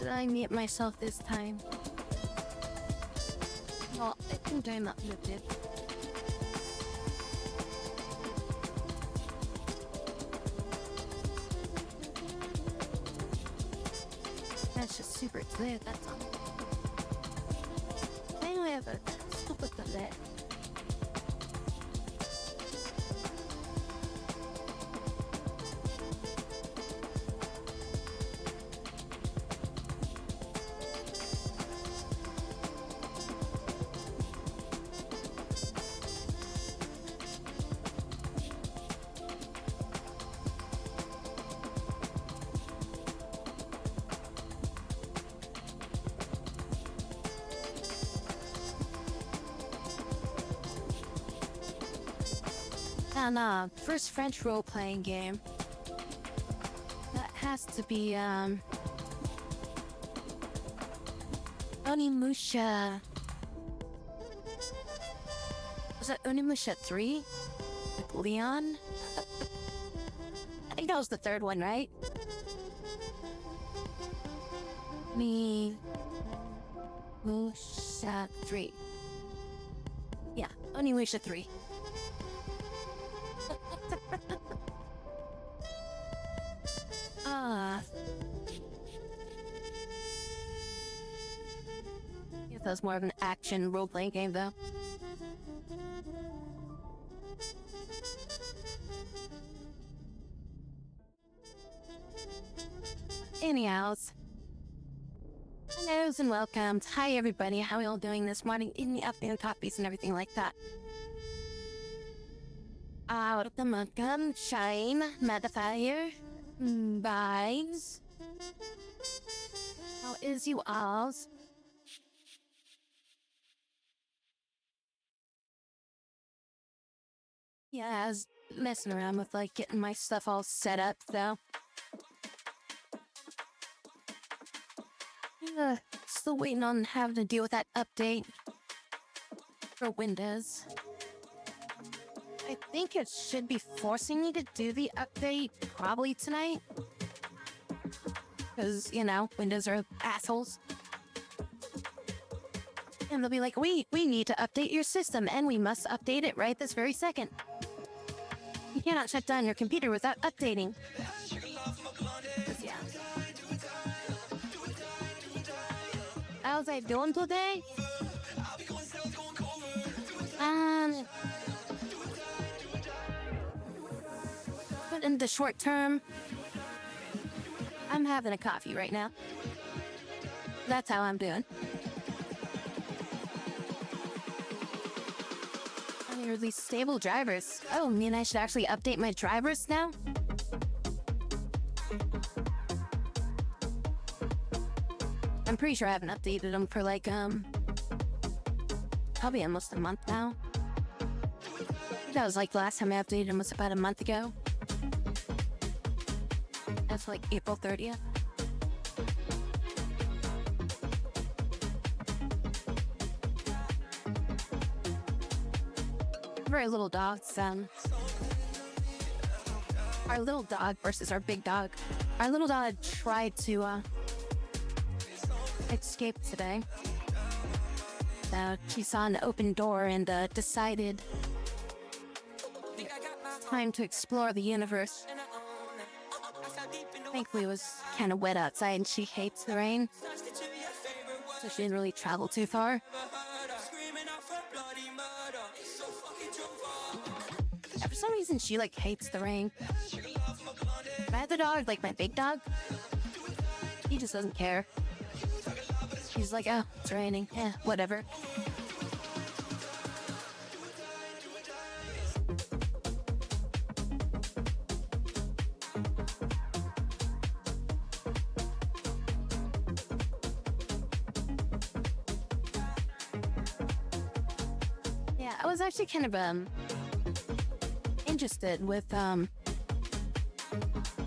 did I mute myself this time? Well, I think I'm not muted. That's just super clear, that's all. Anyway, but stupid than that. And first French role-playing game. That has to be Onimusha. Was that Onimusha 3? With Leon? I think that was the third one, right? Onimusha 3. Yeah, Onimusha 3. Yeah, that was more of an action role-playing game, though. Anyhows, hellos and welcome. Hi, everybody. How are you all doing this morning in the updated copies and everything like that? Welcome, Shine, Metafire, Vibes. How is you alls? Yeah, I was messing around with like getting my stuff all set up though. Still waiting on having to deal with that update for Windows. I think it should be forcing me to do the update probably tonight. Because, you know, Windows are assholes. And they'll be like, we need to update your system, and we must update it right this very second. You cannot shut down your computer without updating. Yeah. How's I doing today? But in the short term, I'm having a coffee right now. That's how I'm doing. I mean, these stable drivers. Oh, I mean, I should actually update my drivers now? I'm pretty sure I haven't updated them for like, probably almost a month now. That was like the last time I updated them was about a month ago. That's like April 30th. Very little dogs, our little dog versus our big dog. Our little dog tried to, escape today. So she saw an open door and, decided it's time to explore the universe. Thankfully, it was kind of wet outside and she hates the rain, so she didn't really travel too far. For some reason, she like hates the rain. My other dog, like my big dog, he just doesn't care. He's like, oh, it's raining. Yeah, whatever. Yeah, I was actually kind of interested with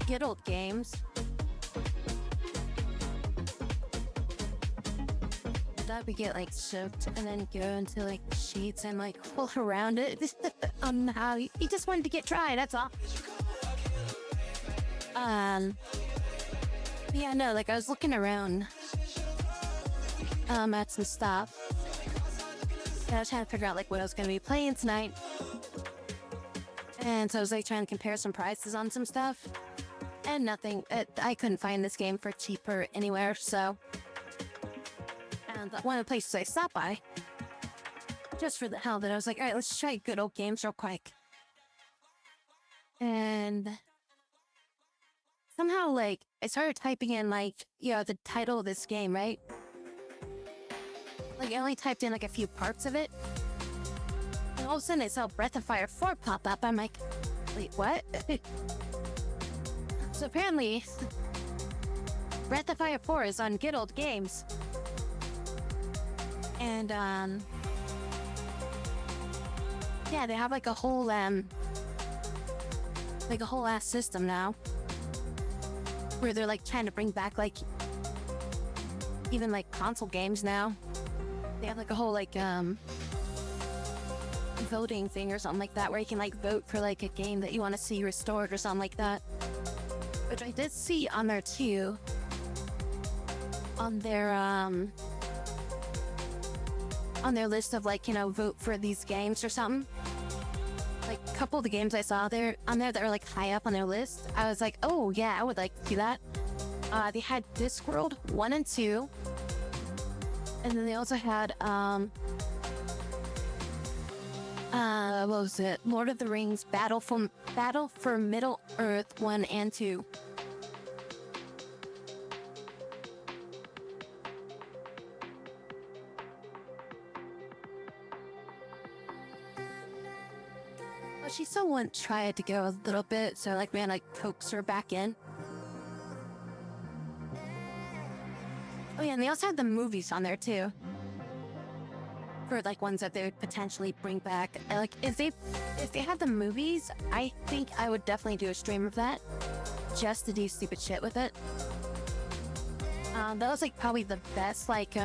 good old games. That we get like soaked and then go into like sheets and like pull around it. How he just wanted to get dry, that's all. Yeah, no, like I was looking around at some stuff. And I was trying to figure out like what I was gonna be playing tonight. And so I was like trying to compare some prices on some stuff. And nothing. I couldn't find this game for cheaper anywhere, so. And one of the places I stopped by, just for the hell of it, I was like, alright, let's try good old games real quick. And somehow, like, I started typing in, like, you know, the title of this game, right? Like, I only typed in, like, a few parts of it. And all of a sudden, I saw Breath of Fire 4 pop up. I'm like, wait, what? So apparently, Breath of Fire 4 is on Good Old Games. And, yeah, they have, like, a whole ass system now. Where they're, like, trying to bring back, like, even, like, console games now. They have, like, a whole, like, voting thing or something like that, where you can, like, vote for, like, a game that you want to see restored or something like that. Which I did see on there, too. On their list of, like, you know, vote for these games or something. Like, a couple of the games I saw there on there that were, like, high up on their list, I was like, oh, yeah, I would like to see that. They had Discworld 1 and 2. And then they also had, what was it? Lord of the Rings Battle for Middle Earth 1 and 2. Well, she still wouldn't try to go a little bit, so like, man, I coax her back in. Oh yeah, and they also had the movies on there too. For like ones that they would potentially bring back. Like if they had the movies, I think I would definitely do a stream of that. Just to do stupid shit with it. That was like probably the best like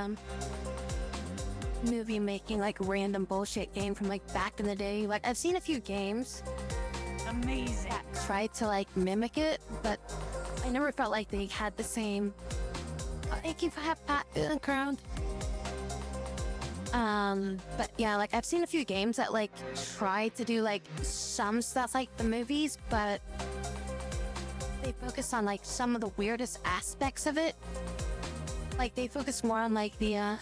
movie making like random bullshit game from like back in the day. Like I've seen a few games Amazing. that tried to like mimic it, but I never felt like they had the same. Thank you for having Pat in the crowd. But yeah, like I've seen a few games that like try to do like some stuff like the movies, but they focus on like some of the weirdest aspects of it. Like they focus more on like the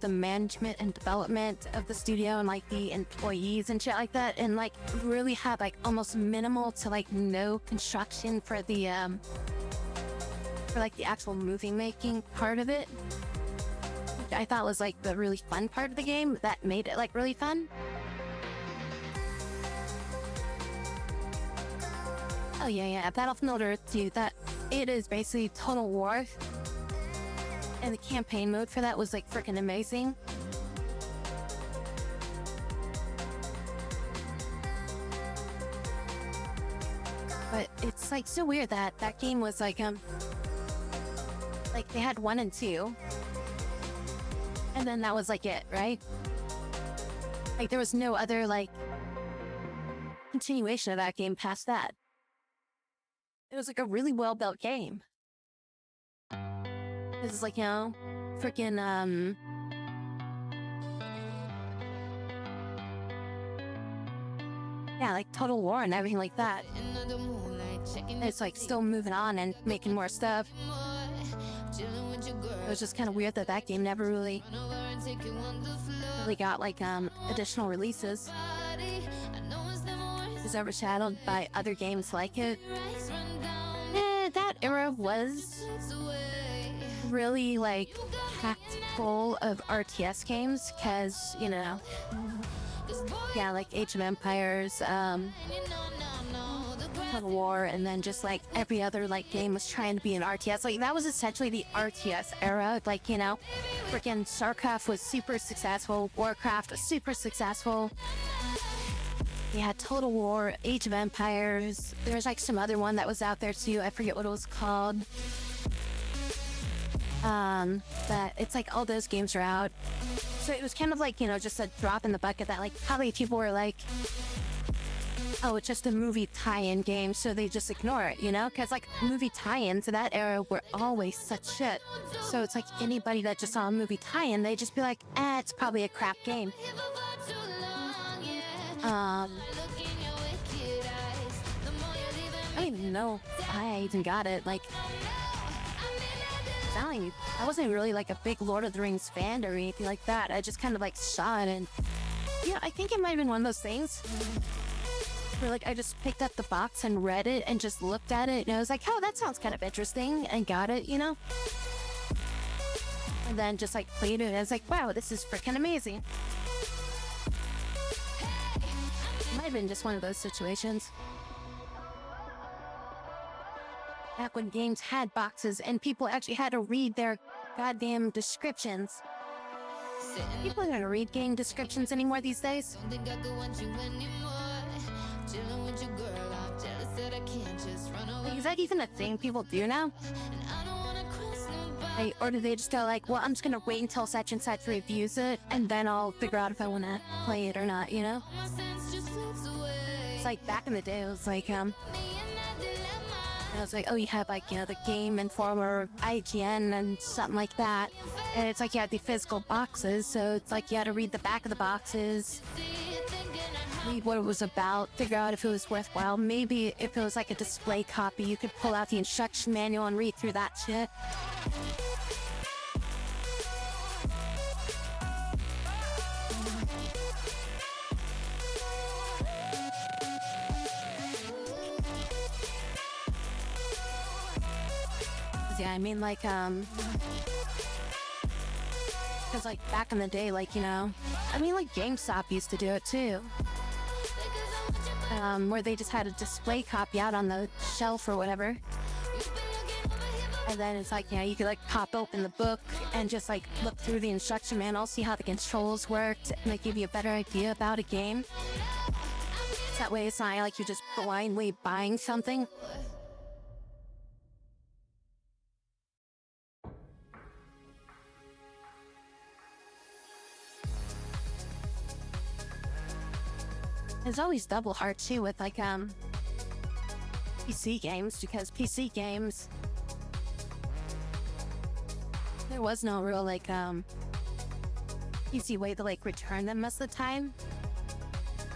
management and development of the studio and like the employees and shit like that, and like really had like almost minimal to like no construction for the actual movie making part of it. Which I thought was like the really fun part of the game that made it like really fun. Oh yeah, Battlefield Earth 2, that it is basically Total War. And the campaign mode for that was like freaking amazing. But it's like so weird that that game was like they had 1 and 2. And then that was like it, right? Like there was no other like continuation of that game past that. It was like a really well built game. This is like, you know, freaking yeah, like Total War and everything like that. And it's like still moving on and making more stuff. It was just kind of weird that that game never really got like additional releases. It was overshadowed by other games like it. That era was really like packed full of RTS games, because you know, yeah, like Age of Empires, Total War, and then just like every other like game was trying to be an RTS. Like that was essentially the RTS era. Like, you know, freaking StarCraft was super successful, Warcraft was super successful. You had Total War, Age of Empires. There was like some other one that was out there too. I forget what it was called. But it's like all those games are out. So it was kind of like, you know, just a drop in the bucket that like probably people were like, oh, it's just a movie tie-in game, so they just ignore it, you know? Because, like, movie tie-ins in that era were always such shit. So it's like anybody that just saw a movie tie-in, they just be like, it's probably a crap game. I don't even know I even got it. Like, I wasn't really like a big Lord of the Rings fan or anything like that. I just kind of like saw it, and yeah, I think it might have been one of those things where like I just picked up the box and read it and just looked at it, and I was like, oh, that sounds kind of interesting, and got it, you know? And then just like played it, and I was like, wow, this is freaking amazing. It might have been just one of those situations. Back when games had boxes and people actually had to read their goddamn descriptions. People don't read game descriptions anymore these days. Is that even a thing people do now? Like, or do they just go like, well, I'm just gonna wait until such and such reviews it, and then I'll figure out if I want to play it or not, you know? It's like back in the day, it was like, I was like, oh, you have like, you know, the Game Informer, IGN, and something like that. And it's like you had the physical boxes, so it's like you had to read the back of the boxes, read what it was about, figure out if it was worthwhile. Maybe if it was like a display copy, you could pull out the instruction manual and read through that shit. Yeah, I mean, like, because, like, back in the day, like, you know, I mean, like, GameStop used to do it, too. Where they just had a display copy out on the shelf or whatever. And then it's like, you know, you could, like, pop open the book and just, like, look through the instruction manual, see how the controls worked, and, like, give you a better idea about a game. That way it's not like you're just blindly buying something. It's always double hard too with like PC games, because PC games, there was no real like easy way to like return them most of the time.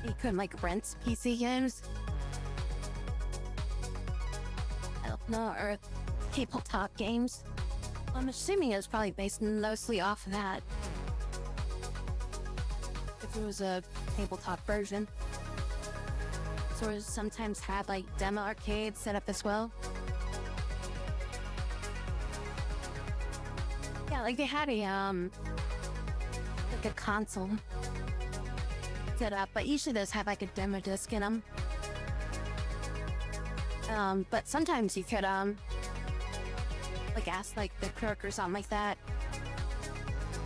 You couldn't like rent PC games. I don't know, or tabletop games. I'm assuming it was probably based mostly off of that, if it was a tabletop version. Stores sometimes had like demo arcades set up as well. Yeah, like they had a like a console set up, but usually those have like a demo disc in them. But sometimes you could like ask like the clerk or something like that,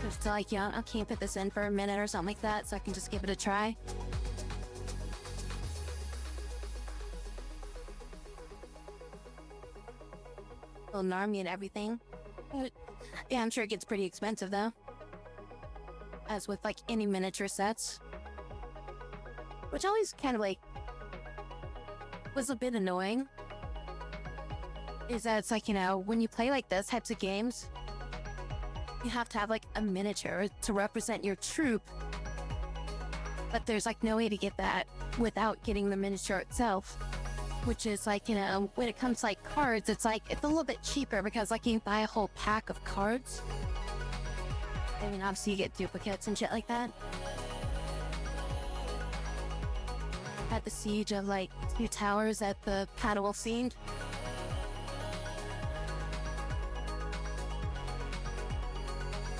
just to like, yeah, I can't put this in for a minute or something like that, so I can just give it a try. Little army and everything. Yeah, I'm sure it gets pretty expensive though, as with like any miniature sets, which always kind of like was a bit annoying. Is that it's like, you know, when you play like those types of games, you have to have like a miniature to represent your troop, but there's like no way to get that without getting the miniature itself. Which is like, you know, when it comes to like cards, it's like, it's a little bit cheaper because like you can buy a whole pack of cards. I mean, obviously you get duplicates and shit like that. At the siege of like 2 towers at the Paddle Fiend.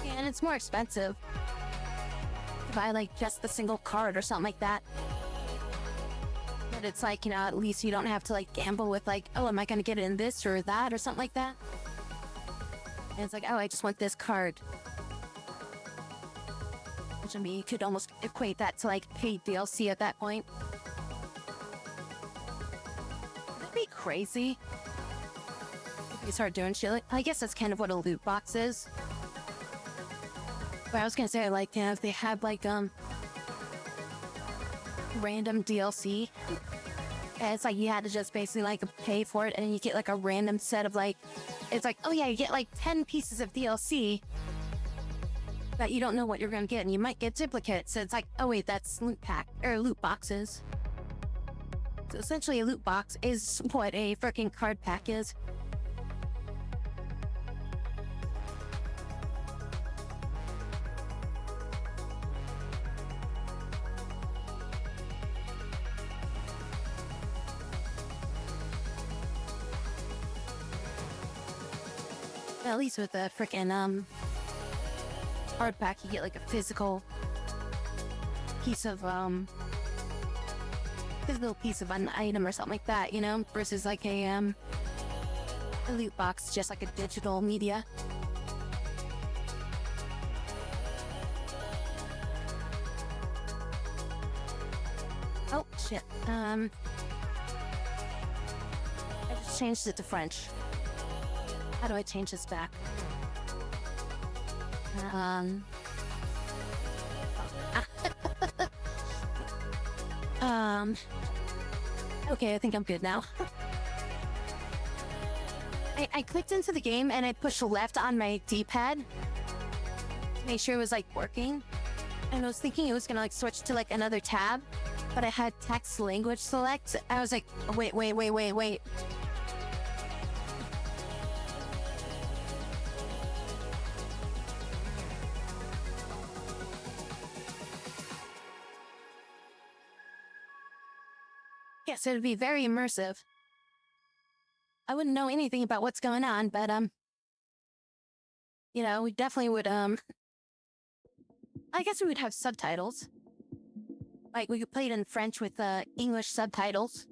Yeah, and it's more expensive to buy like just the single card or something like that. It's like, you know, at least you don't have to like gamble with like, oh, am I gonna get it in this or that or something like that. And it's like, oh, I just want this card. Which I mean, you could almost equate that to like paid DLC at that point. That'd be crazy if you start doing shit like, I guess that's kind of what a loot box is. But I was gonna say, like, you know, if they had like random DLC, And it's like you had to just basically like pay for it, and you get like a random set of like, it's like, oh yeah, you get like 10 pieces of DLC that you don't know what you're gonna get, and you might get duplicates. So it's like, oh wait, that's loot pack or loot boxes. So essentially, a loot box is what a freaking card pack is. At least with the frickin' card pack, you get like a physical piece of physical piece of an item or something like that, you know, versus like a loot box, just like a digital media. Oh shit. I just changed it to French. How do I change this back? Okay, I think I'm good now. I clicked into the game and I pushed left on my D-pad to make sure it was like working. And I was thinking it was gonna like switch to like another tab, but I had text language select. I was like, wait. Yes, it would be very immersive. I wouldn't know anything about what's going on, but you know, we definitely would I guess we would have subtitles. Like we could play it in French with English subtitles.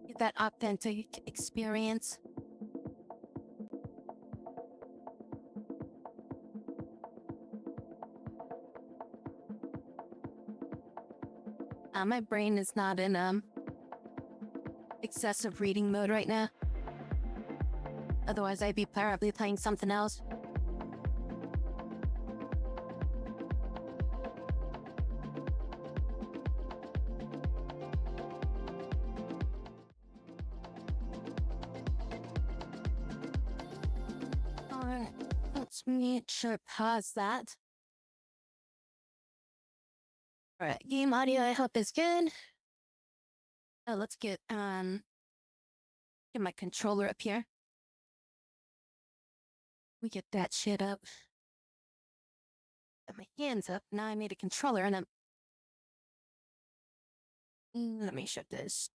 Get that authentic experience. My brain is not in excessive reading mode right now. Otherwise, I'd be probably playing something else. Alright, let's make sure pause that. Alright, game audio I hope is good. Let's get my controller up here. We get that shit up. Got my hands up. Now I made a controller and I'm let me shut this.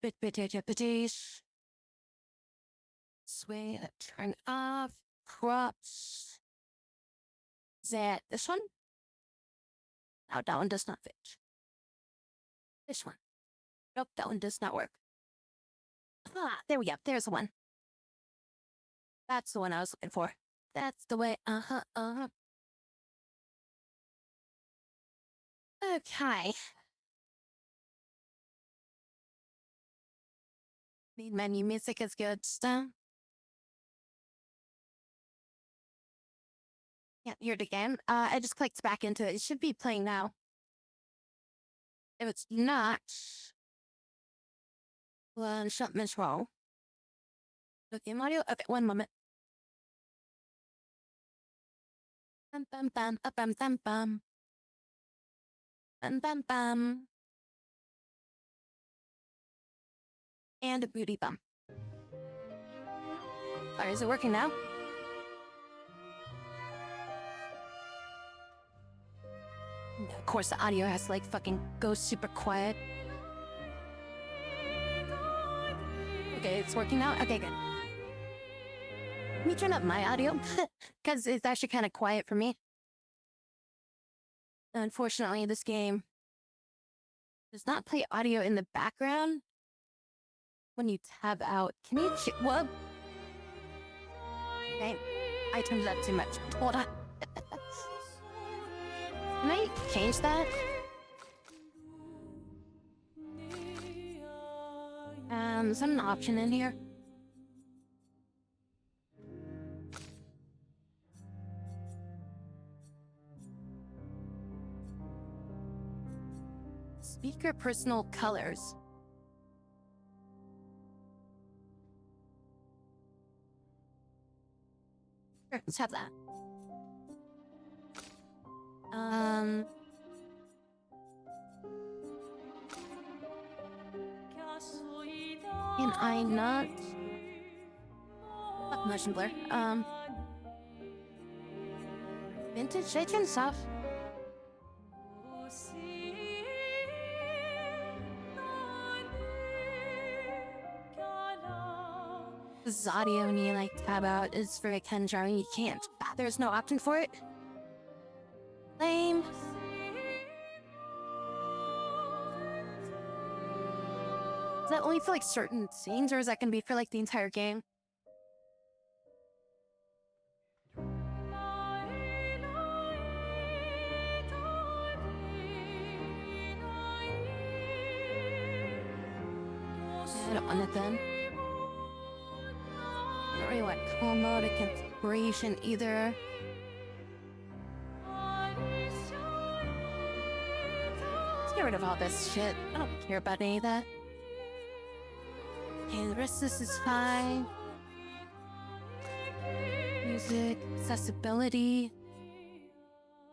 Sway, turn off. Crops. Is that this one? No, that one does not fit. This one. Nope, that one does not work. Ah, there we go. There's the one. That's the one I was looking for. That's the way. Okay. Main menu music is good stuff. Yeah, here it again. I just clicked back into it. It should be playing now. If it's not, well, something's wrong. Okay, audio. Okay, one moment. Bum bum bum bum bum bum bum bum bum. And a booty bump. Alright, is it working now? Of course, the audio has to like fucking go super quiet. Okay, it's working now? Okay, good. Let me turn up my audio, because it's actually kind of quiet for me. Unfortunately, this game does not play audio in the background when you tab out. Can you what? Okay, I turned it up too much. Hold on. Can I change that? Is that an option in here? Speaker personal colors. Sure, let's have that. Can I not? Oh, motion blur. Vintage. Should I turn this off? This is audio and you like tab out is very kind of jarring. You can't. There's no option for it. Lame. Is that only for like certain scenes, or is that gonna be for like the entire game? I don't want it then. I don't really want cool mode or configuration either. Let's get rid of all this shit. I don't care about any of that. Okay, the rest of this is fine. Music, accessibility,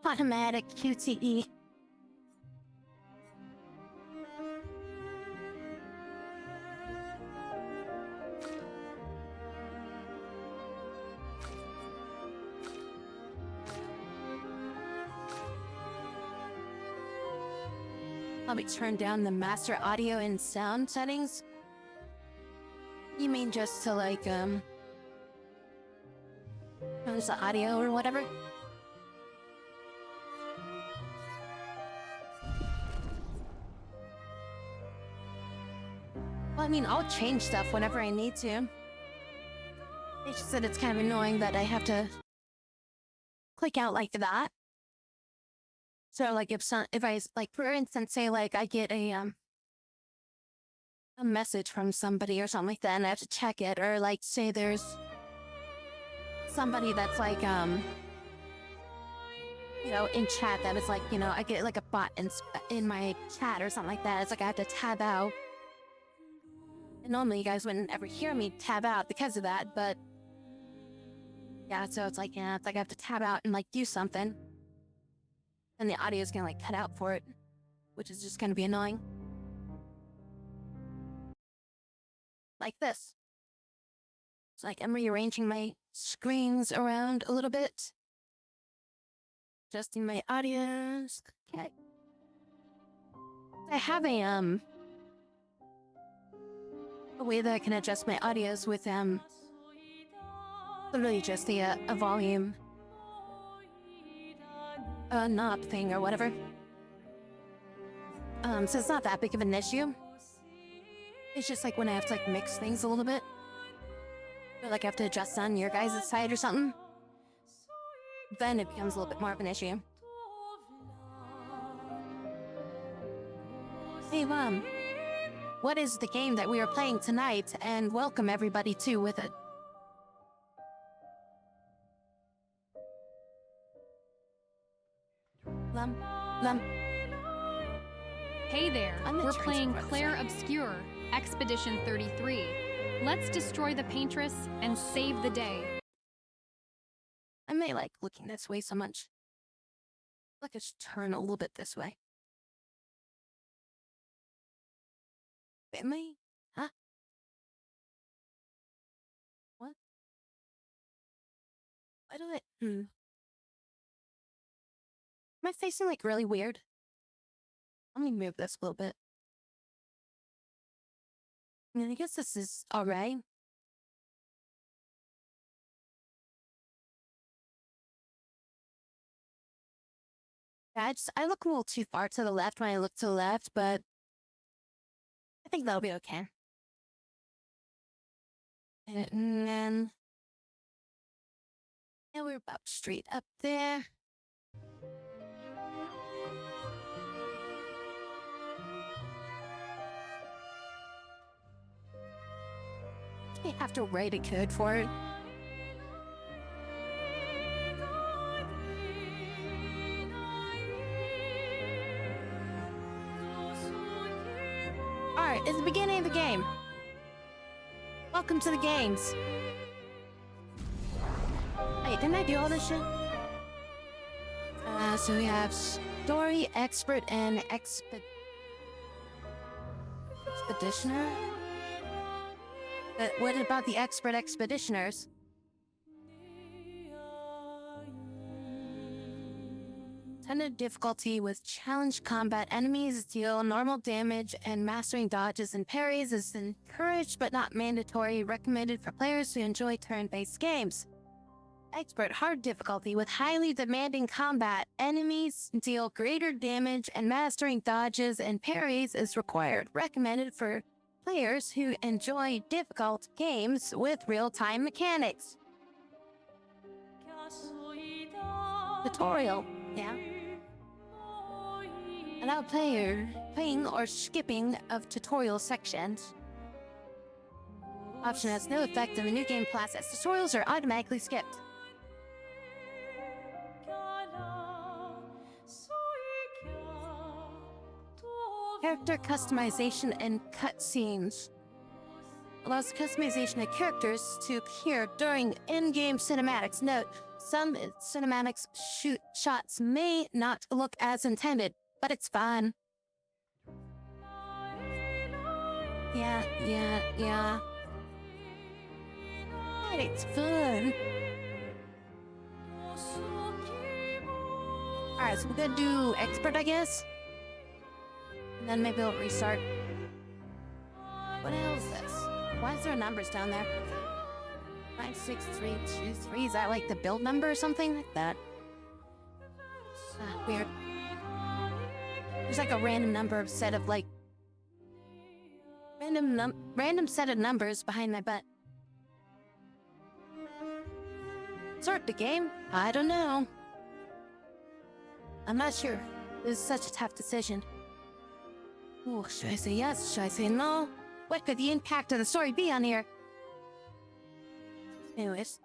automatic QTE. Let me turn down the master audio and sound settings. You mean just to like, change the audio or whatever? Well, I mean, I'll change stuff whenever I need to. It's just that it's kind of annoying that I have to click out like that. So, like, if I, like, for instance, say, like, I get a message from somebody or something like that, and I have to check it, or, like, say there's somebody that's, like, you know, in chat that is, like, you know, I get, like, a bot in my chat or something like that. It's like I have to tab out. And normally you guys wouldn't ever hear me tab out because of that, but yeah, so it's like, yeah, it's like I have to tab out and, like, do something. And the audio is gonna like cut out for it, which is just gonna be annoying. Like this. It's like I'm rearranging my screens around a little bit. Adjusting my audios. Okay. I have a way that I can adjust my audios with literally just a volume knob thing or whatever. So it's not that big of an issue. It's just like when I have to like mix things a little bit. Or like I have to adjust on your guys' side or something. Then it becomes a little bit more of an issue. Hey, what is the game that we are playing tonight? And welcome everybody to with it. Hey there, we're playing Clair Obscur, Expedition 33. Let's destroy the Paintress and save the day. I may like looking this way so much. Let us turn a little bit this way. Am I? Huh? What? Why do I? Am I facing like really weird? Let me move this a little bit. I mean, I guess this is alright. Yeah, I look a little too far to the left when I look to the left, but I think that'll be okay. And then, yeah, we're about straight up there. I have to write a code for it. It's the beginning of the game. Welcome to the games. Hey, didn't I do all this shit? So we have story, expert, and expeditioner? But what about the expert expeditioners? Tended difficulty with challenge combat. Enemies deal normal damage, and mastering dodges and parries is encouraged but not mandatory. Recommended for players who enjoy turn-based games. Expert hard difficulty with highly demanding combat. Enemies deal greater damage, and mastering dodges and parries is required. Recommended for players who enjoy difficult games with real-time mechanics. Tutorial. Yeah. Allow playing or skipping of tutorial sections. Option has no effect on the new game process. Tutorials are automatically skipped. Character customization and cutscenes. Allows customization of characters to appear during in-game cinematics. Note, some cinematics shots may not look as intended, but it's fun. Yeah. But it's fun. Alright, so we're gonna do expert, I guess? And then maybe we'll restart. What the hell is this? Why is there numbers down there? 96323, is that like the build number or something like that? Weird. There's like a random number set of like random set of numbers behind my butt. Start the game? I don't know. I'm not sure. This is such a tough decision. Oh, should I say yes? Should I say no? What could the impact of the story be on here? Anyways.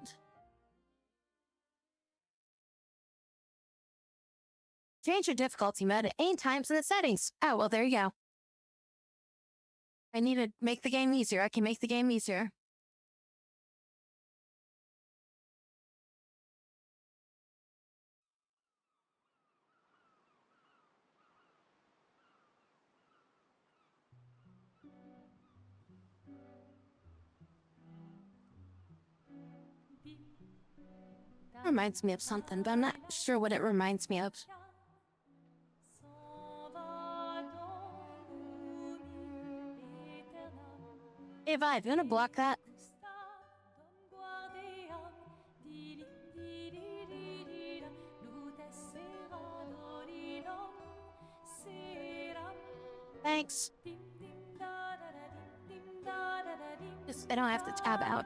Change your difficulty mode at any times in the settings. Oh, well, there you go. I need to make the game easier. I can make the game easier. Reminds me of something, but I'm not sure what it reminds me of. Hey, Vibe, you wanna block that? Thanks. I don't have to tab out.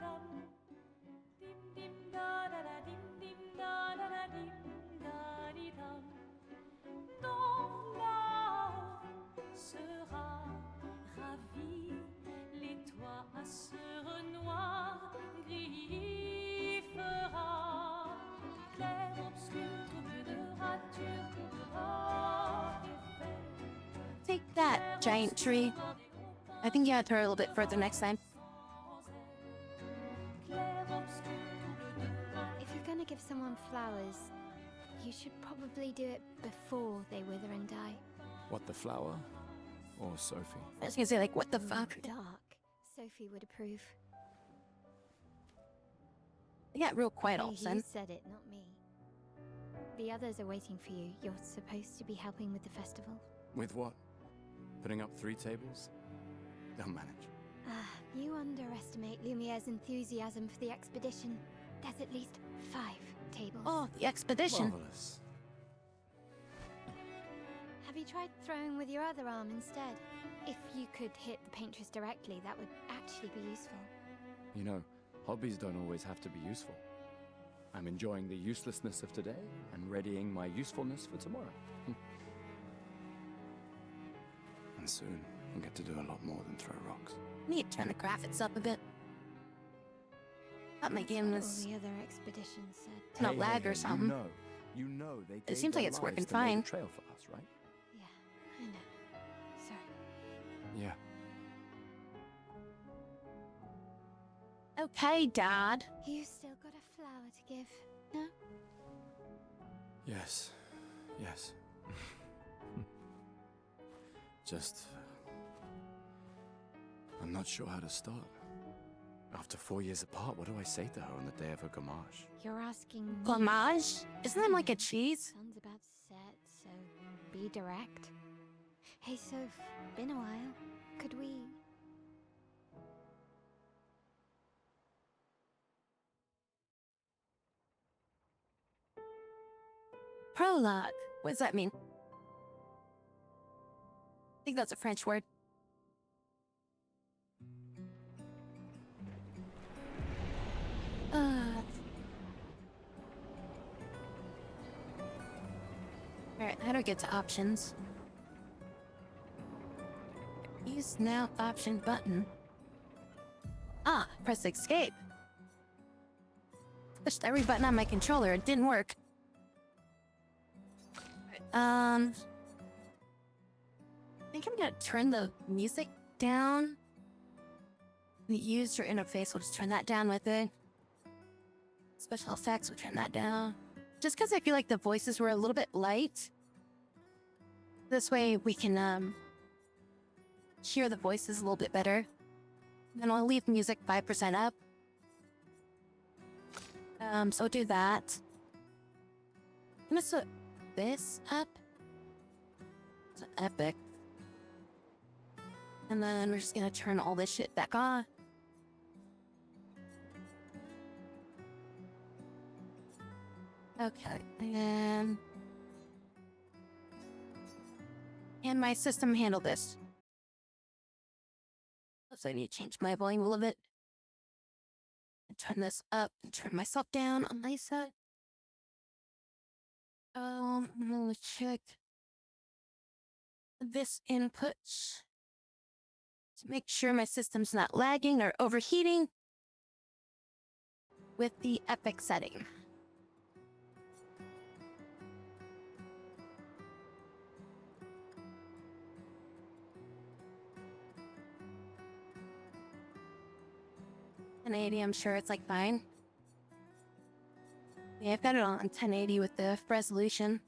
Take that, giant tree. I think you had to throw it a little bit further next time. If you're gonna give someone flowers, you should probably do it before they wither and die. What, the flower? Or Sophie? I was gonna say, like, what the fuck? Dark. Sophie would approve. It got real quiet all of a You sudden. said it, not me. The others are waiting for you. You're supposed to be helping with the festival. With what? Putting up 3 tables? They'll manage. You underestimate Lumiere's enthusiasm for the expedition. There's at least 5 tables. Oh, the expedition. Marvelous. Have you tried throwing with your other arm instead? If you could hit the paintress directly, that would actually be useful. You know, hobbies don't always have to be useful. I'm enjoying the uselessness of today and readying my usefulness for tomorrow. And soon, I'll get to do a lot more than throw rocks. I need to turn the graphics up a bit. Thought my game All was the other expeditions said. not lag or something. You know they It seems like it's working fine. Trail for us, right? Yeah, I know. Sorry. Yeah. Okay, Dad. You still got a flower to give, no? Yes. Yes. Just... I'm not sure how to start. After 4 years apart, what do I say to her on the day of her gamage? You're asking me. Blamage? Isn't that like a cheese? Sun's about to set, so be direct. Hey, Soph, been a while. Could we... Prologue. What does that mean? I think that's a French word. Alright, how do I get to options? Use now option button. Ah, press escape. Pushed every button on my controller, it didn't work. I think I'm gonna turn the music down. The user interface, we'll just turn that down with it. Special effects, we'll turn that down. Just because I feel like the voices were a little bit light. This way we can hear the voices a little bit better. Then I'll leave music 5% up. So I'll do that. I'm gonna set this up. It's epic. And then we're just gonna turn all this shit back on. Okay, and can my system handle this? So I need to change my volume a little bit. And turn this up and turn myself down on my side. I'm gonna check this input to make sure my system's not lagging or overheating with the epic setting. And 1080, I'm sure it's like fine. Yeah, I've got it on 1080 with the resolution.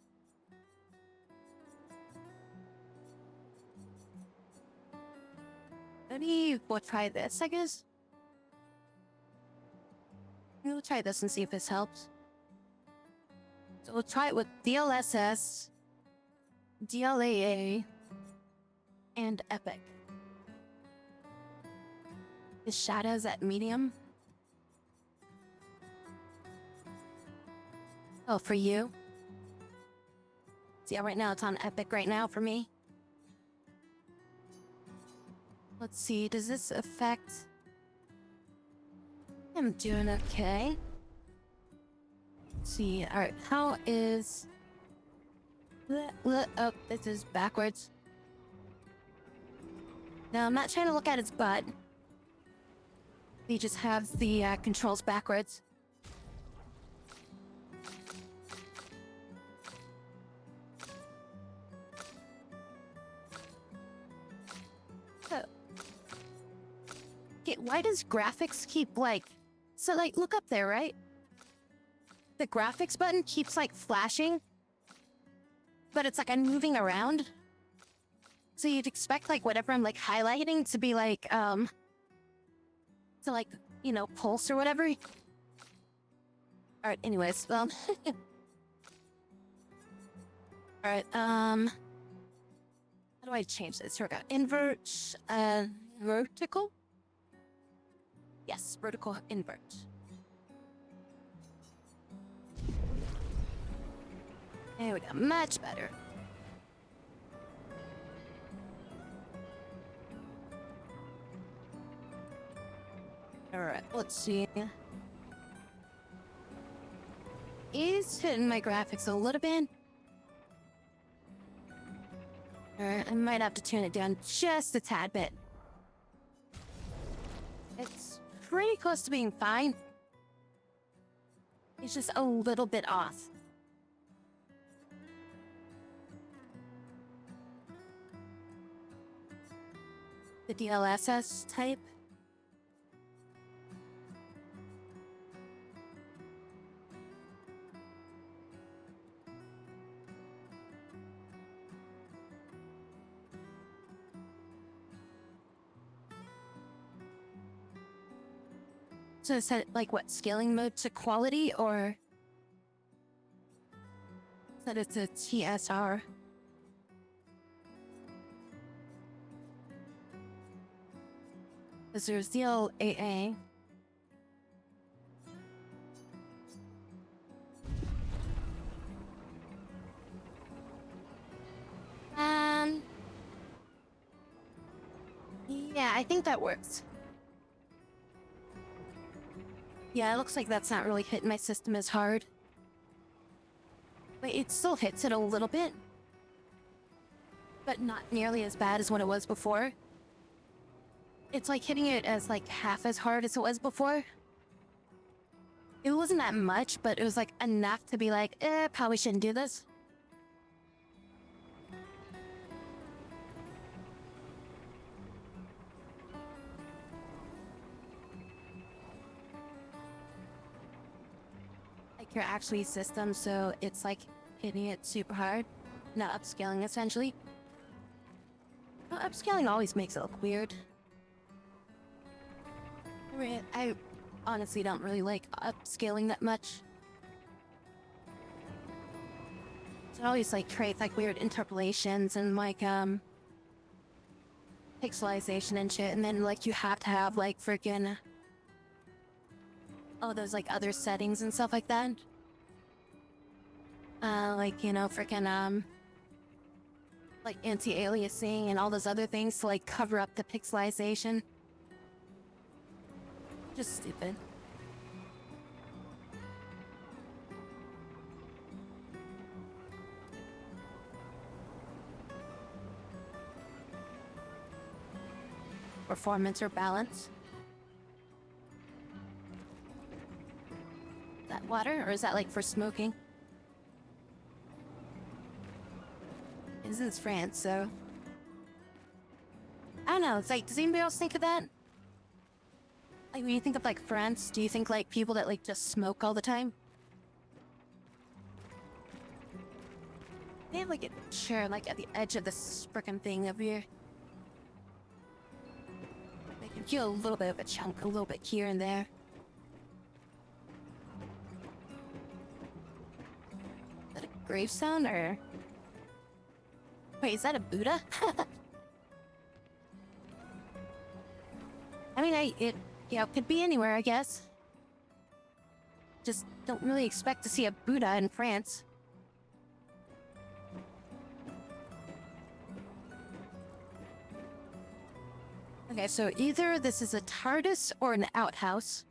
Maybe we'll try this, I guess. We'll try this and see if this helps. So we'll try it with DLSS, DLAA, and Epic. The shadows at medium. Oh, for you? See, right now it's on Epic right now for me. Let's see, does this affect... I'm doing okay. Let's see, alright, how is... Oh, this is backwards. No, I'm not trying to look at its butt. He just has the controls backwards. So, okay, why does graphics keep like... So like, look up there, right? The graphics button keeps like flashing. But it's like I'm moving around. So you'd expect like whatever I'm like highlighting to be like, to like, you know, pulse or whatever. Alright, anyways, Alright, how do I change this? Here we go. Invert, vertical? Yes, vertical invert. There we go, much better. Alright, let's see. Is hitting my graphics a little bit. Alright, I might have to tune it down just a tad bit. It's pretty close to being fine. It's just a little bit off. The DLSS type. So set like what, scaling mode to quality, or set it to TSR? Because there's DLAA. Yeah, I think that works. Yeah, it looks like that's not really hitting my system as hard. But it still hits it a little bit. But not nearly as bad as what it was before. It's like hitting it as like half as hard as it was before. It wasn't that much, but it was like enough to be like, probably shouldn't do this. Like your actually system, so it's like hitting it super hard, not upscaling essentially. Well, upscaling always makes it look weird. I honestly don't really like upscaling that much. It always like creates like weird interpolations and like pixelization and shit, and then like you have to have like freaking all those like other settings and stuff like that. Like, you know, freaking like anti-aliasing and all those other things to like cover up the pixelization. Just stupid. Performance or balance. Is that water, or is that like for smoking? This is France, so I don't know. It's like, does anybody else think of that? Like, when you think of like France, do you think like people that like just smoke all the time? They have like a chair like at the edge of this frickin' thing over here. They can feel a little bit of a chunk, a little bit here and there. Is that a gravestone, or wait, is that a Buddha? I mean, it could be anywhere, I guess. Just don't really expect to see a Buddha in France. Okay, so either this is a TARDIS or an outhouse.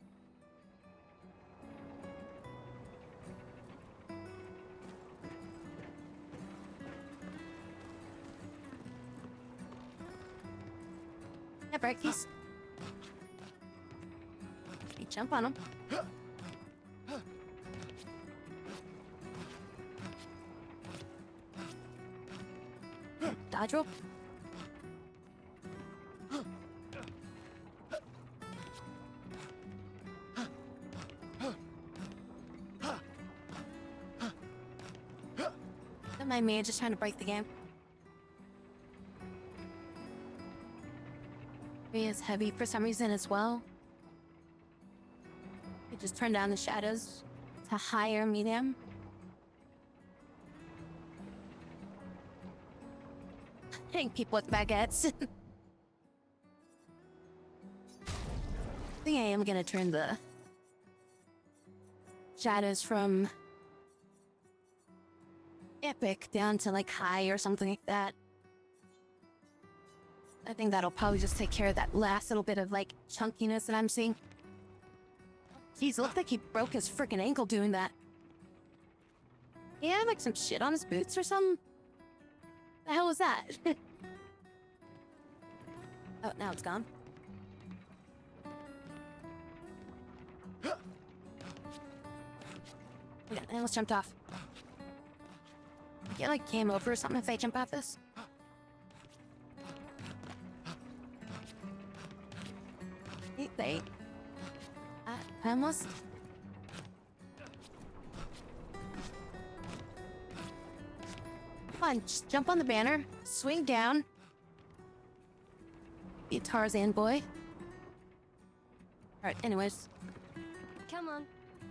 Yeah, Breakies. You jump on him. Dodge roll. Don't mind me, just trying to break the game. He is heavy for some reason as well. You just turn down the shadows to high or medium. Hitting people with baguettes. I think I am gonna turn the shadows from epic down to like high or something like that. I think that'll probably just take care of that last little bit of like chunkiness that I'm seeing. Jeez, it looked like he broke his freaking ankle doing that. He had like some shit on his boots or something? The hell was that? Oh, now it's gone. Yeah, I almost jumped off. Get like game over or something if I jump off this? Wait. I almost... Come on, just jump on the banner, swing down. Be a Tarzan boy. Alright, anyways.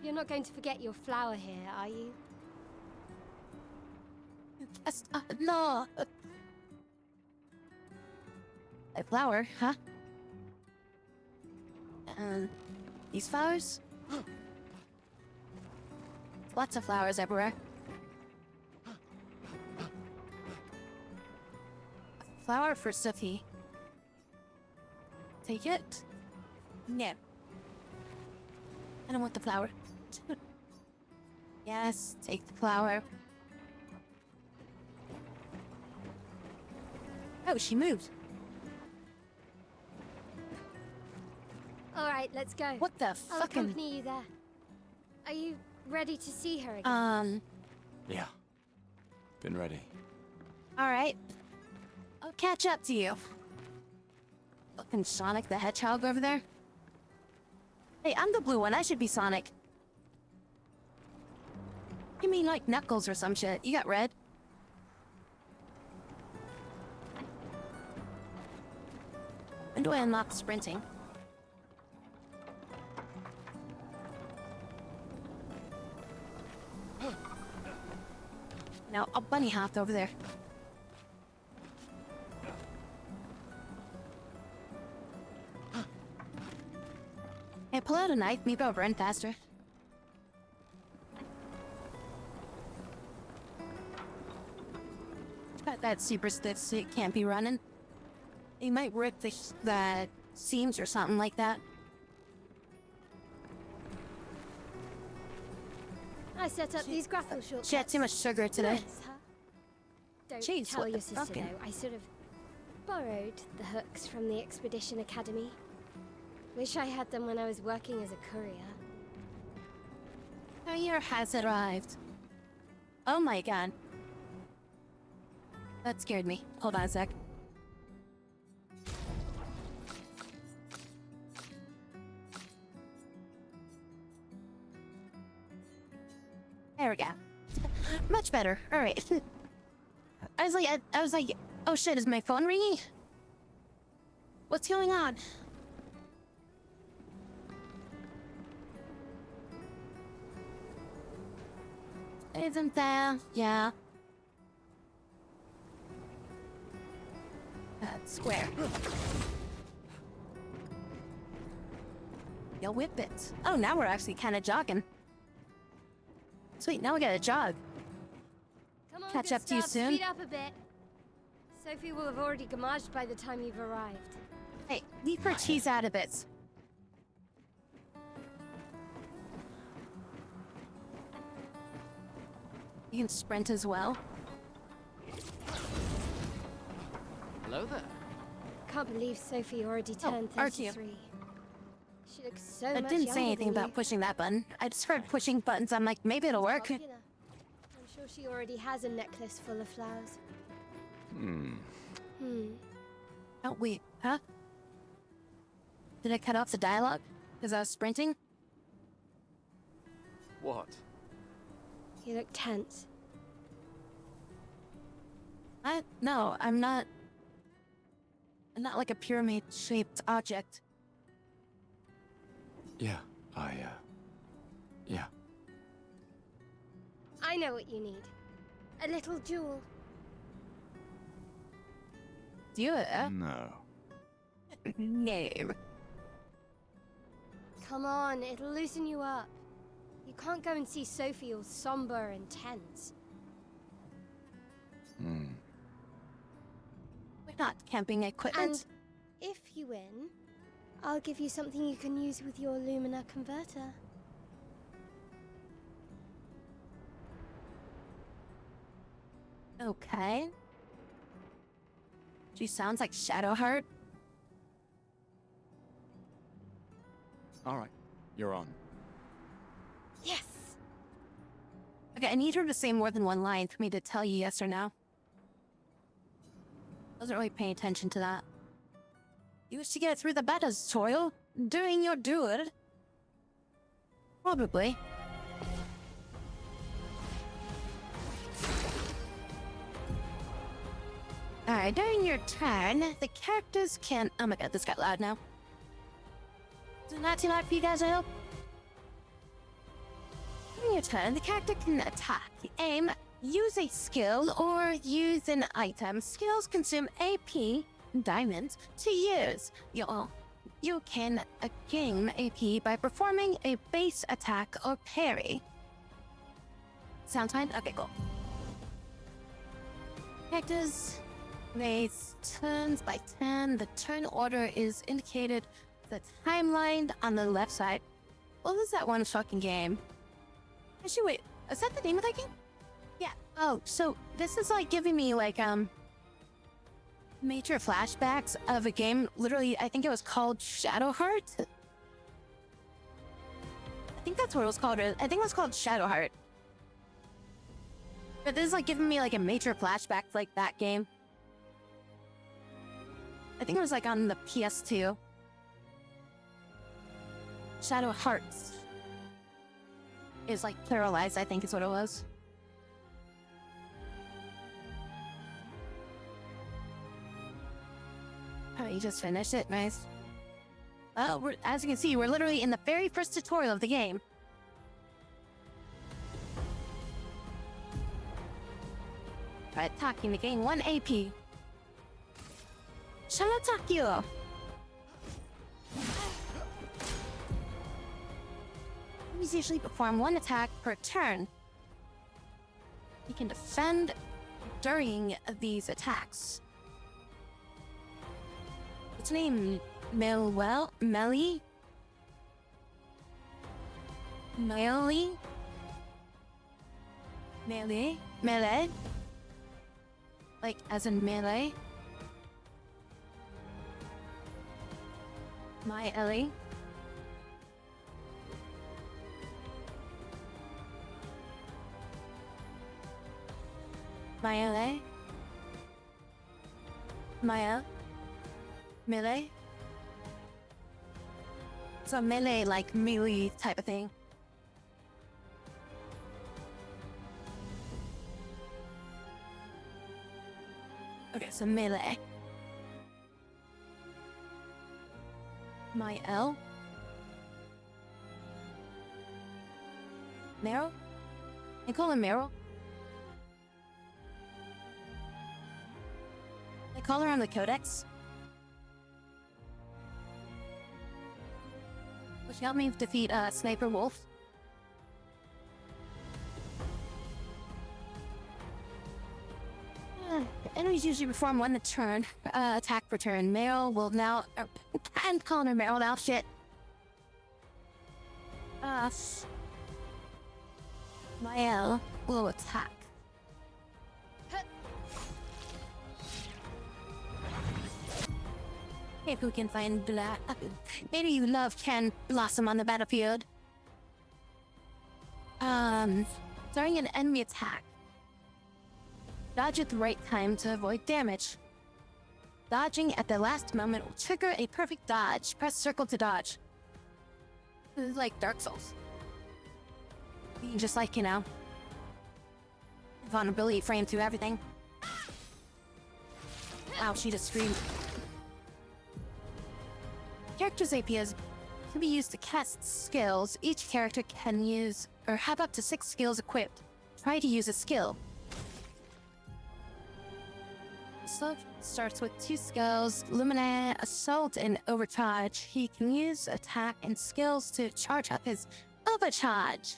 You're not going to forget your flower here, are you? No. A flower, huh? These flowers? Lots of flowers everywhere. Flower for Sophie. Take it? No. I don't want the flower. Yes, take the flower. Oh, she moved. All right, let's go. What the I'll fucking... accompany you there. Are you ready to see her again? Yeah. Been ready. Alright. I'll catch up to you. Fucking Sonic the Hedgehog over there. Hey, I'm the blue one. I should be Sonic. You mean like Knuckles or some shit? You got red. When do I unlock sprinting? Now, I'll bunny hop over there. Hey, pull out a knife. Maybe I'll run faster. Got that super stiff so it can't be running. It might rip the seams or something like that. I set up these grapple shortcuts. She had too much sugar today. Nice, huh? Don't Jeez, tell what your the sister fucking- though. I sort of borrowed the hooks from the Expedition Academy. Wish I had them when I was working as a courier. Our year has arrived. Oh my god. That scared me. Hold on a sec. There we go. Much better. All right. I was like, oh shit, is my phone ringing? What's going on? Isn't there? Yeah. Square. You'll whip it. Oh, now we're actually kind of jogging. Sweet, now we gotta jog. Come on, Catch up to you Gustav, soon. Speed up a bit. Sophie will have already gamaged by the time you've arrived. Hey, leave her cheese out of it. You can sprint as well. Hello there. Can't believe Sophie already turned R2. 33. She looks so I much didn't say younger anything than about you. pushing that button. I just heard pushing buttons. I'm like, maybe it'll work. Popular. I'm sure she already has a necklace full of flowers. Oh, wait. Huh? Did I cut off the dialogue? Because I was sprinting? What? You look tense. No, I'm not... I'm not like a pyramid-shaped object. Yeah, yeah. I know what you need. A little jewel. Do you? No. No. Come on, it'll loosen you up. You can't go and see Sophie all somber and tense. We're not camping equipment. And if you win, I'll give you something you can use with your Lumina converter. Okay. She sounds like Shadowheart. All right, you're on. Yes! Okay, I need her to say more than one line for me to tell you yes or no. Wasn't really paying attention to that. You wish to get through the battle tutorial? Doing your dude? Probably. Alright, during your turn, the characters can... Oh my god, this got loud now. Is it not too loud for you guys, I hope? your turn, the character can attack, aim, use a skill, or use an item. Skills consume AP, diamonds, to use. You can gain AP by performing a base attack or parry. Sounds fine? Okay, cool. Characters, they turns by 10. The turn order is indicated the timeline on the left side. What was that one fucking game? Actually, wait, is that the name of that game? Yeah. Oh, so this is like giving me like major flashbacks of a game. Literally, I think it was called Shadowheart. I think that's what it was called. I think it was called Shadowheart. But this is like giving me like a major flashback to like that game. I think it was like on the PS2. Shadow Hearts is like pluralized, I think is what it was. Oh, you just finished it, nice. Oh, as you can see, we're literally in the very first tutorial of the game. Try attacking to gain 1 AP. Shall I attack you? Enemies usually perform 1 attack per turn. You can defend during these attacks. What's her name? Melee? Like, as in melee? My Ellie. Maya. Melee? So melee, like melee type of thing. Okay, so melee. My L. Meryl? I call him Meryl. I call her on the Codex. Will she help me defeat Sniper Wolf? Enemies usually perform 1 attack per turn. Meryl will now... I'm calling her Meryl now, shit. Mael will attack. If we can find black... Maybe you love can blossom on the battlefield. During an enemy attack, dodge at the right time to avoid damage. Dodging at the last moment will trigger a perfect dodge. Press circle to dodge. This is like Dark Souls. Just like, you know, vulnerability framed through everything. Wow, she just screamed. Character's APs can be used to cast skills. Each character can use or have up to 6 skills equipped. Try to use a skill. Assault starts with 2 skills, Luminary, Assault, and Overcharge. He can use attack and skills to charge up his Overcharge.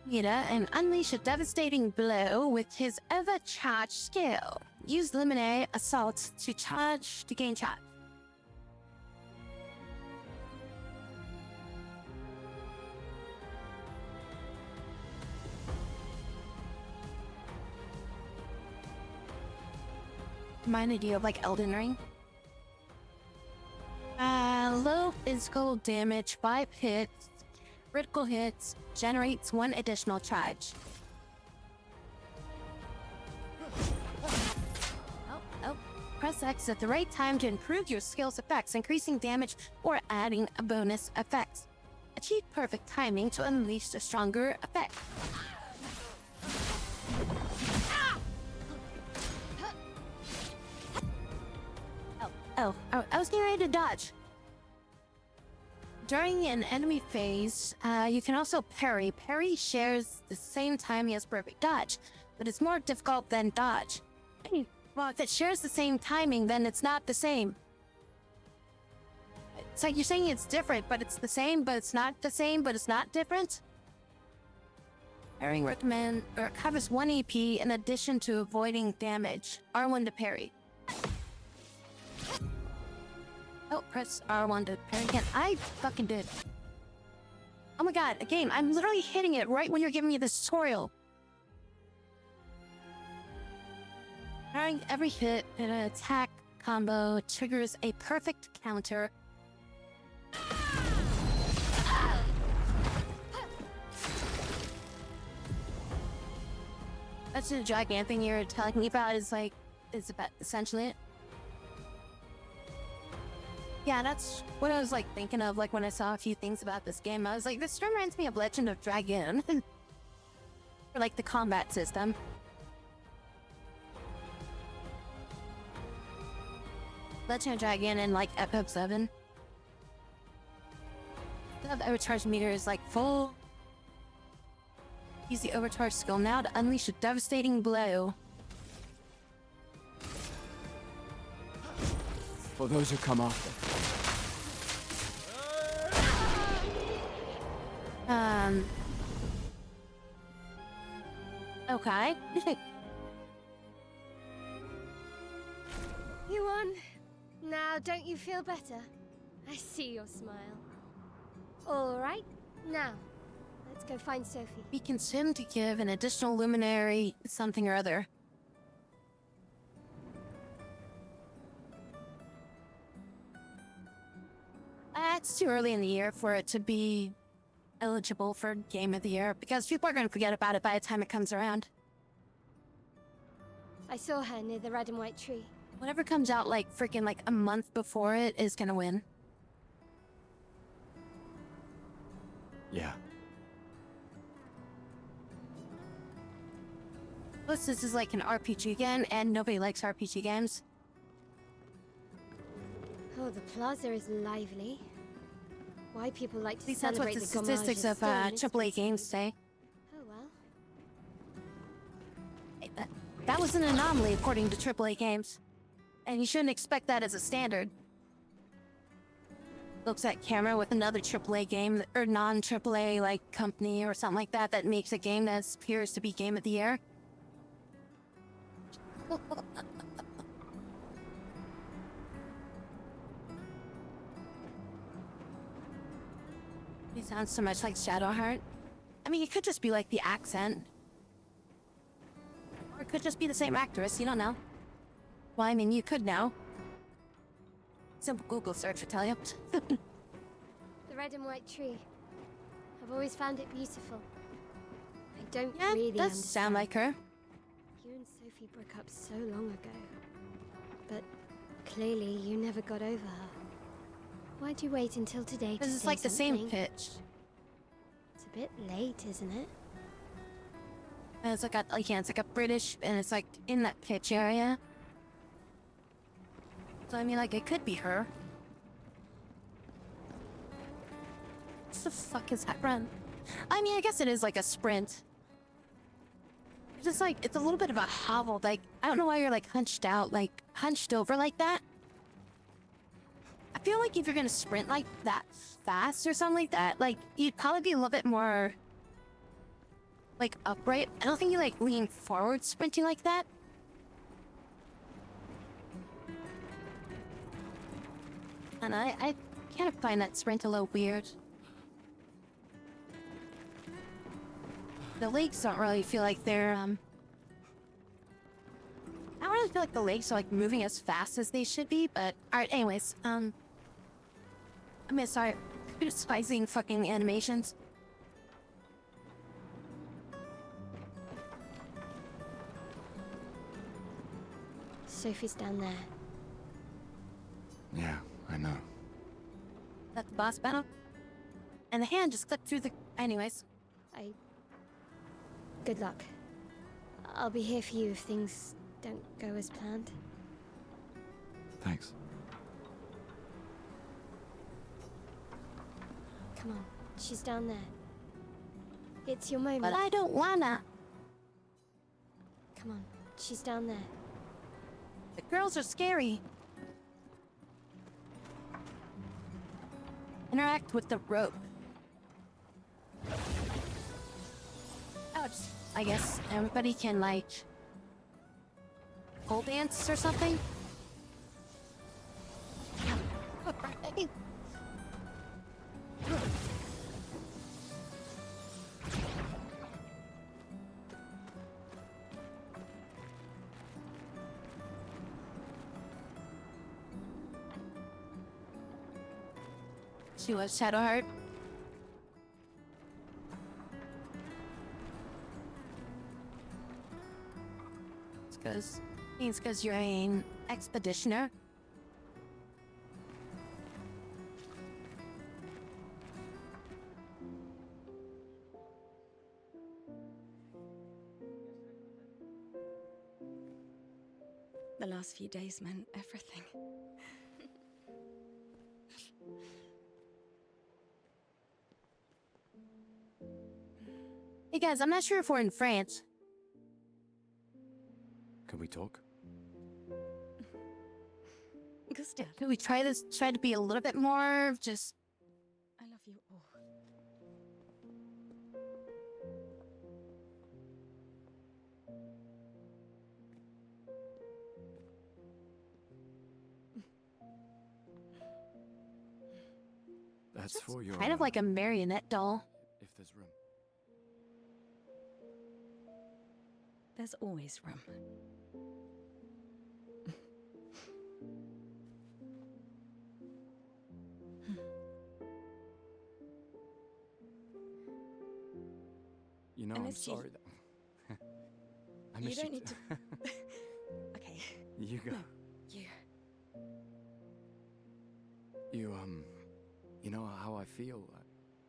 Mira and unleash a devastating blow with his Overcharge skill. Use Luminary Assault to gain charge. Remind idea of like Elden Ring. Low physical damage, 5 hits, critical hits, generates 1 additional charge. Oh. Press X at the right time to improve your skill's effects, increasing damage or adding a bonus effects. Achieve perfect timing to unleash a stronger effect. Oh, I was getting ready to dodge. during an enemy phase, you can also parry. Parry shares the same timing as perfect dodge, but it's more difficult than dodge. Well, if it shares the same timing, then it's not the same. It's like you're saying it's different, but it's the same, but it's not the same, but it's not different. Parrying recovers 1 AP in addition to avoiding damage. R1 to parry. Oh, press R1 to parry again. I fucking did. Oh my god, a game. I'm literally hitting it right when you're giving me this tutorial. Parrying every hit in an attack combo triggers a perfect counter. That's the giant thing you're telling me about is about essentially it. Yeah, that's what I was like thinking of like when I saw a few things about this game. I was like, this reminds me of Legend of Dragon. For like the combat system. Legend of Dragon and like Epic 7. The overcharge meter is like full. Use the overcharge skill now to unleash a devastating blow. For those who come after. Okay. You won. Now, don't you feel better? I see your smile. All right, now, let's go find Sophie. Be consumed to give an additional luminary something or other. It's too early in the year for it to be eligible for Game of the Year, because people are going to forget about it by the time it comes around. I saw her near the red and white tree. Whatever comes out like freaking like a month before it is gonna win. Yeah. Plus, this is like an RPG game, and nobody likes RPG games. Oh, the plaza is lively. Why people like to At least that's what celebrate the the statistics of AAA games say. Oh well. Hey, that was an anomaly according to AAA games. And you shouldn't expect that as a standard. Looks at camera with another AAA game, or non-AAA like company or something like that, that makes a game that appears to be Game of the Year. He sounds so much like Shadowheart. I mean, it could just be like the accent. Or it could just be the same actress, you don't know. Well, I mean, you could know. Simple Google search would tell you. The red and white tree. I've always found it beautiful. I don't really does understand. sound like her. You and Sophie broke up so long ago. But clearly you never got over her. Why'd you wait until today to Because say it's like the same something? pitch. It's a bit late, isn't it? And it's like it's like a British, and it's like in that pitch area. So I mean, like, it could be her. What the fuck is that run? I mean, I guess it is like a sprint. It's just like, it's a little bit of a hobble. Like, I don't know why you're like hunched out, like hunched over like that. I feel like if you're gonna sprint like that fast or something like that, like, you'd probably be a little bit more like upright. I don't think you like lean forward sprinting like that. And I kind of find that sprint a little weird. The legs don't really feel like they're, I don't really feel like the legs are like moving as fast as they should be, but alright, anyways, I'm gonna start despising fucking animations. Sophie's down there. Yeah, I know. That's the boss battle. And the hand just clipped through the... Anyways. Good luck. I'll be here for you if things don't go as planned. Thanks. Come on, she's down there. It's your moment. But I don't wanna. Come on, she's down there. The girls are scary. Interact with the rope. Ouch. I guess everybody can, like, pole dance or something? She was Shadowheart. It's because you're an expeditioner. The last few days meant everything. Hey guys, I'm not sure if we're in France. Can we talk? Gustav, Could we try to be a little bit more just... I love you all. That's for your... kind of like a marionette doll. If there's room. There's always room. You know, I I'm missed you. sorry that... I You miss don't need to... Okay, You go. no, you. You know how I feel?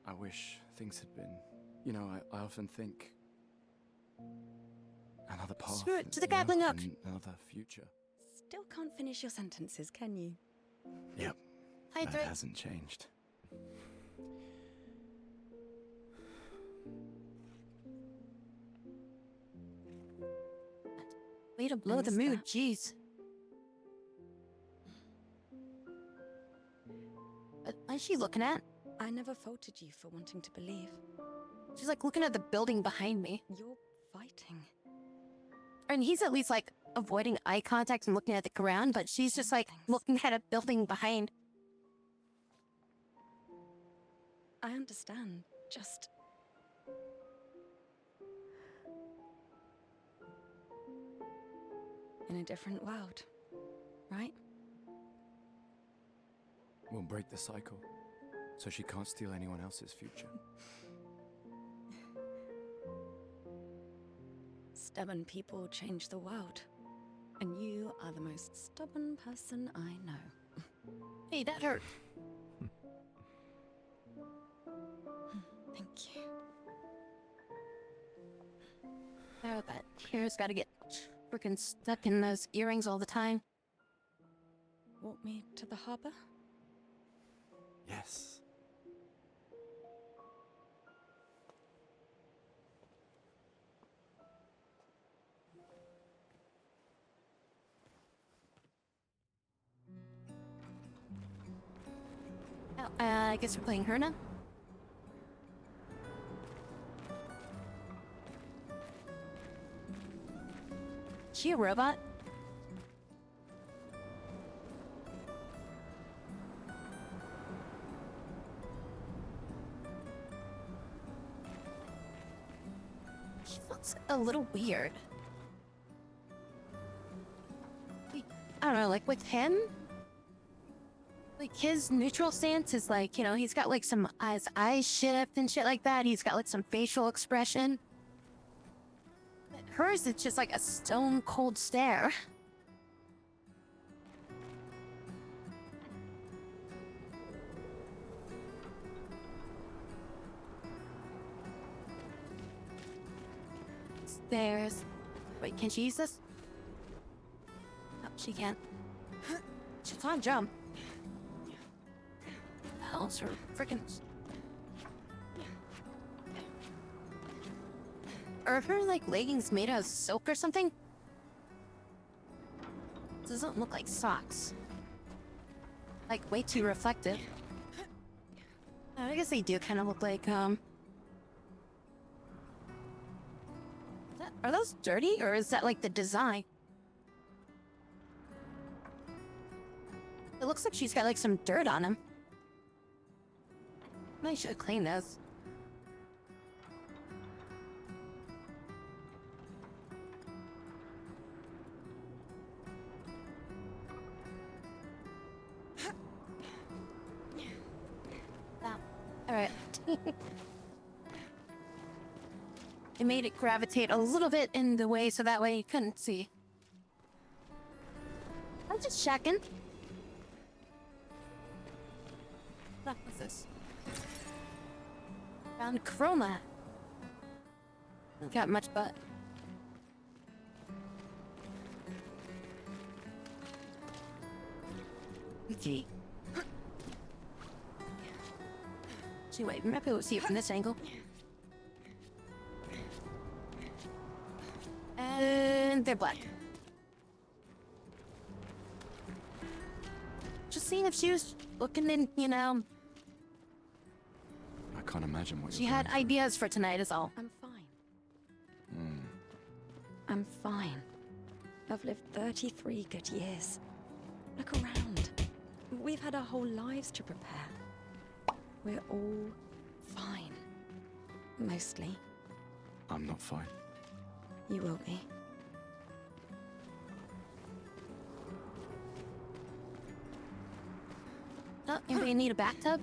I wish things had been... You know, I often think... Another path. Screw it, to the you know, grappling hook. Another future. Still can't finish your sentences, can you? Yep. Hi, That Drake. hasn't changed. Way to blow I the missed mood, that. jeez. What's she looking at? I never faulted you for wanting to believe. She's like looking at the building behind me. You're fighting. And he's at least like avoiding eye contact and looking at the ground, but she's just like Thanks. looking at a building behind. I understand. Just... in a different world, right? We'll break the cycle, so she can't steal anyone else's future. Stubborn people change the world. And you are the most stubborn person I know. Hey, that hurt. Thank you. Oh, that hair's gotta get freaking stuck in those earrings all the time. Walk me to the harbor? Yes. Oh, I guess we're playing her now. Is she a robot? She looks a little weird. Like, I don't know, like with him? Like his neutral stance is like, you know, he's got like some eyes shift and shit like that. He's got like some facial expression. But hers is just like a stone cold stare. Stairs. Wait, can she use this? No, she can't. She's on jump. Hell's her freaking. Are her, like, leggings made out of silk or something? Doesn't look like socks. Like, way too reflective. I guess they do kind of look like, are those dirty, or is that, like, the design? It looks like she's got, like, some dirt on them. I should clean those. Alright. It made it gravitate a little bit in the way so that way you couldn't see. I'm just checking. What's this? Found chroma. Got much butt. Okay. See, wait, maybe we'll see it from this angle. And they're black. Just seeing if she was looking in, you know. I can't imagine what She had ideas for tonight is all. I'm fine. I'm fine. I've lived 33 good years. Look around. We've had our whole lives to prepare. We're all fine. Mostly. I'm not fine. You will be. Oh, anybody need a bathtub?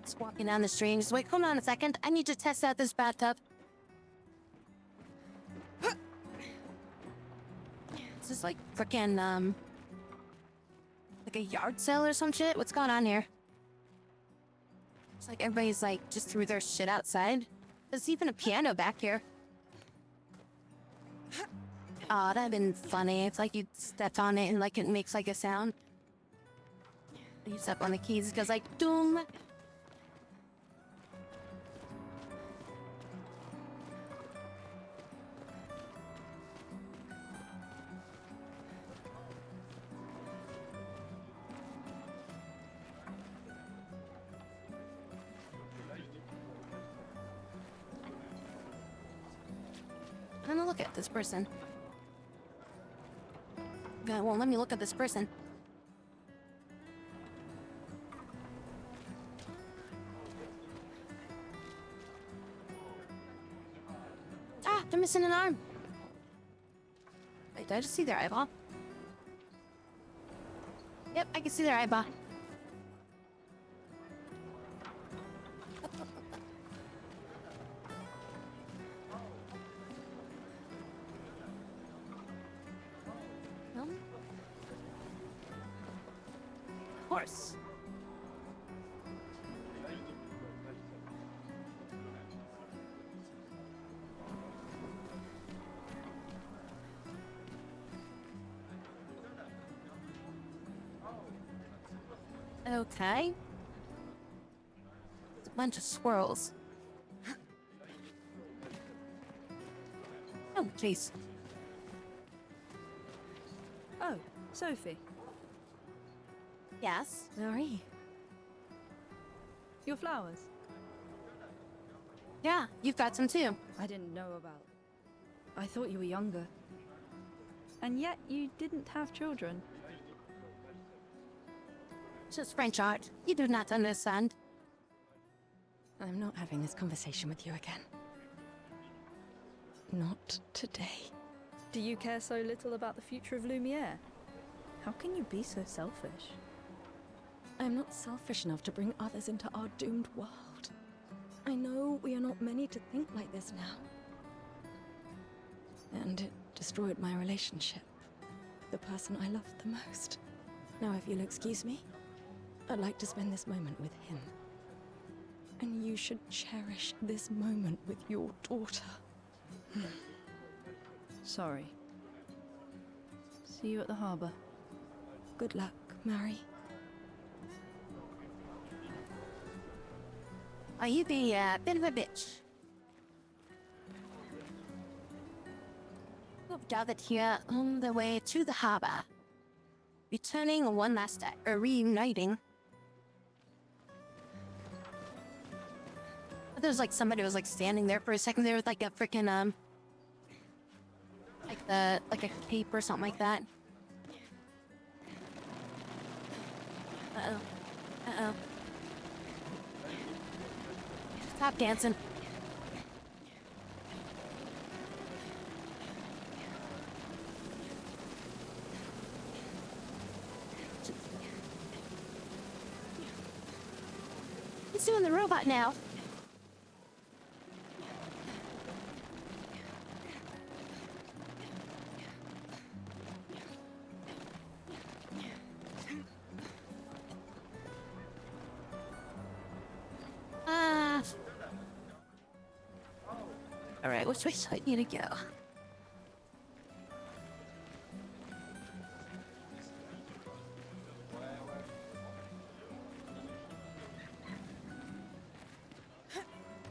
Just walking down the street. Just wait, hold on a second. I need to test out this bathtub. Is this like frickin' like a yard sale or some shit? What's going on here? It's like everybody's like just threw their shit outside. There's even a piano back here. Oh, that'd have been funny if like you stepped on it and like it makes like a sound. You step on the keys, it goes like doom. I'm gonna look at this person. God, won't let me look at this person. Ah, they're missing an arm. Wait, did I just see their eyeball? Yep, I can see their eyeball. No? Horse. Okay. It's a bunch of squirrels. Oh, jeez. Oh, Sophie. Yes? Marie. Your flowers? Yeah, you've got some too. I didn't know about. I thought you were younger. And yet you didn't have children. It's just French art. You do not understand. I'm not having this conversation with you again. Not today. Do you care so little about the future of Lumiere? How can you be so selfish? I'm not selfish enough to bring others into our doomed world. I know we are not many to think like this now. And it destroyed my relationship with the person I loved the most. Now, if you'll excuse me, I'd like to spend this moment with him. And you should cherish this moment with your daughter. Sorry. See you at the harbor. Good luck, Mary. Oh, you be a bit of a bitch. We've gathered here on the way to the harbor. Returning one last day, or reuniting. There's like somebody was like standing there for a second there with like a freaking like a cape or something like that. Uh-oh. Uh-oh. Stop dancing. He's doing the robot now. Alright, which way do I need to go?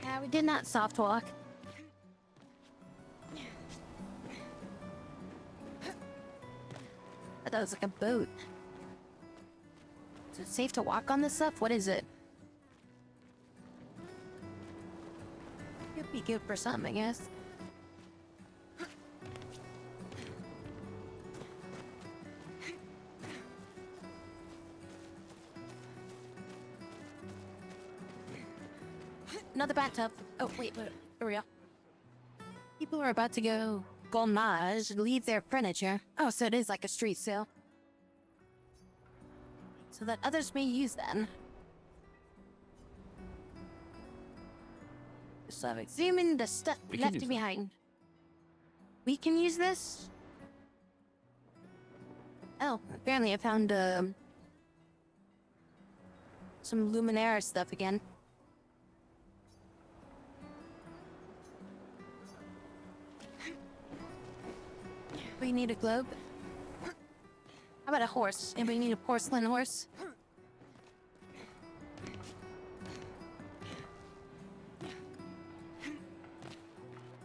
Yeah, we did not soft walk. I thought it was like a boat. Is it safe to walk on this stuff? What is it? Could be good for something, I guess. Another bathtub. Oh, wait, here we go. People are about to go gourmage, leave their furniture. Oh, so it is like a street sale. So that others may use them. So examine the stuff left behind. We can use this? Oh, apparently I found some Luminaire stuff again. We need a globe. How about a horse? Anybody need a porcelain horse?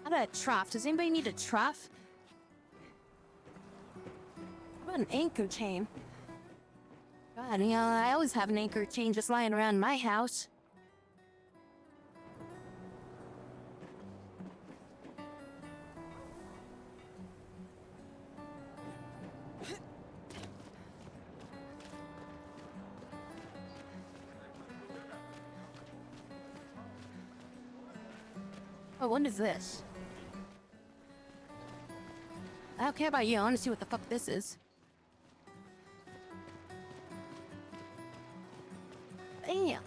How about a trough? Does anybody need a trough? How about an anchor chain? God, you know, I always have an anchor chain just lying around my house. Oh, what is this? I don't care about you. I want to see what the fuck this is. Damn.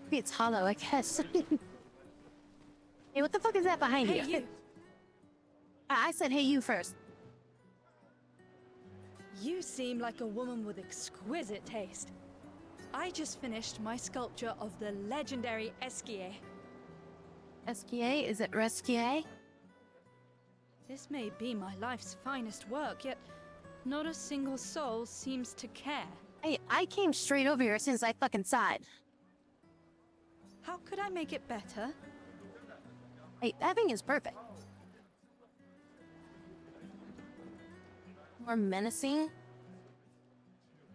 Maybe it's hollow, I guess. Hey, what the fuck is that behind you? Hey, you! I said, hey, you first. You seem like a woman with exquisite taste. I just finished my sculpture of the legendary Esquier. Esquier? Is it Resquier? This may be my life's finest work, yet not a single soul seems to care. Hey, I came straight over here since I fucking saw it. How could I make it better? Hey, that thing is perfect. More menacing.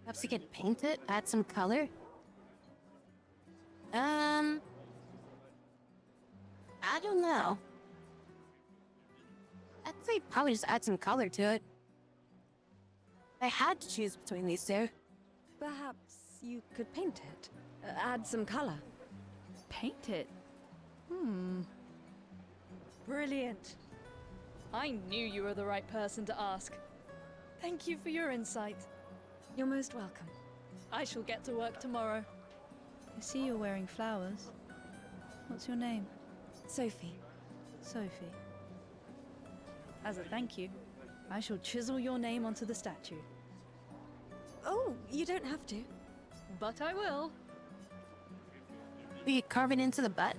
Perhaps you could paint it, add some color. I don't know. I'd say probably just add some color to it. I had to choose between these two. Perhaps you could paint it. Add some color. Paint it? Brilliant. I knew you were the right person to ask. Thank you for your insight. You're most welcome. I shall get to work tomorrow. I see you're wearing flowers. What's your name? Sophie. Sophie. As a thank you, I shall chisel your name onto the statue. Oh, you don't have to. But I will. We could carve it into the butt.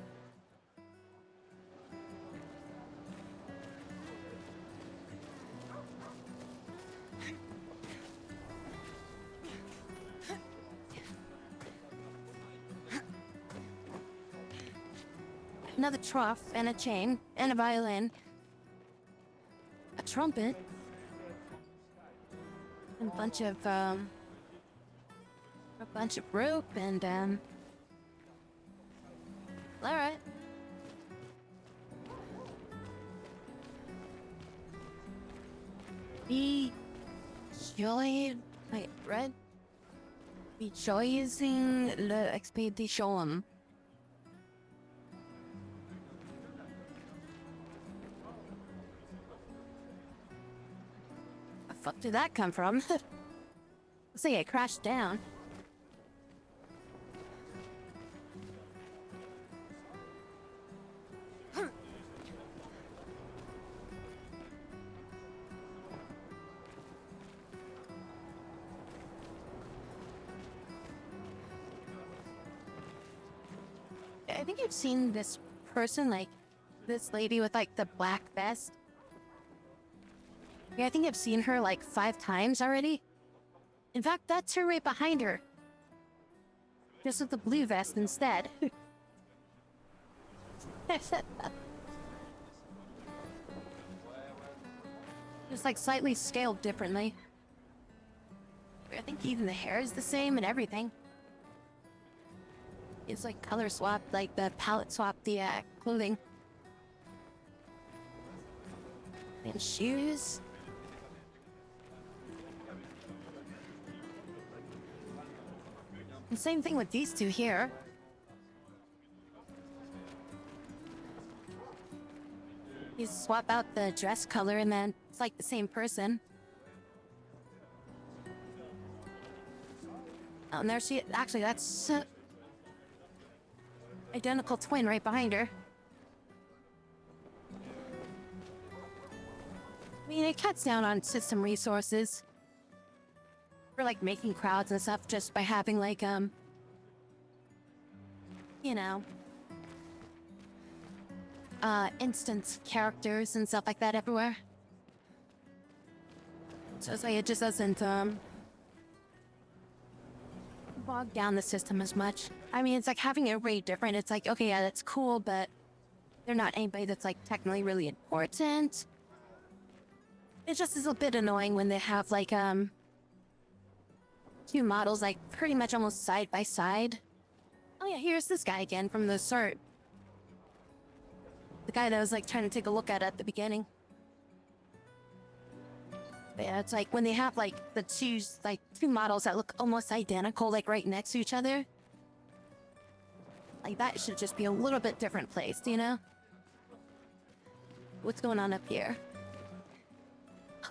another trough, and a chain, and a violin, a trumpet, and a bunch of rope, and all right. Be joy, wait, red. Be joying le expedition. The fuck did that come from? Looks like it crashed down. I think I've seen this person, like, this lady with, like, the black vest. Yeah, I think I've seen her, like, 5 times already. In fact, that's her right behind her. Just with the blue vest instead. Just, like, slightly scaled differently. I think even the hair is the same and everything. It's like color swap, like the palette swap, the clothing. And shoes. And same thing with these two here. You swap out the dress color and then it's like the same person. Oh, and there she is. Actually, that's identical twin right behind her. I mean, it cuts down on system resources for like making crowds and stuff just by having like you know, instance characters and stuff like that everywhere. So it's like it just doesn't bog down the system as much. I mean, it's like having everybody different. It's like, okay, yeah, that's cool, but they're not anybody that's like technically really important. It just is a bit annoying when they have like 2 models like pretty much almost side by side. Oh yeah, here's this guy again from the start. The guy that I was like trying to take a look at the beginning. But yeah, it's like when they have like the 2 models that look almost identical, like right next to each other. Like that should just be a little bit different placed, you know? What's going on up here?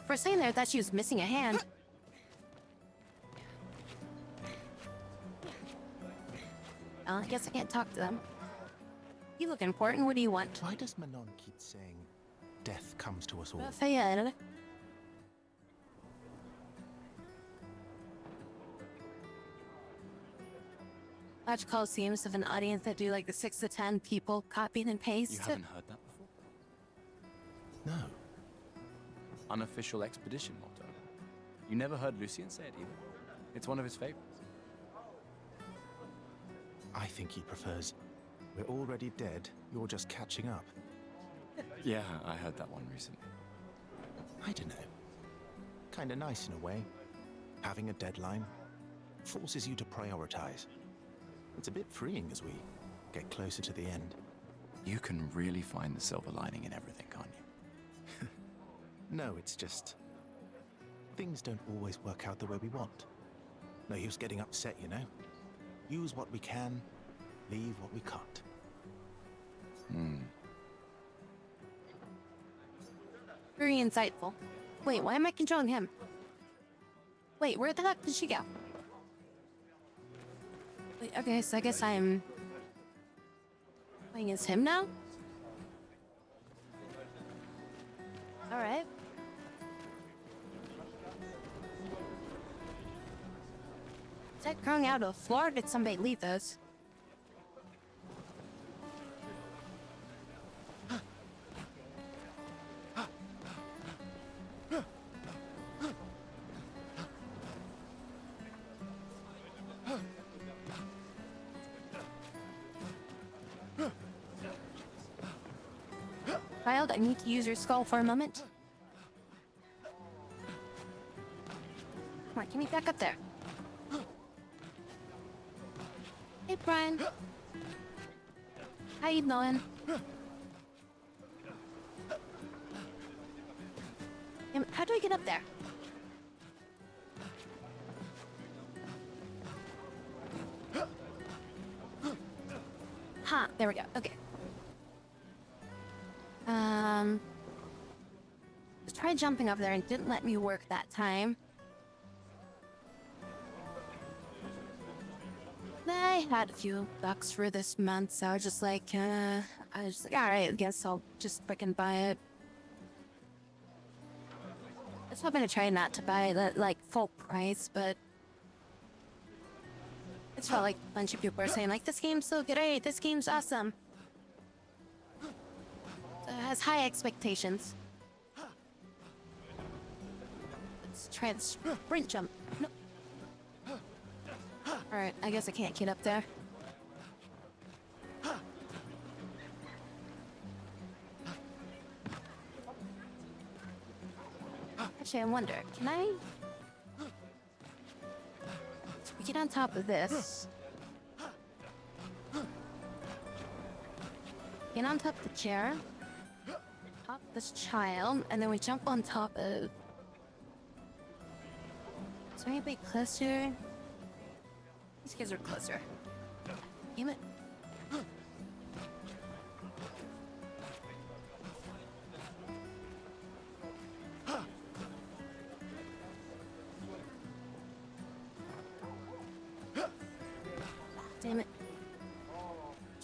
For a second there, I thought she was missing a hand. I guess I can't talk to them. You look important. What do you want? Why does Manon keep saying death comes to us all? Raphael. Large coliseums of an audience that do like the 6 to 10 people copying and paste. You haven't heard that before? No. Unofficial expedition motto. You never heard Lucien say it either. It's one of his favorites. I think he prefers, we're already dead, you're just catching up. Yeah, I heard that one recently. I don't know. Kinda nice in a way. Having a deadline forces you to prioritize. It's a bit freeing as we get closer to the end. You can really find the silver lining in everything, can't you? No, it's just things don't always work out the way we want. No use getting upset, you know? Use what we can, leave what we can't. Very insightful. Wait, why am I controlling him? Wait, where the heck did she go? Wait, okay, so I guess I'm playing as him now? Alright. Is that growing out of the floor or did somebody leave those? child, I need to use your skull for a moment. Come on, get me back up there. Hey, Brian. How you doing? How do I get up there? Huh, there we go. Okay. Just tried jumping up there and didn't let me work that time. I had a few bucks for this month, so I was just like, alright, I guess I'll just freaking buy it. I was hoping to try not to buy it at, like, full price, but it's felt like a bunch of people are saying, like, this game's so great, this game's awesome. So it has high expectations. Let's try the sprint jump. No. Alright, I guess I can't get up there. Actually, I wonder, can I... So we get on top of this. Get on top of the chair. Top this child, and then we jump on top of... Is there anybody closer? These kids are closer. Damn it. Damn it.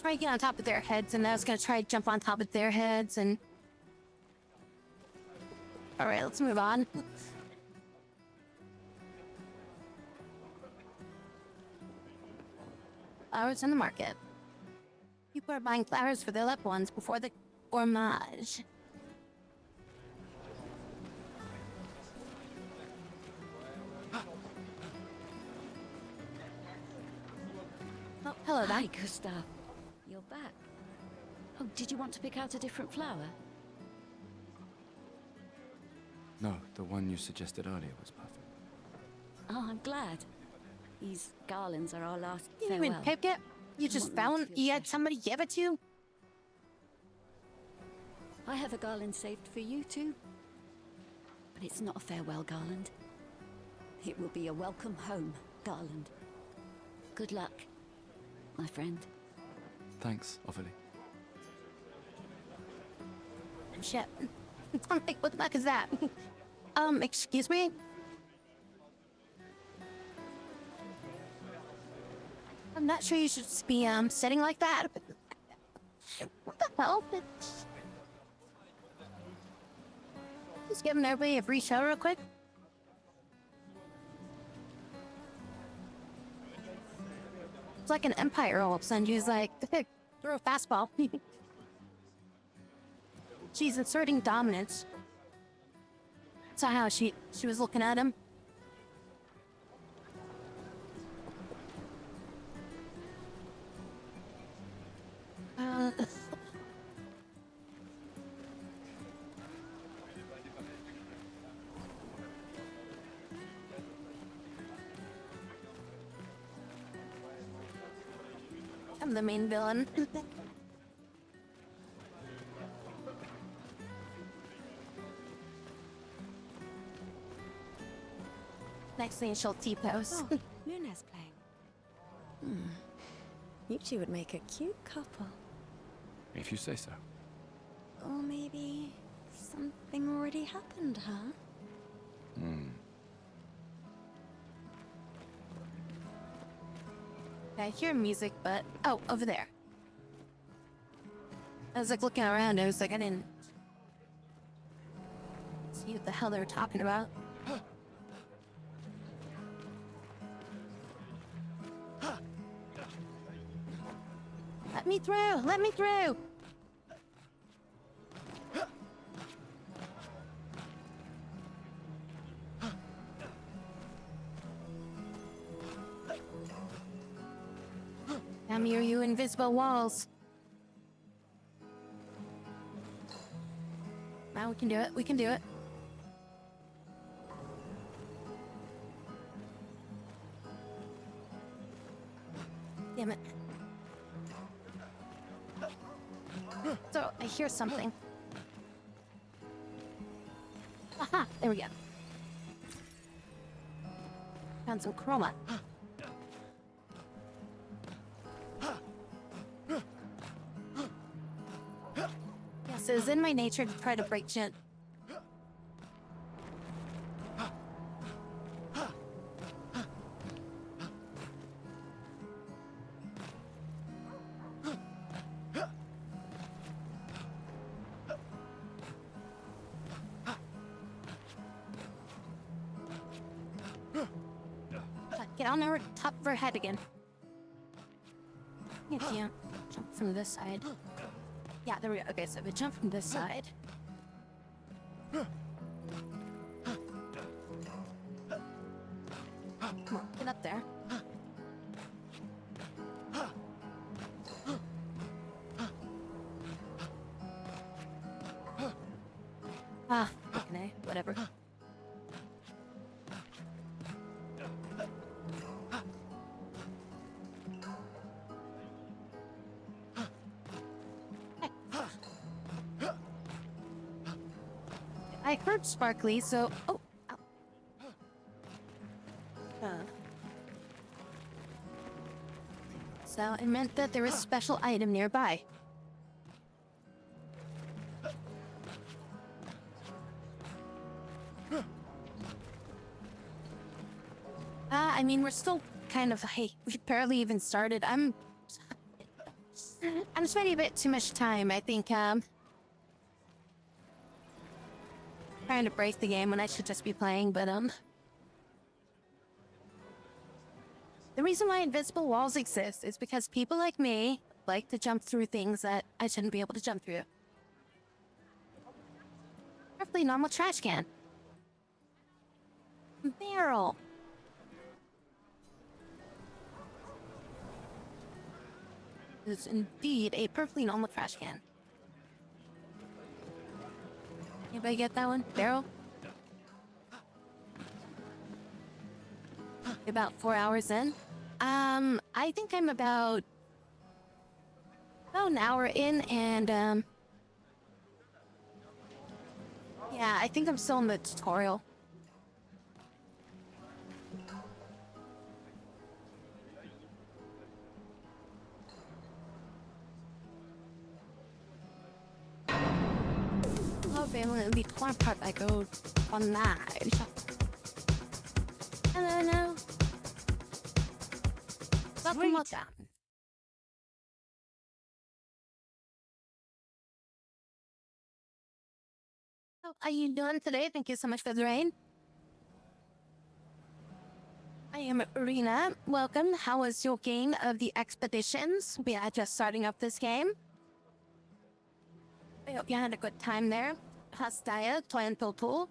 Try to get on top of their heads, and I was gonna try to jump on top of their heads, and... Alright, let's move on. Flowers in the market. People are buying flowers for their loved ones before the gourmage. Oh, hello there. Hi, Gustav. You're back. Oh, did you want to pick out a different flower? No, the one you suggested earlier was perfect. Oh, I'm glad. These garlands are our last You farewell. didn't pick it? You just found... You had somebody give it to you? I have a garland saved for you too. But it's not a farewell garland. It will be a welcome home garland. Good luck, my friend. Thanks, Ophelia. Shit. I'm like, what the fuck is that? Excuse me? I'm not sure you should just be, sitting like that. What the hell? Just giving everybody a free show real quick. It's like an Empire all of a sudden. He's like, throw a fastball. She's inserting dominance. So how she was looking at him. I'm the main villain. Next thing she'll T-pose. Oh, Luna's playing. You two would make a cute couple. If you say so. Or maybe something already happened, huh? I hear music, but... Oh, over there. I was like looking around, I was like, I didn't... see what the hell they were talking about. Let me through! Let me through! Come here, you invisible walls. Now we can do it. We can do it. Damn it. So, I hear something. Aha! There we go. Found some chroma. Yes, it is in my nature to try to break shit. Get on our top of our head again. If you jump from this side. Yeah, there we go. Okay, so if we jump from this side. Come on, get up there. Ah, okay, whatever. I heard sparkly, so... Oh! Ow. So it meant that there was a special item nearby. I mean, we're still kind of... Hey, we barely even started. I'm spending a bit too much time. I think, trying to break the game when I should just be playing, but, the reason why invisible walls exist is because people like me like to jump through things that I shouldn't be able to jump through. Perfectly normal trash can. Barrel. It's indeed a perfectly normal trash can. Anybody get that one? Barrel? About 4 hours in? I think I'm about an hour in, and, yeah, I think I'm still in the tutorial. Family blir klar part I go on that. Hello. Welcome. How are you doing today? Thank you so much for the rain. I am Rena. Welcome. How was your game of the expeditions? We are just starting up this game. I hope you had a good time there. Hostile, Tool.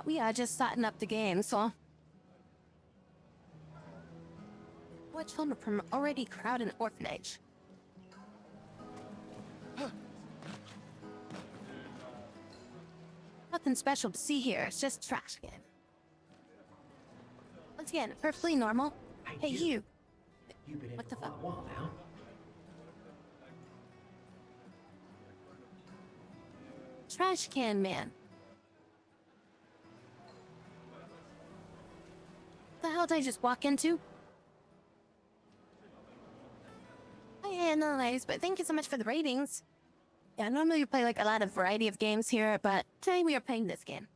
We are just starting up the game, so... What children from already crowded orphanage? Nothing special to see here, it's just trash can. Once again, perfectly normal. Hey, you! You've been in what the for fuck? a while now. Trash can man. What the hell did I just walk into? I analyze, but thank you so much for the ratings. Yeah, normally we play like a lot of variety of games here, but today we are playing this game.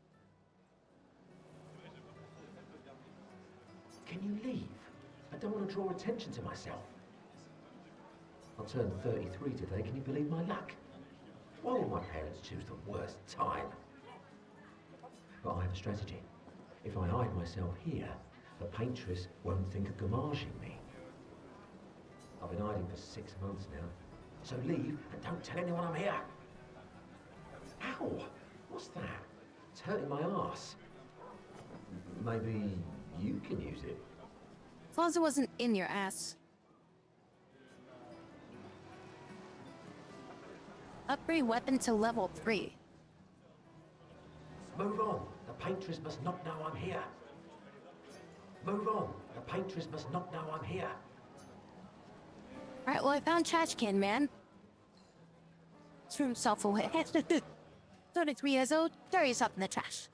Can you leave? I don't want to draw attention to myself. I'll turn 33 today, can you believe my luck? Why would my parents choose the worst time? But I have a strategy. If I hide myself here, the paintress won't think of gommaging me. I've been hiding for 6 months now. So leave and don't tell anyone I'm here. Ow! What's that? It's hurting my arse. Maybe you can use it. As long as it wasn't in your ass. Upgrade weapon to level 3. Move on. The paintress must not know I'm here. Move on. The paintress must not know I'm here. Alright, well, I found trash can, man. Threw himself away. 33 years old, throw yourself in the trash.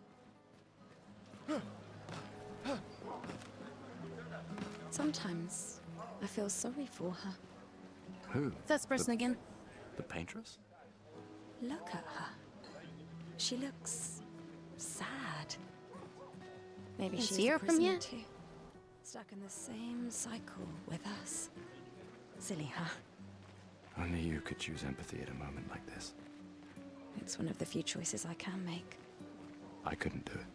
Sometimes I feel sorry for her. Who? That's person again. The paintress? Look at her. She looks sad. Maybe Can she's see a her from prisoner here? too. Stuck in the same cycle with us. Silly her. Only you could choose empathy at a moment like this. It's one of the few choices I can make. I couldn't do it.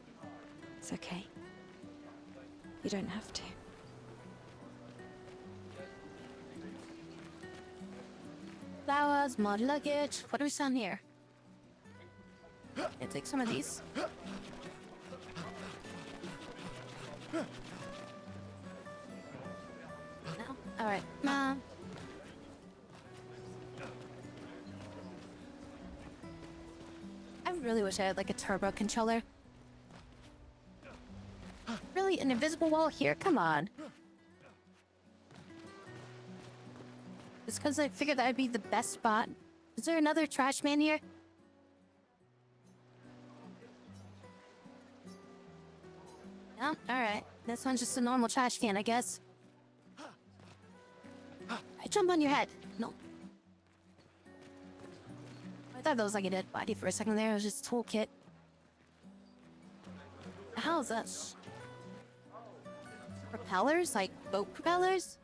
It's okay. You don't have to. Flowers, mod luggage. What do we sound here? Yeah, take some of these. No? Alright. I really wish I had like a turbo controller. Really? An invisible wall here? Come on. Just because I figured that'd be the best spot. Is there another trash man here? No? Alright. This one's just a normal trash can, I guess. I jump on your head. No. I thought that was like a dead body for a second there. It was just a toolkit. The hell is this? Propellers? Like boat propellers?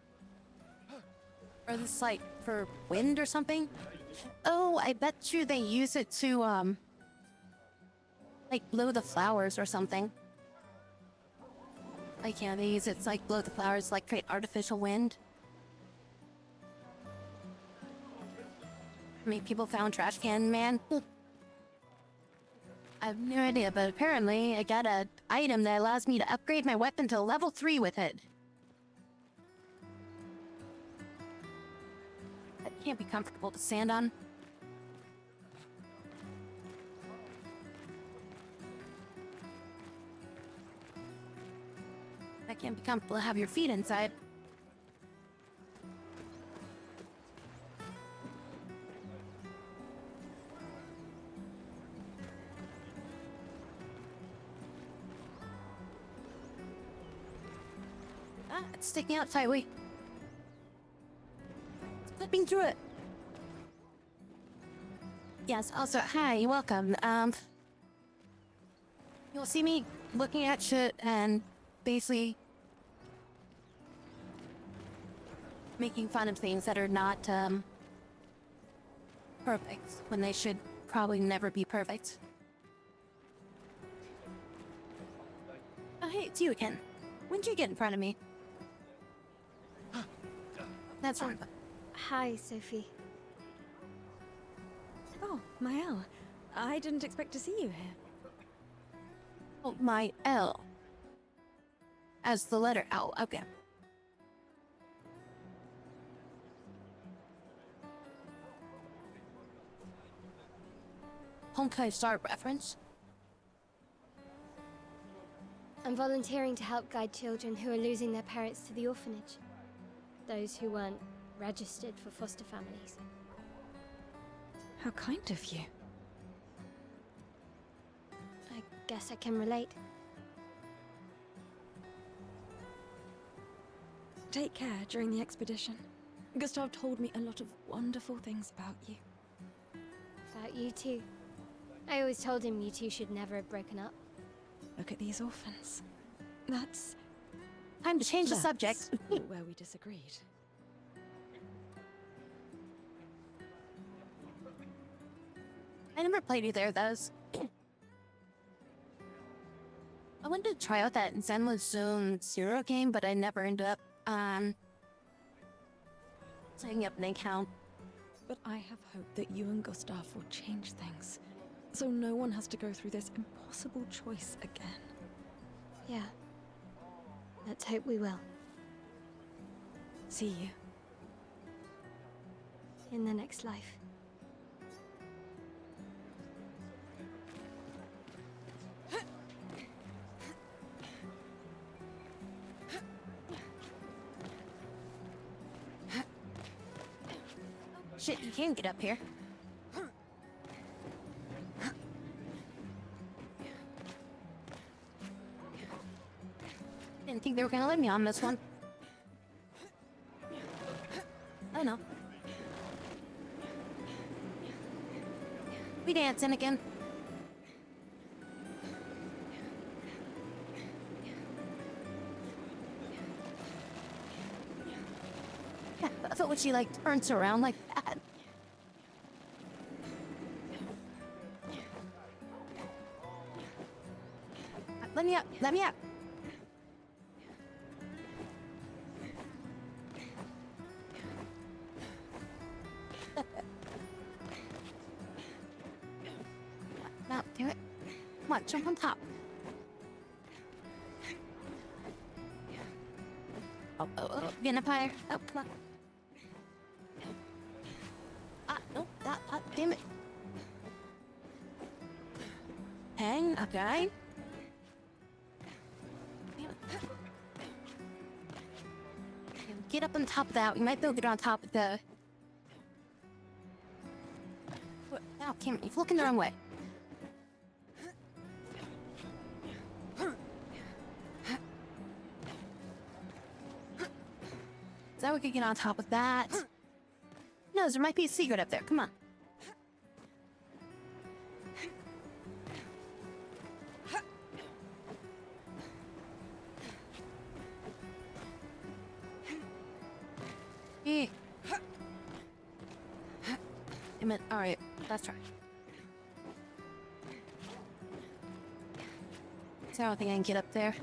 Or this like for wind or something? Oh, I bet you they use it to like blow the flowers or something. Like yeah, they use it to like blow the flowers, like create artificial wind. I mean, people found trash can man. I have no idea, but apparently I got an item that allows me to upgrade my weapon to level 3 with it. That can't be comfortable to stand on. That can't be comfortable to have your feet inside. Ah, it's sticking out tightly. Slipping through it. Yes, also, hi, you're welcome. You'll see me looking at shit and basically making fun of things that are not, perfect, when they should probably never be perfect. Oh, hey, it's you again. When did you get in front of me? That's wrong. Hi, Sophie. Oh, Mael. I didn't expect to see you here. Oh, my L. As the letter L, okay. Honkai Star reference? I'm volunteering to help guide children who are losing their parents to the orphanage. Those who weren't registered for foster families. How kind of you. I guess I can relate. Take care during the expedition. Gustav told me a lot of wonderful things about you. About you too. I always told him you two should never have broken up. Look at these orphans. That's Time to change the subject. where we disagreed. I never played either of those. I wanted to try out that Zenless Zone Zero game, but I never ended up, setting up an account. But I have hope that you and Gustav will change things, so no one has to go through this impossible choice again. Yeah. Let's hope we will. See you. In the next life. shit, you can get up here. Didn't think they were gonna let me on this one. I know. We dancing again. Yeah, I thought when she like turns around like that. Let me up, let me up. No, do it. Come on, jump on top. Oh, vampire. Oh, come on. Ah, no, damn it. Hang, okay. Damn it. Get up on top of that. We might be able to get on top of the... Oh, Cameron, you're looking the wrong way. So we could get on top of that. No, there might be a secret up there. Come on. Hey. Damn it. Alright, let's try. So I don't think I can get up there.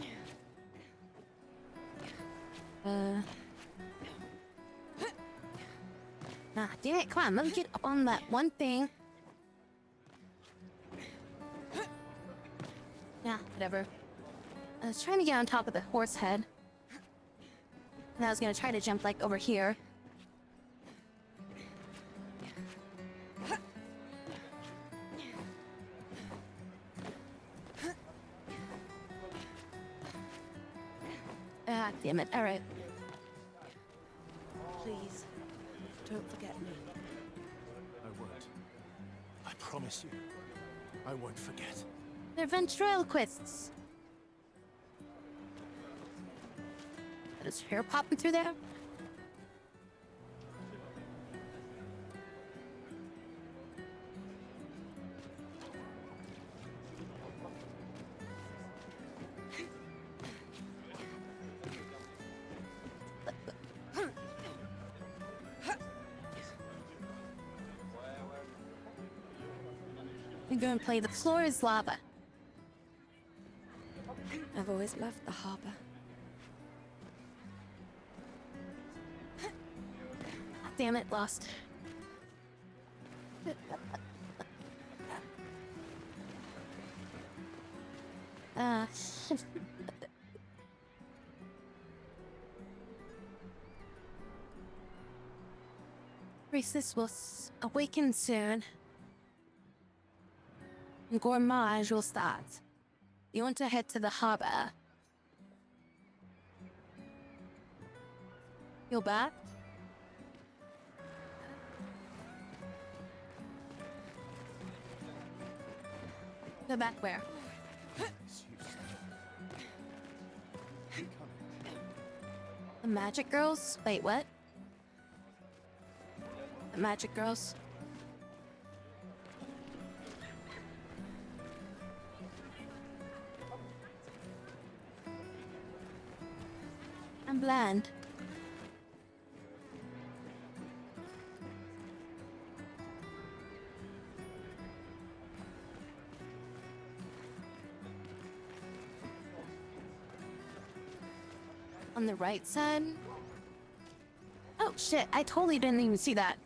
Nah, damn it, come on, let me get up on that one thing. Nah, whatever. I was trying to get on top of the horse head. And I was gonna try to jump, like, over here. Ah, damn it, alright. Please, don't forget me. I won't. I promise you. I won't forget. They're ventriloquists. Is hair popping through there? We go and play The Floor is Lava. I've always loved the harbor. Damn it, lost. Resist will awaken soon. And Gourmage will start. You want to head to the harbor. Feel bad? Go back where? The Magic Girls? Wait, what? The Magic Girls? I'm bland. On the right side? Oh shit, I totally didn't even see that.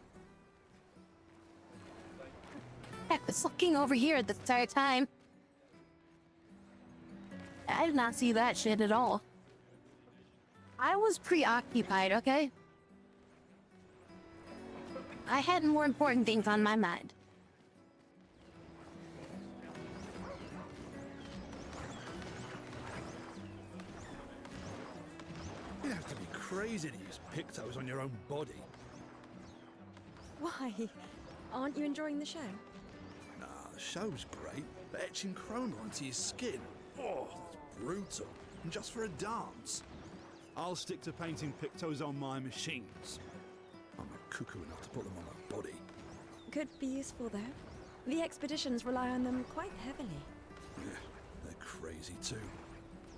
Heck, I was looking over here the entire time. I did not see that shit at all. I was preoccupied, okay? I had more important things on my mind. You'd have to be crazy to use pictos on your own body. Why? Aren't you enjoying the show? Nah, the show's great, but etching chroma onto your skin, oh, that's brutal. And just for a dance. I'll stick to painting pictos on my machines. I'm not cuckoo enough to put them on my body. Could be useful, though. The expeditions rely on them quite heavily. Yeah, they're crazy too.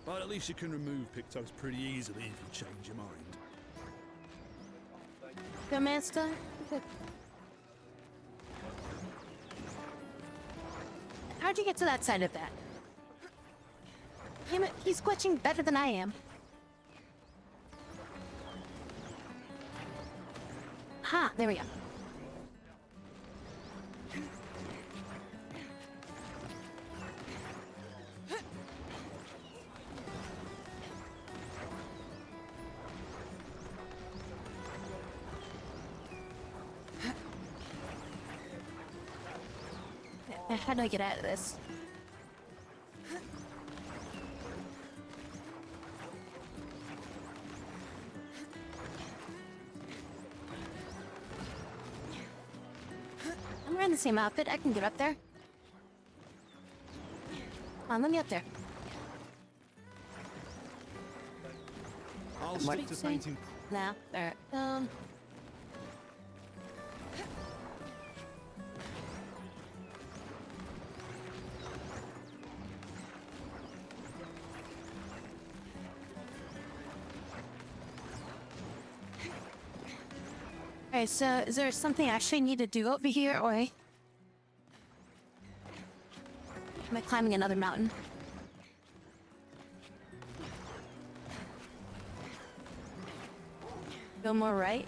But at least you can remove pictos pretty easily if you change your mind. Go, Master. How'd you get to that side of that? Damn it, he's glitching better than I am. Ha, there we go. How do I get out of this? I'm wearing the same outfit. I can get up there. Come on, let me up there. I'll What stick did to you say? painting. No, there. Okay, so is there something I actually need to do over here, or am I climbing another mountain? Go more right.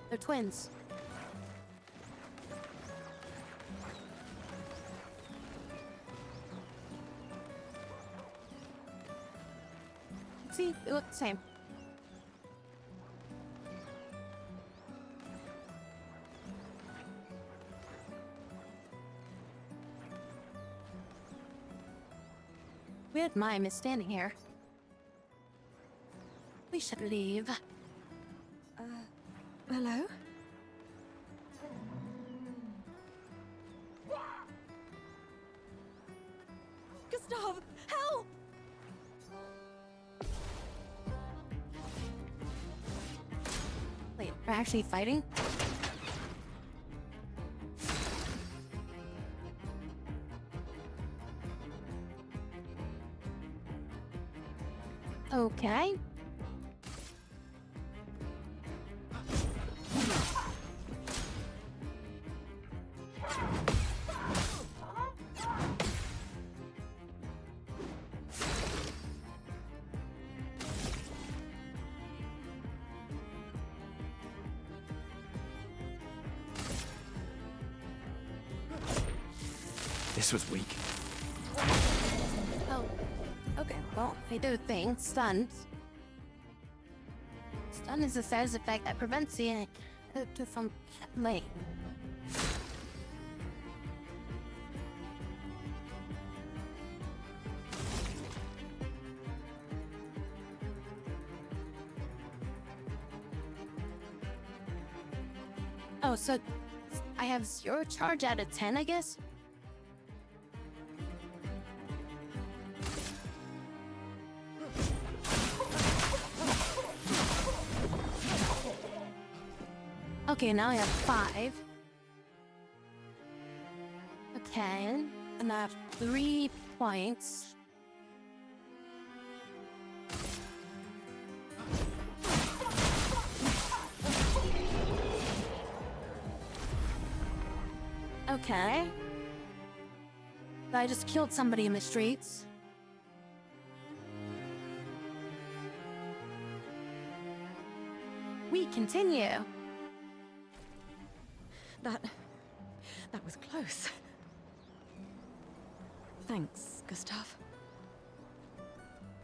They're twins. See, they look the same. Weird mime is standing here. We should leave. Hello? Gustav, help! Wait, we're actually fighting? Okay. This was weak. Oh. Okay, well, they do things. Stunned. Stun is a status effect that prevents the character from playing. Oh, so I have 0 charge out of 10, I guess? Okay, now I have 5. Okay, and I have 3 points. Okay. I just killed somebody in the streets. We continue. That was close. Thanks, Gustav.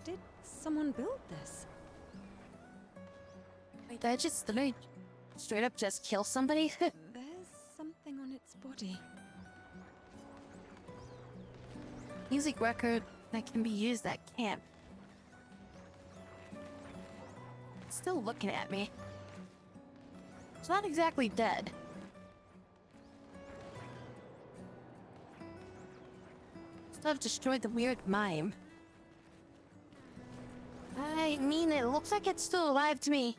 Did someone build this? Wait, did I just straight up just kill somebody? There's something on Music record that can be used at camp. Still looking at me. It's not exactly dead. Still have destroyed the weird mime. I mean, it looks like it's still alive to me.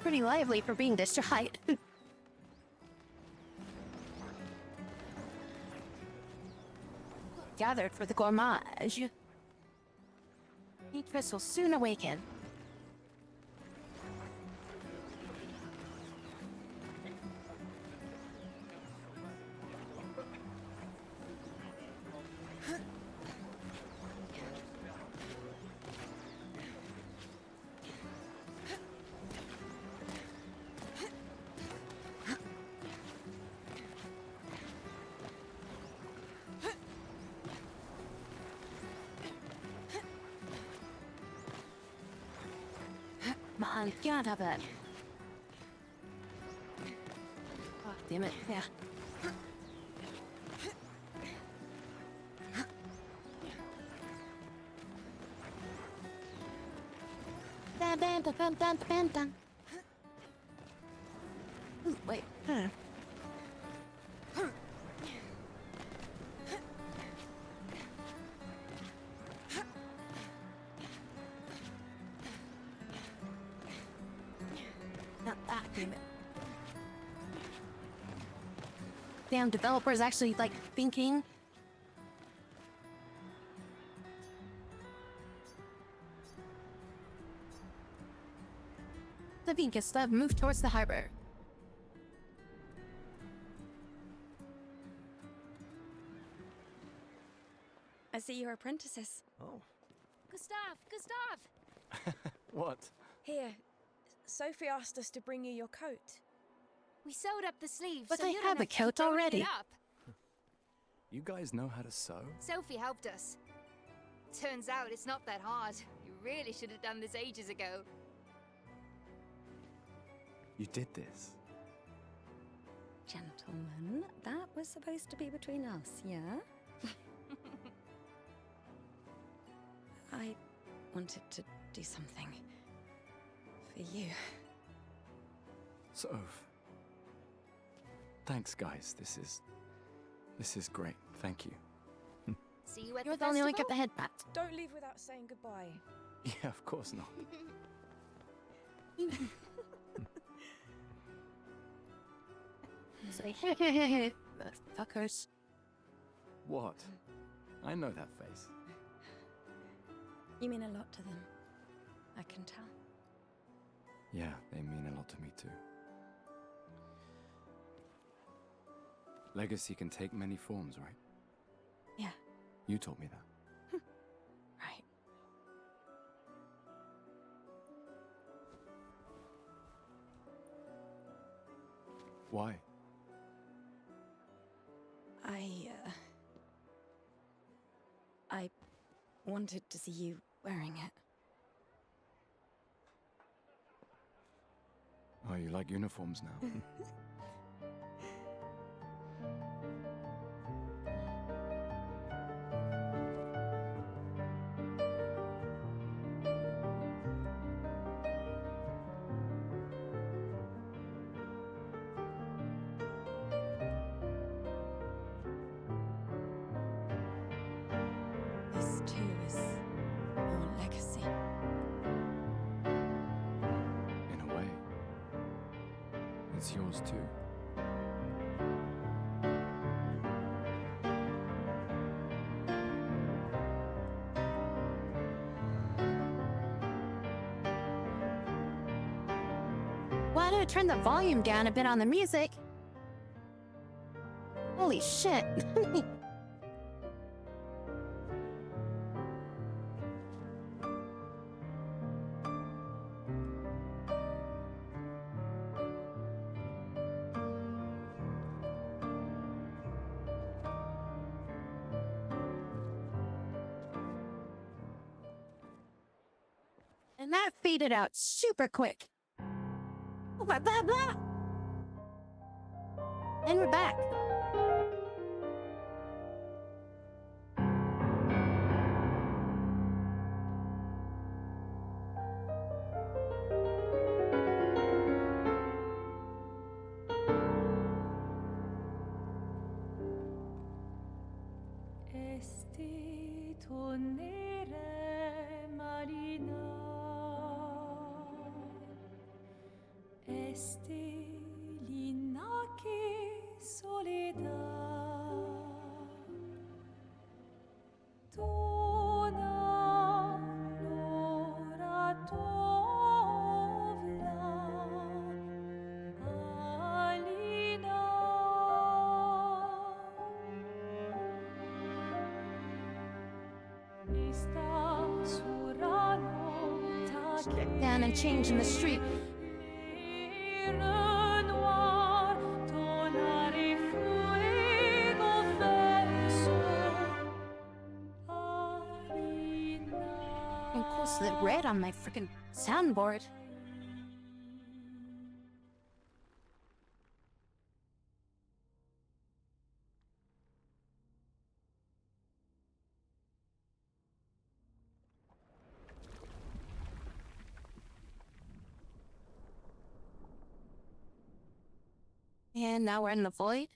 Pretty lively for being destroyed. Gathered for the gourmage. Beatrice will soon awaken. Man, can't have it. Oh, damn it, yeah. Dun, dun, dun, dun, dun, dun, dun. Ooh, wait. Damn it. Damn, developers actually like thinking. The Vinkus Slab moved towards the harbor. I see you're apprentices. Oh. Gustav! What? Here, Sophie asked us to bring you your coat. We sewed up the sleeves, But so I you have don't a have to keep coat rolling already. it up. You guys know how to sew? Sophie helped us. Turns out it's not that hard. You really should have done this ages ago. You did this? Gentlemen, that was supposed to be between us, yeah? I wanted to do something for you. Soph. Thanks, guys. This is great. Thank you. See you at You're the the only one who festival? got the head pat. Don't leave without saying goodbye. Yeah, of course not. Say, hey, fuckers. What? I know that face. You mean a lot to them. I can tell. Yeah, they mean a lot to me too. Legacy can take many forms, right? Yeah. You told me that. Right. Why? I wanted to see you wearing it. Oh, you like uniforms now? This too is your legacy. In a way. It's yours too. Why don't I turn the volume down a bit on the music? Holy shit. And that faded out super quick. Blah, blah, blah. And we're back. Get down and change in the street. And close to the red on my freaking soundboard. And now we're in the void.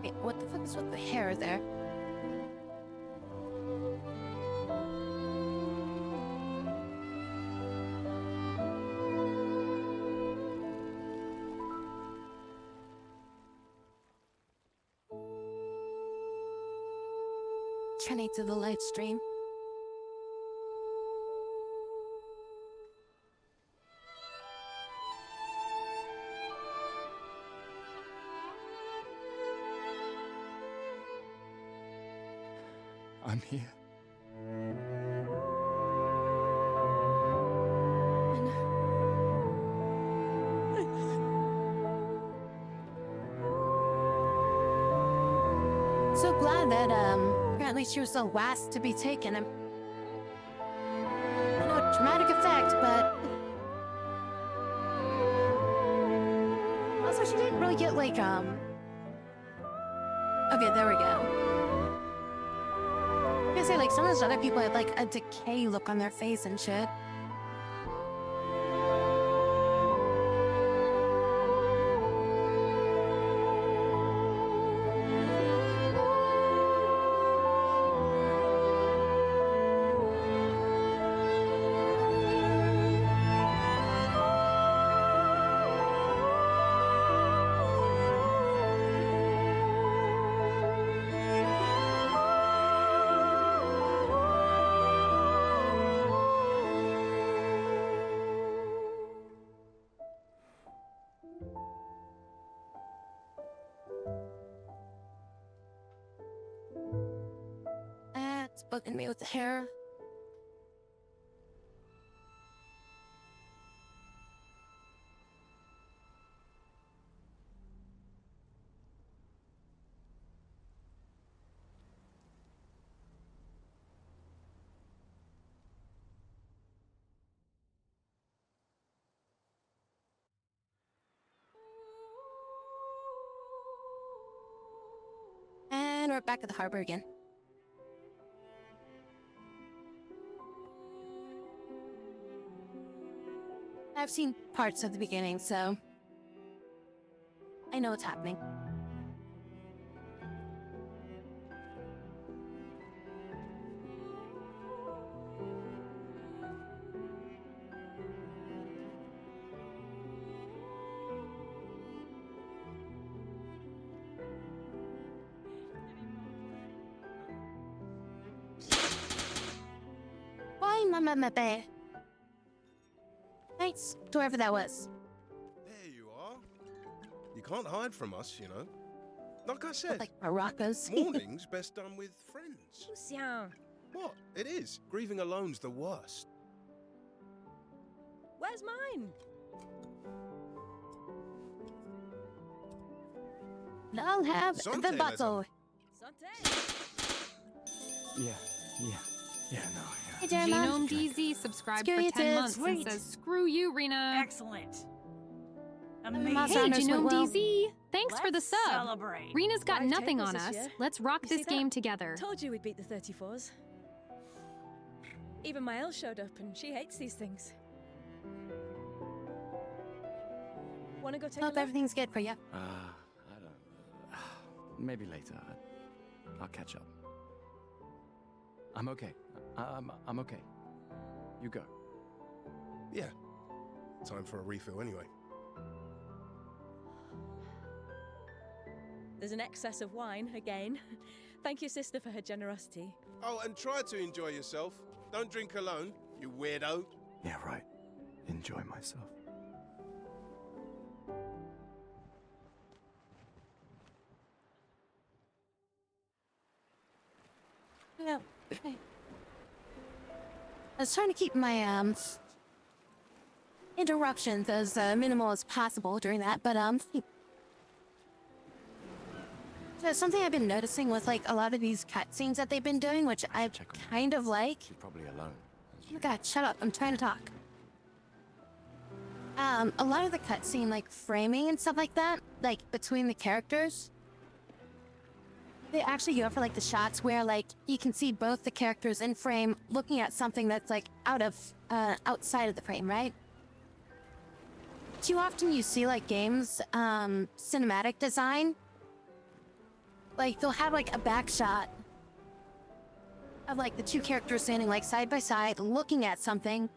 Wait, what the fuck is with the hair there? Turning to the light stream. I'm here. So glad that, apparently she was the last to be taken. I know, dramatic effect, but... Also, she didn't really get, like, Okay, there we go. I was gonna say, like, some of those other people had, like, a decay look on their face and shit. That's bugging me with the hair. And we're back at the harbor again. I've seen parts of the beginning, so I know what's happening. Thanks to whoever that was. There you are. You can't hide from us, you know. Like I said, Like maracas. mourning's best done with friends. Lucien, What? It is. Grieving alone's the worst. where's mine? I'll have Santé, the bottle. Santé. Yeah, no, yeah. Hey, Jeremiah. Genome DZ subscribed Screw for you, 10 Tibbs. months and Sweet. says, screw you, Rena. Excellent. Monster Amazing. Hey, Hunters went Genome well. DZ. Thanks for the Let's sub. celebrate. Rena's got 5 nothing tables on this us. year. Let's rock You see this that? game together. Told you we'd beat the 34s. Even my Elle showed up and she hates these things. Wanna go take a Hope look? everything's good for you. I don't... maybe later. I'll catch up. I'm okay. I'm okay. You go. Yeah. Time for a refill anyway. There's an excess of wine, again. Thank you, sister, for her generosity. Oh, and try to enjoy yourself. Don't drink alone, you weirdo. Yeah, right. Enjoy myself. Yeah. Okay. I was trying to keep my interruptions as minimal as possible during that, but so something I've been noticing with like a lot of these cutscenes that they've been doing, which I kind of like. She's probably alone. Oh my god, shut up! I'm trying to talk. A lot of the cutscene like framing and stuff like that, like between the characters, they actually go for like the shots where like you can see both the characters in frame looking at something that's like outside of the frame, right? Too often you see like games cinematic design, like they'll have like a back shot of like the two characters standing like side by side looking at something,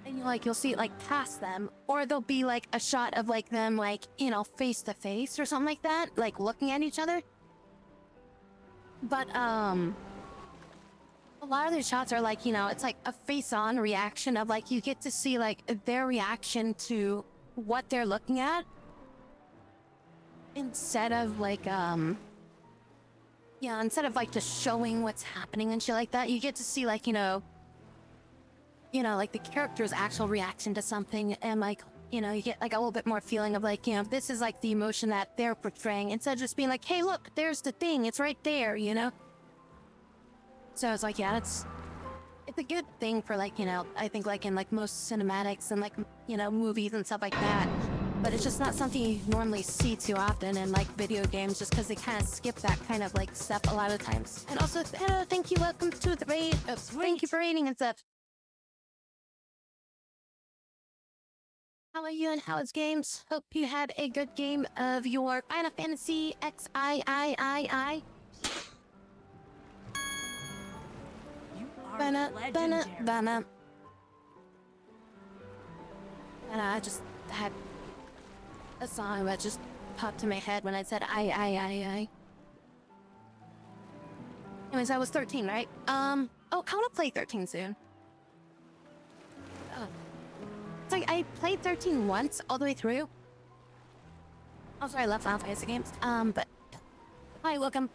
and you'll see it like past them, or there'll be like a shot of like them like, you know, face to face or something like that, like looking at each other. But a lot of these shots are like, you know, it's like a face-on reaction of like you get to see like their reaction to what they're looking at, instead of like instead of like just showing what's happening and shit like that. You get to see like, you know, like the character's actual reaction to something, and like, you know, you get like a little bit more feeling of like, you know, this is like the emotion that they're portraying, instead of just being like, hey, look, there's the thing, it's right there, you know? So it's like, yeah, it's a good thing for like, you know, I think like in like most cinematics and like, you know, movies and stuff like that. But it's just not something you normally see too often in like video games, just because they kind of skip that kind of like stuff a lot of times. And also, thank you, welcome to the raid. Thank you for raiding and stuff. How are you and how is games? Hope you had a good game of your Final Fantasy XIII. You are Bana. legendary. And I just had a song that just popped in my head when I said I. Anyways, I was 13, right? Oh, I want to play 13 soon. It's like I played 13 once all the way through. Oh, sorry, I left Final Fantasy games. But hi, welcome.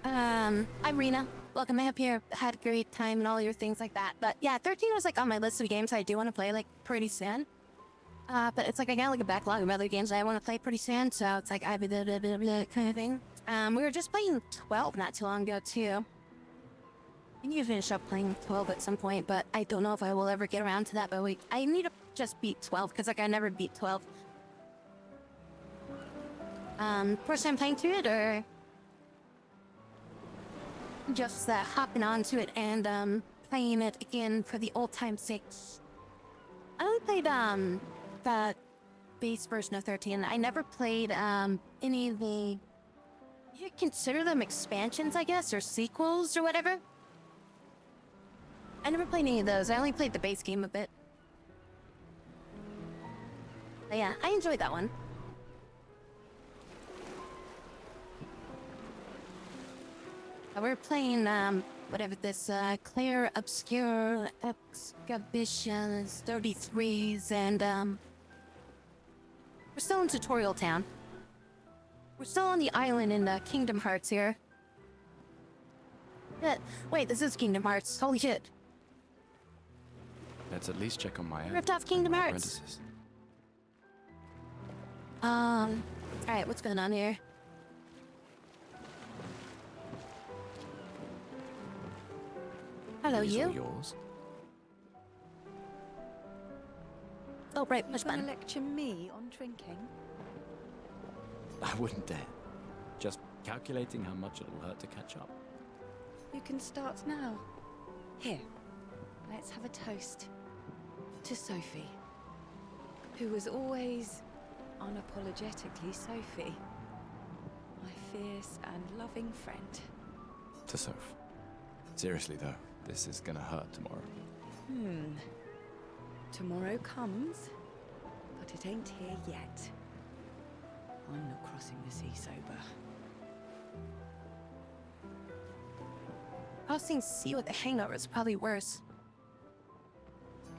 I'm Rena. Welcome. I hope you had a great time and all your things like that. But yeah, 13 was like on my list of games I do want to play like pretty soon. But it's like I got like a backlog of other games I want to play pretty soon, so it's like I have a kind of thing. We were just playing 12 not too long ago too. I need to finish up playing 12 at some point, but I don't know if I will ever get around to that. But wait, I need to just beat 12 because like I never beat 12. First time playing through it, or just hopping onto it and playing it again for the old time's sake. I only played the base version of 13. I never played any of the, you consider them expansions, I guess, or sequels or whatever. I never played any of those. I only played the base game a bit. But yeah, I enjoyed that one. We were playing whatever this, Clair Obscur Exhibitions 33s, and, we're still in Tutorial Town. We're still on the island in, Kingdom Hearts here. Yeah, wait, this is Kingdom Hearts. Holy shit. Let's at least check on my Ripped off Kingdom Hearts. apprentices. Alright, what's going on here? Hello, These you. are yours. Oh, right, push You're gonna button. lecture me on drinking? I wouldn't dare. Just calculating how much it'll hurt to catch up. You can start now. Here, let's have a toast to Sophie, who was always unapologetically Sophie, my fierce and loving friend. To Soph. Seriously though, this is gonna hurt tomorrow. Tomorrow comes, but it ain't here yet. I'm not crossing the sea sober. Crossing sea with a hangover is probably worse.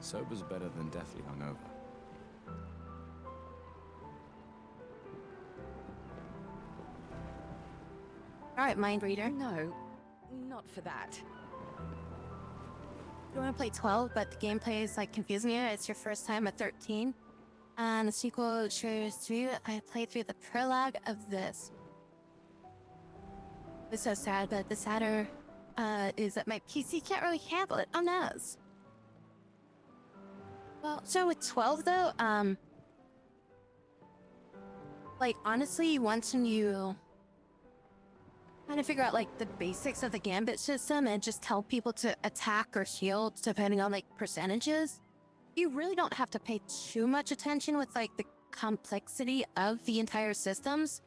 Sober's better than deathly hungover. Alright, mind reader. No, not for that. You want to play 12, but the gameplay is like confusing you. It's your first time at 13. And the sequel shows through. I played through the prologue of this. It's so sad, but the sadder is that my PC can't really handle it. Oh no. Well, so with 12 though, like honestly, once you kind of figure out like the basics of the gambit system and just tell people to attack or shield depending on like percentages, you really don't have to pay too much attention with like the complexity of the entire systems.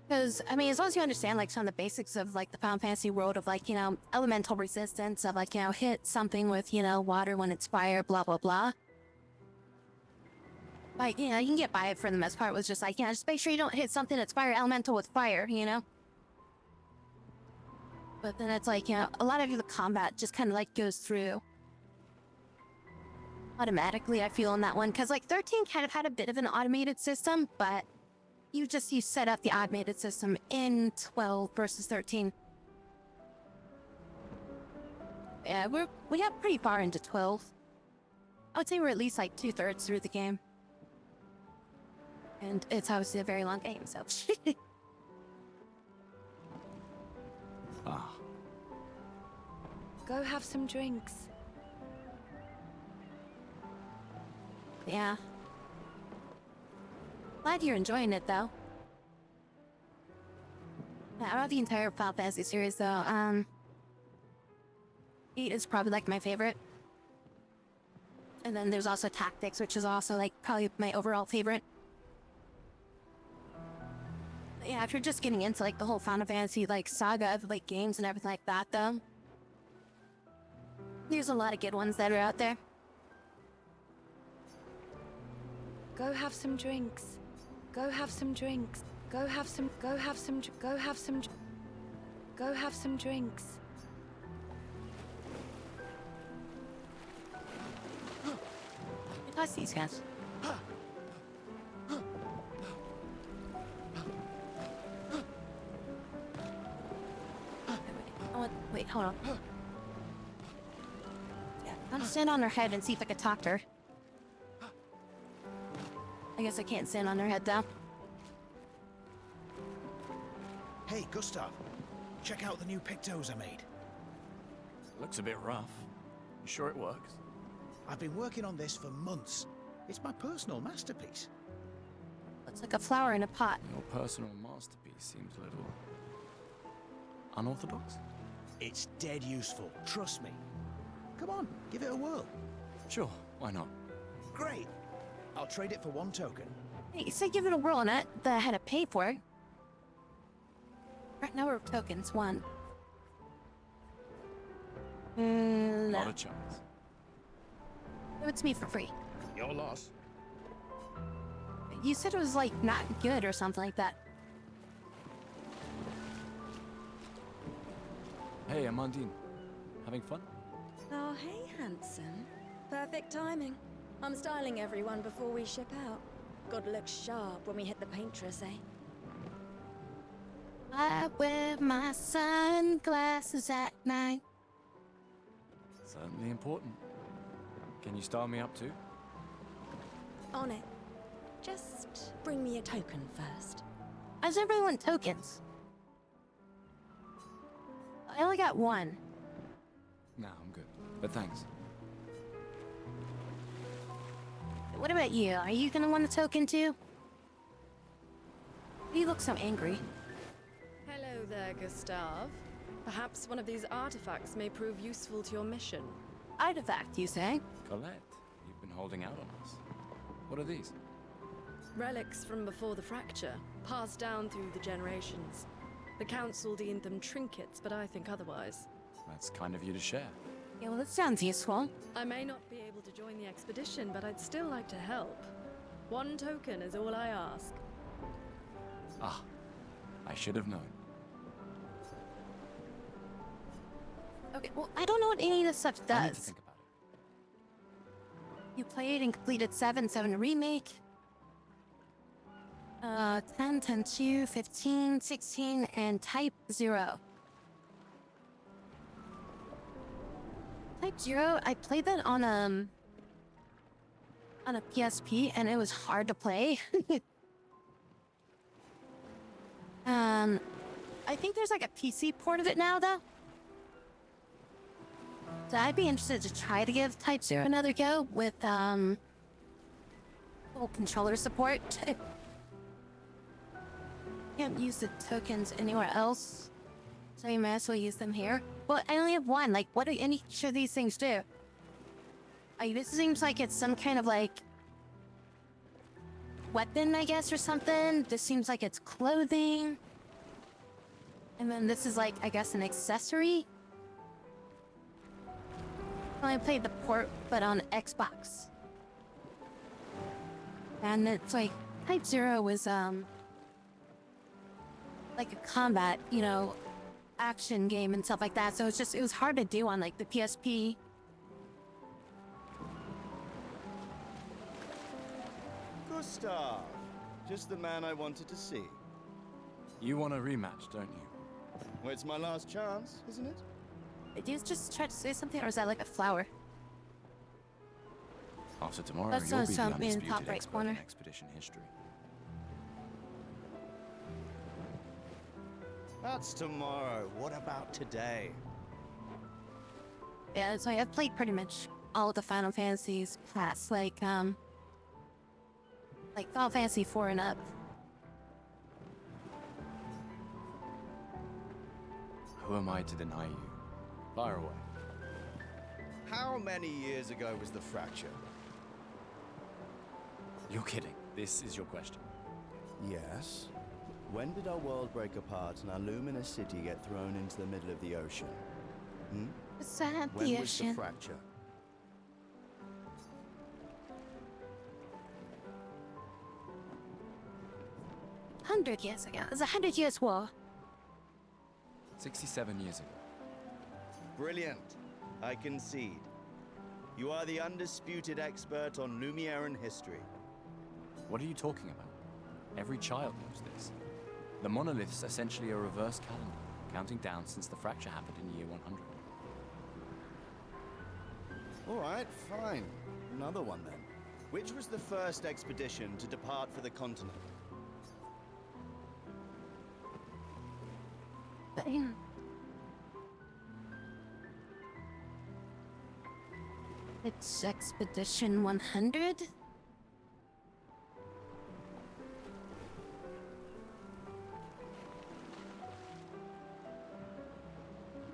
Because, I mean, as long as you understand like some of the basics of like the Final Fantasy world of like, you know, elemental resistance of like, you know, hit something with, you know, water when it's fire, blah, blah, blah. Like, you know, you can get by it for the most part with just like, you know, just make sure you don't hit something that's fire elemental with fire, you know? But then it's like, you know, a lot of the combat just kind of like goes through automatically, I feel, in that one. Because like 13 kind of had a bit of an automated system, but you set up the automated system in 12 versus 13. Yeah, we got pretty far into 12. I would say we're at least like 2/3 through the game. And it's obviously a very long game, so. Ah. Go have some drinks. Yeah. Glad you're enjoying it, though. Yeah, out of the entire Final Fantasy series, though, 8 is probably, like, my favorite. And then there's also Tactics, which is also, like, probably my overall favorite. But yeah, if you're just getting into, like, the whole Final Fantasy, like, saga of, like, games and everything like that, though, there's a lot of good ones that are out there. Go have some drinks. Go have some drinks. Go have some drinks. I see these guys. Wait, hold on. Yeah, I'm gonna stand on her head and see if I can talk to her. I guess I can't stand on her head, though. Hey, Gustav. Check out the new pictos I made. Looks a bit rough. You sure it works? I've been working on this for months. It's my personal masterpiece. Looks like a flower in a pot. Your personal masterpiece seems a little unorthodox. It's dead useful, trust me. Come on, give it a whirl. Sure, why not? Great. I'll trade it for 1 token. Hey, you said give it a whirl on it that I had to pay for it. Right, number of tokens, 1. Not a chance. Give it to me for free. Your loss. You said it was, like, not good or something like that. Hey, Amandine. Having fun? Oh, hey, handsome. Perfect timing. I'm styling everyone before we ship out. Gotta look sharp when we hit the paintress, eh? I wear my sunglasses at night. Certainly important. Can you style me up too? On it. Just bring me a token first. How's everyone tokens? I only got one. Nah, I'm good. But thanks. What about you? Are you gonna want a token too? You look so angry. Hello there, Gustav. Perhaps one of these artifacts may prove useful to your mission. Artifact, you say? Colette, you've been holding out on us. What are these? Relics from before the fracture, passed down through the generations. The council deemed them trinkets, but I think otherwise. That's kind of you to share. Yeah, well, that sounds useful. I may not be able to join the expedition, but I'd still like to help. One token is all I ask. Ah, I should have known. Okay, well, I don't know what any of this stuff I need to does. think about it. You played and completed 7 remake. 10, 10-2, 15, 16, and Type 0. Type 0, I played that on a PSP, and it was hard to play. I think there's like a PC port of it now, though. So I'd be interested to try to give Type 0 another go with, full controller support. Can't use the tokens anywhere else, so you might as well use them here. Well, I only have one. Like, what do any of these things do? Like, this seems like it's some kind of, like, weapon, I guess, or something. This seems like it's clothing. And then this is, like, I guess, an accessory. Well, I played the port, but on Xbox. And it's like, Type 0 was, like a combat, you know, action game and stuff like that. So it was hard to do on, like, the PSP. Gustav, just the man I wanted to see. You want a rematch, don't you? Well, it's my last chance, isn't it? Did you just try to say something, or is that like a flower? After tomorrow, That's you'll be the something in undisputed top right expert corner. in expedition history. That's tomorrow. What about today? Yeah, so I've played pretty much all of the Final Fantasies past, like Final Fantasy 4 and up. Who am I to deny you? Fire away. How many years ago was the fracture? You're kidding. This is your question. Yes. When did our world break apart and our luminous city get thrown into the middle of the ocean? Hmm? Is that When the was the ocean? fracture? $100 years ago. It was 100 Years' War. 67 years ago. Brilliant. I concede. You are the undisputed expert on Lumiere history. What are you talking about? Every child knows this. The monolith's essentially a reverse calendar, counting down since the fracture happened in year 100. All right, fine. Another one then. Which was the first expedition to depart for the continent? It's Expedition 100?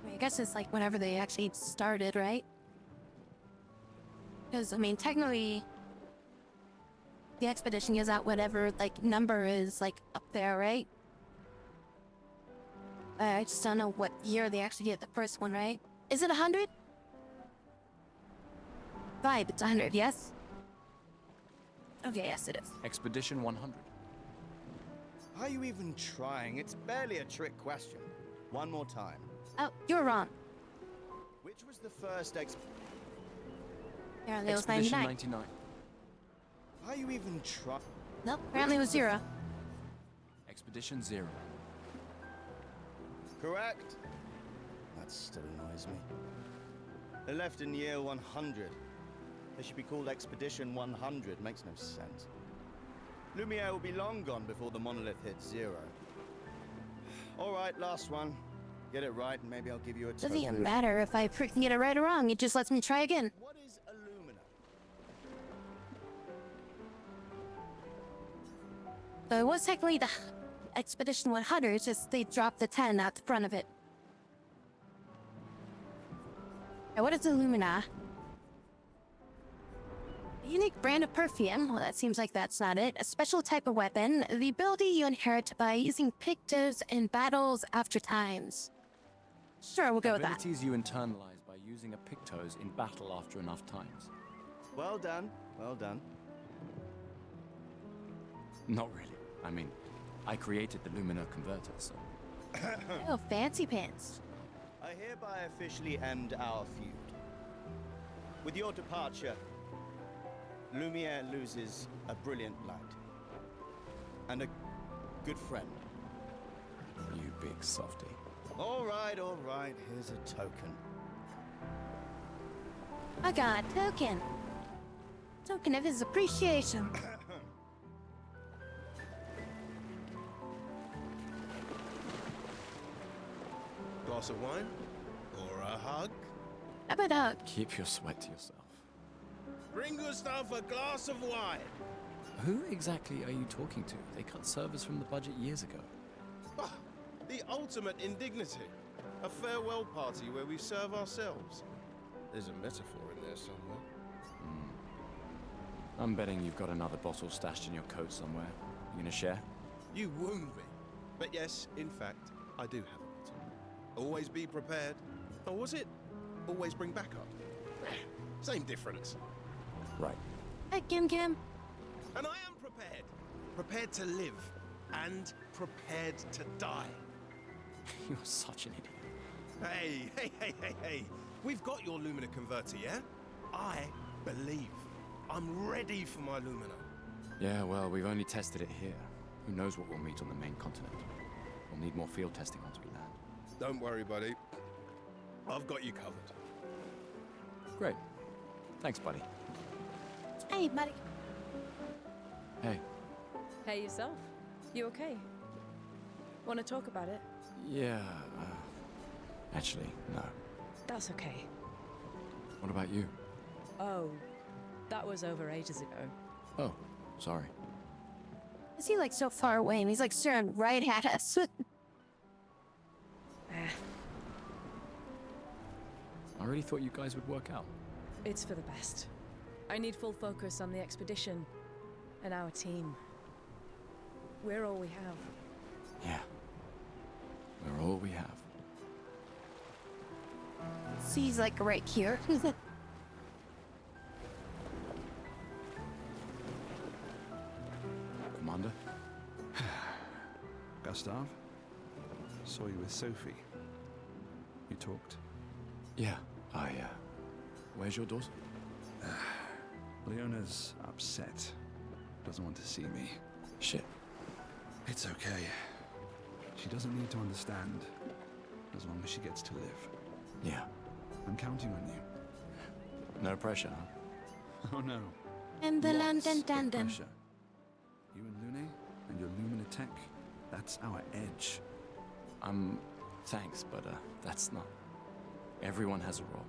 I guess it's like whenever they actually started, right? Because, I mean, technically, the expedition gives out whatever, like, number is, like, up there, right? I just don't know what year they actually get the first one, right? Is it 100? Vibe, it's 100, yes? Okay, yes it is. Expedition 100. Are you even trying? It's barely a trick question. One more time. Oh, you're wrong. Which was the first Apparently it was Expedition 99. 99. Are you even trying? Nope, apparently it was 0. Expedition 0. Correct. That still annoys me. They left in year 100. They should be called Expedition 100. Makes no sense. Lumiere will be long gone before the monolith hits 0. All right, last one. Get it right, and maybe I'll give you a Doesn't token. even matter if I freaking get it right or wrong. It just lets me try again. What is Illumina? So it was technically the Expedition 100, it's just they dropped the 10 at the front of it. Now, what is Illumina? A unique brand of perfume. Well, that seems like that's not it. A special type of weapon. The ability you inherit by using pictos in battles after times. Sure, we'll go with that. Abilities you internalize by using a pictos in battle after enough times. Well done. Well done. Not really. I mean, I created the Lumina converter, so... Oh, fancy pants. I hereby officially end our feud. With your departure, Lumiere loses a brilliant light. And a good friend. You big softy. All right, here's a token. I got a token. Token of his appreciation. Glass of wine? Or a hug? How about a hug? Keep your sweat to yourself. Bring Gustav a glass of wine! Who exactly are you talking to? They cut servers from the budget years ago. Ah, the ultimate indignity. A farewell party where we serve ourselves. There's a metaphor in there somewhere. I'm betting you've got another bottle stashed in your coat somewhere. You gonna share? You wound me. But yes, in fact, I do have a bottle. Always be prepared. Or was it always bring backup? Same difference. Right. Hey, Kim Kim. And I am prepared. Prepared to live. And prepared to die. You're such an idiot. Hey. We've got your Lumina converter, yeah? I believe. I'm ready for my Lumina. Yeah, well, we've only tested it here. Who knows what we'll meet on the main continent? We'll need more field testing once we land. Don't worry, buddy. I've got you covered. Great. Thanks, buddy. Hey, buddy. Hey. Hey, yourself. You okay? Want to talk about it? Yeah, actually, no. That's okay. What about you? Oh, that was over ages ago. Oh, sorry. Is he like so far away and he's like staring right at us? I really thought you guys would work out. It's for the best. I need full focus on the expedition and our team. We're all we have. Yeah. We're all we have. He's like right here. Commander? Gustav? Saw you with Sophie. You talked. Yeah, where's your daughter? Leona's upset. Doesn't want to see me. Shit. It's okay. She doesn't need to understand, as long as she gets to live. Yeah. I'm counting on you. No pressure, huh? Oh no. And the Lots London of Tandem. pressure. You and Lune, and your Lumina tech, that's our edge. Thanks, but that's not... Everyone has a role.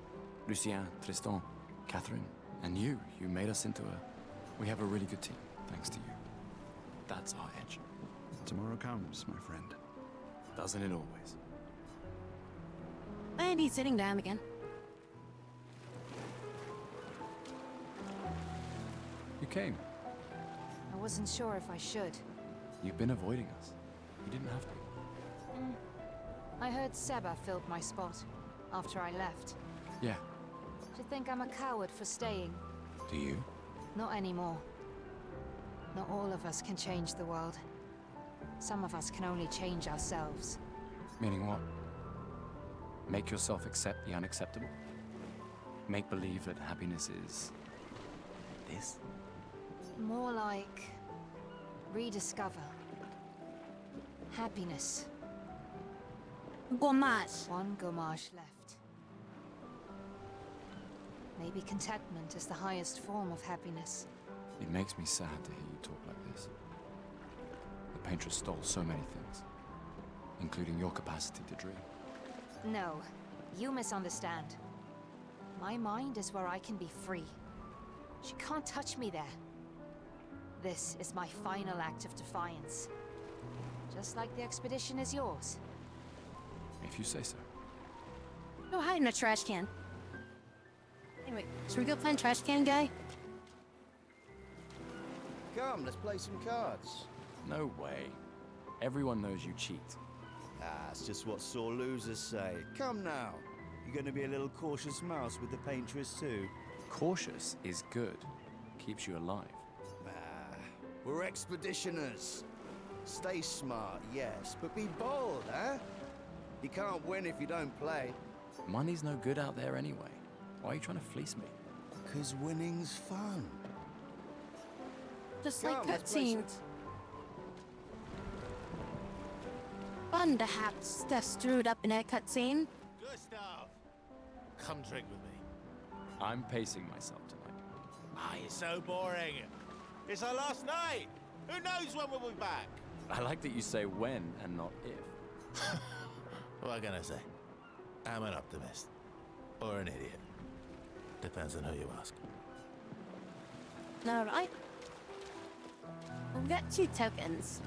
Lucien, Tristan, Catherine, and you. You made us into We have a really good team, thanks to you. That's our edge. Tomorrow comes, my friend. Doesn't it always? And he's sitting down again. You came. I wasn't sure if I should. You've been avoiding us. You didn't have to. I heard Seba filled my spot after I left. Yeah. Do you think I'm a coward for staying? Do you? Not anymore. Not all of us can change the world. Some of us can only change ourselves. Meaning what? Make yourself accept the unacceptable? Make believe that happiness is... this? More like rediscover happiness. Gommage. One gommage left. Maybe contentment is the highest form of happiness. It makes me sad to hear you talk like this. The paintress stole so many things, including your capacity to dream. No, you misunderstand. My mind is where I can be free. She can't touch me there. This is my final act of defiance. Just like the expedition is yours. If you say so. Go hide in a trash can. Anyway, should we go find trash can guy? Come, let's play some cards. No way. Everyone knows you cheat. Ah, it's just what sore losers say. Come now. You're going to be a little cautious mouse with the paintress too. Cautious is good. Keeps you alive. Ah, we're expeditioners. Stay smart, yes, but be bold, huh? You can't win if you don't play. Money's no good out there anyway. Why are you trying to fleece me? 'Cause winning's fun. Just Come, like let's play cutscenes. Fun to have stuff screwed up in a cutscene. Gustav, come drink with me. I'm pacing myself tonight. Ah, you're so boring. It's our last night. Who knows when we'll be back? I like that you say when and not if. What can I say? I'm an optimist. Or an idiot. Depends on who you ask. Alright. We've got 2 tokens.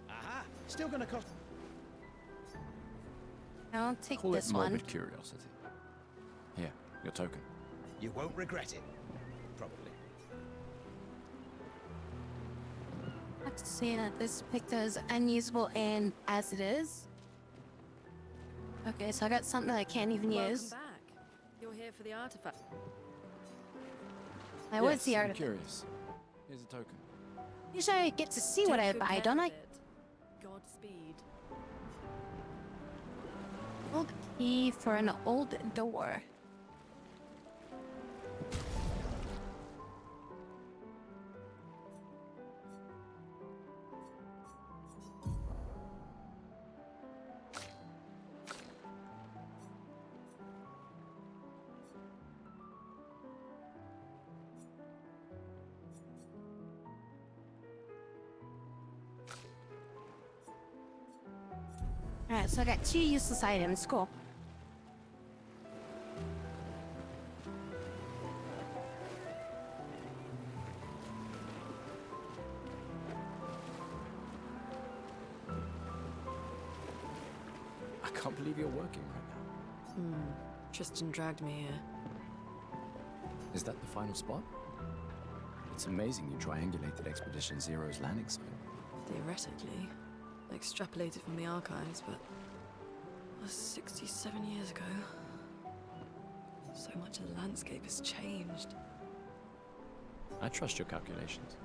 Aha! Still gonna cost. I'll take Call this it one. morbid curiosity. Here, your token. You won't regret it. Probably. I have to say that this picture is unusable and as it is. Okay, so I got something that I can't even use. Welcome back. You're here for the artifact. I was the I'm artifact. curious. Here's a token. Usually I get to see what I Take good buy, care don't of I? it. Godspeed. Old key for an old door. Alright, so I got 2 useless items. Cool. I can't believe you're working right now. Tristan dragged me here. Is that the final spot? It's amazing you triangulated Expedition Zero's landing site. Theoretically. Extrapolated from the archives, but... that was 67 years ago. So much of the landscape has changed. I trust your calculations.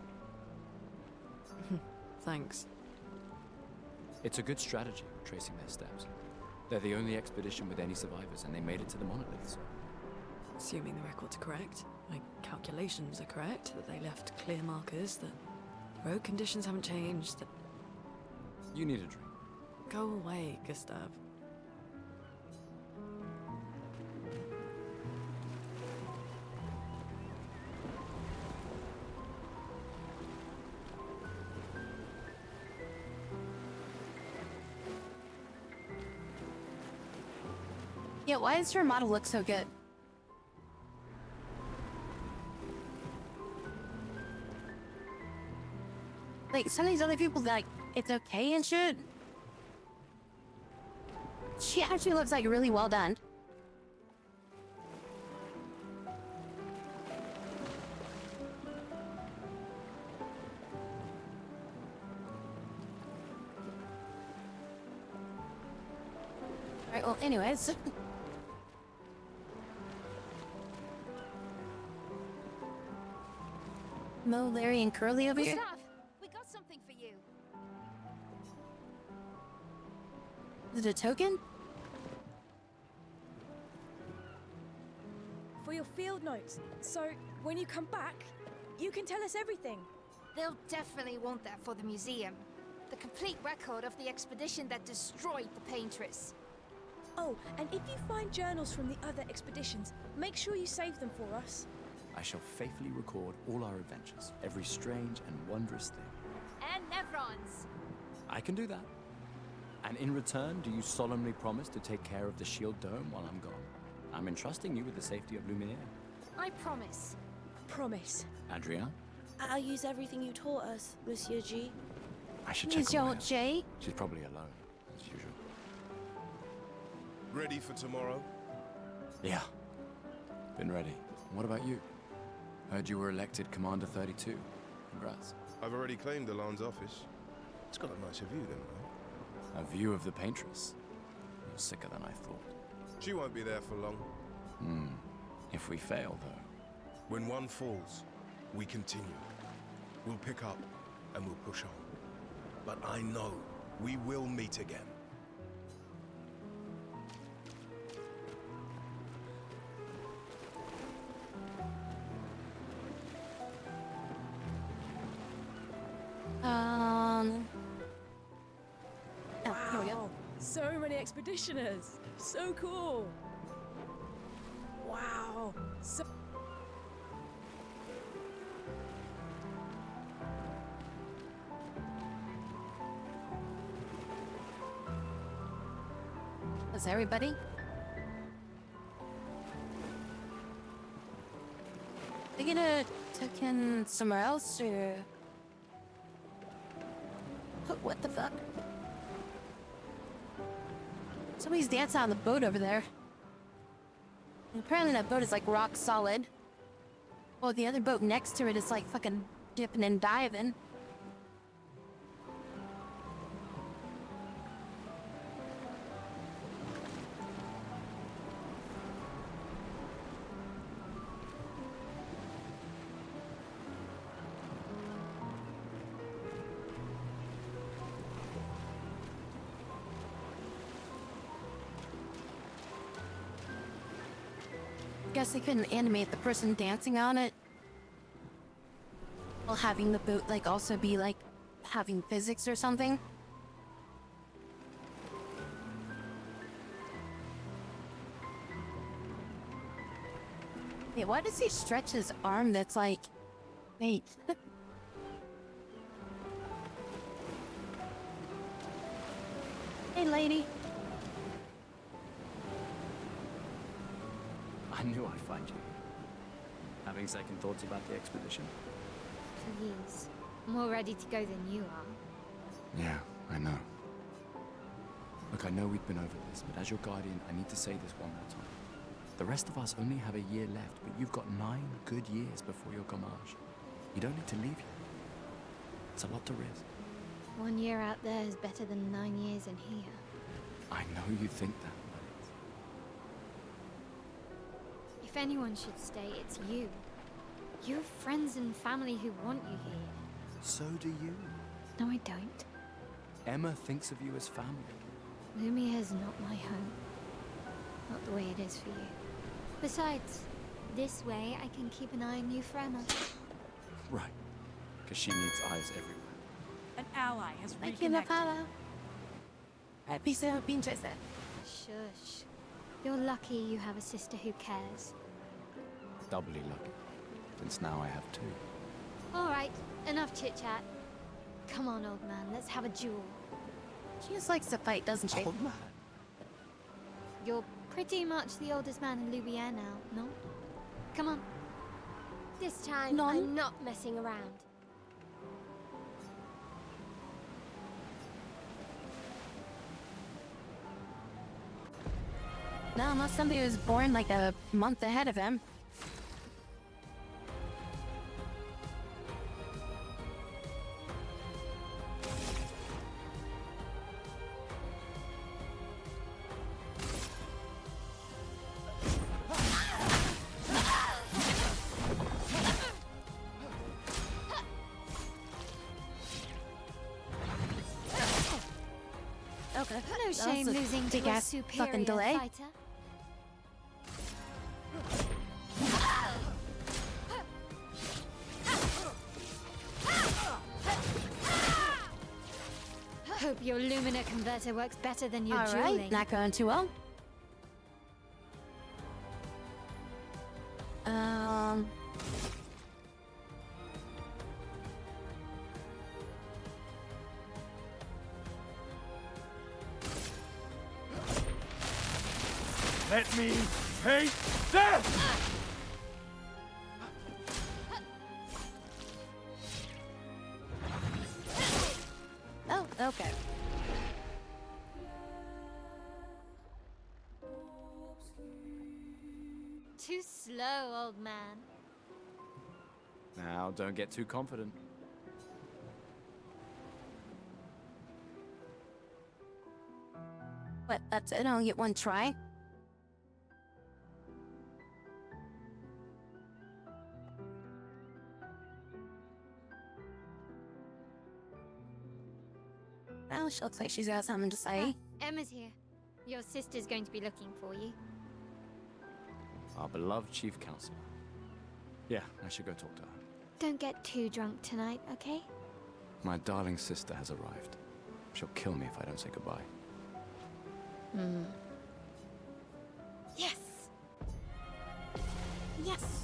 Thanks. It's a good strategy, tracing their steps. They're the only expedition with any survivors, and they made it to the monoliths. Assuming the records are correct, my calculations are correct, that they left clear markers, that the road conditions haven't changed, that... You need a drink. Go away, Gustav. Yeah, why does your model look so good? Like, some of these other people, like, it's okay and shit. She actually looks like really well done. Alright, well, anyways. Mo, Larry, and Curly over here. Gustav, we got something for you. Is it a token? for your field notes. So, when you come back, you can tell us everything. They'll definitely want that for the museum. The complete record of the expedition that destroyed the Paintress. Oh, and if you find journals from the other expeditions, make sure you save them for us. I shall faithfully record all our adventures, every strange and wondrous thing. And Nevrons. I can do that. And in return, do you solemnly promise to take care of the Shield Dome while I'm gone? I'm entrusting you with the safety of Lumiere. I promise. Promise. Adrien? I'll use everything you taught us, Monsieur G. I should check Monsieur on her. J. She's probably alone, as usual. Ready for tomorrow? Yeah. Been ready. What about you? Heard you were elected Commander 32. Congrats. I've already claimed the Lan's office. It's got a nicer view, though. A view of the Paintress. You're sicker than I thought. She won't be there for long. If we fail, though. When one falls, we continue. We'll pick up and we'll push on. But I know we will meet again. Here we go. Wow, so many expeditioners. So cool. Wow. So Is everybody? They gonna tuck in somewhere else or? What the fuck? Somebody's dancing on the boat over there. And apparently that boat is like rock solid. Well, the other boat next to it is like fucking dipping and diving. Guess they couldn't animate the person dancing on it while having the boat like also be like having physics or something. Wait, why does he stretch his arm that's like... Wait. Hey, lady. I knew I'd find you. Having second thoughts about the expedition? Please. More ready to go than you are. Yeah, I know. Look, I know we've been over this, but as your guardian, I need to say this one more time. The rest of us only have a year left, but you've got 9 good years before your gommage. You don't need to leave yet. It's a lot to risk. 1 year out there is better than 9 years in here. I know you think that, but If anyone should stay, it's you. You have friends and family who want you here. so do you. No, I don't. Emma thinks of you as family. Lumia is not my home. Not the way it is for you. Besides, this way I can keep an eye on you for Emma. Right. Because she needs eyes everywhere. An ally has Thank you, Napala. Peace out, pinches. Shush. You're lucky you have a sister who cares. Doubly lucky. Since now I have 2. Alright, enough chit-chat. Come on, old man, let's have a duel. She just likes to fight, doesn't she? Old man. You're pretty much the oldest man in Louvier now, no? Come on. This time, I'm not messing around. No, unless somebody was born like a month ahead of him. Okay. No shame losing to big a ass superior fucking delay. fighter. hope your Lumina converter works better than your All dueling. right, not going too well. Let me take death! Oh, okay. Too slow, old man. Now, don't get too confident. What, that's it? I only get one try? Well, she looks like she's got something to say. Emma's here. Your sister's going to be looking for you. Our beloved chief counselor. Yeah, I should go talk to her. Don't get too drunk tonight, okay? My darling sister has arrived. She'll kill me if I don't say goodbye. Yes! Yes!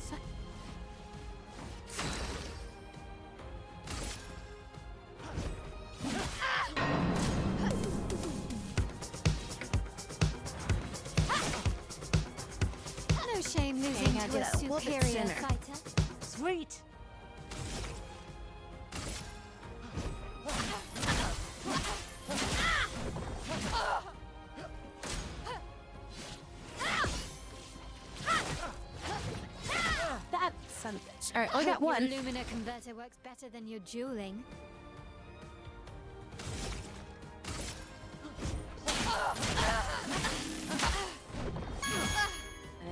No shame losing I to did a a little bit superior sooner. fighter. Sweet! That son of a bitch. Alright, I got one. Your Lumina converter works better than your dueling.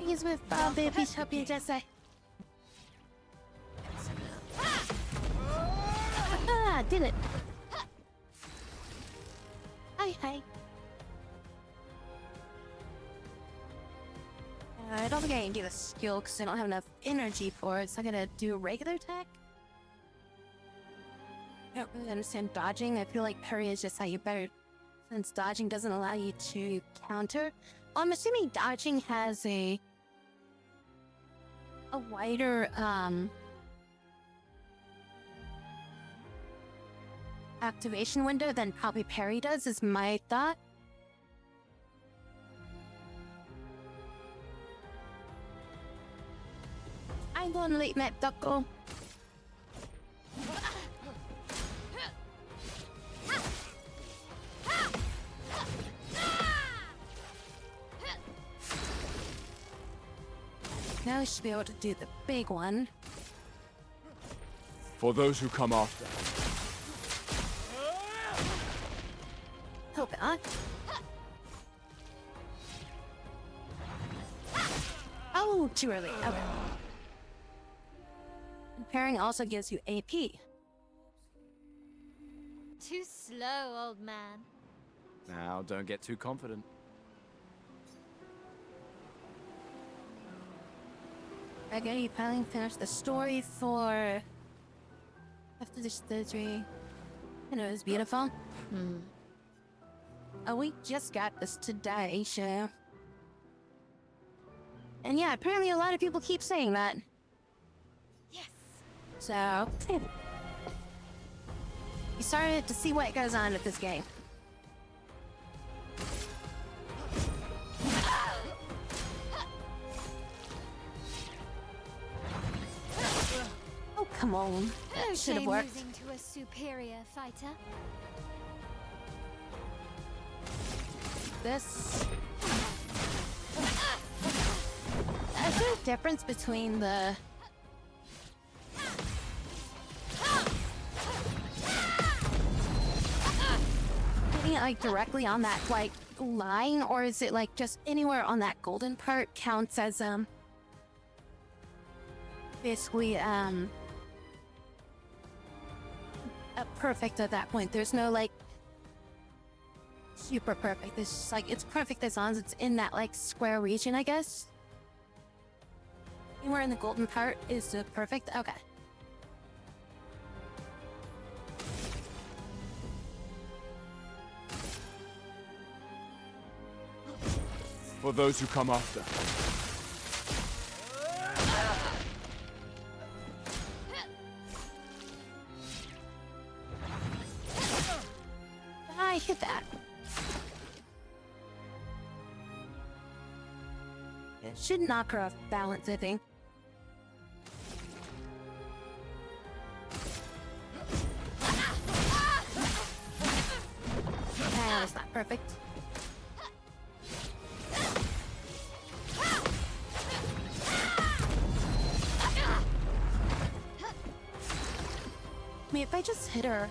He's with baby Puppy Jesse. Ah, did it. Hi. I don't think I can do the skill because I don't have enough energy for it, so I'm gonna do a regular attack. I don't really understand dodging. I feel like parry is just how you better, since dodging doesn't allow you to counter. I'm assuming dodging has a wider activation window than probably parry does, is my thought. I'm gonna let Matt Duckle. Now we should be able to do the big one. For those who come after. Hope not. Oh, too early. Okay. And pairing also gives you AP. Too slow, old man. Now, don't get too confident. Okay, you finally finished the story for after the surgery. And it was beautiful. Oh, we just got this today, so. And yeah, apparently a lot of people keep saying that. Yes. So, you started to see what goes on with this game. Oh, come on. That should have Shame worked. losing to a superior fighter. This. Is there a difference between the hitting it like directly on that like line, or is it like just anywhere on that golden part counts as basically a perfect at that point? There's no like super perfect. It's just like it's perfect as long as it's in that like square region, I guess. Anywhere in the golden part is the perfect. Okay. for those who come after. I hit that. It should knock her off balance, I think. Nah, that's not perfect. I mean, if I just hit her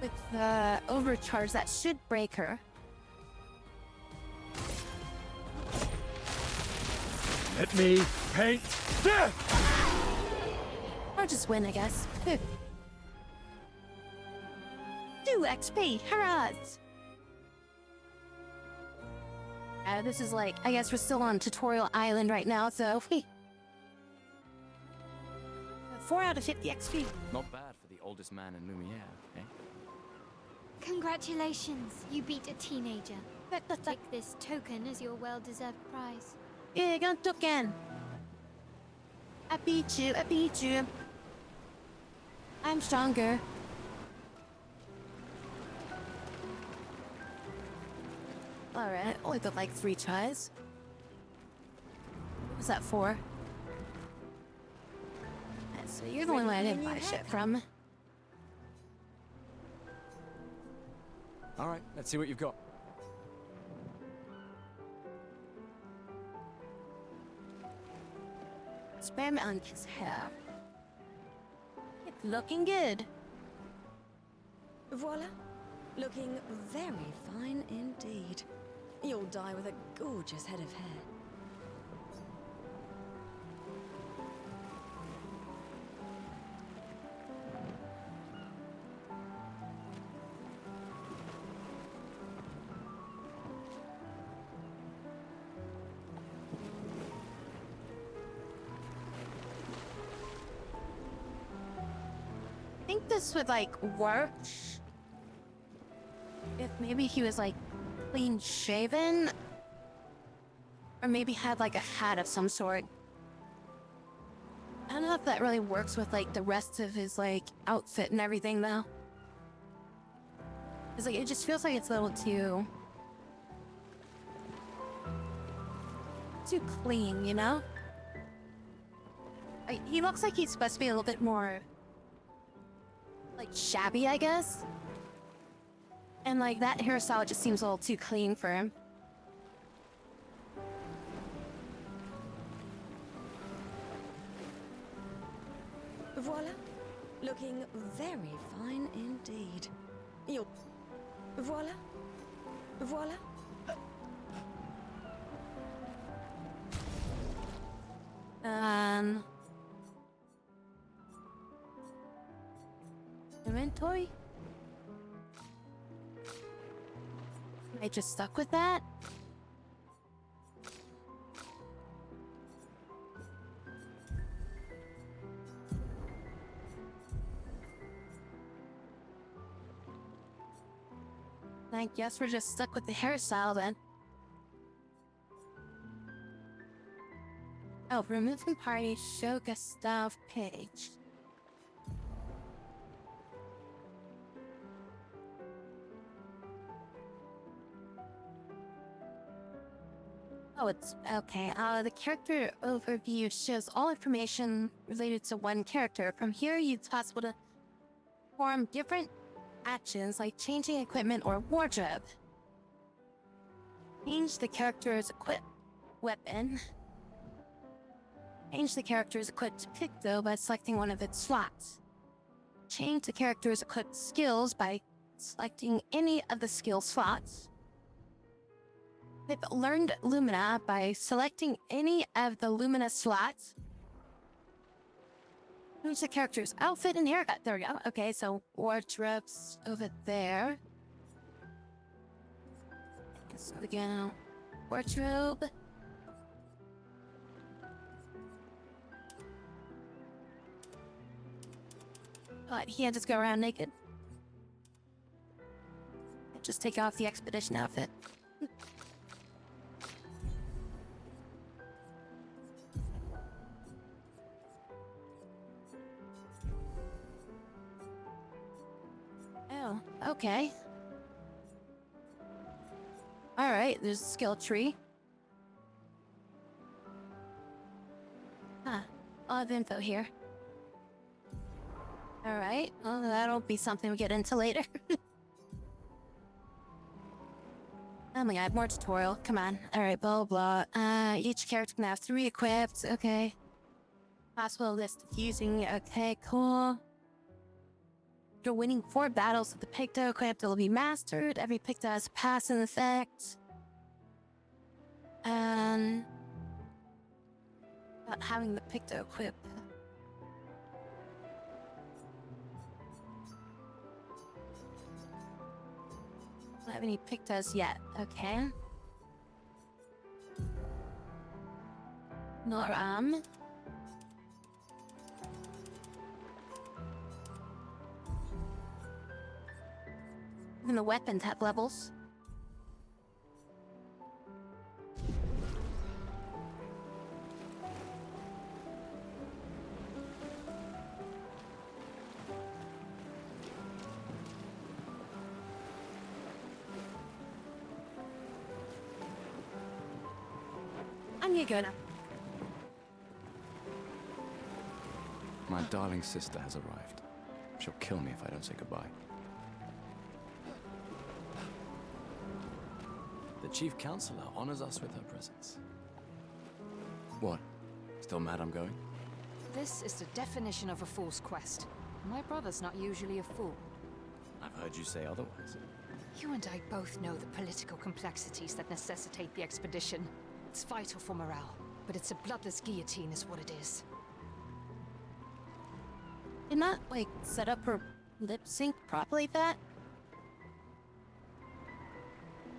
with the overcharge, that should break her. Let me paint death! Or just win, I guess. 2 XP, hurrahs! This is like, I guess we're still on Tutorial Island right now, so we 4 out of 50 XP. Not bad for the oldest man in Lumiere, eh? Congratulations, you beat a teenager. Take this token as your well-deserved prize. Yeah, got token. I beat you, I beat you. I'm stronger. Alright, only took like 3 tries. What was that for? So you're the only one I didn't buy shit from. Alright, let's see what you've got. Experiment on his hair. It's looking good. Voila. Looking very fine indeed. You'll die with a gorgeous head of hair. I think this would like work if maybe he was like clean shaven, or maybe had like a hat of some sort. I don't know if that really works with like the rest of his like outfit and everything though. It's like, it just feels like it's a little too clean, you know? Like, he looks like he's supposed to be a little bit more like shabby, I guess. And like that hairstyle just seems a little too clean for him. Voila. Looking very fine indeed. You'll... Voila. Voila. Inventory? I just stuck with that? I guess we're just stuck with the hairstyle then. Oh, remove from party, show Gustav page. Oh, it's okay. The character overview shows all information related to one character. From here, it's possible to perform different actions like changing equipment or wardrobe. Change the character's weapon. Change the character's equipped picto by selecting one of its slots. Change the character's equipped skills by selecting any of the skill slots. They've learned Lumina by selecting any of the Lumina slots. Change the character's outfit and haircut. There we go. Okay, so wardrobes over there. So again, wardrobe. But he can't just go around naked. Just take off the expedition outfit. Okay. Alright, there's a skill tree. Huh. A lot of info here. Alright, well, that'll be something we get into later. Oh my god, more tutorial. Come on. Alright, blah, blah, blah. Each character can have 3 equipped. Okay. Possible list of using. Okay, cool. After winning 4 battles with the Picto equipped, it will be mastered. Every Picto has a passive effect. About having the Picto equipped. Don't have any Pictos yet. Okay. Noram. Even the weapons have levels. I'm gonna. My darling sister has arrived. She'll kill me if I don't say goodbye. The Chief Counselor honors us with her presence. What? Still mad I'm going? This is the definition of a fool's quest. My brother's not usually a fool. I've heard you say otherwise. You and I both know the political complexities that necessitate the expedition. It's vital for morale, but it's a bloodless guillotine is what it is. Did not, like, set up her lip sync properly, that?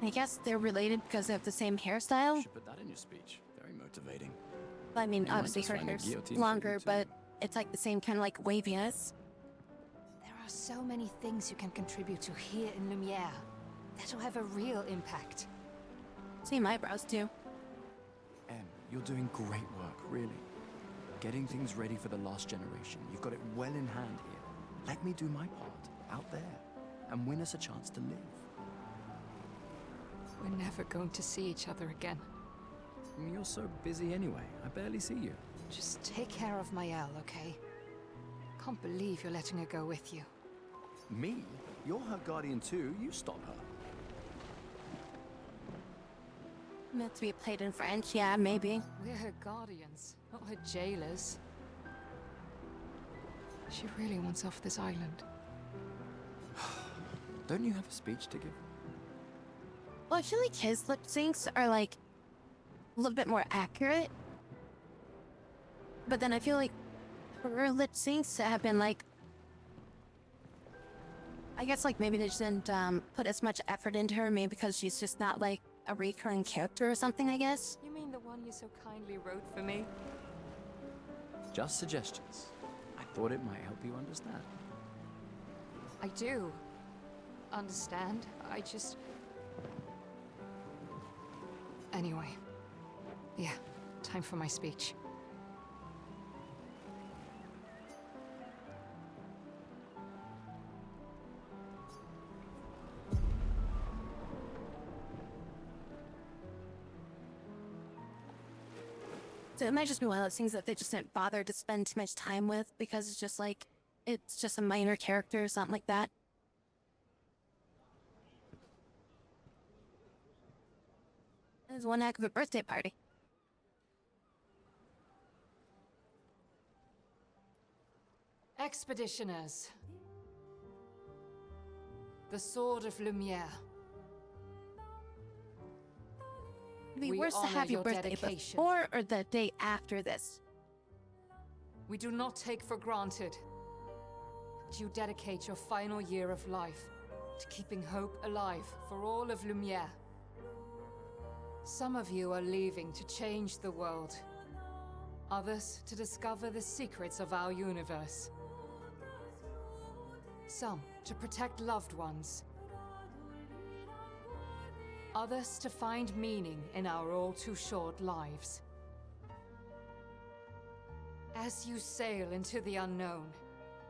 I guess they're related because they have the same hairstyle? You should put that in your speech. Very motivating. I mean, You might obviously just her find a hair's guillotine for longer, you, too. but it's like the same kind of like waviness. There are so many things you can contribute to here in Lumiere that'll have a real impact. Same eyebrows, too. Em, you're doing great work, really. Getting things ready for the last generation. You've got it well in hand here. Let me do my part, out there, and win us a chance to live. We're never going to see each other again. You're so busy anyway. I barely see you. Just take care of Mael, okay? Can't believe you're letting her go with you. Me? You're her guardian too. You stop her. Meant to be played in French, yeah, maybe. We're her guardians, not her jailers. She really wants off this island. Don't you have a speech to give? Well, I feel like his lip syncs are like a little bit more accurate. But then I feel like her lip syncs have been like, I guess like maybe they just didn't put as much effort into her, maybe because she's just not like a recurring character or something, I guess. You mean the one you so kindly wrote for me? Just suggestions. I thought it might help you understand. I do understand. I just... Anyway. Yeah, time for my speech. So it might just be one of those things that they just didn't bother to spend too much time with because it's just like, it's just a minor character or something like that. It was one heck of a birthday party. Expeditioners. The Sword of Lumiere. It'd be We worse to honor have your your birthday dedication. before or the day after this. We do not take for granted that you dedicate your final year of life to keeping hope alive for all of Lumiere. Some of you are leaving to change the world. Others to discover the secrets of our universe. Some to protect loved ones. Others to find meaning in our all too short lives. As you sail into the unknown,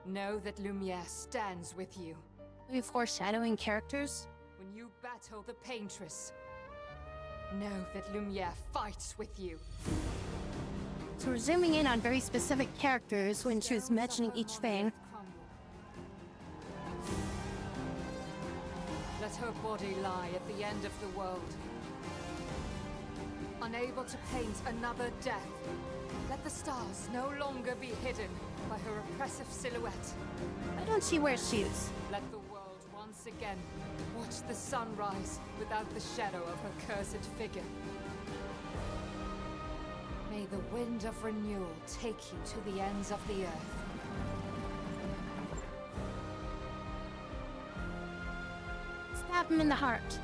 know that Lumiere stands with you, Maybe foreshadowing characters? When you battle the Paintress, know that Lumiere fights with you. So we're zooming in on very specific characters when she was mentioning each thing. Let her body lie at the end of the world. Unable to paint another death, let the stars no longer be hidden by her oppressive silhouette. Why don't she wear shoes? Let the world once again watch the sun rise without the shadow of her cursed figure. May the wind of renewal take you to the ends of the earth. Stab him in the heart.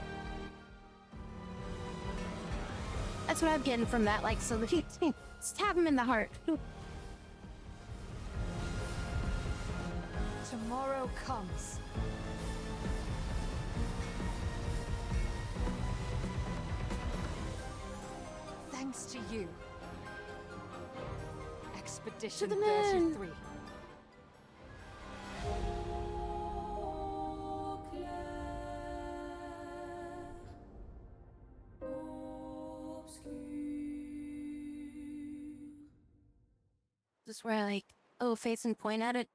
That's what I'm getting from that, like, so the stab him in the heart. Tomorrow comes. Thanks to you. Expedition To the moon. 33. Just where I like, oh, face and point at it.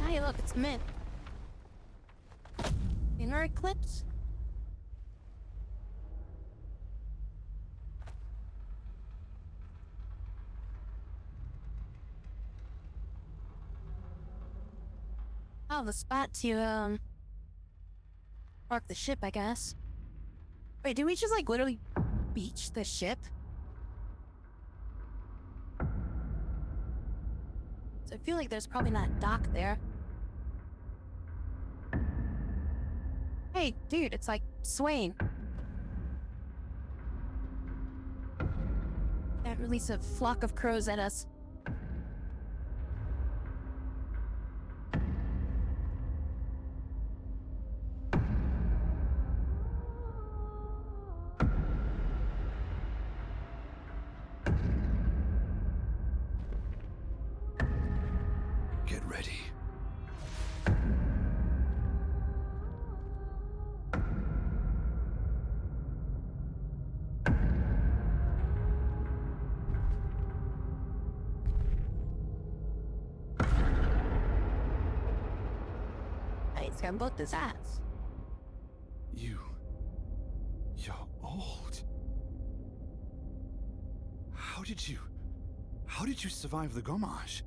Hey, look, it's mint. Inner eclipse? Oh, the spot to, park the ship, I guess. Wait, did we just, like, literally beach the ship? So I feel like there's probably not a dock there. Hey, dude, it's like Swain. That release a flock of crows at us. Get ready. It's got both his ass. You're old. How did you survive the Gommage?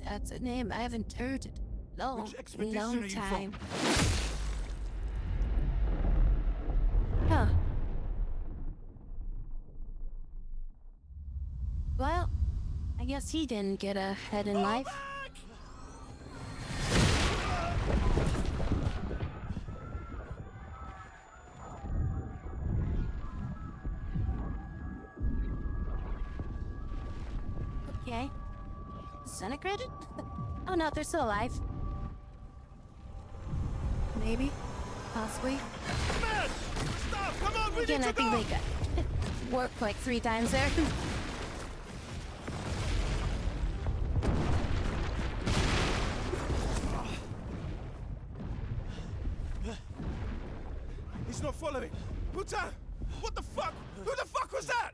That's a name I haven't heard in a Which expedition long are you time. from? Huh. Well, I guess he didn't get ahead in life. Okay. Disintegrated? Oh no, they're still alive. Maybe. Possibly. Man! Stop! Come on, we Again, need I to think go! they got worked like 3 times there. He's not following. Putain! What the fuck? Who the fuck was that?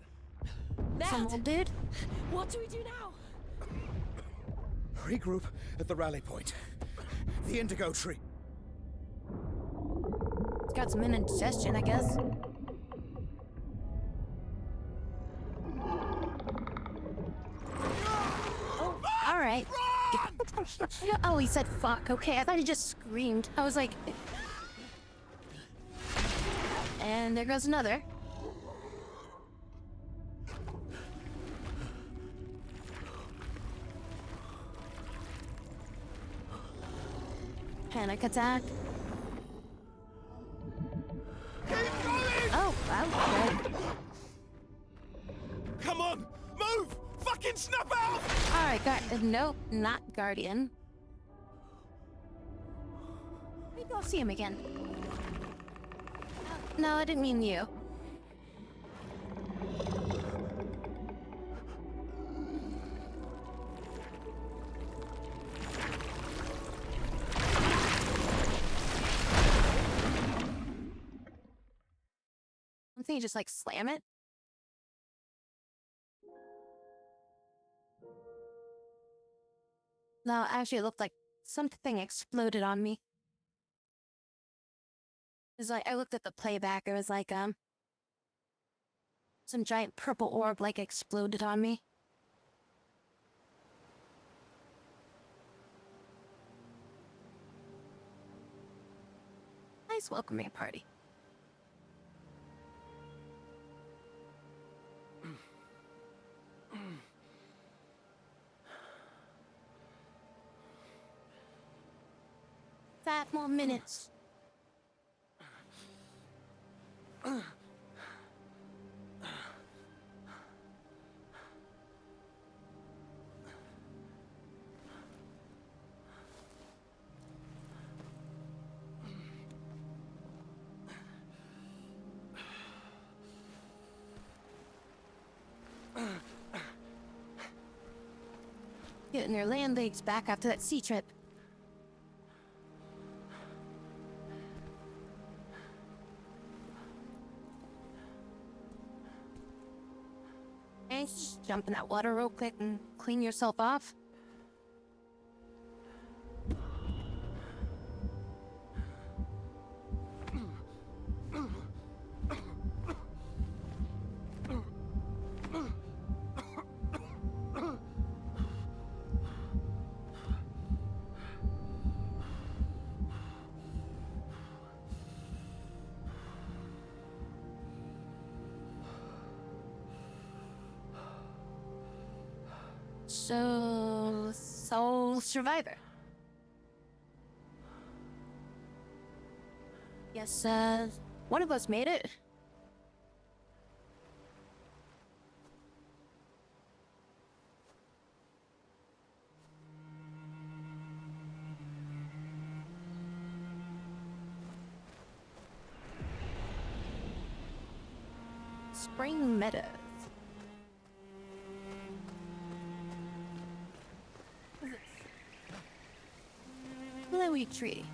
Some old dude? What do we do now? Regroup at the rally point. The Indigo Tree. It's got some indigestion, I guess. Oh, alright. Oh, he said fuck. Okay, I thought he just screamed. I was like... And there goes another. Panic attack. Oh, wow. Good. Come on! Move! Fucking snap out! Alright, nope, not Guardian. I'll see him again. No, I didn't mean you. I'm thinking just like slam it. No, actually it looked like something exploded on me. It's like I looked at the playback, it was like some giant purple orb like exploded on me. Nice welcoming party. Five more minutes. Getting their land legs back after that sea trip. Hey, just jump in that water real quick and clean yourself off. So survivor. Yes, one of us made it. Spring Meadows. Willowy tree.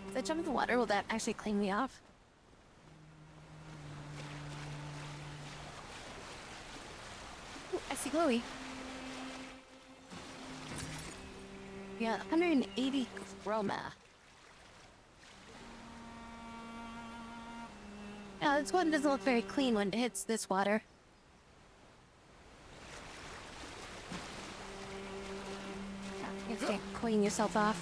If I jump in the water, will that actually clean me off? Ooh, I see glowy. Yeah, 180 chroma. Yeah, this one doesn't look very clean when it hits this water. You have to clean yourself off.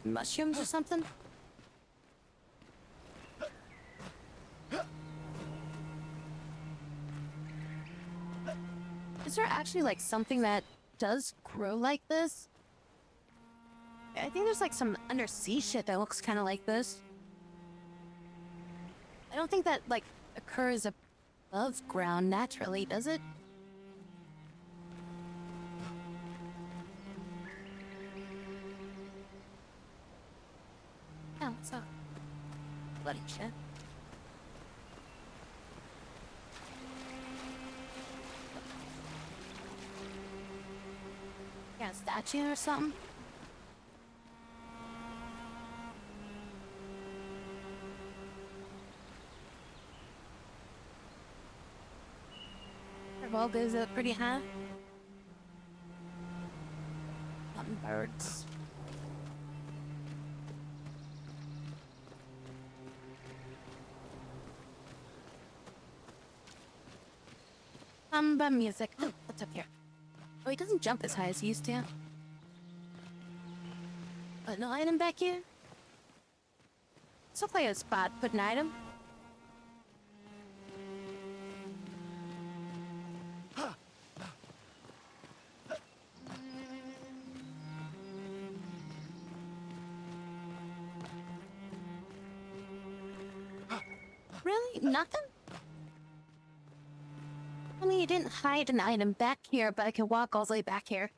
Mushrooms or something? Is there actually like something that does grow like this? I think there's like some undersea shit that looks kind of like this. I don't think that like occurs above ground naturally, does it? Oh, what's up? Bloody shit. Yeah, a statue or something? Revolve is pretty high. Birds. Music. Oh, what's up here? Oh, he doesn't jump as high as he used to. But no item back here? This looks like a spot. Put an item. Really? Nothing? I mean, you didn't hide an item back here, but I can walk all the way back here.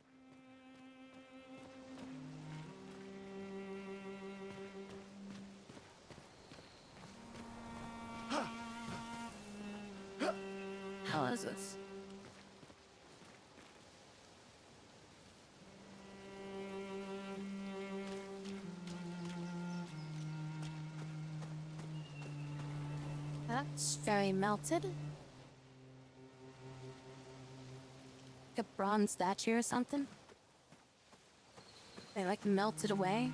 How is this? That's very melted. Like a bronze statue or something. They like melted away.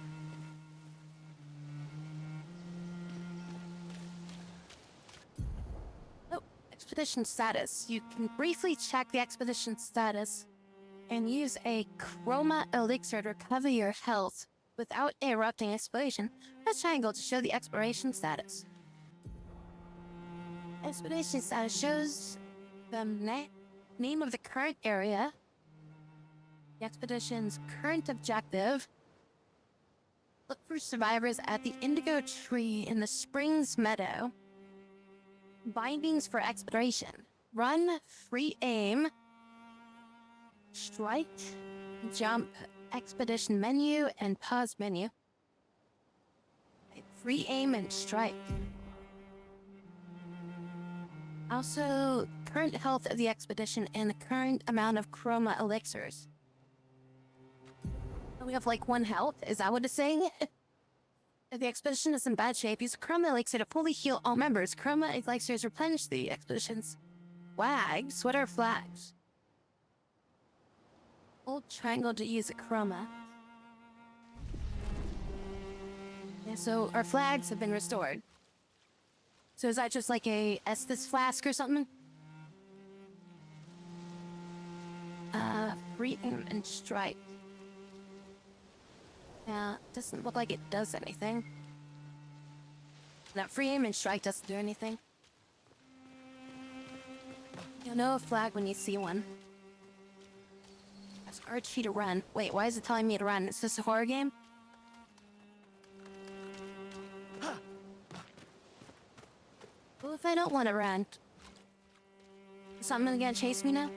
Oh, expedition status. You can briefly check the expedition status and use a chroma elixir to recover your health without erupting explosion. Press triangle to show the exploration status. Expedition status shows the name of the current area, the expedition's current objective. Look for survivors at the indigo tree in the Springs Meadow. Bindings for exploration. Run, free aim, strike, jump, expedition menu, and pause menu. Free aim and strike. Also, current health of the expedition and the current amount of chroma elixirs. We have like 1 health, is that what it's saying? If the expedition is in bad shape, use a chroma elixir to fully heal all members. Chroma elixirs replenish the expedition's flags. What are flags? Hold triangle to use a chroma. Yeah, so our flags have been restored. So is that just like a Estus flask or something? Free aim and strike. Yeah, doesn't look like it does anything. That free aim and strike doesn't do anything. You'll know a flag when you see one. Press Archie to run. Wait, why is it telling me to run? Is this a horror game? What if I don't want to run? Is something gonna chase me now?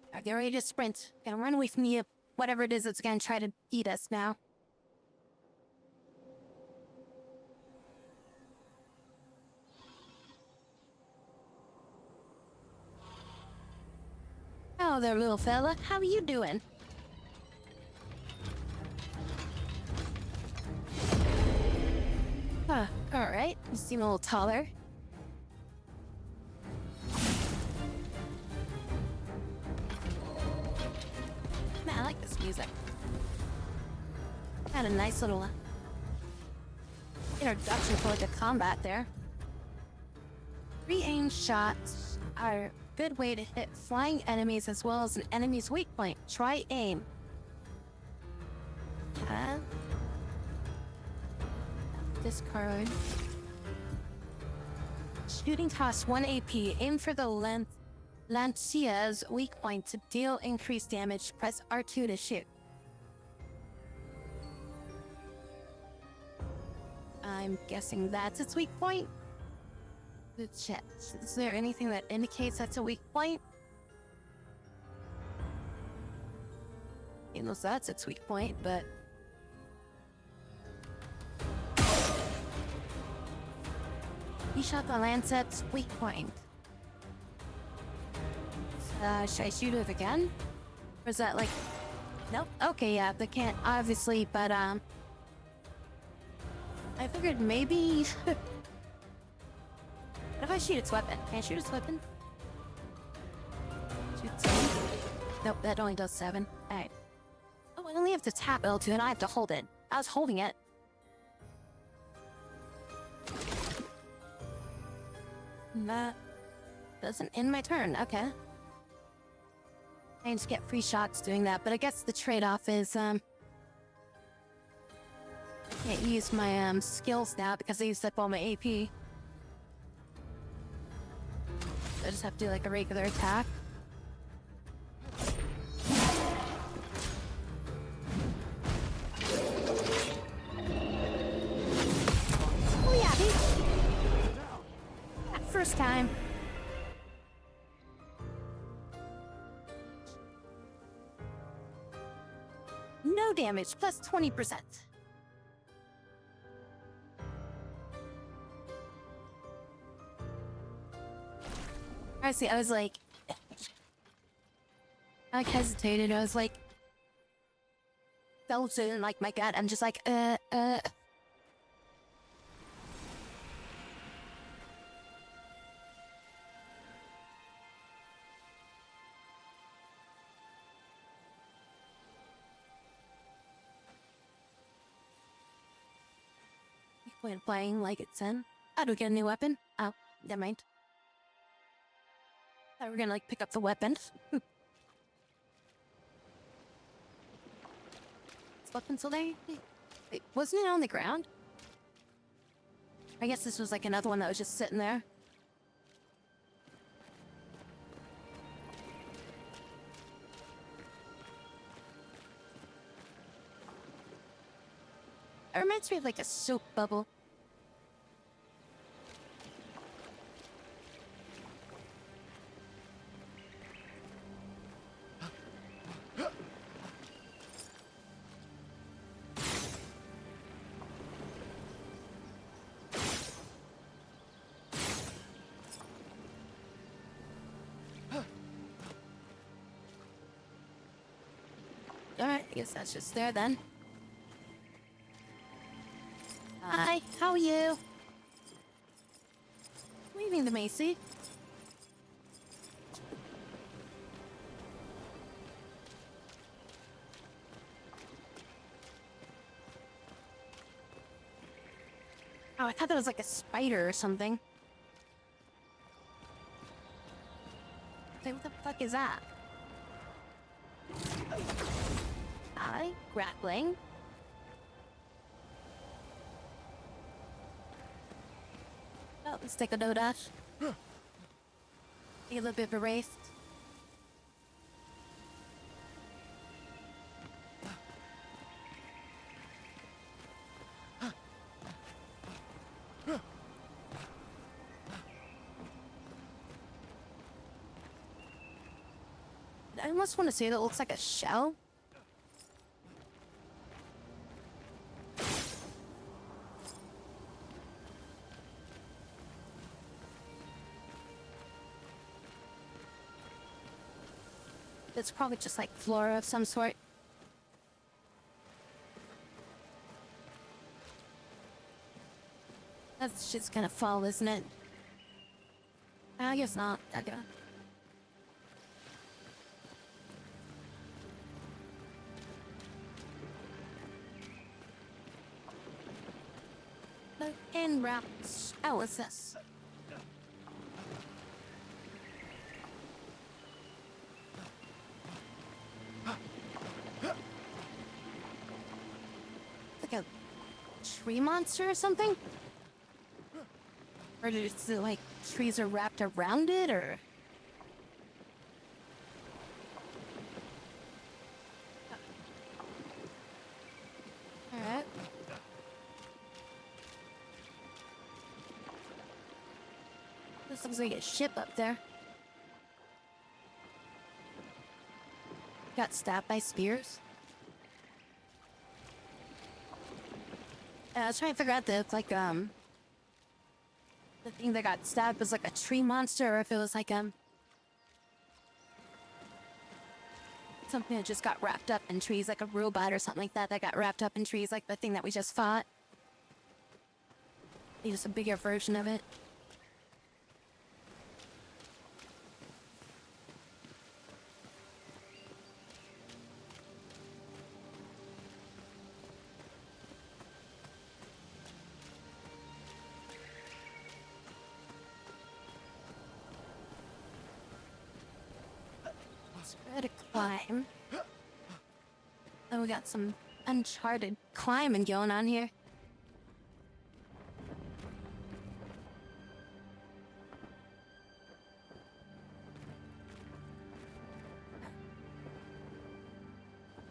Alright, get ready to sprint. Gonna run away from you. Whatever it is that's gonna try to eat us now. Hello there, little fella. How are you doing? Huh, alright. You seem a little taller. Man, I like this music. Had a nice little introduction for like a combat there. Free-aim shots are a good way to hit flying enemies as well as an enemy's weak point. Try aim. Okay. Discard. Shooting costs 1 AP. Aim for the Lancia's weak point to deal increased damage. Press R2 to shoot. I'm guessing that's its weak point. Let's check. Is there anything that indicates that's a weak point? It knows that's its weak point, but he shot the Lancet's weak point. Should I shoot it again? Or is that like... Nope. Okay, yeah, they can't, obviously, but, I figured maybe... What if I shoot its weapon? Can I shoot its weapon? Shoot 7? Nope, that only does 7. Alright. Oh, I only have to tap L2 and I have to hold it. I was holding it. That doesn't end my turn. Okay. I just get free shots doing that, but I guess the trade-off is, I can't use my, skills now because I used up all my AP. I just have to do, like, a regular attack. time. No damage, plus 20%. I see, I was like... I hesitated, I was like... Felt it in like my gut, I'm just like, Point playing like it's in. How do we get a new weapon? Oh, never mind. Thought we were gonna like pick up the weapon. This weapon still there? Wait, wasn't it on the ground? I guess this was like another one that was just sitting there. It reminds me of like a soap bubble. Alright, I guess that's just there then. Hi, how are you? Leaving the Macy. Oh, I thought that was like a spider or something. Say, what the fuck is that? Hi, grappling. Oh, let's take a no dash. Take a little bit of a race. I almost want to say that it looks like a shell. It's probably just like flora of some sort. That's just gonna fall, isn't it? I guess not. Okay. No end routes. Oh, what's this? Like a tree monster or something? Or is it like trees are wrapped around it, or? Alright. This looks like a ship up there. Got stabbed by spears. I was trying to figure out if like the thing that got stabbed was like a tree monster, or if it was like something that just got wrapped up in trees, like a robot or something like that that got wrapped up in trees, like the thing that we just fought. Just a bigger version of it. Try to climb. Oh, we got some uncharted climbing going on here.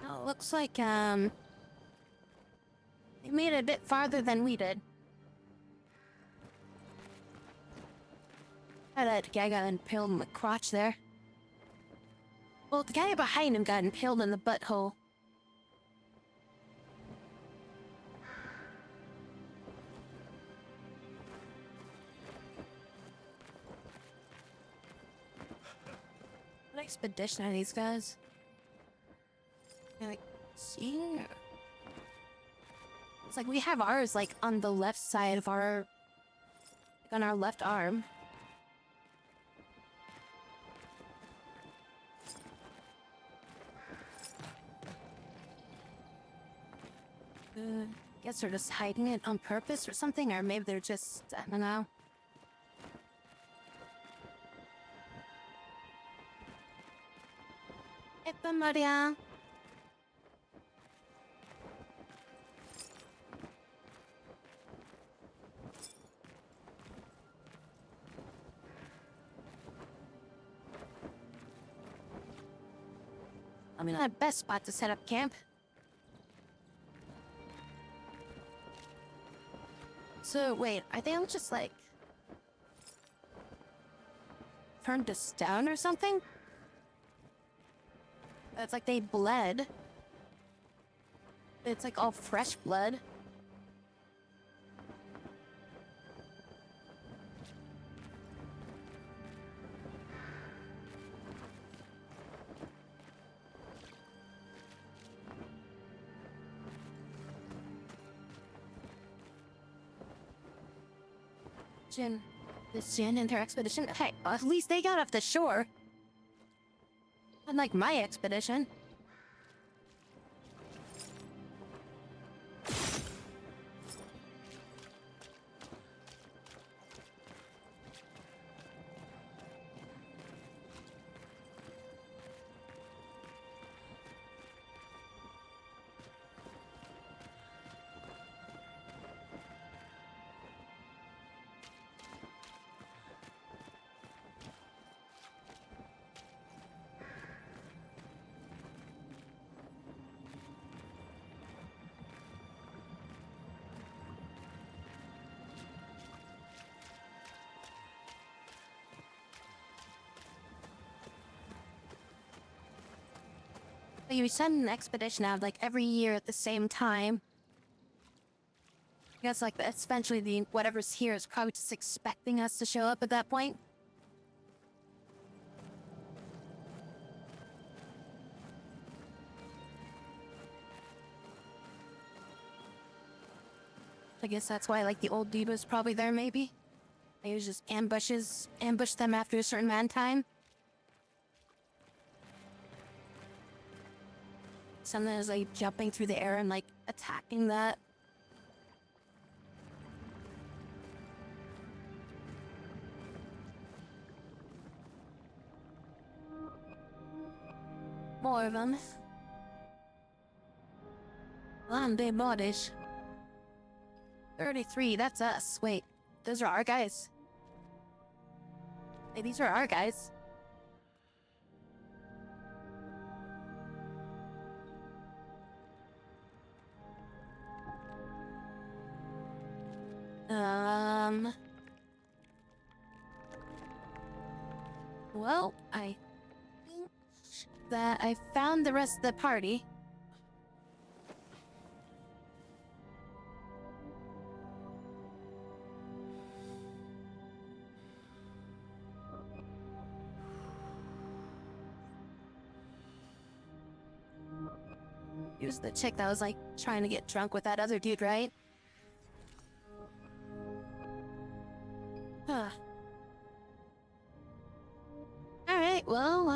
Oh, it looks like they made it a bit farther than we did. That guy got impaled in the crotch there. Well, the guy behind him got impaled in the butthole. What expedition are these guys? Like, see? It's like we have ours like on the left side of our, like on our left arm. Guess they're just hiding it on purpose or something, or maybe they're just, I don't know. 예쁜 머리야. I mean, not the best spot to set up camp. So, wait, are they all just like turned us down or something? It's like they bled. It's like all fresh blood. This Jin and her expedition. Hey, at least they got off the shore. Unlike my expedition. You send an expedition out like every year at the same time. I guess like that's eventually the whatever's here is probably just expecting us to show up at that point. I guess that's why like the old dude was probably there maybe. He was just ambush them after a certain amount of time. Something is like jumping through the air and like attacking that. More of them. Land bodies. 33, that's us. Wait, those are our guys. Hey, these are our guys. Well, I think that I found the rest of the party. He was the chick that was like trying to get drunk with that other dude, right? Huh. Alright, well,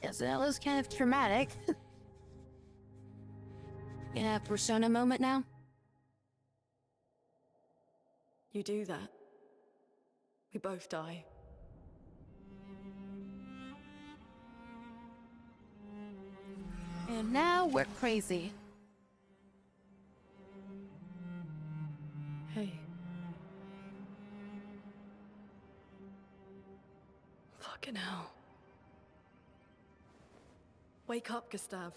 yeah, so that was kind of traumatic. Yeah, persona moment now. You do that. We both die. And now we're crazy. Hey. Fucking hell. Wake up, Gustav.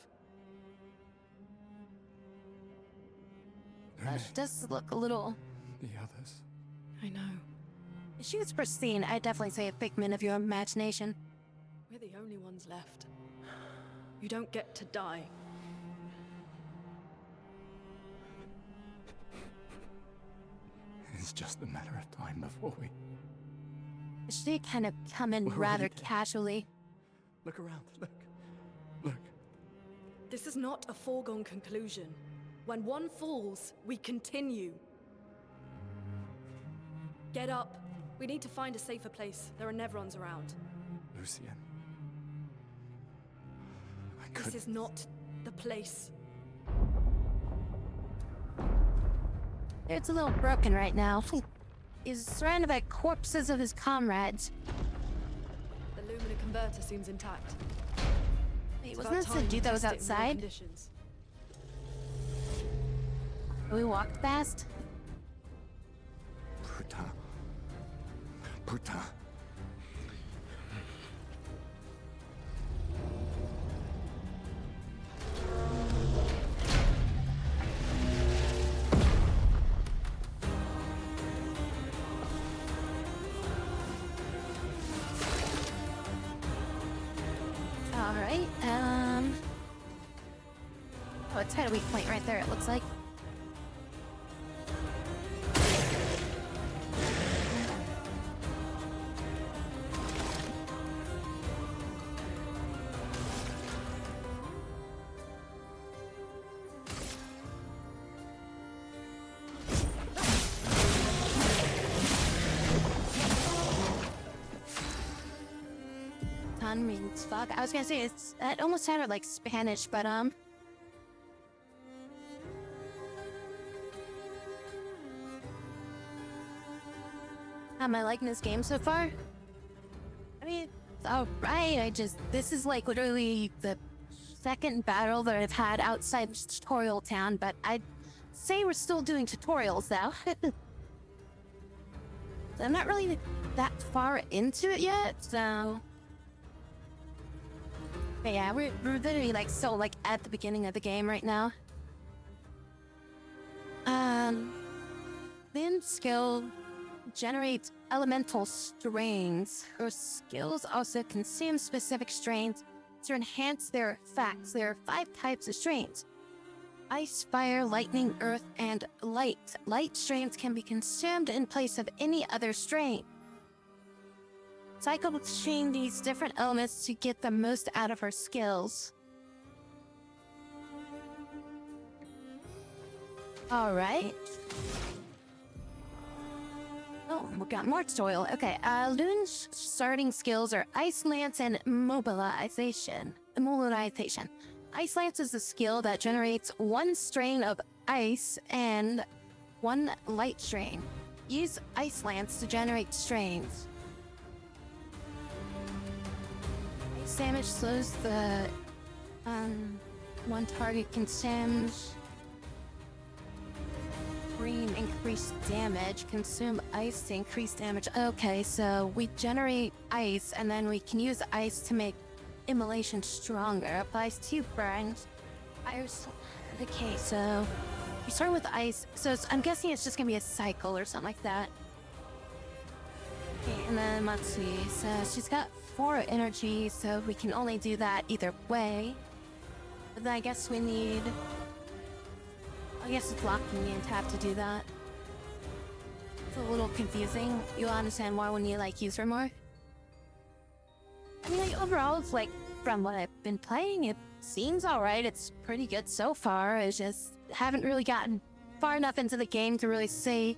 She does look a little... The others. I know. If she was pristine, I'd definitely say a figment of your imagination. We're the only ones left. You don't get to die. It's just a matter of time before we... She kind of come in rather casually. Look around, look. Look. This is not a foregone conclusion. When one falls, we continue. Get up. We need to find a safer place. There are Nevrons around. Lucien. This is not the place. It's a little broken right now. He's surrounded by corpses of his comrades. The Lumina converter seems intact. Wait, wasn't this the dude that was outside? We walked fast? Putain. Putain. Alright, oh, it's had a weak point right there, it looks like. Means fuck. I was gonna say it almost sounded like Spanish, but how am I liking this game so far? I mean, it's alright. This is like literally the second battle that I've had outside tutorial town, but I'd say we're still doing tutorials though. So I'm not really that far into it yet, so. But yeah, we're literally like at the beginning of the game right now. Then skill generates elemental strains. Her skills also consume specific strains to enhance their effects. There are 5 types of strains: ice, fire, lightning, earth, and light. Light strains can be consumed in place of any other strain. Cycle between these different elements to get the most out of her skills. Alright. Oh, we got more soil. Okay, Loon's starting skills are Ice Lance and Mobilization. Ice Lance is a skill that generates 1 strain of ice and 1 light strain. Use Ice Lance to generate strains. Damage slows the one target consumes. Green increased damage. Consume ice to increase damage. Okay, so we generate ice and then we can use ice to make immolation stronger. Applies 2 burns. Okay, so we start with ice. So I'm guessing it's just gonna be a cycle or something like that. Okay, and then let's see. So she's got 4 energy, so we can only do that either way. But then I guess we need... I guess it's locking me into have to do that. It's a little confusing. You'll understand more when you use her more. I mean, overall, it's from what I've been playing, it seems alright. It's pretty good so far. I just haven't really gotten far enough into the game to really say...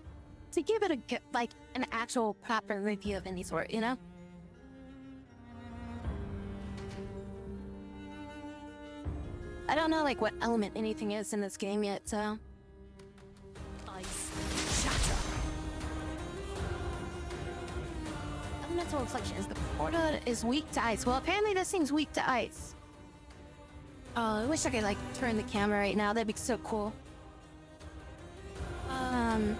to give it an actual proper review of any sort, you know? I don't know what element anything is in this game yet, so... Ice. Shatter. Elemental Reflections. The portal is weak to ice. Well, apparently this thing's weak to ice. Oh, I wish I could turn the camera right now. That'd be so cool. And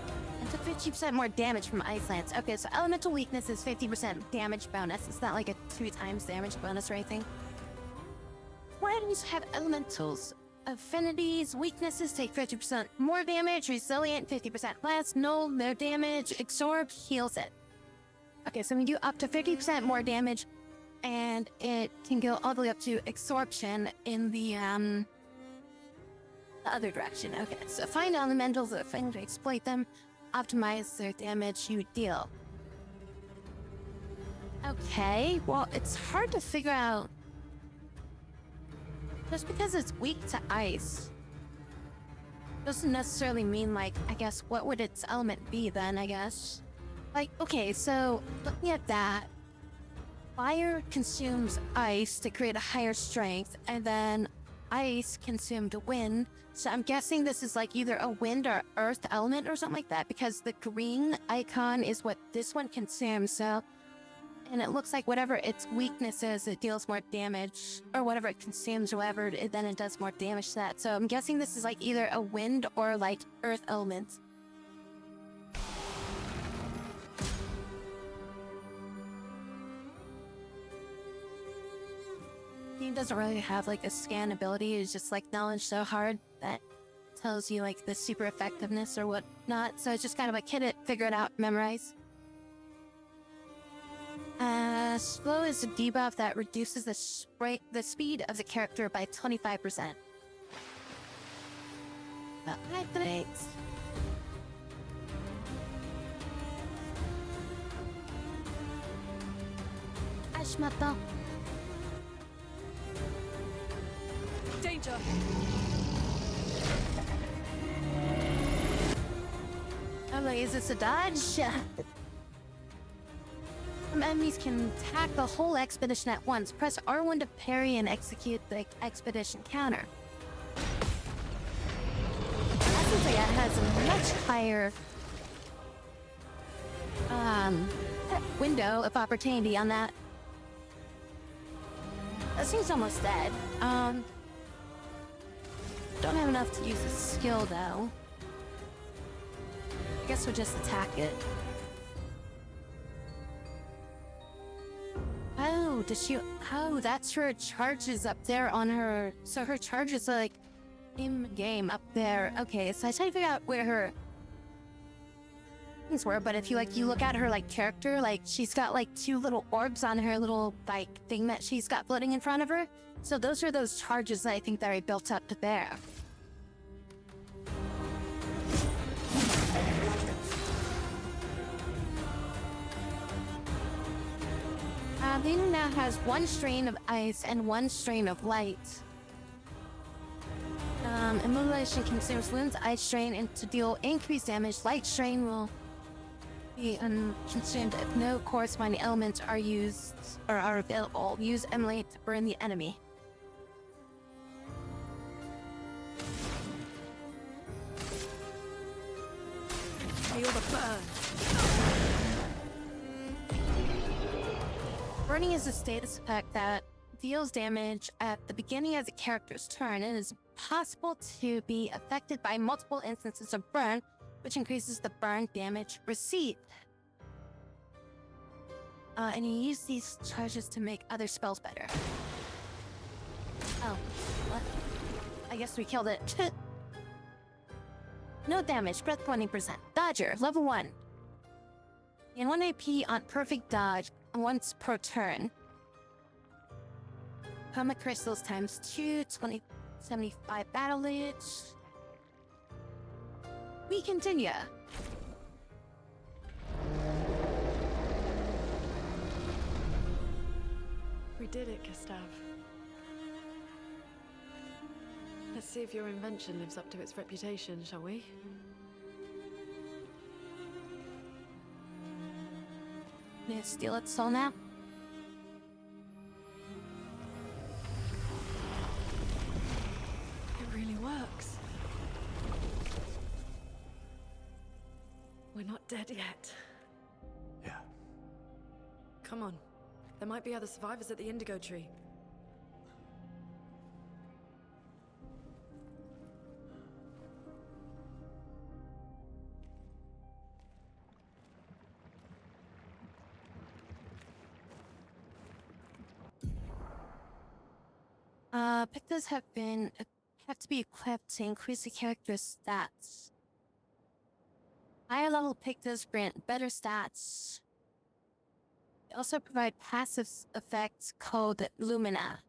took 50% more damage from Ice Lance. Okay, so elemental weakness is 50% damage bonus. It's not like a 2 times damage bonus or anything. Why do you have elementals? Affinities, weaknesses take 50% more damage, resilient 50% less, no damage, absorb heals it. Okay, so we do up to 50% more damage, and it can go all the way up to absorption in the other direction. Okay, so find elementals that find to exploit them, optimize their damage you deal. Okay, well, it's hard to figure out. Just because it's weak to ice doesn't necessarily mean, like, I guess, what would its element be then, I guess? Like, okay, so looking at that, fire consumes ice to create a higher strength, and then ice consumed wind. So I'm guessing this is like either a wind or earth element or something like that, because the green icon is what this one consumes, so... And it looks like whatever its weakness is, it deals more damage, or whatever it consumes, or whatever, then it does more damage to that. So I'm guessing this is like either a wind or like earth element. He doesn't really have like a scan ability, it's just like knowledge so hard that tells you like the super effectiveness or whatnot. So it's just kind of like hit it, figure it out, memorize. Slow is a debuff that reduces the speed of the character by 25%. Thanks. Ashmata. Danger! Oh, like, is this a dodge? Some enemies can attack the whole expedition at once. Press R1 to parry and execute the expedition counter. That seems like it has a much higher window of opportunity on that. That seems almost dead. Don't have enough to use a skill though. I guess we'll just attack it. Oh, does she... Oh, that's her charges up there on her... So her charges are, like, in-game up there. Okay, so I try to figure out where her things were, but if you, like, you look at her, like, character, like, she's got, like, 2 little orbs on her little, like, thing that she's got floating in front of her. So those are those charges that I think that are built up to there. Lena now has 1 strain of ice and 1 strain of light. Immobilization consumes wounds, ice strain, and to deal increased damage, light strain will be consumed if no corresponding elements are used or are available. Use emulate to burn the enemy. Feel the burn. Burning is a status effect that deals damage at the beginning of the character's turn. It is possible to be affected by multiple instances of burn, which increases the burn damage received. And you use these charges to make other spells better. Oh, what? I guess we killed it. No damage, breath 20%. Dodger, level 1. Gain 1 AP on perfect dodge once per turn. Karma crystals times 2, 75 battle damage. We continue. We did it, Gustav. Let's see if your invention lives up to its reputation, shall we? Need to steal its soul now? It really works. We're not dead yet. Yeah. Come on. There might be other survivors at the Indigo Tree. Pictos have been have to be equipped to increase the character's stats. Higher level Pictos grant better stats. They also provide passive effects called Lumina.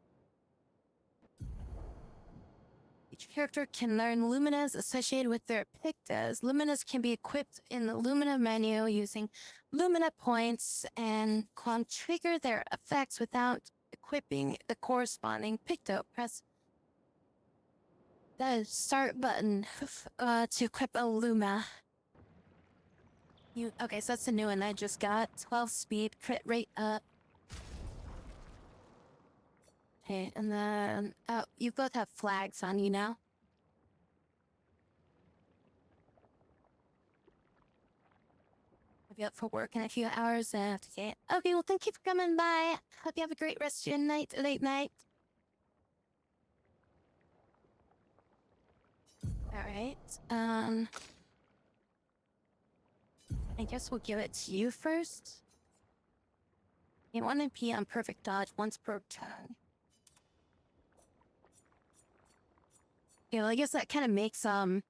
Each character can learn Luminas associated with their Pictos. Luminas can be equipped in the Lumina menu using Lumina points and can trigger their effects without equipping the corresponding Picto. Press the start button to equip a Luma. Okay, so that's the new one I just got. 12 speed, crit rate up. Okay, and then you both have flags on you now. I'll be up for work in a few hours after. Okay, well, thank you for coming by. Hope you have a great rest of your night, late night. Alright, I guess we'll give it to you first. You want to be on perfect dodge once per turn. You know, I guess that kind of makes dodging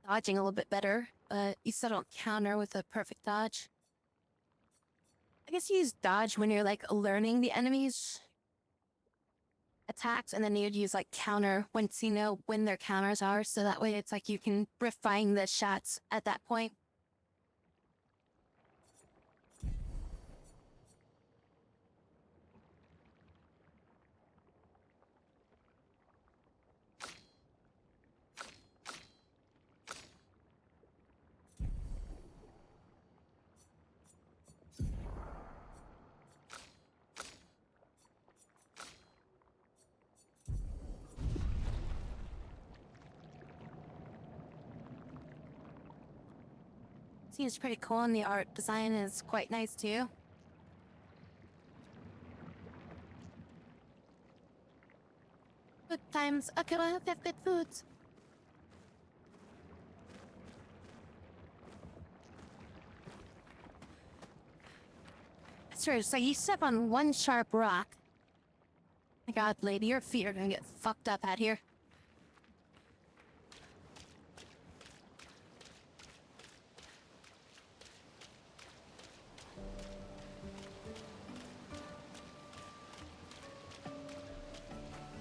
a little bit better, but you still don't counter with a perfect dodge. I guess you use dodge when you're like learning the enemy's attacks, and then you'd use like counter once you know when their counters are, so that way it's like you can refine the shots at that point. Seems pretty cool, and the art design is quite nice too. Good times. Okay, well, I hope you have good food. Seriously, you step on one sharp rock. My god, lady, your feet are gonna get fucked up out here.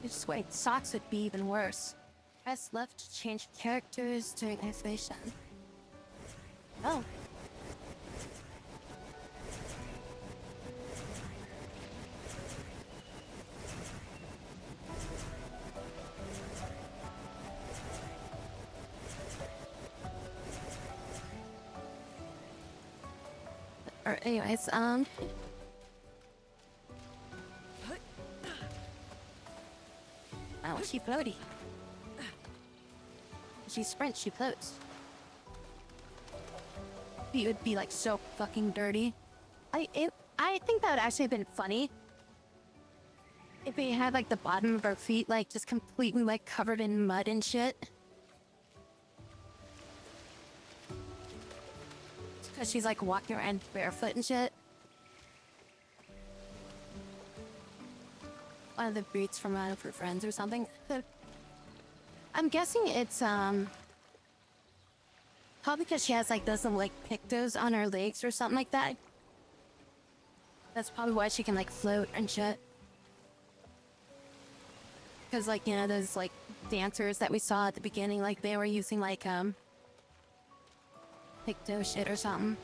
Just wait, socks would be even worse. Press left to change characters during activation. Oh. Or anyways, oh, she floaty. She sprints, she floats. It would be like so fucking dirty. I think that would actually have been funny if we had like the bottom of our feet like just completely like covered in mud and shit. Because she's like walking around barefoot and shit. One of the boots from one of her friends or something. I'm guessing it's probably because she has like those like pictos on her legs or something like that. That's probably why she can like float and shit. Because like, you know, those like dancers that we saw at the beginning, like they were using like picto shit or something.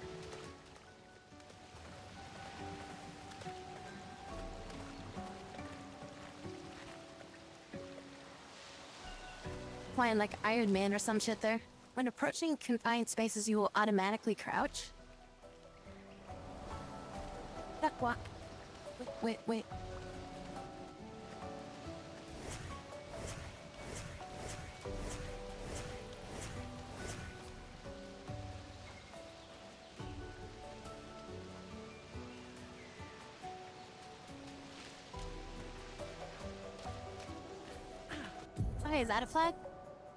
Playing like Iron Man or some shit there. When approaching confined spaces, you will automatically crouch. Duck walk. Wait. Okay, is that a flag?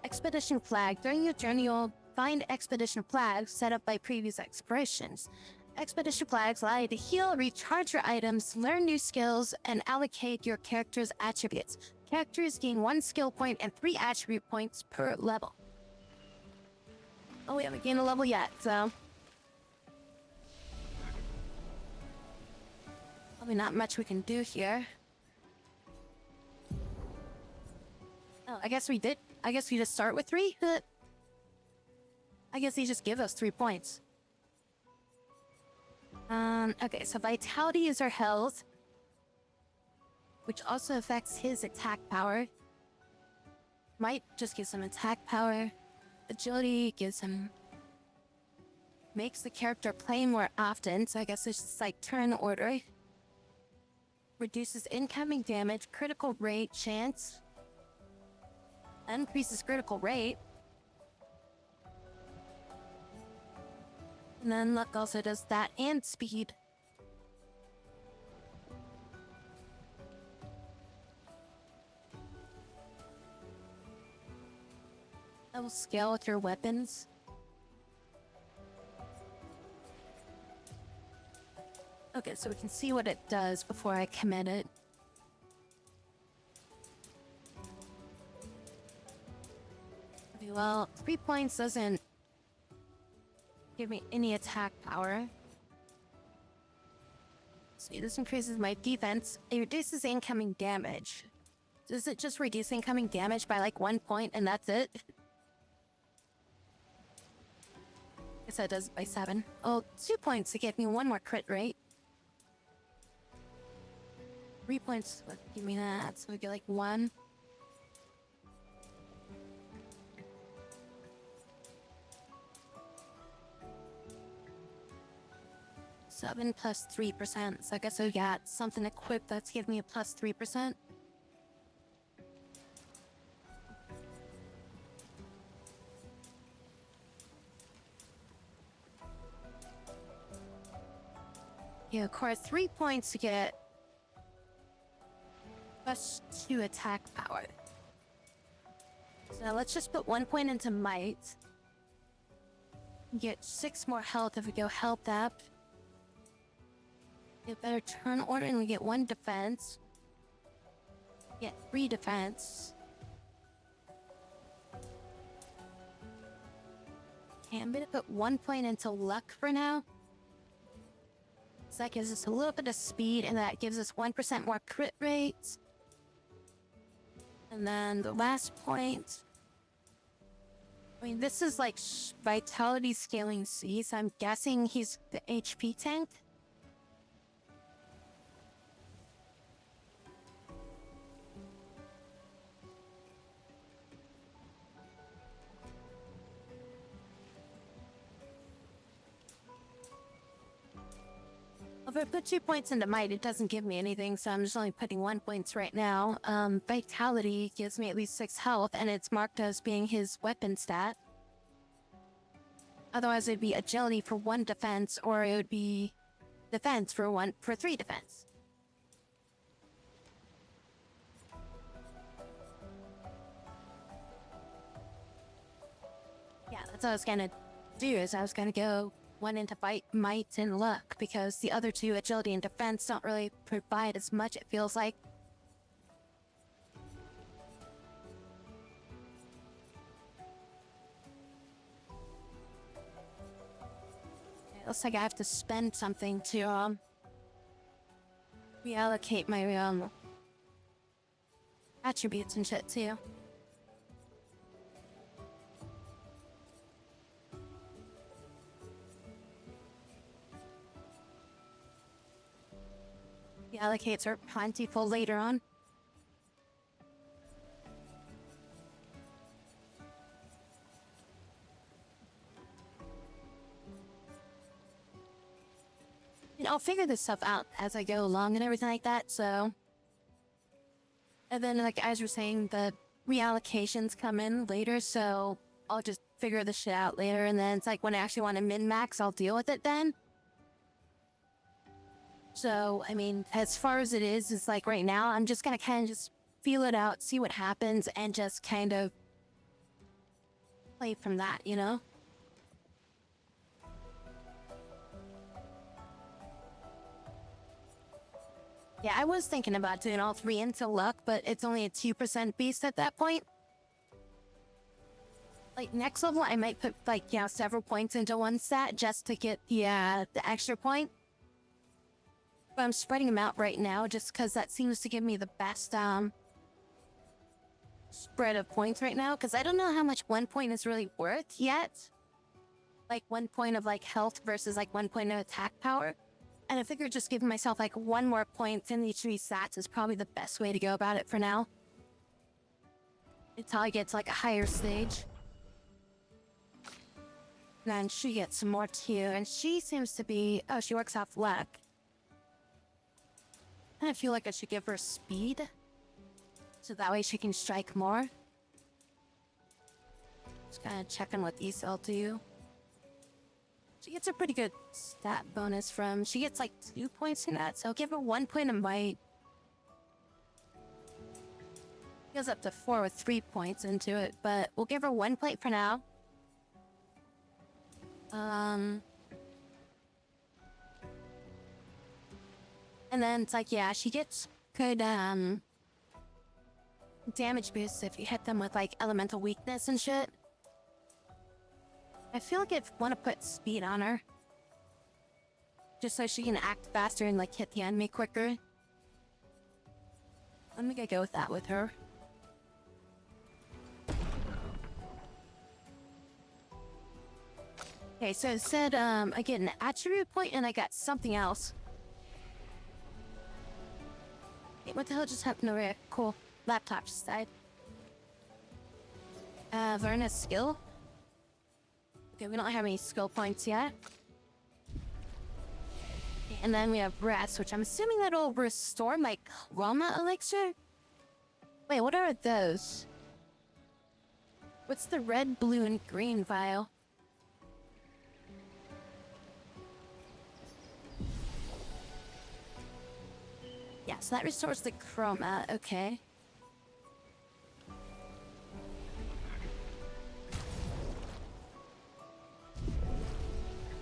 Expedition flag. During your journey, you'll find expedition flags set up by previous expeditions. Expedition flags allow you to heal, recharge your items, learn new skills, and allocate your character's attributes. Characters gain 1 skill point and 3 attribute points per level. Oh, we haven't gained a level yet, so... probably not much we can do here. Oh, I guess we did. I guess we just start with 3? I guess they just give us 3 points. Okay, so vitality is our health, which also affects his attack power. Might just gives him attack power. Agility gives him... makes the character play more often, so I guess it's just like turn order. Reduces incoming damage, critical rate, chance. Increases critical rate. And then luck also does that, and speed. That will scale with your weapons. Okay, so we can see what it does before I commit it. Okay, well, 3 points doesn't give me any attack power. See, this increases my defense. It reduces incoming damage. Does it just reduce incoming damage by like 1 point and that's it? Guess that does it by 7. Oh, 2 points to give me 1 more crit rate. 3 points would give me that, so we get like 1. Seven plus 3%. So I guess I got something equipped that's giving me a plus 3%. Yeah, of course, 3 points to get plus 2 attack power. So now let's just put 1 point into might. Get 6 more health if we go health up. Get better turn order and we get 1 defense. Get 3 defense. Okay, I'm gonna put 1 point into luck for now. So that gives us a little bit of speed and that gives us 1% more crit rates. And then the last point. I mean, this is like vitality scaling C, so I'm guessing he's the HP tank. If I put 2 points into might, it doesn't give me anything, so I'm just only putting 1 point right now. Vitality gives me at least 6 health, and it's marked as being his weapon stat. Otherwise, it'd be agility for 1 defense, or it would be defense for 3 defense. Yeah, that's what I was gonna do, is I was gonna go 1 into might and luck, because the other 2, agility and defense, don't really provide as much, it feels like. It looks like I have to spend something to reallocate my attributes and shit too. The allocates are plentiful later on. And I'll figure this stuff out as I go along and everything like that, so... And then, like, as you're saying, the reallocations come in later, so I'll just figure this shit out later, and then it's like when I actually want to min-max, I'll deal with it then. So, I mean, as far as it is like right now, I'm just gonna kind of just feel it out, see what happens, and just kind of play from that, you know? Yeah, I was thinking about doing all 3 into luck, but it's only a 2% beast at that point. Like, next level, I might put, like, yeah, several points into one stat just to get the extra point. But I'm spreading them out right now just because that seems to give me the best, spread of points right now. Because I don't know how much 1 point is really worth yet. Like, 1 point of, like, health versus, like, 1 point of attack power. And I figure just giving myself, like, 1 more point in each of these stats is probably the best way to go about it for now. Until I get to, like, a higher stage. Then she gets some more too, and she seems to be... Oh, she works off luck. And I feel like I should give her speed. So that way she can strike more. Just kind of checking what these all do. She gets a pretty good stat bonus from... She gets like 2 points in that, so I'll give her 1 point of might. Goes up to 4 with 3 points into it, but we'll give her 1 point for now. And then it's like, yeah, she gets good, damage boosts if you hit them with, like, elemental weakness and shit. I feel like I want to put speed on her. Just so she can act faster and, like, hit the enemy quicker. I think I go with that with her. Okay, so it said, I get an attribute point and I got something else. Wait, what the hell just happened over here? Cool. Laptop just died. Learn a skill? Okay, we don't have any skill points yet. And then we have rest, which I'm assuming that'll restore my chroma elixir? Wait, what are those? What's the red, blue, and green vial? Yeah, so that restores the chroma, okay.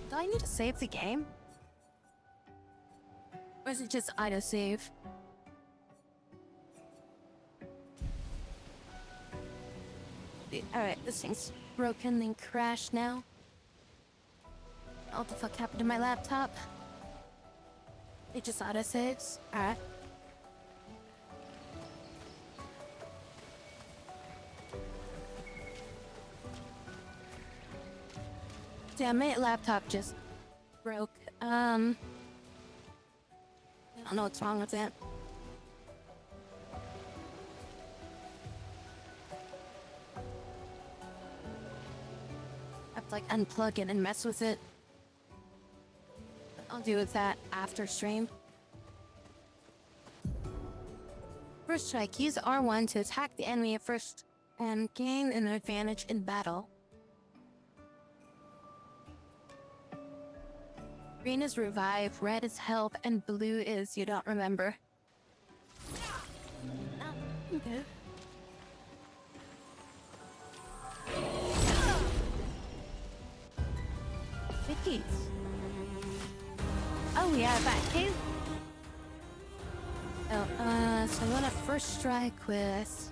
Do I need to save the game? Or is it just auto-save? Alright, this thing's broken and crashed now. What the fuck happened to my laptop? It just auto-saves. Alright. Damn, my laptop just broke. I don't know what's wrong with it. I have to like unplug it and mess with it. I'll do with that after stream. First strike, use R1 to attack the enemy at first and gain an advantage in battle. Green is revive, red is health, and blue is you don't remember. Oh, okay. Vickies. Oh, we are back too. Oh, so I want to first strike with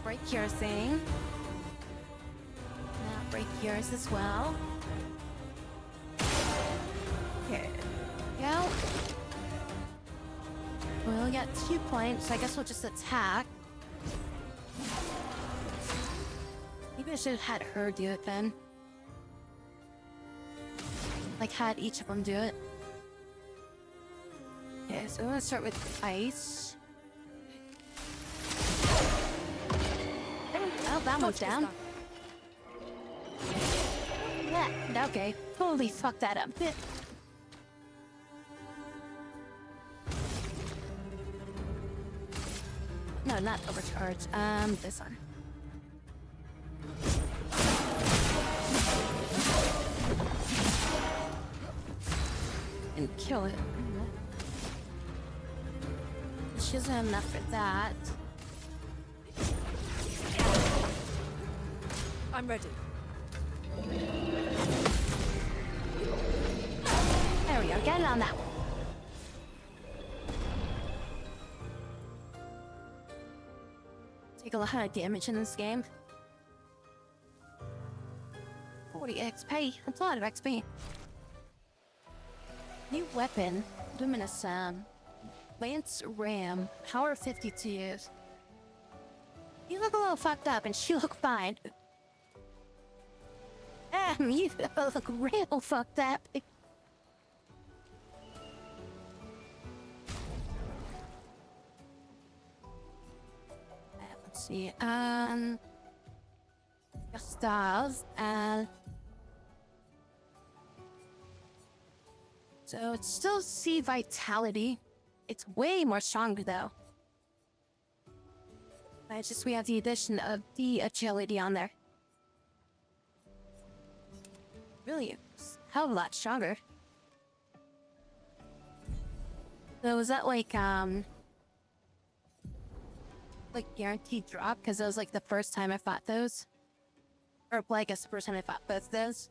break your thing. Now break yours as well. Here we go. We'll get 2 points, so I guess we'll just attack. Maybe I should have had her do it then. Like, had each of them do it. Okay, so I'm gonna start with ice. Oh, that one's down. Yeah, okay. Totally fucked that up. No, not overcharge. This one. And kill it. She doesn't have enough for that. I'm ready. There we go. Get it on that one. Take a lot of damage in this game. 40 XP. That's a lot of XP. New weapon. Luminous Lance Ram. Power 52. You look a little fucked up and she look fine. You look real fucked up. Let's see. Gustav. So it's still C Vitality. It's way more stronger though. But it's just we have the addition of the agility on there. Really, it's a hell of a lot stronger. So is that like guaranteed drop? Because it was like the first time I fought those. Or well, I guess the first time I fought both those.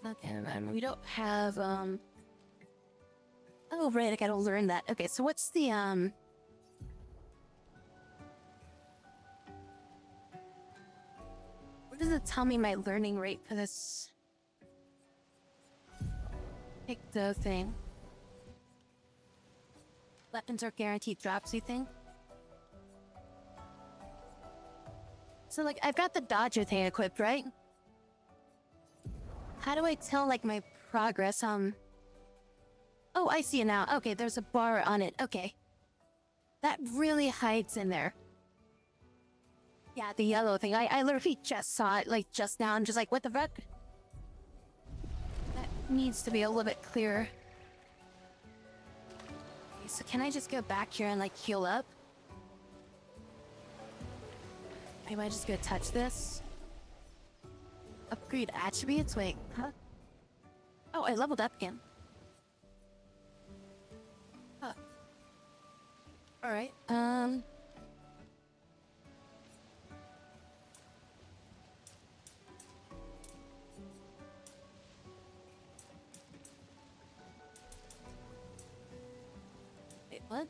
Okay, we don't have oh right, I gotta learn that. Okay, so what's the where does it tell me my learning rate for this? Pick the thing. Weapons are guaranteed drops, you think? So like I've got the dodger thing equipped, right? How do I tell like my progress? Oh, I see it now. Okay, there's a bar on it. Okay. That really hides in there. Yeah, the yellow thing. I literally just saw it like just now. I'm just like, what the fuck? That needs to be a little bit clearer. Okay, so can I just go back here and like heal up? Maybe I just go touch this? Upgrade attributes? Wait, huh? Oh, I leveled up again. Huh. Alright, wait, what?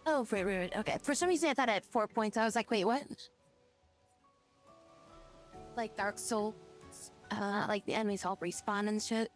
Oh, right. Okay, for some reason I thought I had 4 points. I was like, wait, what? Like Dark Souls, like the enemies all respawn and shit.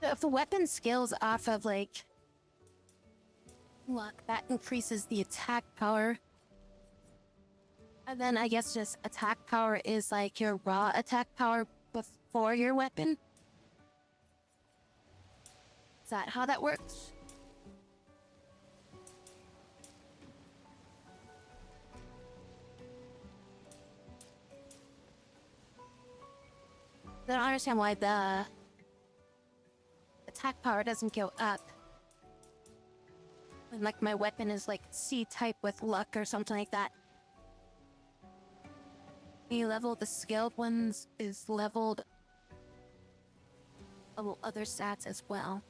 So if the weapon scales off of like luck, that increases the attack power. And then I guess just attack power is like your raw attack power before your weapon. Is that how that works? I don't understand why the attack power doesn't go up when like my weapon is like C type with luck or something like that. The level the skilled ones is leveled other stats as well.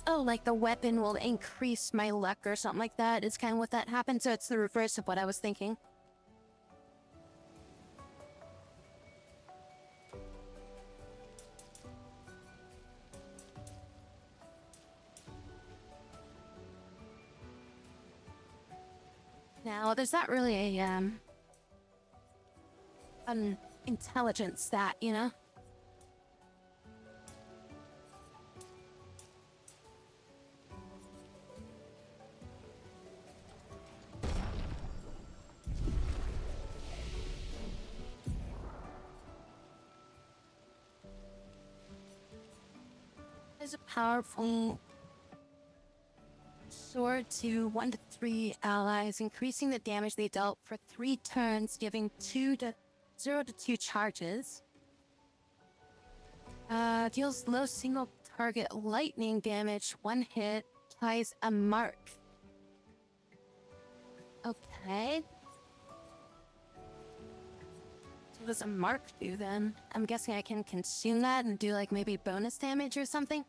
Oh, like the weapon will increase my luck or something like that is kind of what that happened. So it's the reverse of what I was thinking. Now, there's not really a, an intelligence stat, you know? There's a powerful Sword to 1 to 3 allies, increasing the damage they dealt for 3 turns, giving 0 to 2 charges. Deals low single target lightning damage, 1 hit, applies a mark. Okay. So what does a mark do then? I'm guessing I can consume that and do like maybe bonus damage or something?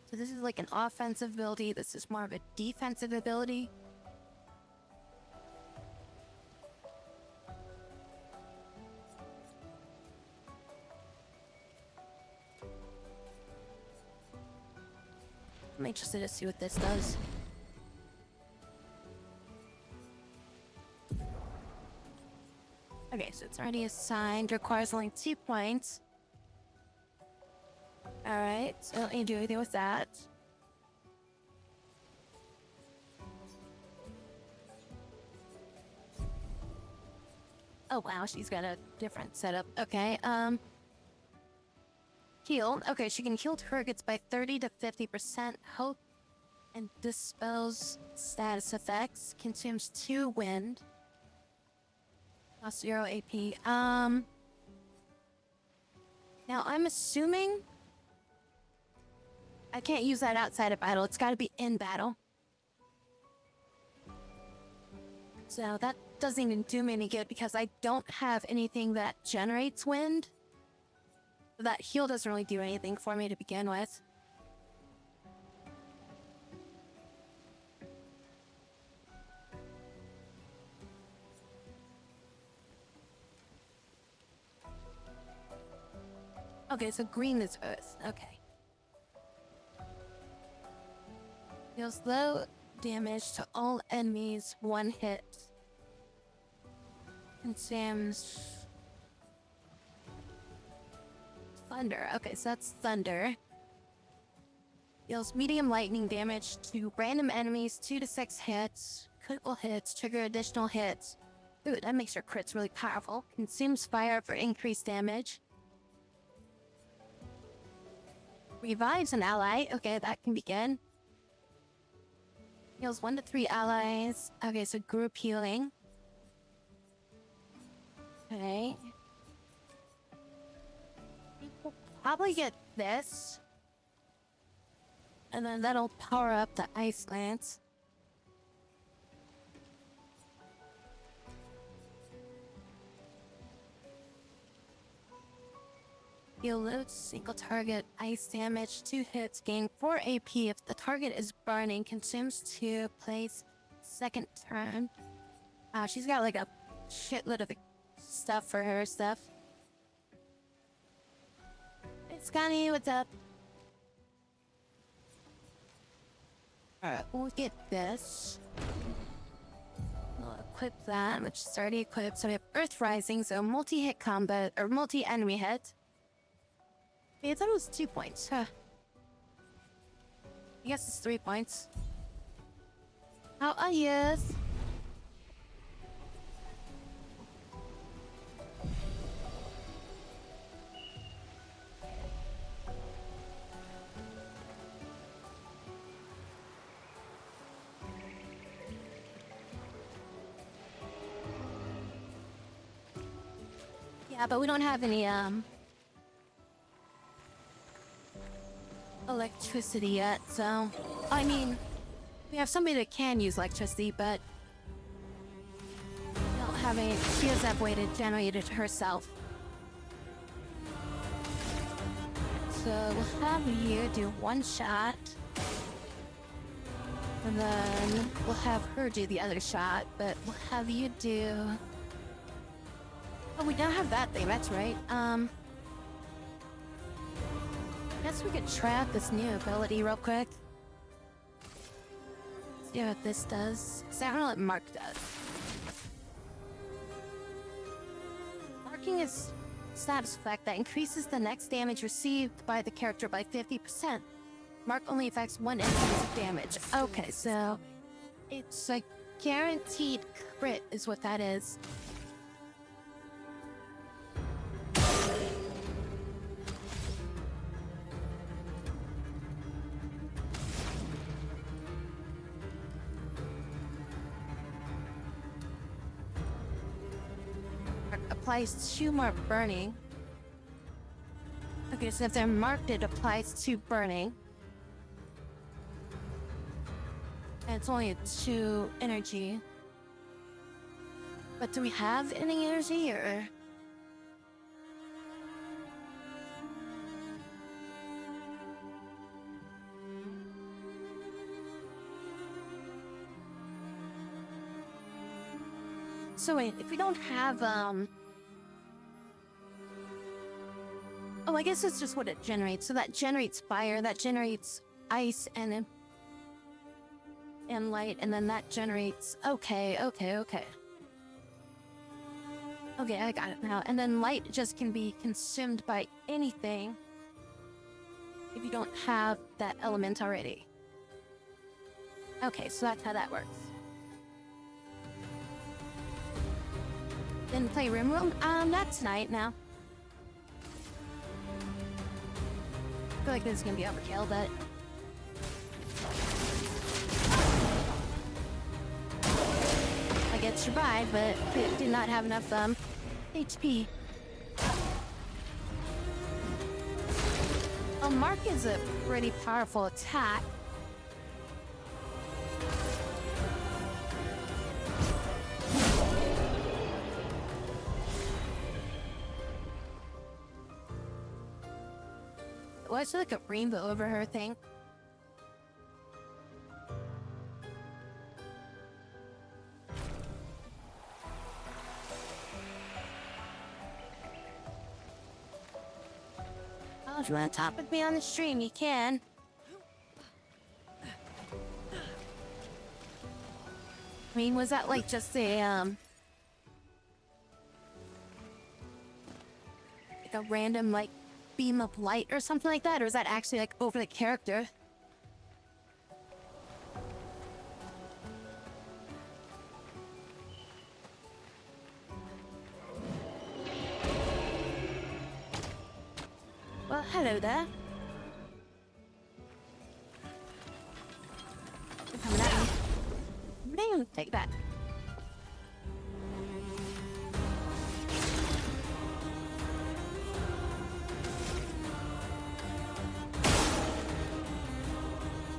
So this is like an offensive ability, this is more of a defensive ability. I'm interested to see what this does. Okay, so it's already assigned, requires only 2 points. Alright, so let me do anything with that. Oh wow, she's got a different setup. Okay, heal. Okay, she can heal targets by 30 to 50% health and dispels status effects. Consumes 2 wind. Lost 0 AP. Now I'm assuming I can't use that outside of battle. It's got to be in battle. So that doesn't even do me any good because I don't have anything that generates wind. That heal doesn't really do anything for me to begin with. Okay, so green is earth. Okay. Deals low damage to all enemies, 1 hit. Consumes thunder. Okay, so that's thunder. Deals medium lightning damage to random enemies, 2 to 6 hits. Critical hits, trigger additional hits. Ooh, that makes your crits really powerful. Consumes fire for increased damage. Revives an ally. Okay, that can begin. Heals 1 to 3 allies. Okay, so group healing. Okay. We'll probably get this. And then that'll power up the Ice Lance. Deal low single target ice damage, 2 hits, gain 4 AP if the target is burning, consumes 2, plays second turn. She's got like a shitload of stuff for her stuff. Hey Scotty, what's up? Alright, we'll get this. We'll equip that, which is already equipped. So we have Earth Rising, so multi-hit combat, or multi-enemy hit. I thought it was 2 points. Huh. I guess it's 3 points. How are you? Yeah, but we don't have any, electricity yet, so... I mean, we have somebody that can use electricity, but... we don't have any... She doesn't have a way to generate it herself. So, we'll have you do 1 shot. And then we'll have her do the other shot, but we'll have you do... Oh, we don't have that thing, that's right. Guess we could try out this new ability real quick. See what this does. So I don't know what Mark does. Marking is status effect that increases the next damage received by the character by 50%. Mark only affects 1 instance of damage. Okay, so it's a guaranteed crit is what that is. applies to more burning. Okay, so if they're marked, it applies to burning. And it's only a 2 energy. But do we have any energy, or...? So wait, if we don't have, oh, I guess it's just what it generates. So that generates fire, that generates ice, and light, and then that generates... Okay, I got it now. And then light just can be consumed by anything if you don't have that element already. Okay, so that's how that works. Then play Rimworld? Not tonight now. I feel like this is gonna be overkill, but... I get survived, but it did not have enough, HP. Well, Mark is a pretty powerful attack. Why is there like a rainbow over her thing? Oh, if you want to top with me on the stream, you can. I mean, was that like just a, like a random, like, beam of light or something like that? Or is that actually, like, over the character? Well, hello there. They're coming at me. Man, take that.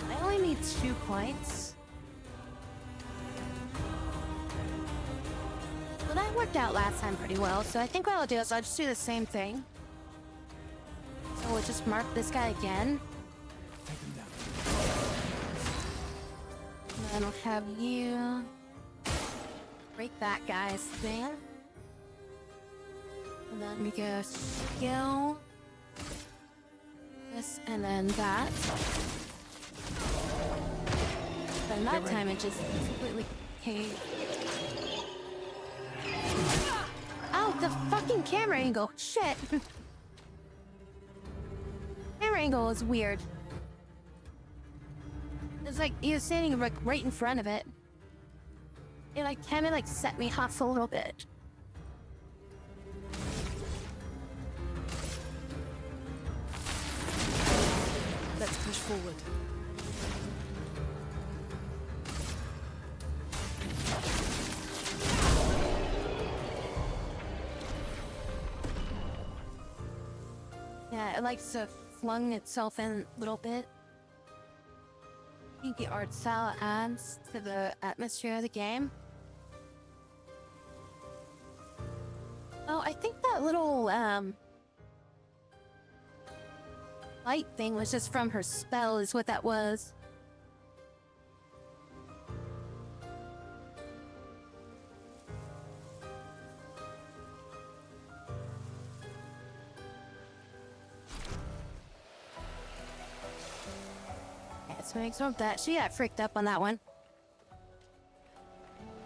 I only need 2 points. Well, that worked out last time pretty well, so I think what I'll do is I'll just do the same thing. So we'll just mark this guy again. And then I'll have you break that guy's thing. And then we go skill. This and then that. Then that time it just completely caved. Oh, the fucking camera angle! Shit! Camera angle is weird. It's like he was standing like right in front of it. It like kind of like set me off a little bit. Let's push forward. Yeah, it likes to flung itself in a little bit. I think the art style adds to the atmosphere of the game. Oh, I think that little light thing was just from her spell is what that was. So ignore that. She got freaked up on that one.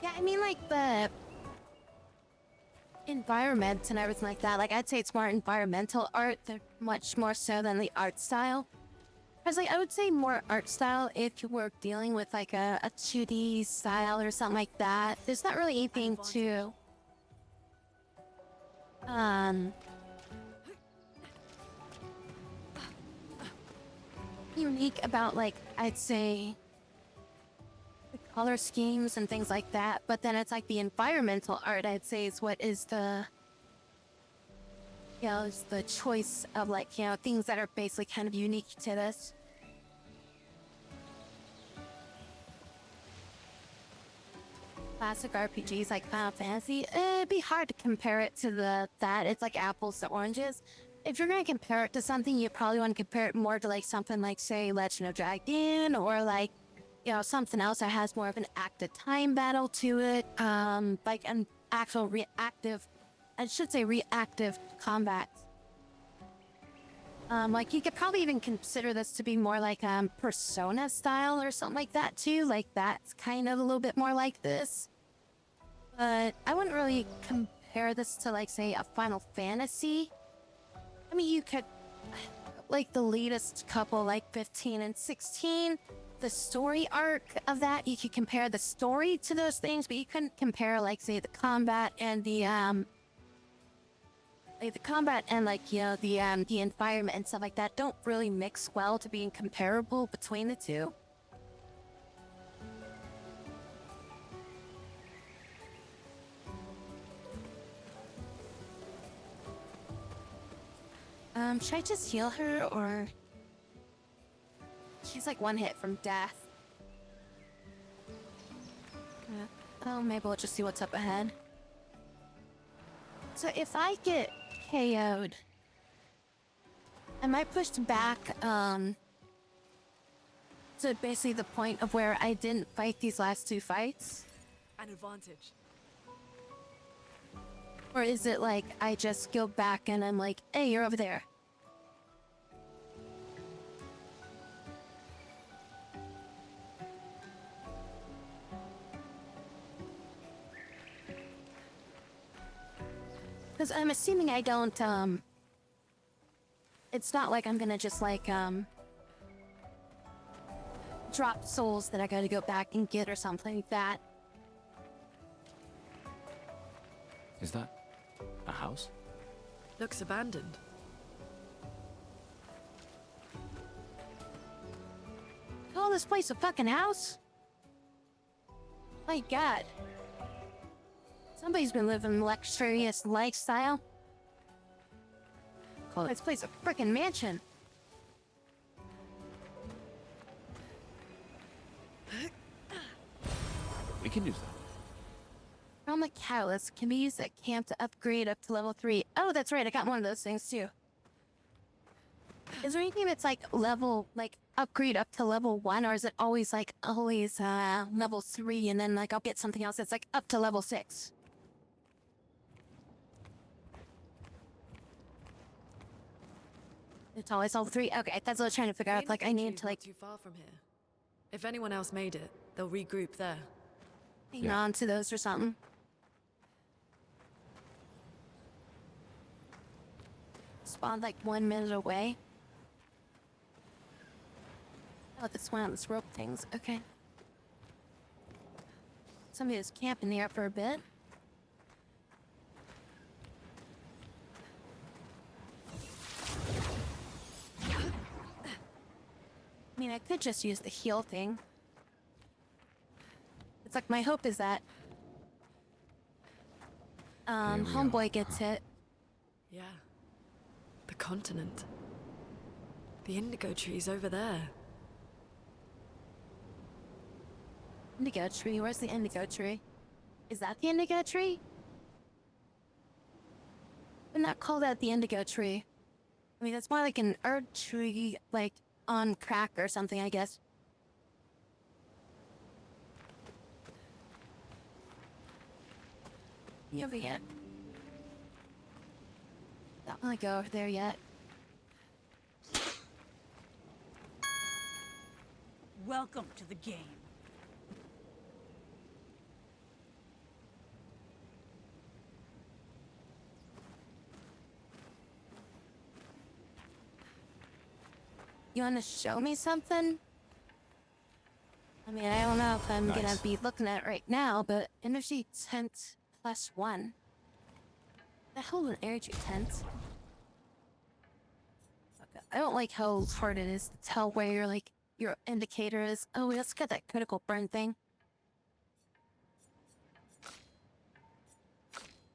Yeah, I mean, like, the environment and everything like that. Like, I'd say it's more environmental art, much more so than the art style. Because, like, I would say more art style if you were dealing with, like, a 2D style or something like that. There's not really anything to... unique about, like, I'd say the color schemes and things like that, but then it's like the environmental art, I'd say, is what is the you know, it's the choice of like, you know, things that are basically kind of unique to this. Classic RPGs like Final Fantasy, it'd be hard to compare it to that. It's like apples to oranges. If you're gonna compare it to something, you probably want to compare it more to like something like, say, Legend of Dragon, or like, you know, something else that has more of an active time battle to it. Like an actual reactive combat. Like you could probably even consider this to be more like Persona style or something like that too. Like that's kind of a little bit more like this. But I wouldn't really compare this to like, say, a Final Fantasy. I mean, you could, like the latest couple, like 15 and 16, the story arc of that, you could compare the story to those things, but you couldn't compare, like, say, the combat and the environment and stuff like that don't really mix well to being comparable between the two. Should I just heal her, or... She's like one hit from death. Oh, maybe we'll just see what's up ahead. So if I get KO'd, am I pushed back, to basically the point of where I didn't fight these last two fights? An advantage. Or is it like, I just go back and I'm like, hey, you're over there? Because I'm assuming I don't, it's not like I'm gonna just, like, drop souls that I gotta go back and get or something like that. Is that a house? Looks abandoned. Call this place a fucking house? My god. Somebody's been living a luxurious lifestyle. Call this place a frickin' mansion. We can use that. Realm of Catalyst can be used at camp to upgrade up to level 3. Oh, that's right, I got one of those things too. Is there anything that's like level, like upgrade up to level 1, or is it always level 3 and then like I'll get something else that's like up to level 6? It's always level 3? Okay, that's what I was trying to figure out. Like I need to like... Too far from here. If anyone else made it, they'll regroup there. Hang on to those or something. Spawned like 1 minute away. Oh, this one on this rope things. Okay. Somebody was camping there for a bit. I mean, I could just use the heal thing. It's like my hope is that homeboy gets hit. Yeah. The continent. The indigo tree's over there. Indigo tree? Where's the indigo tree? Is that the indigo tree? Would not call that the indigo tree. I mean, that's more like an herb tree, like on crack or something, I guess. You over yet? Don't wanna go over there yet. Welcome to the game. You wanna show me something? I mean, I don't know if I'm gonna be looking at it right now, but energy tent +1. The hell an energy tent? Okay. I don't like how hard it is to tell where your indicator is. Oh, let's get that critical burn thing.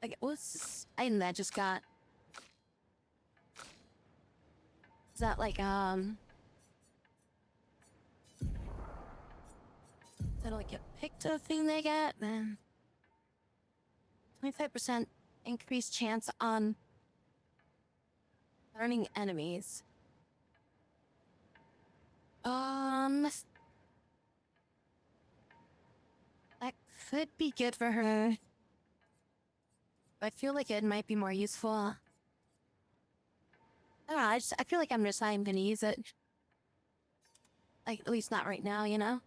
Okay, what's this item that I just got? Is that like, is that like a picto thing they get? Then 25% increased chance on burning enemies. That could be good for her. I feel like it might be more useful. I don't know, I feel like I'm just not even gonna use it. Like, at least not right now, you know?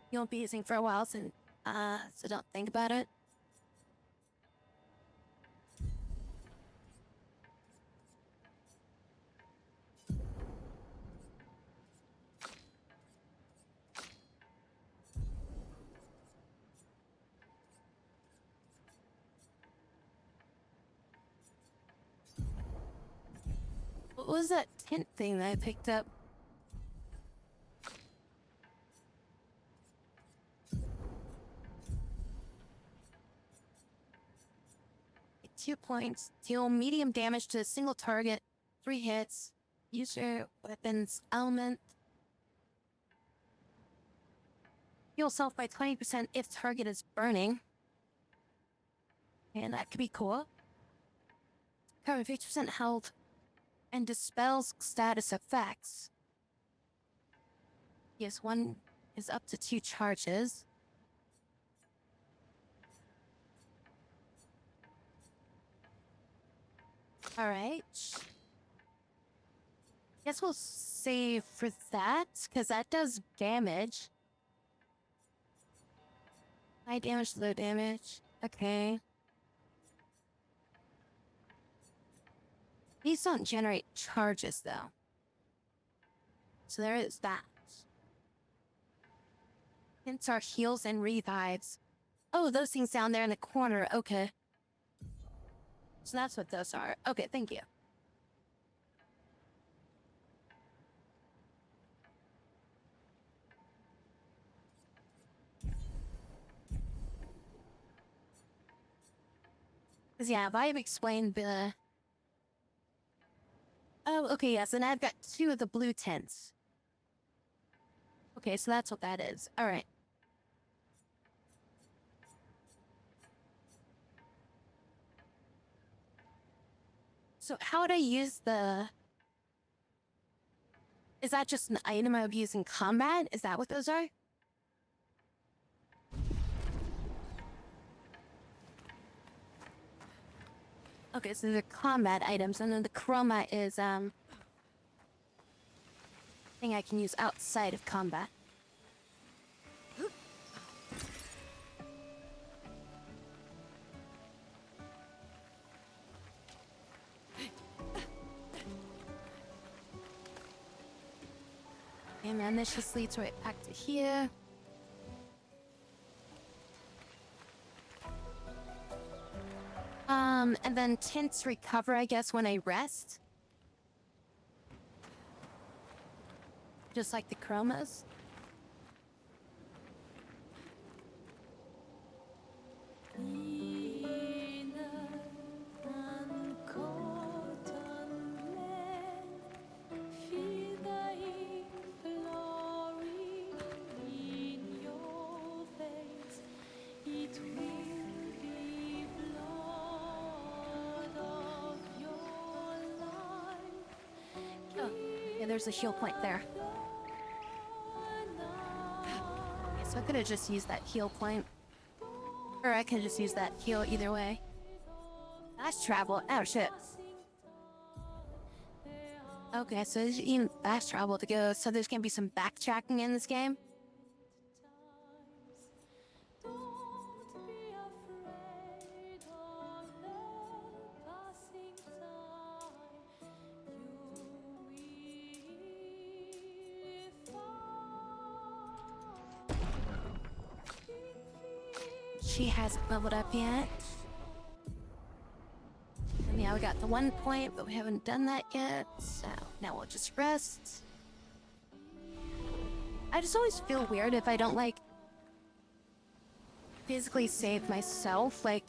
You won't be using for a while, so don't think about it. What was that tint thing that I picked up? Get 2 points. Deal medium damage to a single target. 3 hits. Use your weapon's element. Heal self by 20% if target is burning. And that could be cool. Cover 50% health. And dispels status effects. Yes, one is up to 2 charges. Alright. Guess we'll save for that, because that does damage. High damage, low damage. Okay. These don't generate charges, though. So there is that. Hints are heals and revives. Oh, those things down there in the corner. Okay. So that's what those are. Okay, thank you. Because, yeah, Vibe explained the... Oh, okay, yes, and I've got 2 of the blue tents. Okay, so that's what that is. Alright. So how would I use the... Is that just an item I would use in combat? Is that what those are? Okay, so they're combat items, and then the chroma is, thing I can use outside of combat. And then this just leads right back to here. And then tints recover, I guess, when I rest. Just like the chromas. There's a heal point there. Okay, so I could have just used that heal point. Or I could just use that heal either way. Fast travel. Oh, shit. Okay, so there's even fast travel to go. So there's gonna be some backtracking in this game. She hasn't leveled up yet. And yeah, we got the 1 point, but we haven't done that yet. So now we'll just rest. I just always feel weird if I don't, like, physically save myself. Like,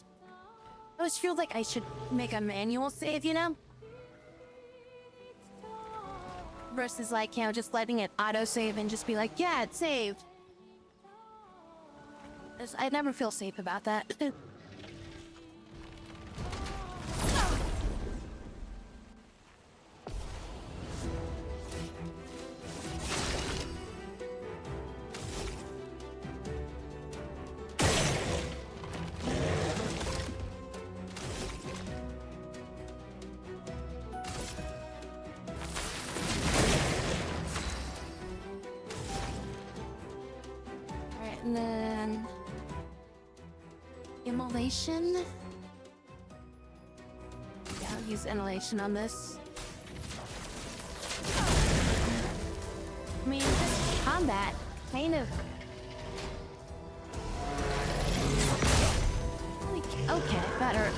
if I always feel like I should make a manual save, you know? Versus like, you know, just letting it auto-save and just be like, yeah, it's saved. I never feel safe about that. Alright, and then... Immolation? Yeah, I'll use inhalation on this. I mean, this combat kind of... Okay, better.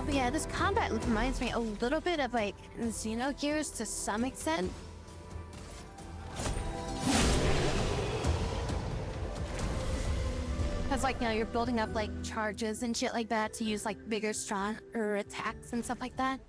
But yeah, this combat reminds me a little bit of like Xenogears to some extent. Because like, you know, you're building up like charges and shit like that to use like bigger, stronger attacks and stuff like that.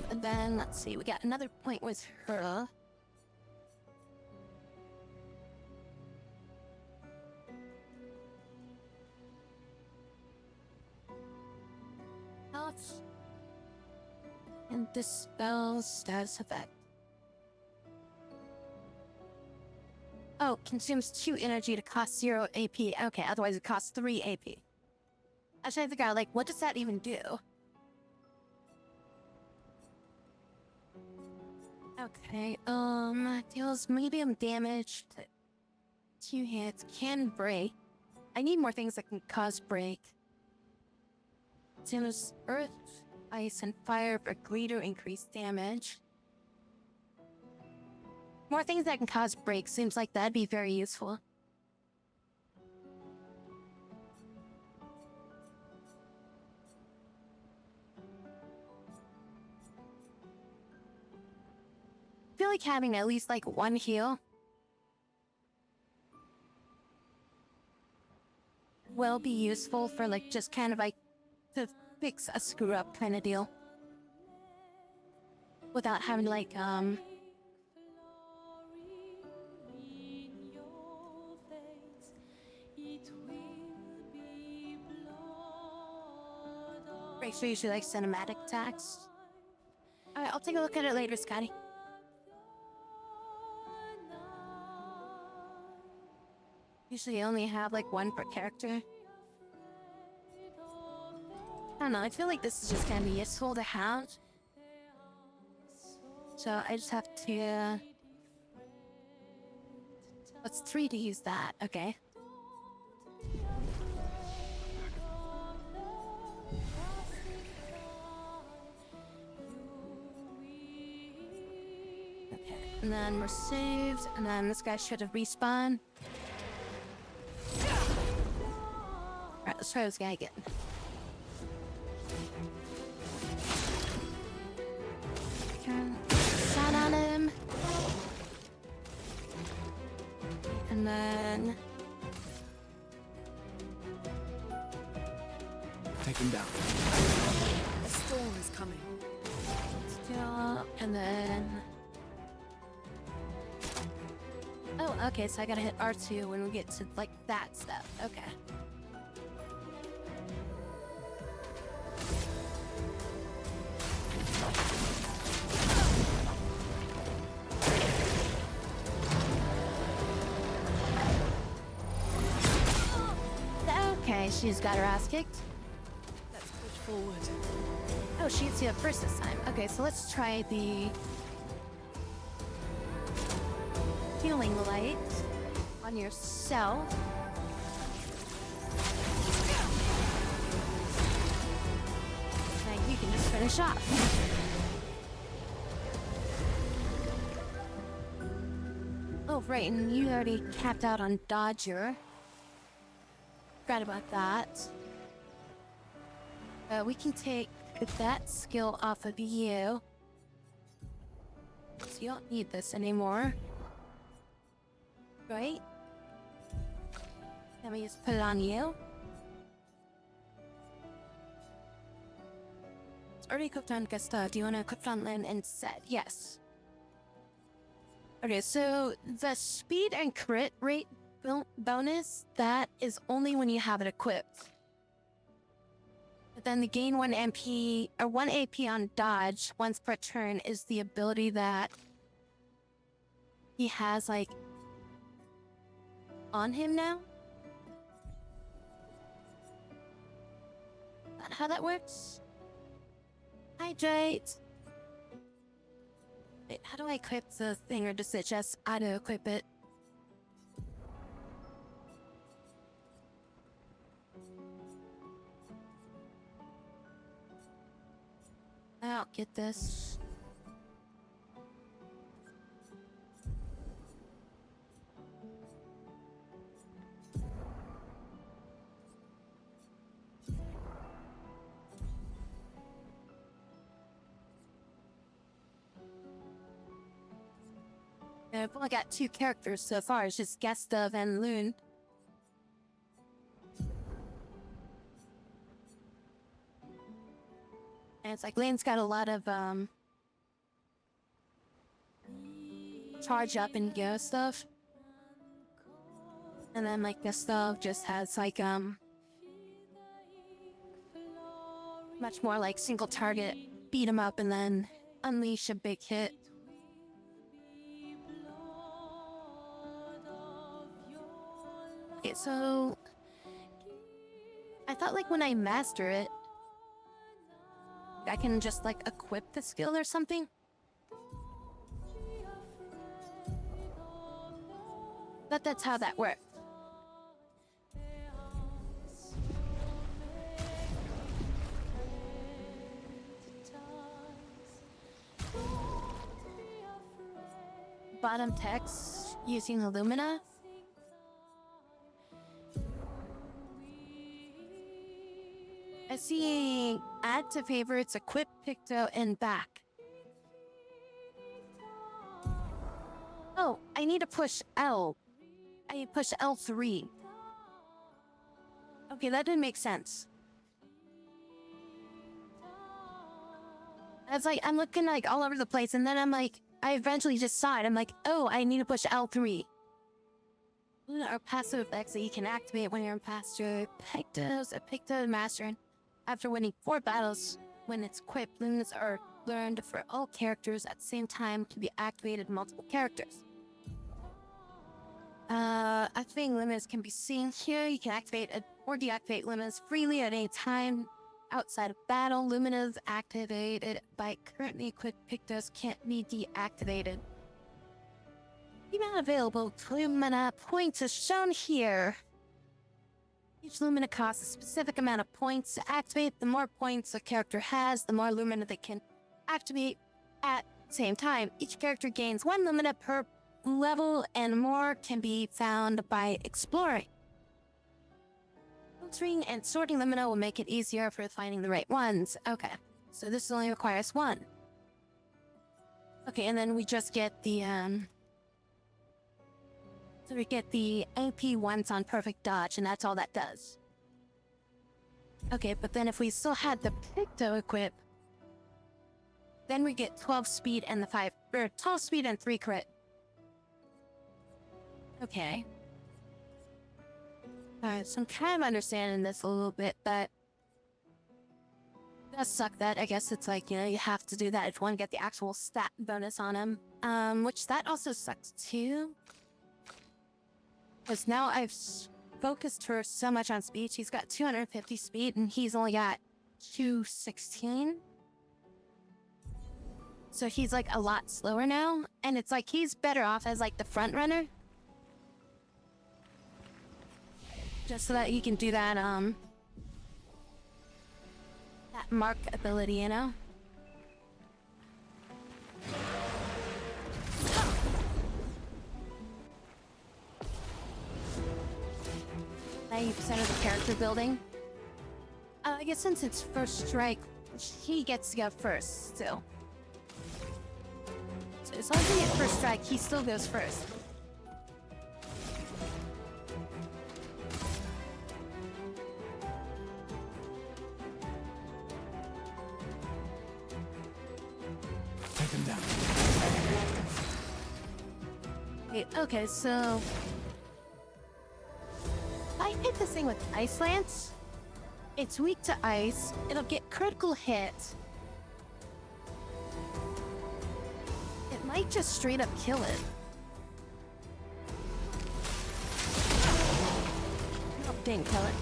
And then, let's see, we got another point with her. Health. And dispel status effect. Oh, consumes 2 energy to cost 0 AP. Okay, otherwise it costs 3 AP. I was trying to figure out, like, what does that even do? Okay, deals medium damage to 2 hits, can break. I need more things that can cause break. Since earth, ice, and fire for greater increased damage. More things that can cause break seems like that'd be very useful. I feel like having at least like 1 heal will be useful for like just kind of like to fix a screw up kind of deal without having to like breaks are usually like cinematic attacks. Alright, I'll take a look at it later, Scotty. Usually I only have like 1 per character. I don't know, I feel like this is just gonna be useful to have. So I just have to... What's 3 to use that? Okay. Okay, and then we're saved, and then this guy should have respawned. Alright, let's try this guy again. Shot on him. And then... Take him down. The storm is coming. Still, and then... Oh, okay, so I gotta hit R2 when we get to, like, that stuff. Okay. Okay, she's got her ass kicked. Let's push forward. Oh, she hits you up first this time. Okay, so let's try the... Healing light on yourself. we can just finish off. Oh, right, and you already capped out on Dodger. Forgot about that. We can take that skill off of you. So you don't need this anymore. Right? Let me just put it on you. It's already equipped on Gustav. Do you want to equip it on Lynn instead? Yes. Okay, so the speed and crit rate bonus, that is only when you have it equipped. But then the gain 1 MP or 1 AP on dodge once per turn is the ability that he has like on him now. Is that how that works? Hydrate. Wait, how do I equip the thing, or does it just auto-equip it? I don't get this. I've only got 2 characters so far. It's just Gustav and Loon. And it's like Lane's got a lot of charge up and go stuff. And then like Gustav just has like much more like single target, beat him up and then unleash a big hit. Okay, so I thought like when I master it, I can just like equip the skill or something. But that's how that works. Bottom text using Illumina. I see add to favorites, equip, Picto, and back. Oh, I need to push L. I push L3. Okay, that didn't make sense. I was like, I'm looking like all over the place, and then I'm like, I eventually just saw it. I'm like, oh, I need to push L3. Or passive effects that you can activate when you're in Pastor Pictos, a Picto Master. After winning 4 battles, when it's equipped, limits are learned for all characters at the same time to be activated multiple characters. Activating limits can be seen here. You can activate or deactivate limits freely at any time outside of battle. Luminas activated by currently equipped Pictos can't be deactivated. The amount available Lumina points is shown here. Each Lumina costs a specific amount of points to activate. The more points a character has, the more Lumina they can activate at the same time. Each character gains 1 Lumina per level, and more can be found by exploring. Filtering and sorting Lumina will make it easier for finding the right ones. Okay, so this only requires 1. Okay, and then we just get the so we get the AP once on perfect dodge, and that's all that does. Okay, but then if we still had the Picto equip, then we get 12 speed and the 12 speed and 3 crit. Okay. Alright, so I'm kind of understanding this a little bit, but it does suck that I guess it's like, you know, you have to do that if you want to get the actual stat bonus on him. Which that also sucks too. Because now I've focused her so much on speed. She's got 250 speed and he's only got 216. So he's like a lot slower now. And it's like he's better off as like the front runner. Just so that he can do that that mark ability, you know? 90% of the character building. I guess since it's first strike, he gets to go first, still. So as long as he gets first strike, he still goes first. Take him down. Wait, okay, so... if I hit this thing with Ice Lance, it's weak to ice, it'll get critical hit. It might just straight up kill it. Oh, dang, kill it.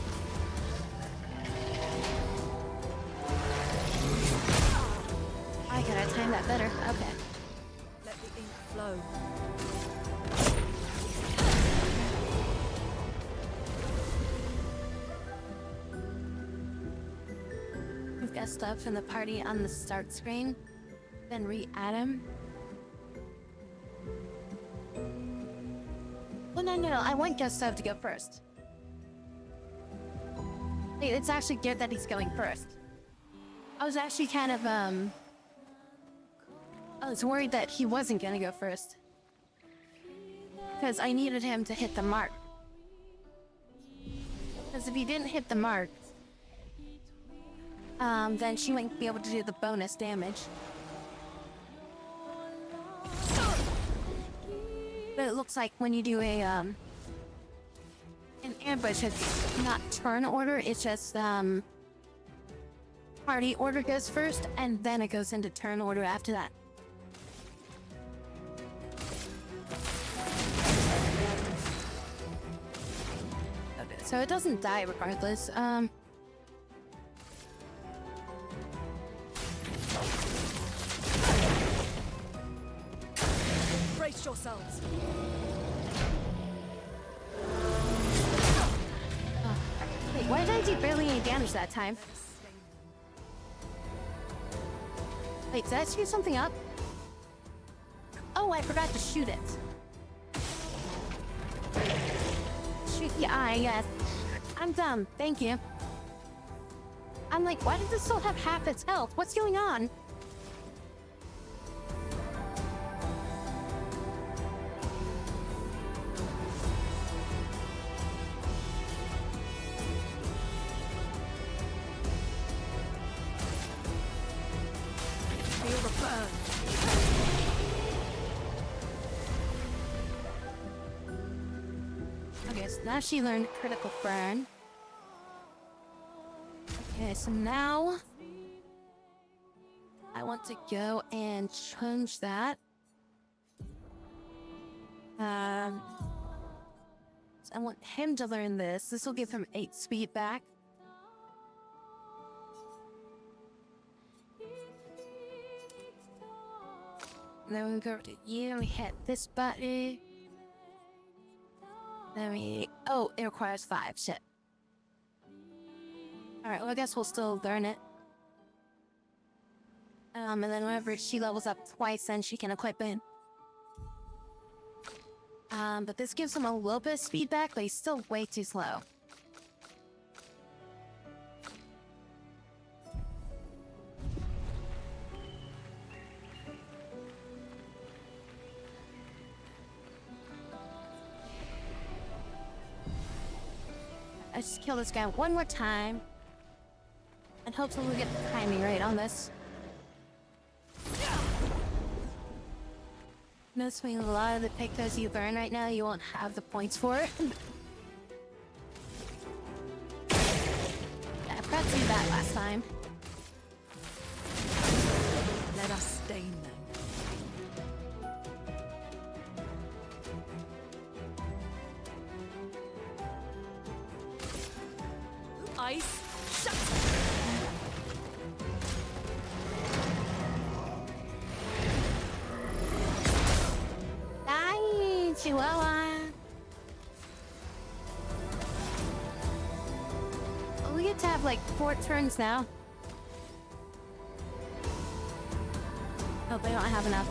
I gotta time that better. Okay. Let the ink flow. We've got stuff in the party on the start screen. Then re-add him. Well, no, I want guest stuff to go first. Hey, it's actually good that he's going first. I was actually kind of, I was worried that he wasn't gonna go first. Because I needed him to hit the mark. Because if he didn't hit the mark, then she wouldn't be able to do the bonus damage. But it looks like when you do a, an ambush, it's not turn order, it's just, party order goes first, and then it goes into turn order after that. Okay, so it doesn't die regardless. Brace yourselves. Wait, why did I do barely any damage that time? Wait, did I shoot something up? Oh, I forgot to shoot it. Shoot the eye, yes. I'm dumb, thank you. I'm like, why does this still have half its health? What's going on? Feel the burn. Okay, so now she learned critical burn. Okay, so now I want to go and change that. So I want him to learn this. This will give him 8 speed back. And then we go to you, we hit this button. Then we... oh, it requires 5, shit. Alright, well I guess we'll still learn it. And then whenever she levels up twice, then she can equip it. But this gives him a little bit of speed back, but he's still way too slow. I just kill this guy one more time. And hopefully we'll get the timing right on this. Notice me, a lot of the pictos you burn right now, you won't have the points for it. I forgot to do that last time. Let us stain them. Ice, shut. Die, Chihuahua. We get to have like 4 turns now. Oh, they don't have enough,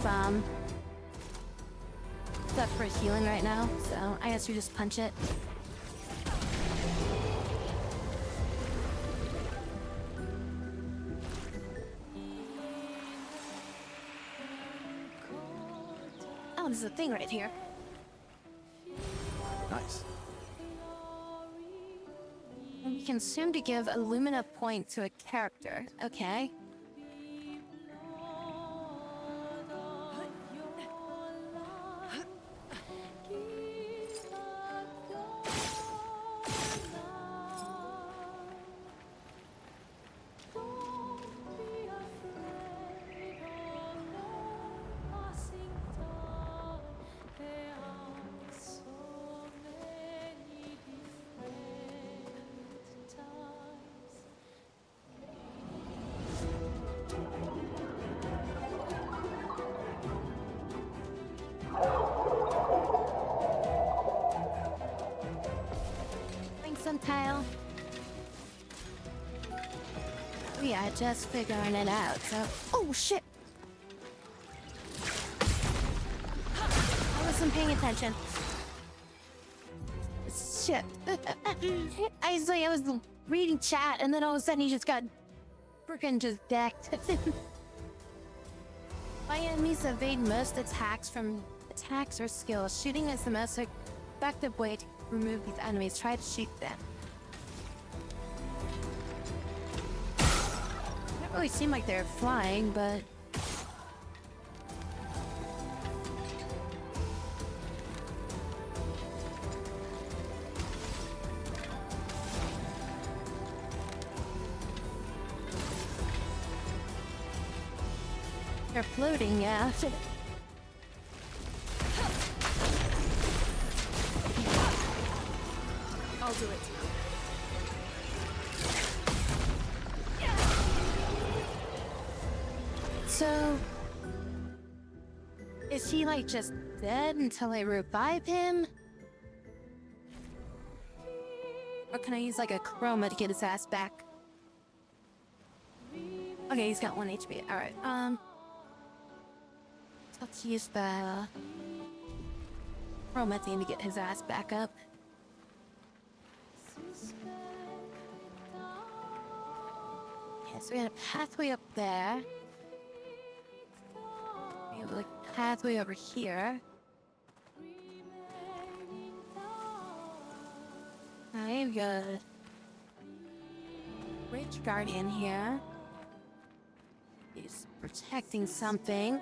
stuff for healing right now, so I guess we just punch it. Oh, there's a thing right here. Nice. And you consume to give a Lumina point to a character. Okay. Tile. We are just figuring it out, so... Oh, shit! I wasn't paying attention. Shit. I was reading chat, and then all of a sudden he just got freaking just decked. My enemies evade most attacks or skills. Shooting is the most effective way to remove these enemies. Try to shoot them. They don't really seem like they're flying, but... they're floating, yeah. I'll do it. So... is he, like, just dead until I revive him? Or can I use, like, a chroma to get his ass back? Okay, he's got 1 HP. Alright, let's use the chroma thing to get his ass back up. Okay, so we had a pathway up there. We have like a pathway over here. I've got a Bridge Guardian here. He's protecting something.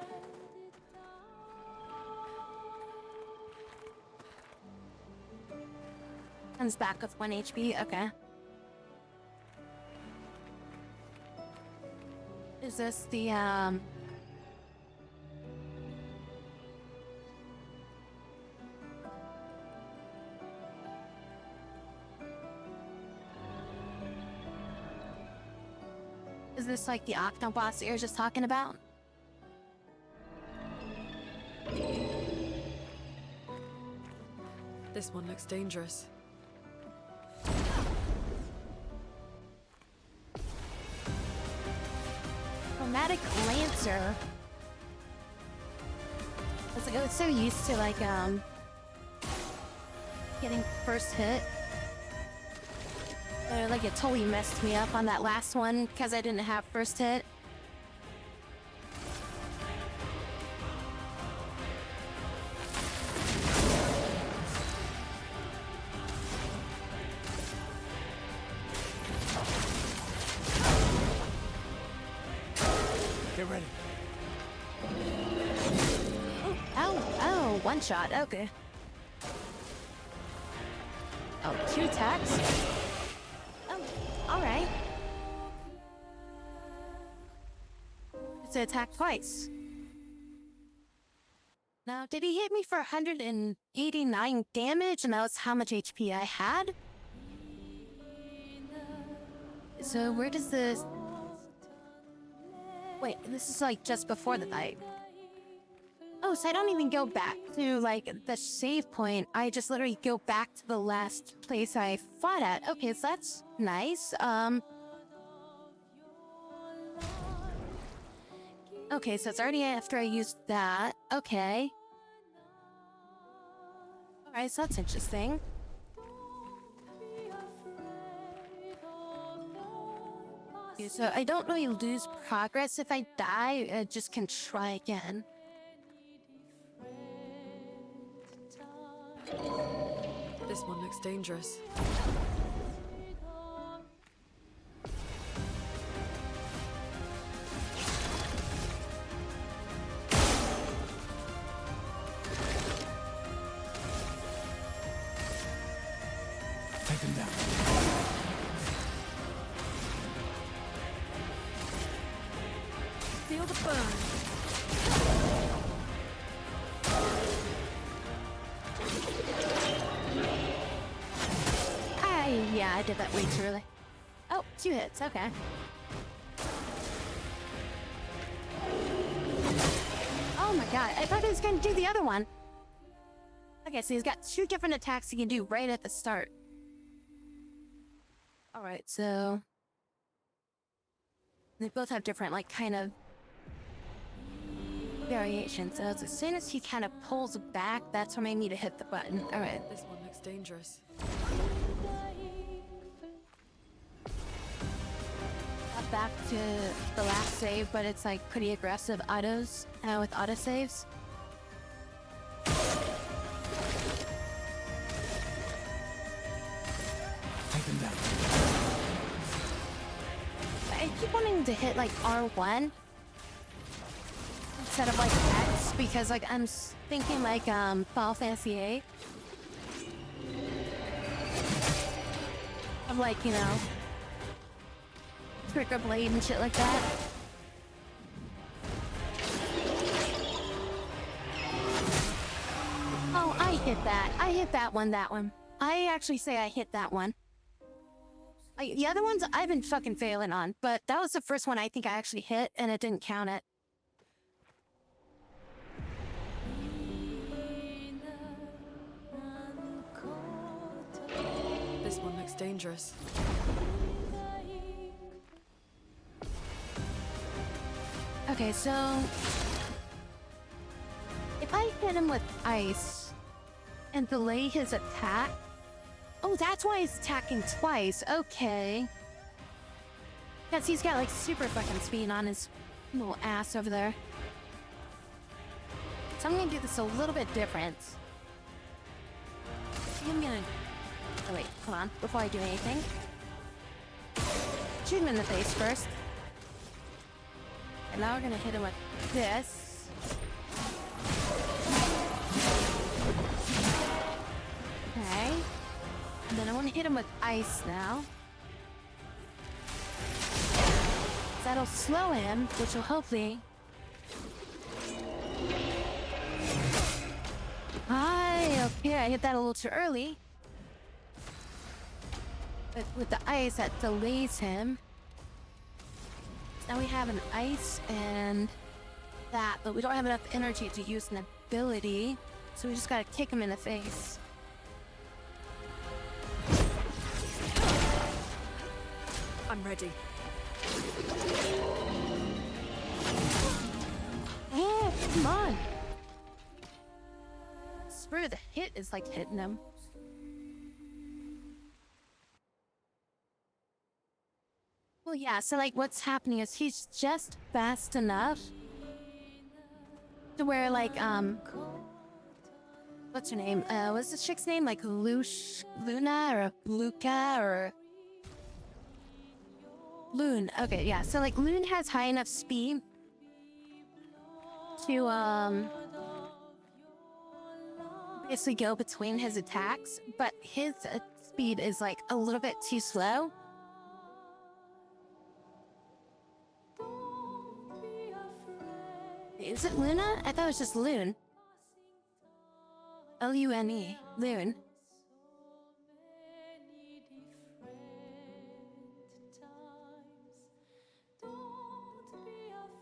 Comes back with 1 HP, okay. Is this the, is this like the Octoboss that you were just talking about? This one looks dangerous. Chromatic Lancer. I was so used to like getting first hit. Like it totally messed me up on that last one because I didn't have first hit. Get ready. Oh, one shot, okay. Oh, 2 attacks? Oh, alright. It's an attack twice. Now, did he hit me for 189 damage and that was how much HP I had? So where does this... Wait, this is like just before the fight. Oh, so I don't even go back to like the save point. I just literally go back to the last place I fought at. Okay, so that's nice. Okay, so it's already after I used that. Okay. Alright, so that's interesting. Okay, so I don't really lose progress if I die. I just can try again. This one looks dangerous. Take him down. Feel the burn. Yeah, I did that way too early. Oh, 2 hits, okay. Oh my god, I thought he was gonna do the other one. Okay, so he's got 2 different attacks he can do right at the start. Alright, so... they both have different, like, kind of... variations. So as soon as he kind of pulls back, that's when I need to hit the button. Alright. This one looks dangerous. Back to the last save, but it's like pretty aggressive autos with autosaves. Take him down. I keep wanting to hit like R1 instead of like X because like I'm thinking like Final Fantasy VIII. Of like, you know, Trigger Blade and shit like that. Oh, I hit that. I hit that one. I actually say I hit that one. The other ones I've been fucking failing on, but that was the first one I think I actually hit and it didn't count it. This one looks dangerous. Okay, so if I hit him with ice and delay his attack, oh, that's why he's attacking twice. Okay, because he's got like super fucking speed on his little ass over there. So I'm gonna do this a little bit different. I'm gonna. Oh wait, hold on. Before I do anything, shoot him in the face first. And now we're gonna hit him with this. Okay. And then I want to hit him with ice now. That'll slow him, which will hopefully... okay, I hit that a little too early. But with the ice, that delays him. Now we have an ice and that, but we don't have enough energy to use an ability, so we just gotta kick him in the face. I'm ready. Yeah, come on. Screw the hit is like hitting him. Well, yeah, so like what's happening is he's just fast enough to where like, what's her name? What's this chick's name? Like Luna or Luca or Loon. Okay, yeah, so like Loon has high enough speed to, basically go between his attacks, but his speed is like a little bit too slow. Is it Luna? I thought it was just Loon. L-U-N-E. Loon.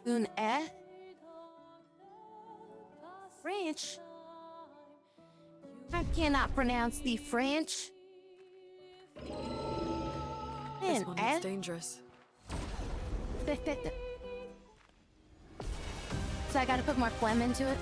Loon eh? French? I cannot pronounce the French. This one looks dangerous. So I gotta put more phlegm into it.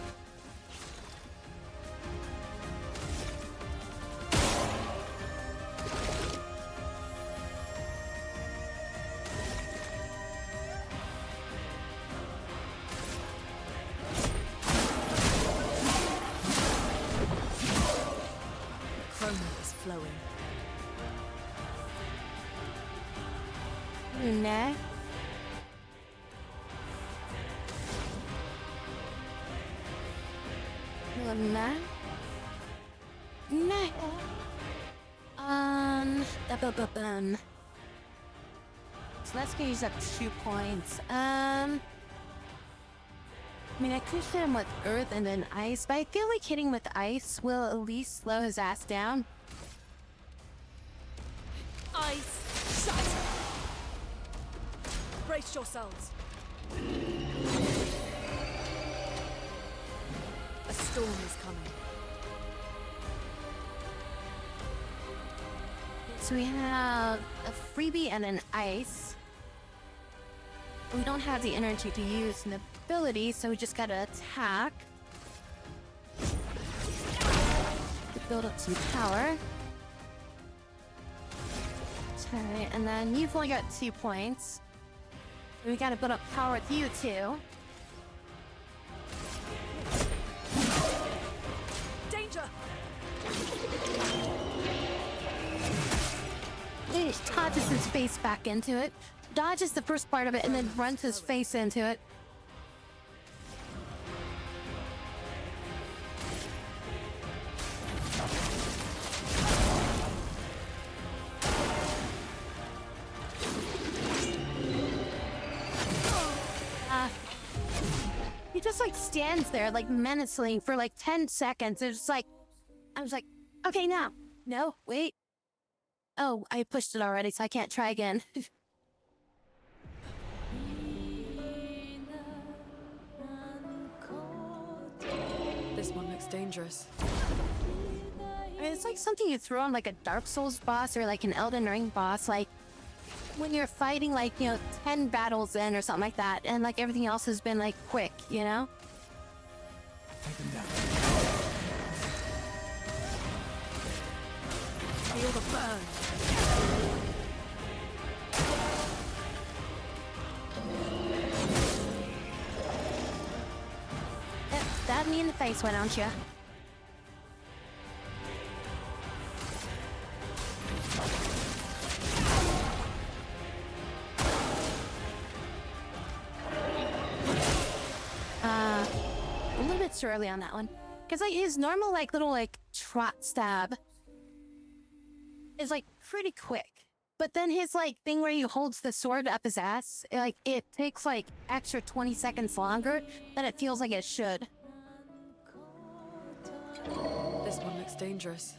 Chroma is flowing. Nah. Nah. Nah. So that's gonna use up 2 points. I mean, I could hit him with earth and then ice, but I feel like hitting with ice will at least slow his ass down. Ice shut! Brace yourselves. A storm is coming. So we have a freebie and an ice. We don't have the energy to use an ability, so we just gotta attack. To build up some power. Okay, and then you've only got 2 points. We gotta build up power with you too. Danger! He just dodges his face back into it. Dodges the first part of it and then runs his face into it. He just like stands there like menacing for like 10 seconds. It's just like, I was like, okay, now. No, wait. Oh, I pushed it already, so I can't try again. This one looks dangerous. I mean, it's like something you throw on like a Dark Souls boss or like an Elden Ring boss, like when you're fighting like, 10 battles in or something like that, and like everything else has been like quick, you know? Take them down. Feel the burn. Stab me in the face, why don't you? A little bit too early on that one. Because like his normal like little like trot stab is like pretty quick. But then his like thing where he holds the sword up his ass, it takes like extra 20 seconds longer than it feels like it should. This one looks dangerous.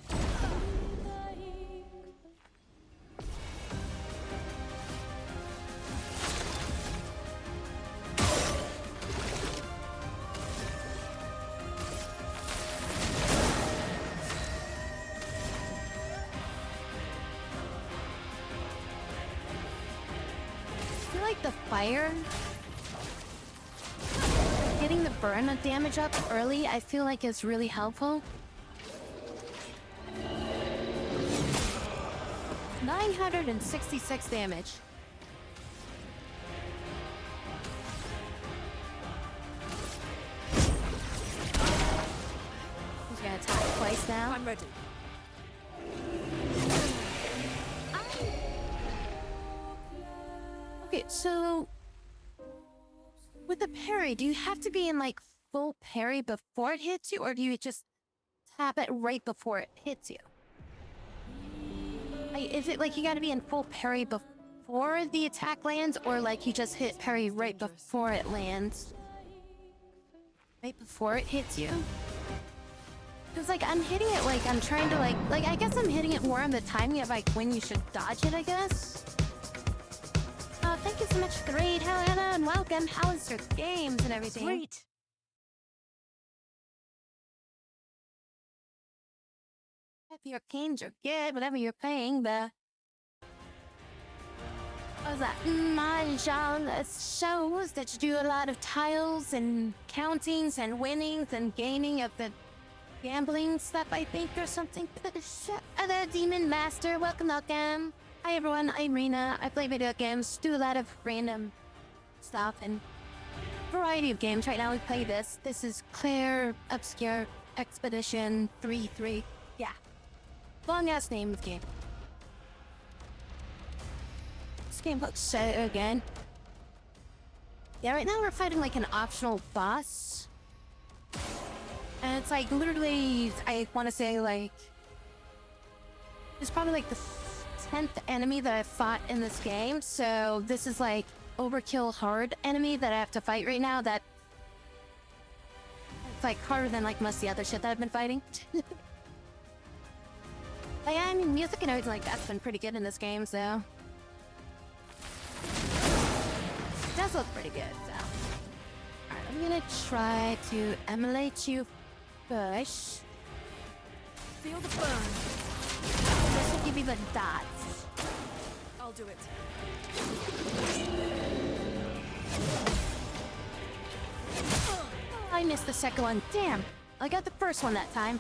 I feel like the fire, getting the burn damage up early, I feel like is really helpful. 966 damage. He's gonna attack twice now. I'm ready. Okay, so with a parry, do you have to be in like full parry before it hits you, or do you just tap it right before it hits you? Is it like you gotta be in full parry before the attack lands, or like you just hit parry right before it lands? Right before it hits you? Because like I'm hitting it like I'm trying to like I guess I'm hitting it more on the timing of like when you should dodge it, I guess. Thank you so much for the raid. Hello and welcome. How is your games and everything? Sweet. If your games are good, whatever you're playing, the... What was that? Mahjong shows that you do a lot of tiles and countings and winnings and gaining of the gambling stuff, I think, or something. The Demon Master, welcome. Hi everyone, I'm Rena. I play video games, do a lot of random stuff and variety of games. Right now we play this. This is Clair Obscur Expedition 33. Yeah. Long ass name of the game. This game looks so again. Yeah, right now we're fighting like an optional boss. And it's like literally, I want to say like, it's probably like the 10th enemy that I've fought in this game. So this is like overkill hard enemy that I have to fight right now. That it's like harder than like most of the other shit that I've been fighting. But yeah, I mean, music and everything like that's been pretty good in this game, so. It does look pretty good, so. Alright, I'm gonna try to emulate you first. Feel the burn. This will give you the dots. I'll do it. Oh, I missed the second one. Damn. I got the first one that time.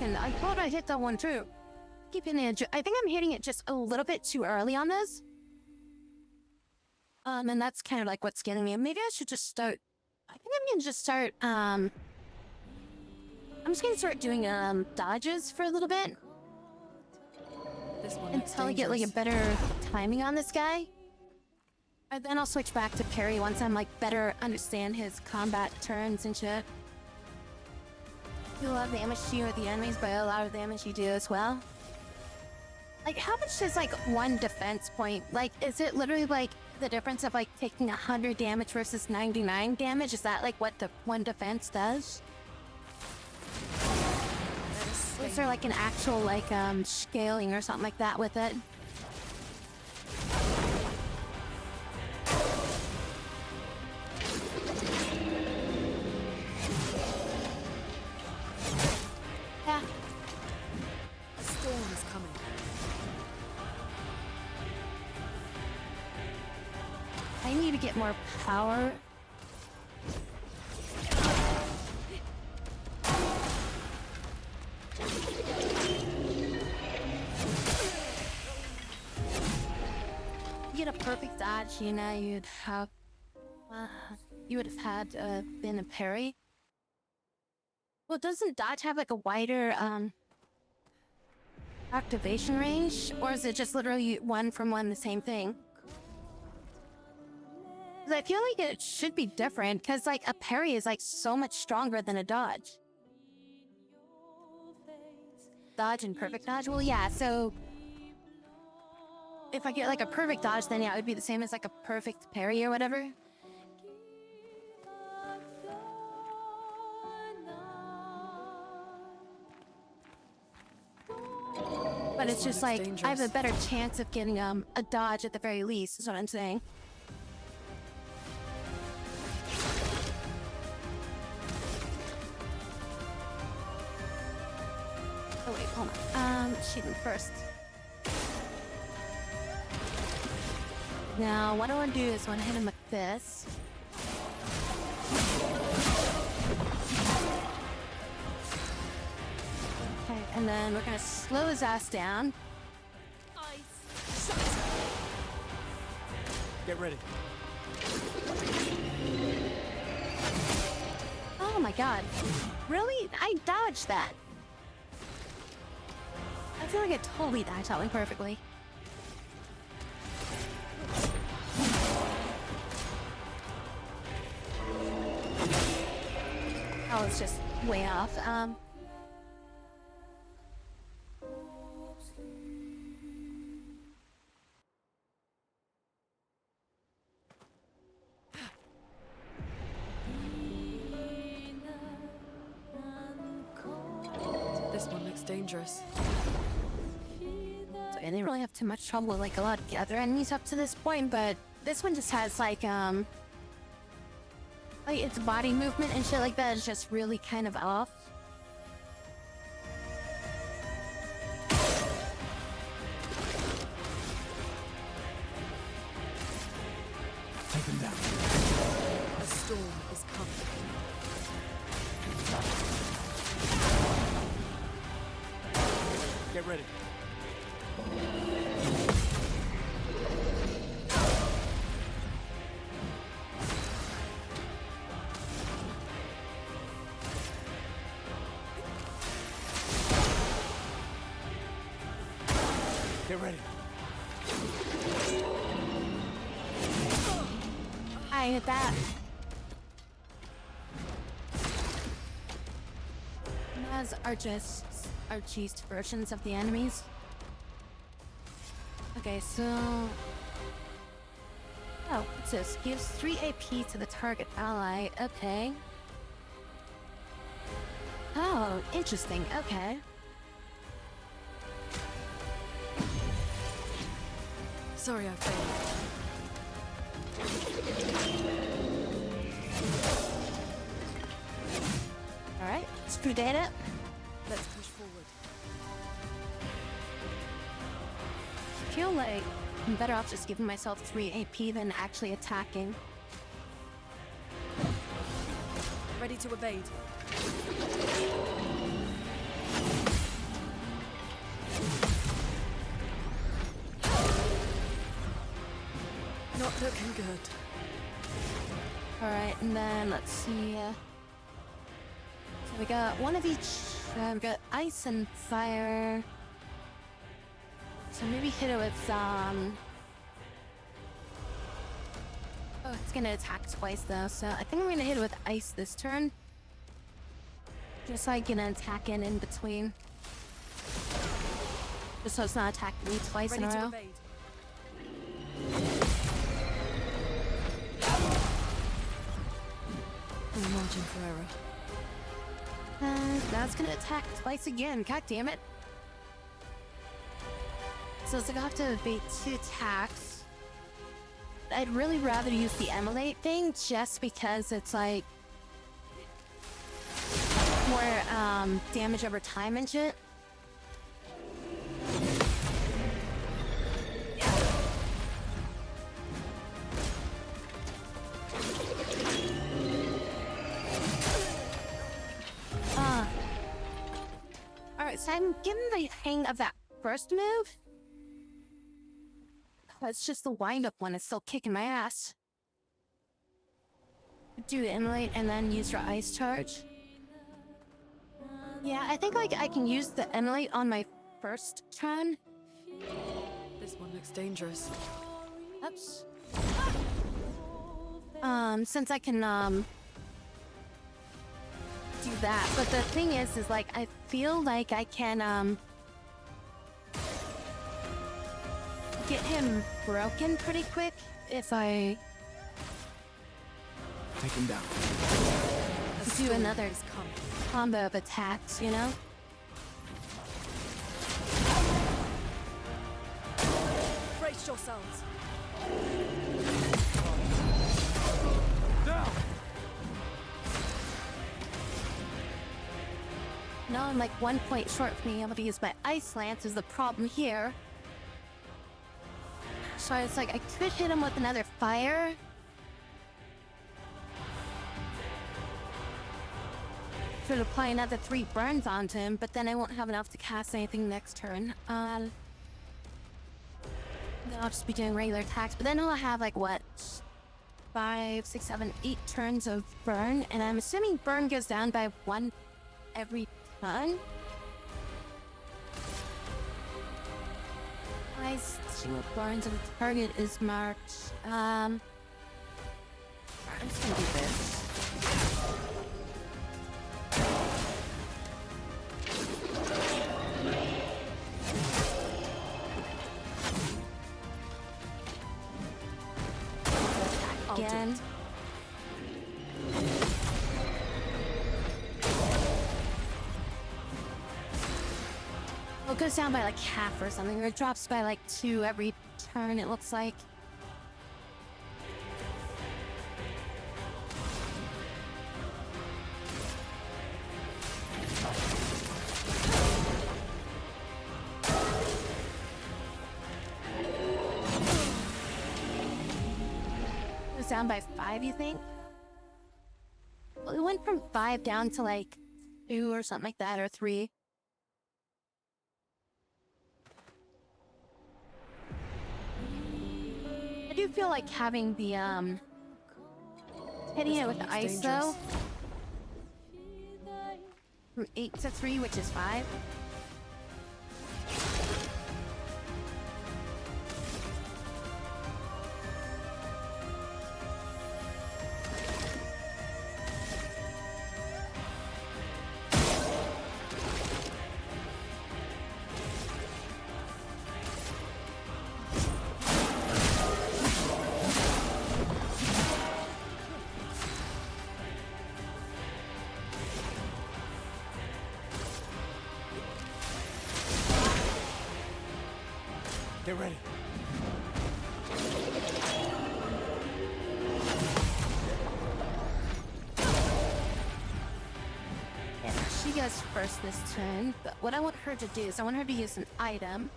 I thought I hit that one too. Keep hitting it. I think I'm hitting it just a little bit too early on this. And that's kind of like what's getting me. Maybe I should just start. I think I'm gonna just start. I'm just gonna start doing dodges for a little bit. This one until I get like a better timing on this guy. And then I'll switch back to parry once I'm like better understand his combat turns and shit. Do a lot of damage to you with the enemies, but a lot of damage you do as well. Like, how much is like one defense point? Like, is it literally like the difference of like taking 100 damage versus 99 damage? Is that like what the one defense does? Or is there like an actual like scaling or something like that with it? Yeah. A storm is coming. I need to get more power. Get a perfect dodge, you know, you'd have you would have had been a parry. Well, doesn't dodge have like a wider activation range, or is it just literally one from one the same thing? Because I feel like it should be different, because like a parry is like so much stronger than a dodge. Dodge and perfect dodge? Well, yeah, so if I get like a perfect dodge, then yeah, it would be the same as like a perfect parry or whatever. But it's just like, I have a better chance of getting a dodge at the very least, is what I'm saying. Oh wait, hold on. Shooting first. Now, what I want to do is I want to hit him with this. Okay, and then we're gonna slow his ass down. Get ready. Oh my god. Really? I dodged that. I feel like I totally dodged that one perfectly. Oh, it's just way off. This one looks dangerous. So I didn't really have too much trouble with like a lot of the other enemies up to this point, but this one just has like its body movement and shit like that is just really kind of off. Get ready. Get ready. I hit that. Those are just our cheesed versions of the enemies. Okay, so... Oh, what's this? Gives 3 AP to the target ally. Okay. Oh, interesting. Okay. Sorry I failed. Alright, screw data. Let's push forward. I feel like I'm better off just giving myself 3 AP than actually attacking. Ready to evade. Not looking good. Alright, and then let's see. So we got one of each. We got ice and fire. So maybe hit it with Oh, it's gonna attack twice though. So I think I'm gonna hit it with ice this turn, just so I can attack in between. Just so it's not attacking me twice in a row. No margin for error. Now it's gonna attack twice again. God damn it. So it's like I have to evade 2 attacks. I'd really rather use the emulate thing just because it's like more damage over time and shit. Alright, so I'm getting the hang of that first move. It's just the wind-up one is still kicking my ass. Do emulate and then use your ice charge. Yeah, I think like I can use the emulate on my first turn. This one looks dangerous. Oops. Since I can do that, but the thing is like I feel like I can get him broken pretty quick if I take him down. Do another combo of attacks, you know? Brace yourselves. Down. Now I'm like 1 point short of being able to use my Ice Lance is the problem here. So it's like I could hit him with another fire. Should apply another 3 burns onto him, but then I won't have enough to cast anything next turn. Then I'll just be doing regular attacks, but then I'll have like what? 5, 6, 7, 8 turns of burn, and I'm assuming burn goes down by 1 every turn. I see what burns of the target is marked. I'm just gonna do this. Again. Well, it goes down by like half or something, or it drops by like 2 every turn, it looks like. Down by 5, you think? Well, it went from 5 down to like 2 or something like that, or 3. do feel like having the hitting it with the ice though. From 8 to 3, which is 5. Get ready. Yeah, she goes first this turn, but what I want her to do is I want her to use an item.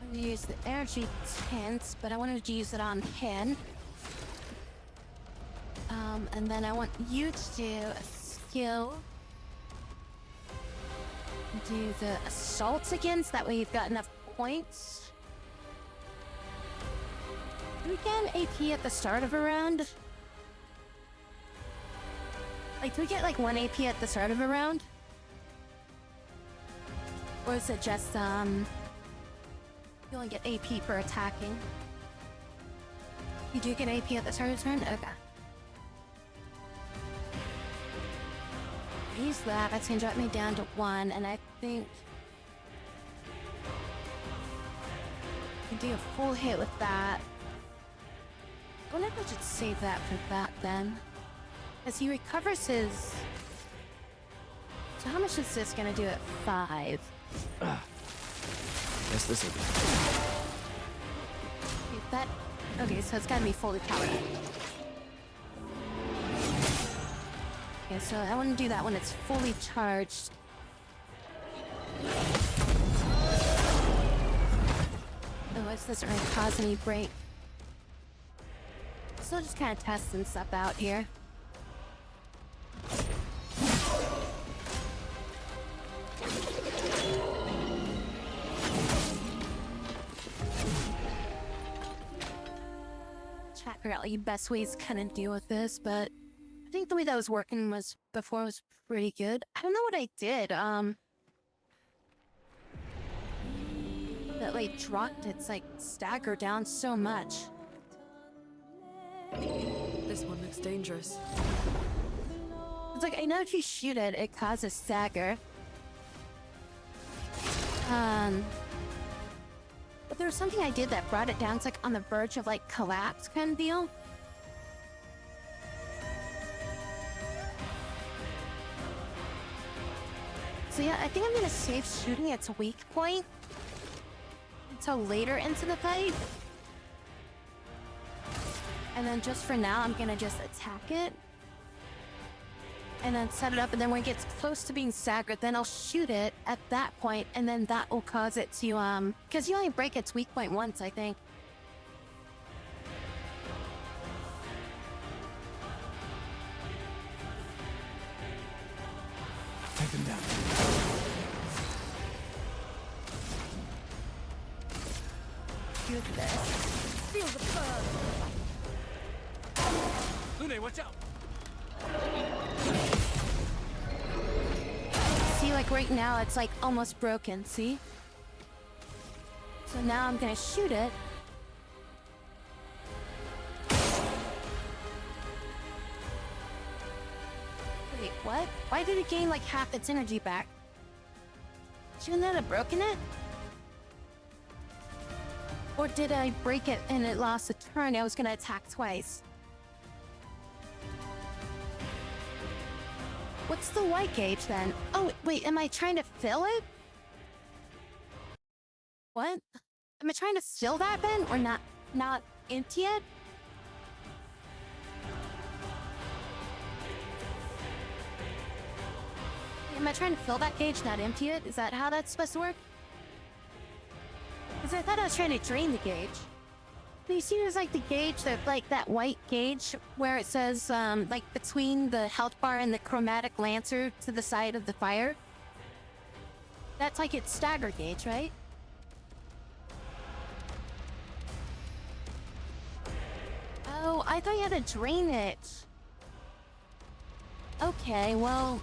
I'm gonna use the energy tents, but I want her to use it on him. And then I want you to do a skill. Do the assault again, so that way you've got enough points. Do we get an AP at the start of a round? Like, do we get like 1 AP at the start of a round? Or is it just, you only get AP for attacking? You do get AP at the start of the turn? Okay. Use that, that's gonna drop me down to 1, and I think I can do a full hit with that. I wonder if I should save that for that then. Because he recovers his... So how much is this gonna do at 5? Guess this will be. That... Okay, so it's gotta be fully powered. Okay, so I want to do that when it's fully charged. Otherwise, this doesn't really cause any break. Still just kind of testing stuff out here. Try to figure out like the best ways to kind of deal with this, but I think the way that was working was before was pretty good. I don't know what I did. That like dropped its like stagger down so much. This one looks dangerous. It's like I know if you shoot it, it causes stagger. But there was something I did that brought it down. It's like on the verge of like collapse kind of deal. So yeah, I think I'm gonna save shooting its weak point until later into the fight. And then just for now, I'm gonna just attack it. And then set it up, and then when it gets close to being staggered, then I'll shoot it at that point, and then that will cause it to, because you only break its weak point once, I think. Take them down. Do this. Feel the burn. Lune, watch out! See, like right now, it's like almost broken, see? So now I'm gonna shoot it. Wait, what? Why did it gain like half its energy back? Shouldn't that have broken it? Or did I break it and it lost a turn? I was gonna attack twice. What's the white gauge then? Oh, wait, am I trying to fill it? What? Am I trying to fill that then? Or not empty it? Am I trying to fill that gauge, not empty it? Is that how that's supposed to work? Because I thought I was trying to drain the gauge. But you see there's like the gauge, like that white gauge where it says like between the health bar and the chromatic lancer to the side of the fire? That's like its stagger gauge, right? Oh, I thought you had to drain it. Okay, well...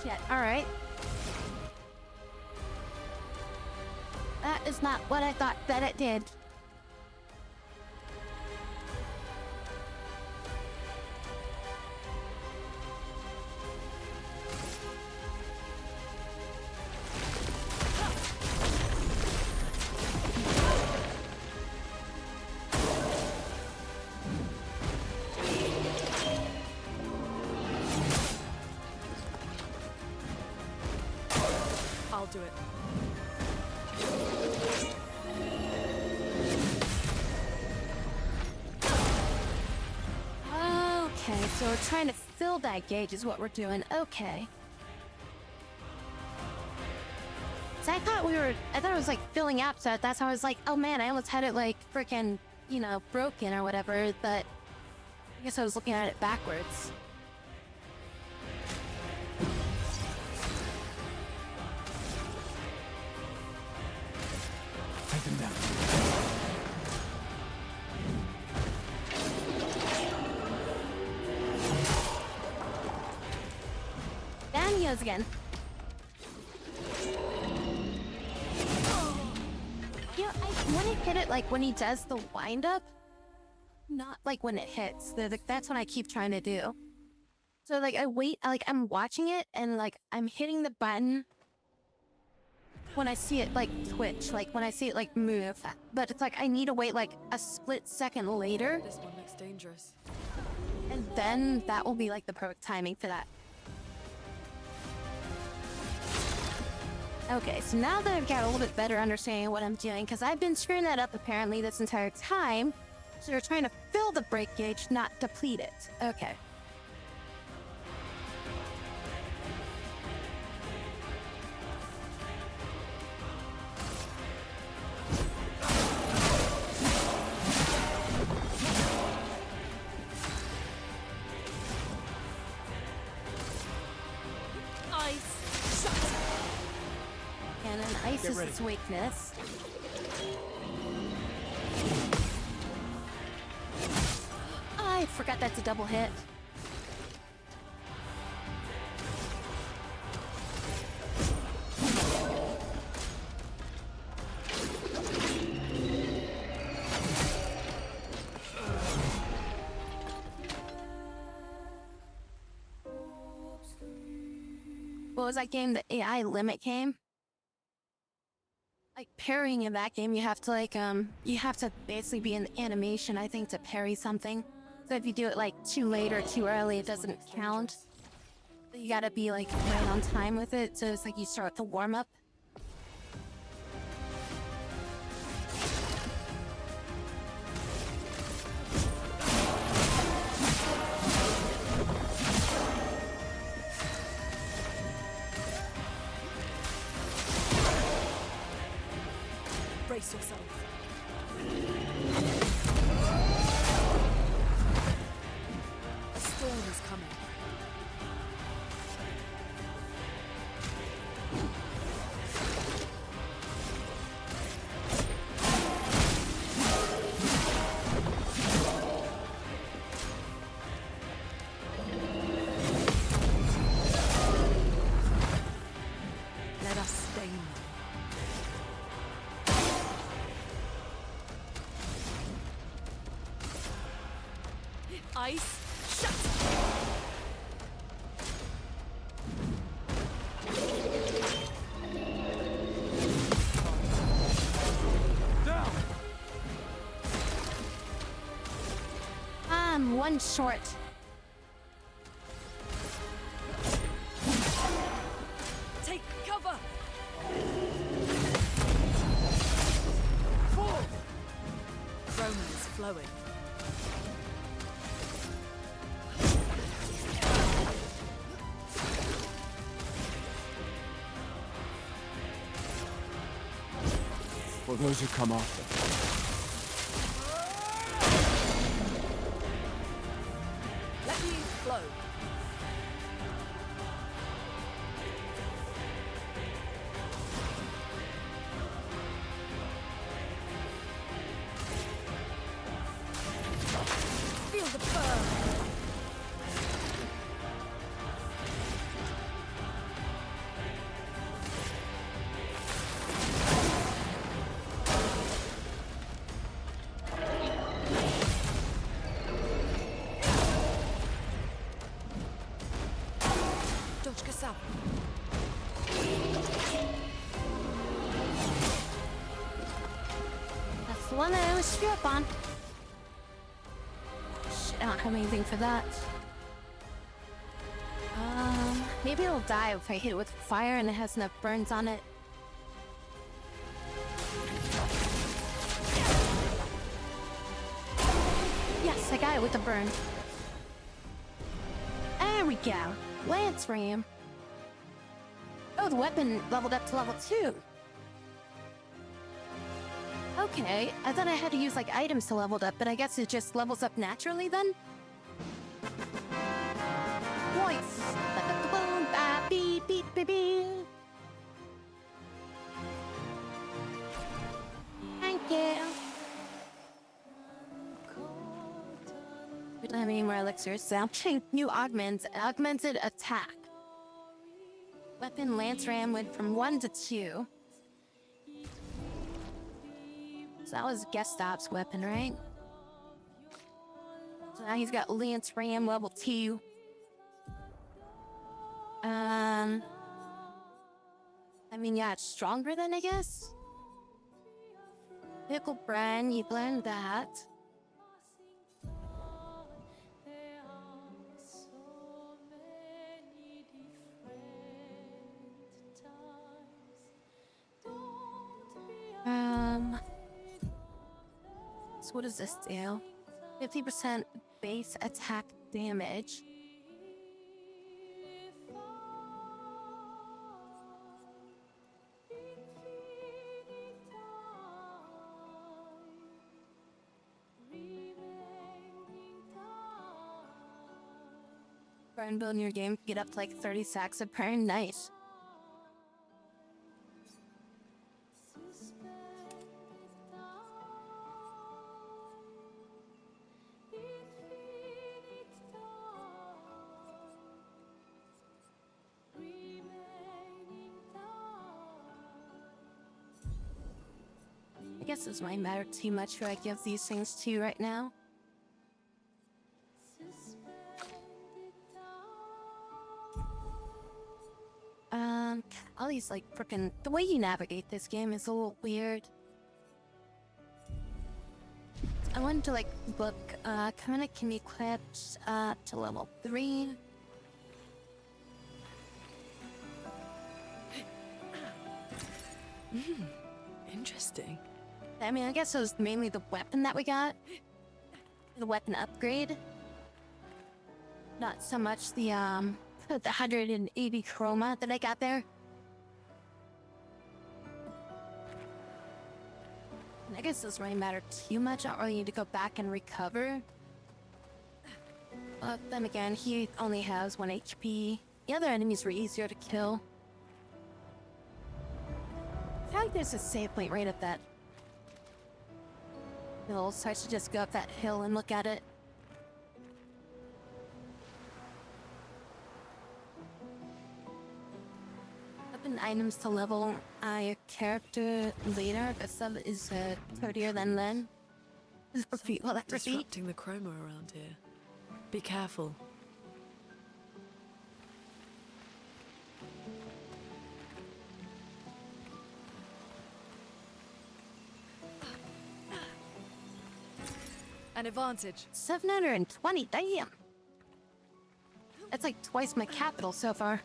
Shit, alright. That is not what I thought that it did. I'll do it. Okay, so we're trying to fill that gauge is what we're doing. Okay. So I thought it was like filling up, so that's how I was like, oh man, I almost had it like freaking, you know, broken or whatever, but I guess I was looking at it backwards. Take them down. Down he goes again. You know, when I hit it, like when he does the wind up, not like when it hits. That's what I keep trying to do. So like I wait, like I'm watching it and like I'm hitting the button when I see it like twitch, like when I see it like move. But it's like I need to wait like a split second later. This one looks dangerous. And then that will be like the perfect timing for that. Okay, so now that I've got a little bit better understanding of what I'm doing, because I've been screwing that up apparently this entire time, so we're trying to fill the break gauge, not deplete it. Okay. And then ice is its weakness. I forgot that's a double hit. What was that game? The AI limit game? Like parrying in that game, you have to basically be in animation, I think, to parry something. So if you do it like too late or too early, it doesn't count. But you gotta be like right on time with it, so it's like you start the warm up. Brace yourself. A storm is coming. Let us stain them. Ice, shatter! Down! One short. Take cover! Fall! Chroma is flowing. For those who come after. Let me flow. South. That's the one I always screw up on. Shit, I don't have anything for that. Maybe it'll die if I hit it with fire and it has enough burns on it. Yes, I got it with a burn. There we go. Lance Ram. Oh, the weapon leveled up to level 2. Okay, I thought I had to use like items to level it up, but I guess it just levels up naturally then? Voice. Beep, beep, beep, beep. Thank you. We don't have any more elixirs, so new augments. Augmented attack. Weapon Lance Ram went from 1 to 2. So that was Gestap's weapon, right? So now he's got Lance Ram level 2. I mean, yeah, it's stronger then, I guess. Pickle brand, you blend that. So what does this do? 50% base attack damage. Burn build in your game, get up to like 30 sacks of burn. Nice. I guess this might matter too much who I give these things to right now. All these like frickin' the way you navigate this game is a little weird. I wanted to like look Covenant can be equipped to level 3. Interesting. I mean, I guess it was mainly the weapon that we got. The weapon upgrade. Not so much the 180 chroma that I got there. I guess this doesn't really matter too much. I don't really need to go back and recover. But then again, he only has 1 HP. The other enemies were easier to kill. I feel like there's a save point right at that hill, so I should just go up that hill and look at it. Open items to level your character later, but some is prettier than Len. Repeat, well, that repeat. Disrupting the chroma around here. Be careful. An advantage. 720, damn. That's like twice my capital so far.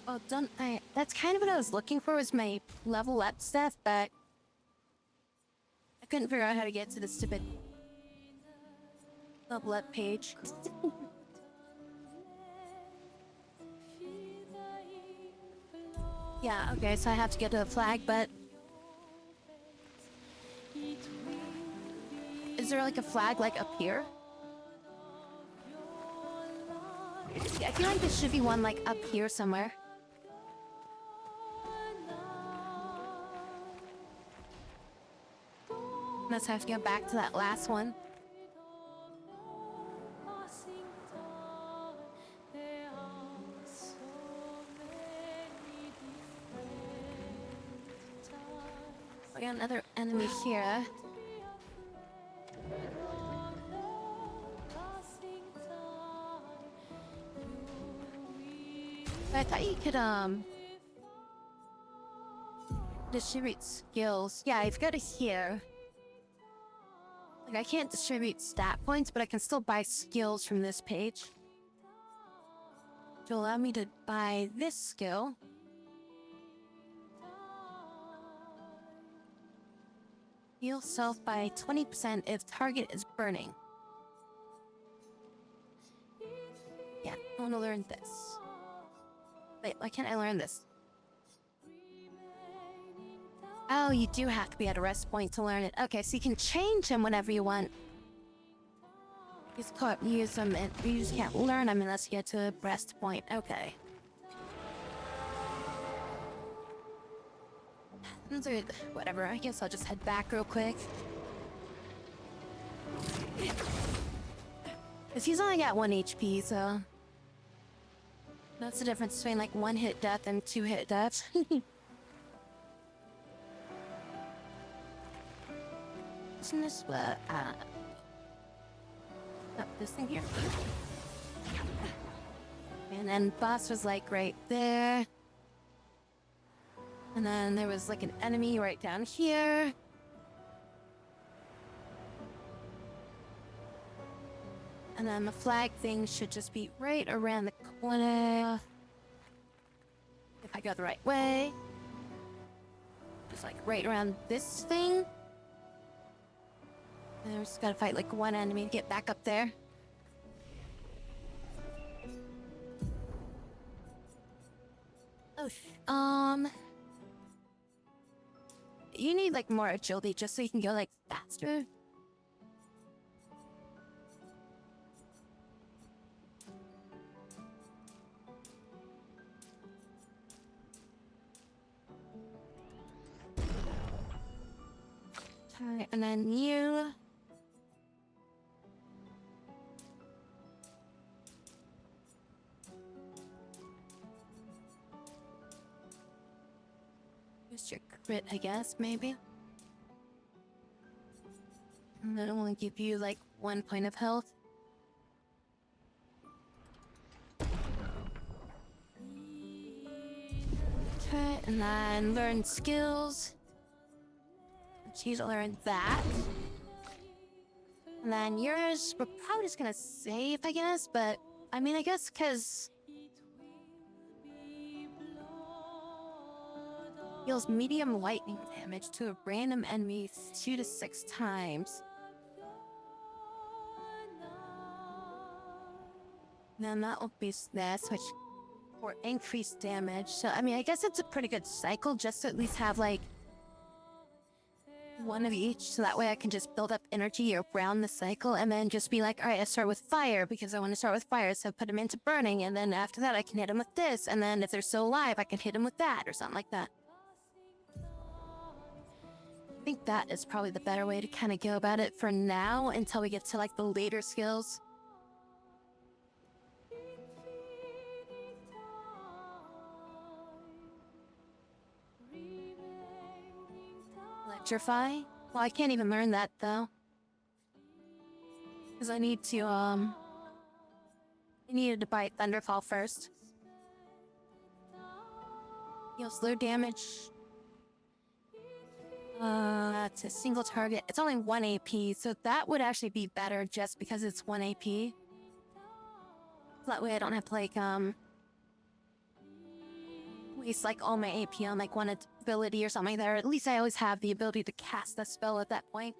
Well, don't I? That's kind of what I was looking for, was my level up stuff, but I couldn't figure out how to get to the stupid level up page. Yeah, okay, so I have to get to the flag, but is there like a flag like up here? I feel like there should be one like up here somewhere. Unless I have to go back to that last one. We got another enemy here. I thought you could, distribute skills. Yeah, I've got to here. Like, I can't distribute stat points, but I can still buy skills from this page. To allow me to buy this skill. Heal self by 20% if target is burning. Yeah, I want to learn this. Wait, why can't I learn this? Oh, you do have to be at a rest point to learn it. Okay, so you can change him whenever you want. Use them, and you just can't learn them unless you get to a rest point. Okay. Whatever, I guess I'll just head back real quick. Because he's only got 1 HP, so... That's the difference between, like, 1-hit death and 2-hit death. Isn't this what, oh, this thing here. And then boss was, like, right there. And then there was, like, an enemy right down here. And then the flag thing should just be right around the corner. If I go the right way. Just like right around this thing. And we just gotta fight like one enemy to get back up there. Oh, you need like more agility just so you can go like faster. Okay, and then you. Just your crit, I guess, maybe. And then it will give you like 1 point of health. Okay, and then learn skills. She's learned that. And then yours, we're probably just gonna save, I guess, but I mean, I guess because deals medium lightning damage to a random enemy 2 to 6 times. Then that will be this, which for increased damage. So I mean, I guess it's a pretty good cycle just to at least have like one of each, so that way I can just build up energy around the cycle and then just be like, all right, I start with fire because I want to start with fire, so put them into burning, and then after that I can hit them with this, and then if they're still alive I can hit them with that or something like that. I think that is probably the better way to kind of go about it for now until we get to like the later skills. Electrify? Well, I can't even learn that though. Because I need to, I needed to buy Thunderfall first. Deals slow damage. To a single target. It's only 1 AP, so that would actually be better just because it's 1 AP. So that way I don't have to like, waste like all my AP on like one ability or something like that, or at least I always have the ability to cast a spell at that point.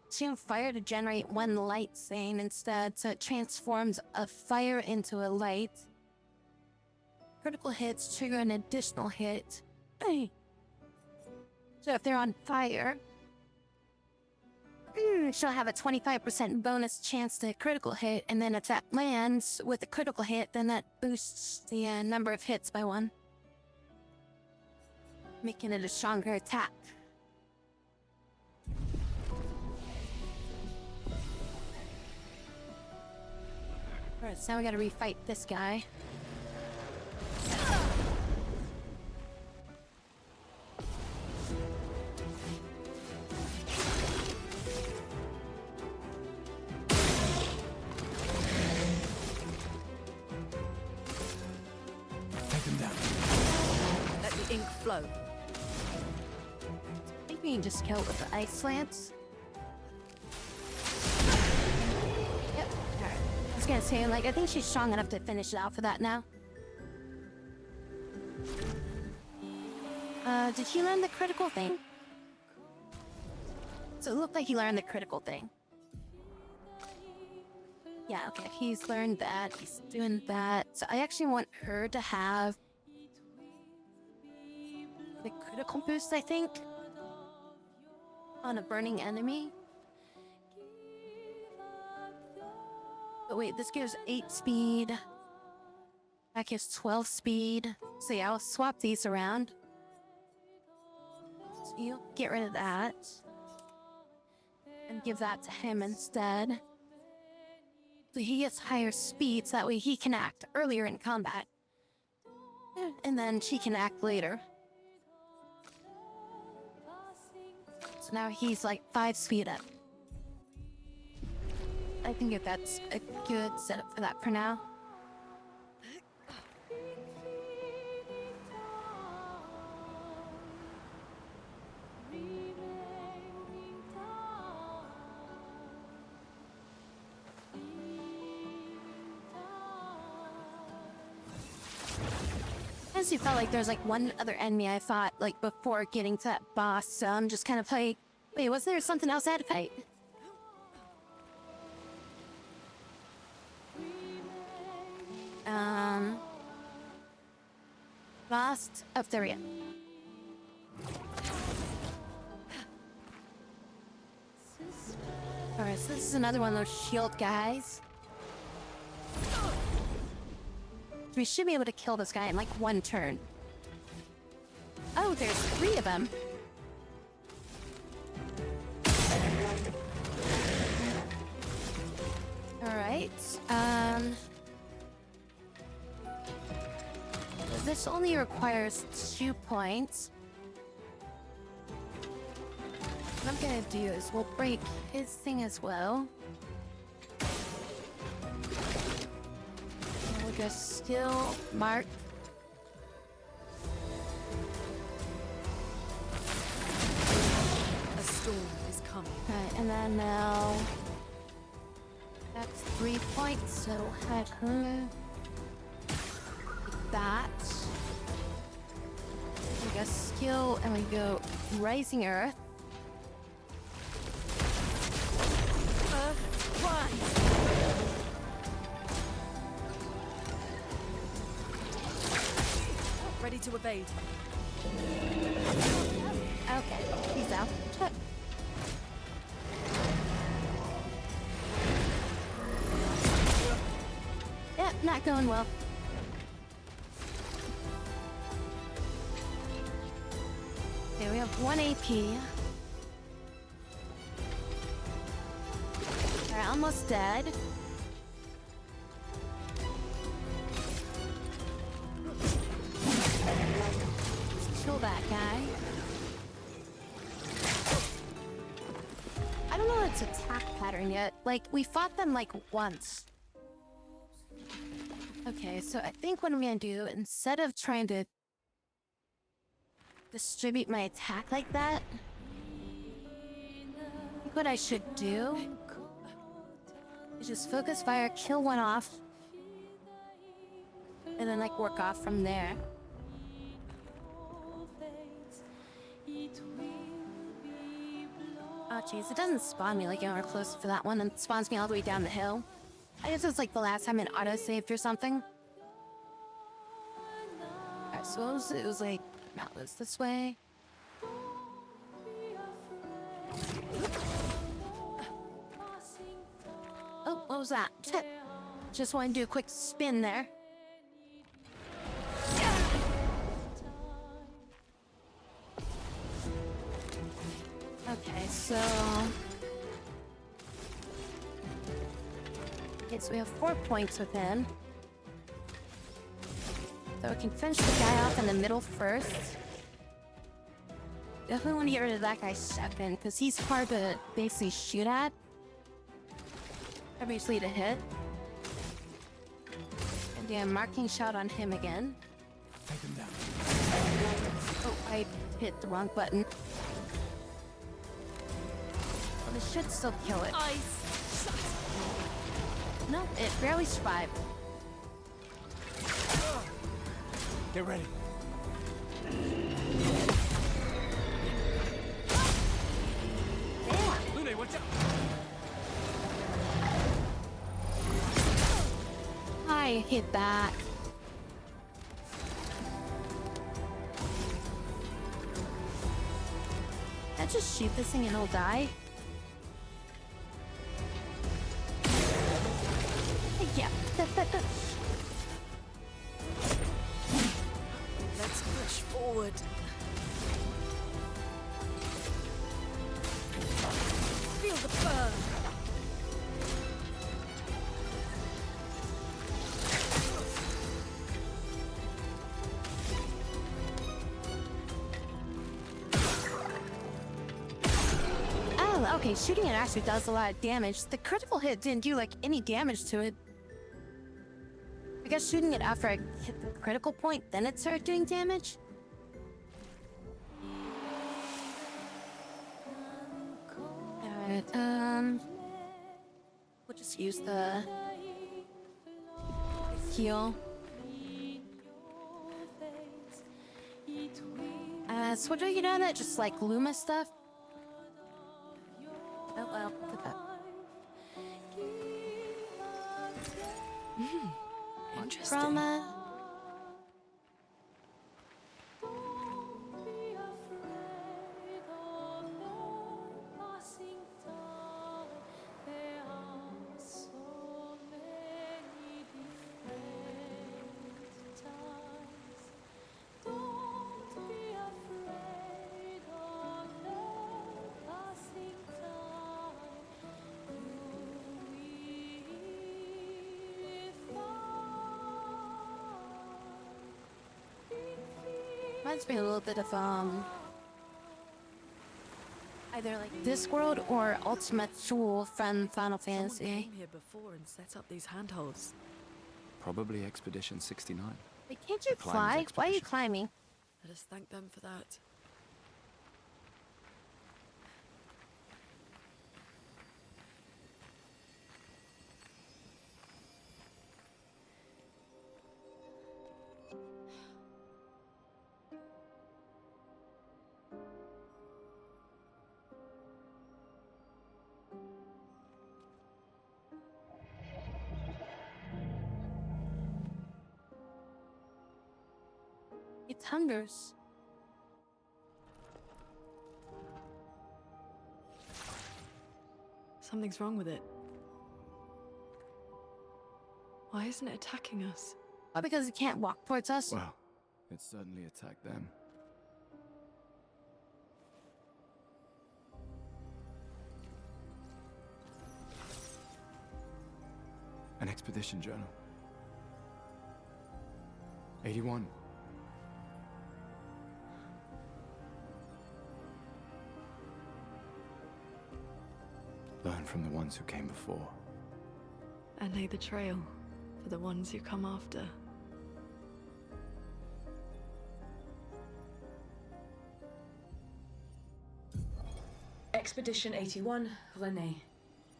Consume fire to generate 1 light stain instead, so it transforms a fire into a light. Critical hits trigger an additional hit. So if they're on fire, she'll have a 25% bonus chance to critical hit, and then if that lands with a critical hit, then that boosts the number of hits by 1. Making it a stronger attack. Alright, so now we gotta refight this guy. flow. I think we can just kill it with the ice slants. Yep. Alright. I was gonna say, like, I think she's strong enough to finish it out for that now. Did he learn the critical thing? So it looked like he learned the critical thing. Yeah, okay, he's learned that. He's doing that. So I actually want her to have the critical boost, I think, on a burning enemy. But wait, this gives 8 speed. That gives 12 speed. So yeah, I'll swap these around. So you'll get rid of that. And give that to him instead. So he gets higher speed, so that way he can act earlier in combat. And then she can act later. So now he's like 5 speed up. I think that that's a good setup for that for now. I honestly felt like there's like one other enemy I fought like before getting to that boss, so I'm just kind of like, wait, was there something else I had to fight? Lost. Oh, there we go. Alright, so this is another one of those shield guys. We should be able to kill this guy in like 1 turn. Oh, there's 3 of them. Alright, this only requires 2 points. What I'm gonna do is we'll break his thing as well. And we'll just skill mark. A storm is coming. Alright, and then now that's 3 points, so head her like that. We go skill and we go Rising Earth. Ready to evade. Okay, he's out. Yep, not going well. Okay, we have 1 AP. Alright, almost dead. Let's kill that guy. I don't know its attack pattern yet. Like, we fought them like once. Okay, so I think what I'm gonna do, instead of trying to distribute my attack like that, I think what I should do is just focus fire, kill one off, and then like work off from there. Oh jeez, it doesn't spawn me like anywhere close for that one, and it spawns me all the way down the hill. I guess it's like the last time it auto-saved or something. Alright, so it was like, no, it was this way. Oh, what was that? Just want to do a quick spin there. Okay, so... Okay, so we have 4 points with him. So we can finish the guy off in the middle first. Definitely want to get rid of that guy second, because he's hard to basically shoot at. Obviously to hit. And yeah, marking shot on him again. Take him down. Oh, I hit the wrong button. Well, this should still kill it. No, it barely survived. Get ready. Damn. Lune, watch out! I hit that. I just shoot this thing and it'll die. Yeah. Let's push forward. Feel the burn. Oh, okay, shooting it actually does a lot of damage. The critical hit didn't do like any damage to it. I guess shooting it after I hit the critical point, then it started doing damage? Alright, we'll just use the heal. So what do I get out of that? Just like Luma stuff? Oh well, put that. Interesting. Chroma. Reminds me a little bit of either like this world or Ultimate Jewel from Final Fantasy. Someone came here before and set up these handholds. Probably Expedition 69. Wait, can't you fly? Why are you climbing? Let us thank them for that. It hungers. Something's wrong with it. Why isn't it attacking us? Well, because it can't walk towards us. Well, it certainly attacked them. An expedition journal. 81. Learn from the ones who came before. And lay the trail for the ones who come after. Expedition 81, René.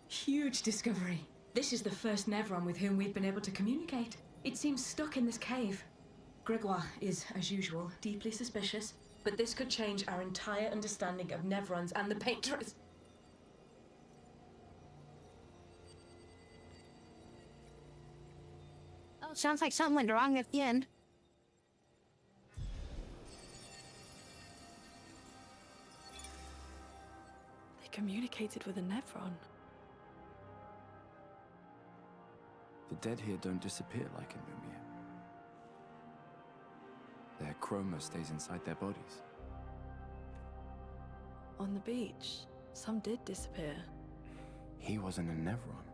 Huge discovery. This is the first Nevron with whom we've been able to communicate. It seems stuck in this cave. Gregoire is, as usual, deeply suspicious, but this could change our entire understanding of Nevrons and the Painters. Oh, sounds like something went wrong at the end. They communicated with a Nevron. The dead here don't disappear like in Lumia. Their chroma stays inside their bodies. On the beach, some did disappear. He wasn't a Nevron.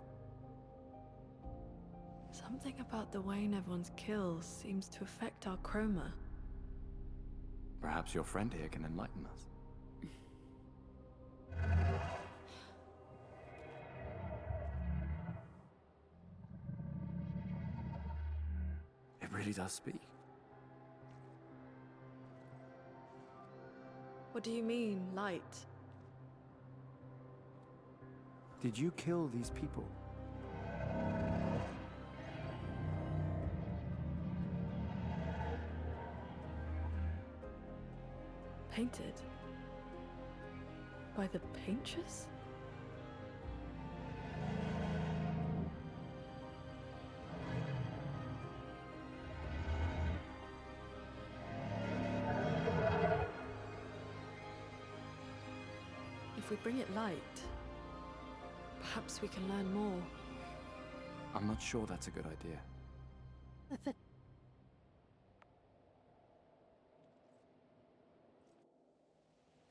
Something about the way Nevrons kill seems to affect our chroma. Perhaps your friend here can enlighten us. It really does speak. do you mean, light? Did you kill these people? Painted? By the paintress? If we bring it light, perhaps we can learn more. I'm not sure that's a good idea.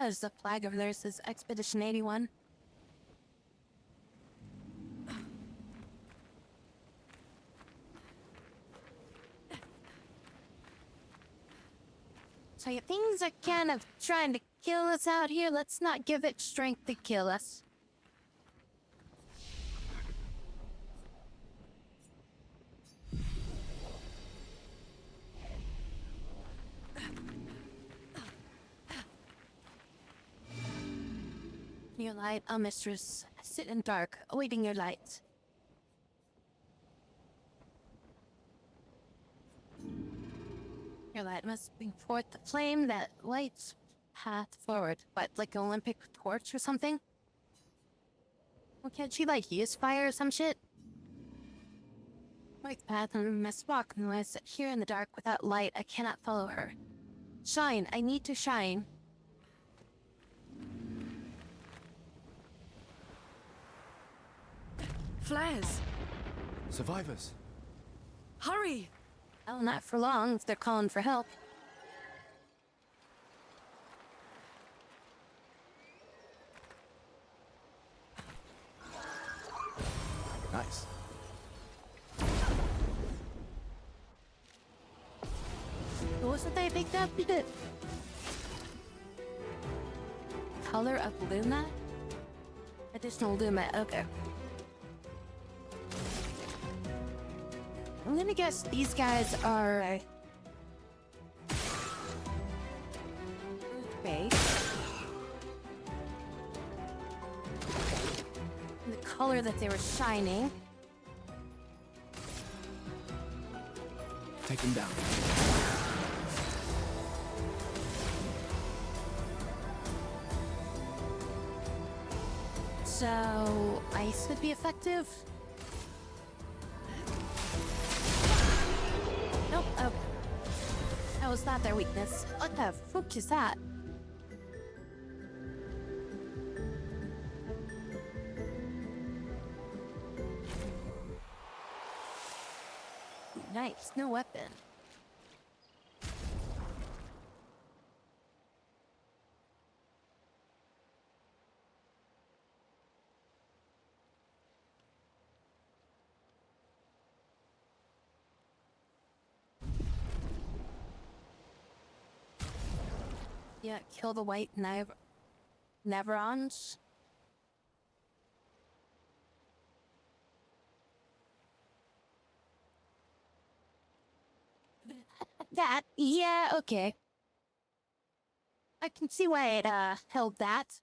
There's the flag over there. It says Expedition 81. So yeah, things are kind of trying to kill us out here. Let's not give it strength to kill us. Your light, oh mistress, sit in dark, awaiting your light. Your light must bring forth the flame that lights path forward. What, like an Olympic torch or something? Well, can't she, like, use fire or some shit? Light the path and must walk unless here in the dark without light I cannot follow her. Shine, I need to shine. Flares! Survivors! Hurry! Oh, not for long if they're calling for help. Nice. What was it they picked up? Color of Luna? Additional Luma, okay. I'm gonna guess these guys are base. The color that they were shining. Take him down. So ice would be effective. Nope, okay. That was not their weakness. What the fuck is that? Nice, no weapon. Yeah, kill the white Neverons. That, yeah, okay. I can see why it, held that.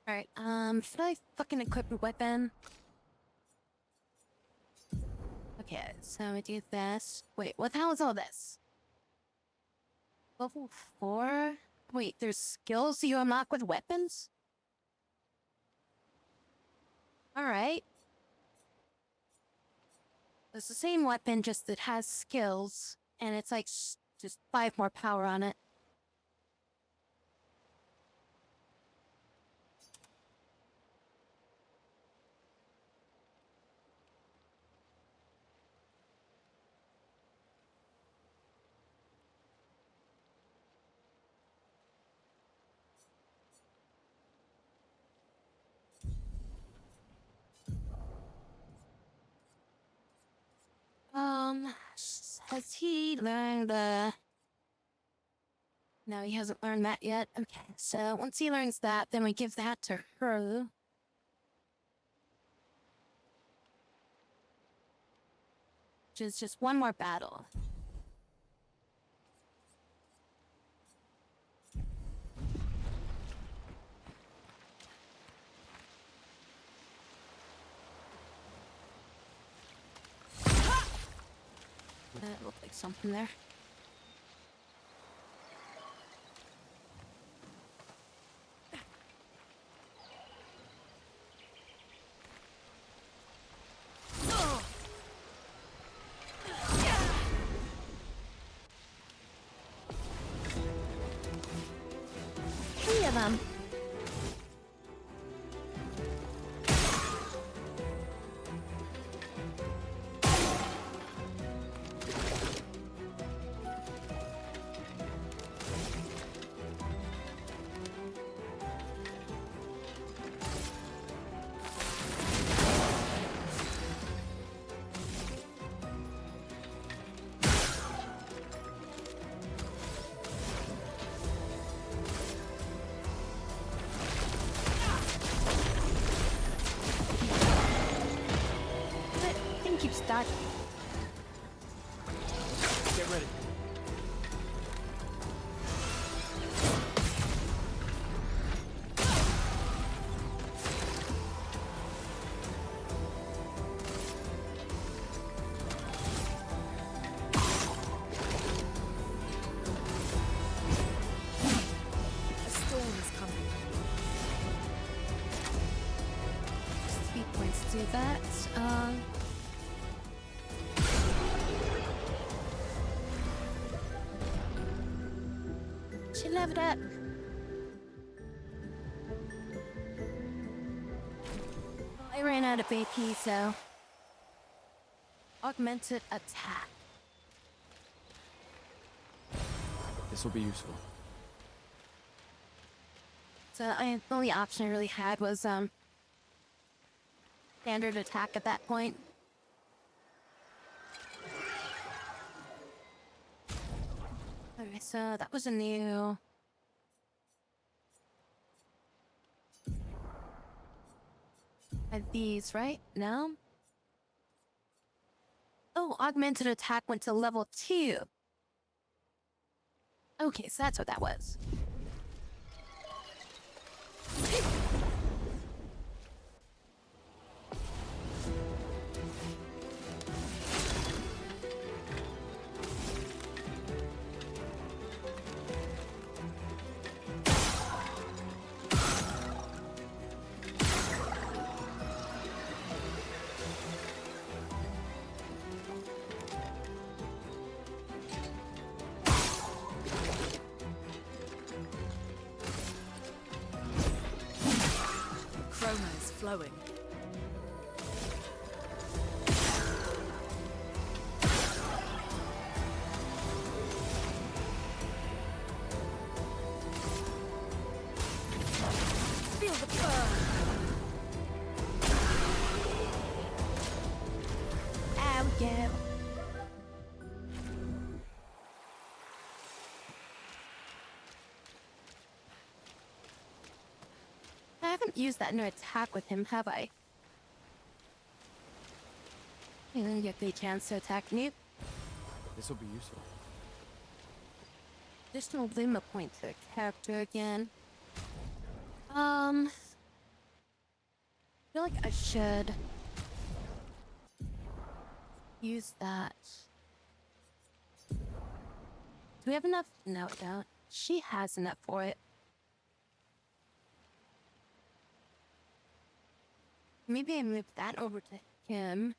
Alright, should I fucking equip a weapon? Okay, so we do this. Wait, what the hell is all this? Level 4? Wait, there's skills you unlock with weapons? Alright. It's the same weapon, just it has skills, and it's like just 5 more power on it. Has he learned the... No, he hasn't learned that yet. Okay, so once he learns that, then we give that to her. which is just one more battle. That looked like something there. Three of them. Keeps dodging. Get ready. A storm is coming. 3 points to do that. She leveled up. I ran out of AP, so augmented attack. This will be useful. So the only option I really had was standard attack at that point. Okay, so that was a new. And these, right? No? Oh, augmented attack went to level 2. Okay, so that's what that was. Chroma is flowing. Feel the burn. Ow, yeah. I haven't used that new attack with him, have I? You didn't get the chance to attack me. This will be useful. Additional Luma point to a character again. I feel like I should use that. Do we have enough? No, we don't. She has enough for it. Maybe I move that over to him.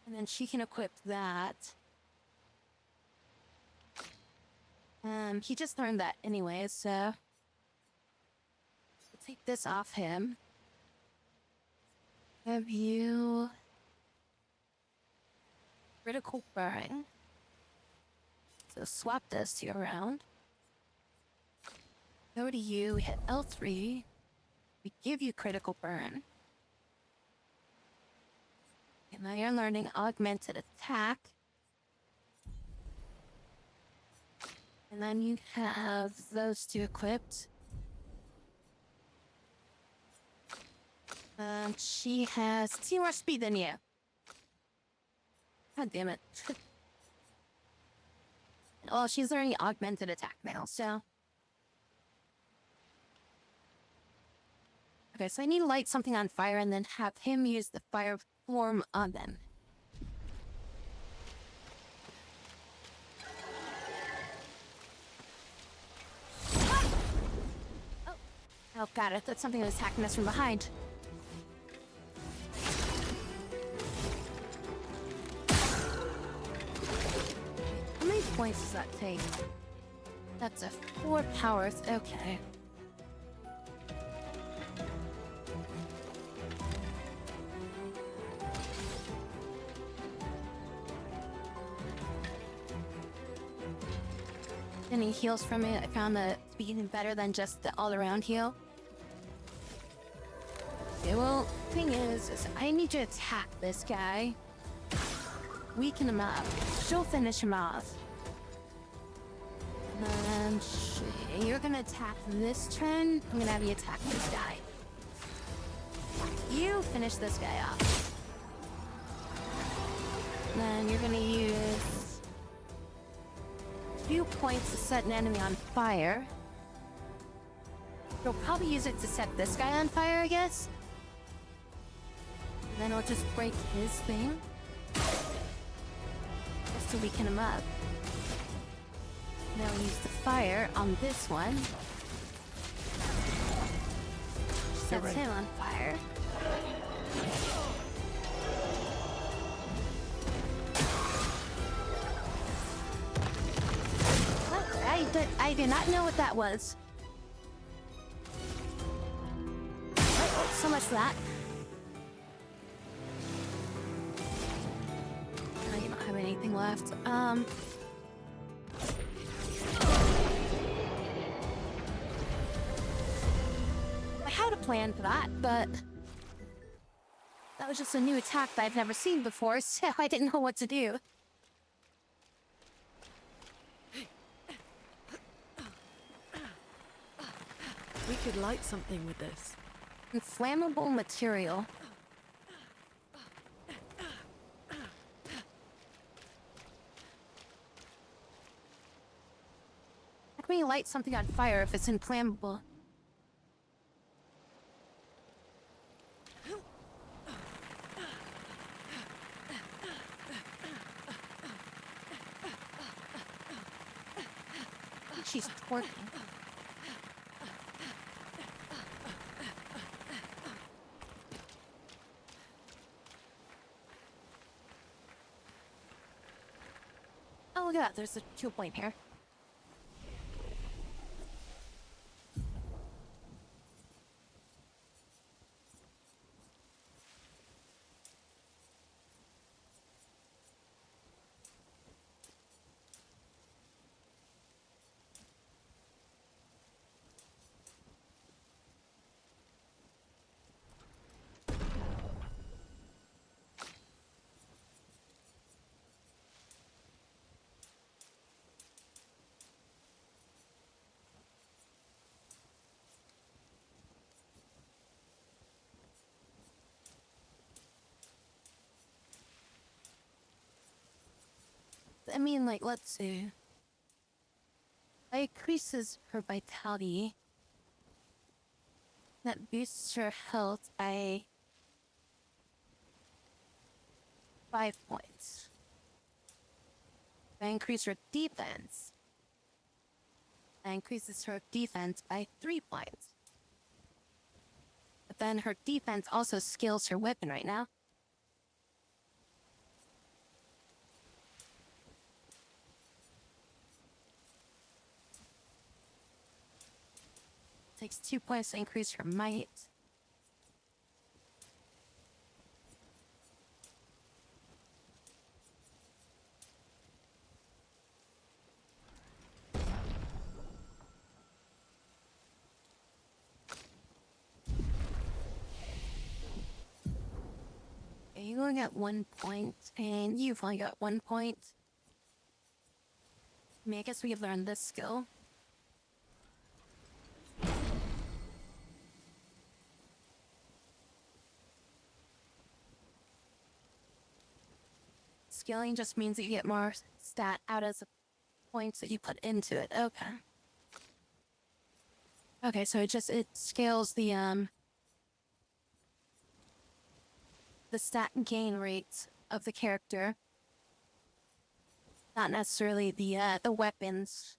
And then she can equip that. He just learned that anyway, so we'll take this off him. Have you critical burn? So swap this to around. Go to you, hit L3. We give you critical burn. And now you're learning augmented attack. And then you have those two equipped. And she has 2 more speed than you. God damn it. Well, she's learning augmented attack now, so. Okay, so I need to light something on fire and then have him use the fire form on them. Oh god, I thought something was attacking us from behind. How many points does that take? That's a 4 powers, okay. Any heals from it, I found that to be even better than just the all-around heal. Okay, well, thing is I need to attack this guy. Weaken him up. She'll finish him off. And you're gonna attack this turn. I'm gonna have you attack this guy. You finish this guy off. And then you're gonna use 2 points to set an enemy on fire. You'll probably use it to set this guy on fire, I guess. And then I'll just break his thing. Just to weaken him up. Now I'll use the fire on this one. Sets him on fire. I do not know what that was. Oh, so much for that. I don't have anything left. I had a plan for that, but that was just a new attack that I've never seen before, so I didn't know what to do. We could light something with this. Inflammable material. How can we light something on fire if it's inflammable? She's twerking. Oh, look at that. There's a 2-point here. I mean, like, let's see. That increases her vitality. That boosts her health by 5 points. That increases her defense. That increases her defense by 3 points. But then her defense also scales her weapon right now. Takes 2 points to increase her might. Okay, you only got 1 point, and you've only got 1 point. I mean, I guess we could learn this skill. scaling just means that you get more stat out of the points that you put into it. Okay. Okay, so it scales the stat gain rates of the character. Not necessarily the weapons,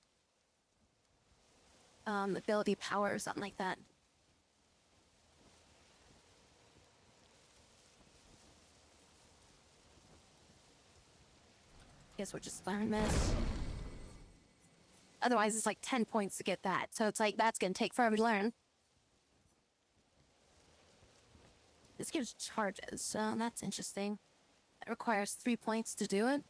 ability power or something like that. Guess we'll just learn this. Otherwise, it's like 10 points to get that. So it's like, that's gonna take forever to learn. This gives charges, so that's interesting. That requires 3 points to do it.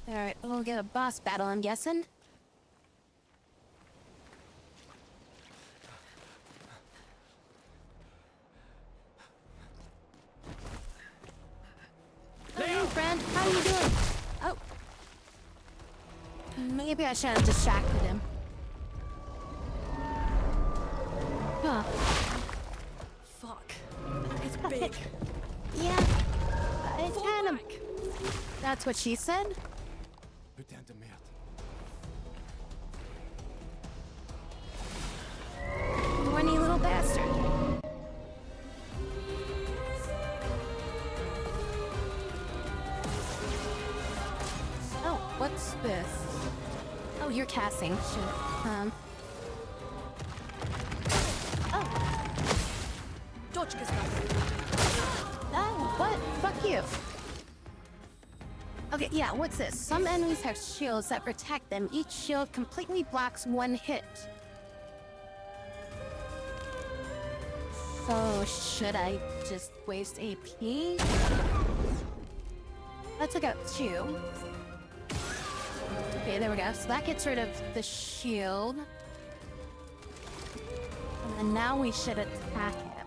Alright, we'll get a boss battle, I'm guessing. Hey, friend, how are you doing? Oh. Maybe I should have distracted him. Huh. Fuck. It's big. Yeah. It's kind of... That's what she said? Putain de merde. Horny little bastard. Oh, what's this? Oh, you're casting. Shit. Oh. Oh, what? Fuck you. Okay, yeah, what's this? Some enemies have shields that protect them. Each shield completely blocks one hit. So, should I just waste AP? That took out 2. Okay, there we go. So that gets rid of the shield. And then now we should attack him.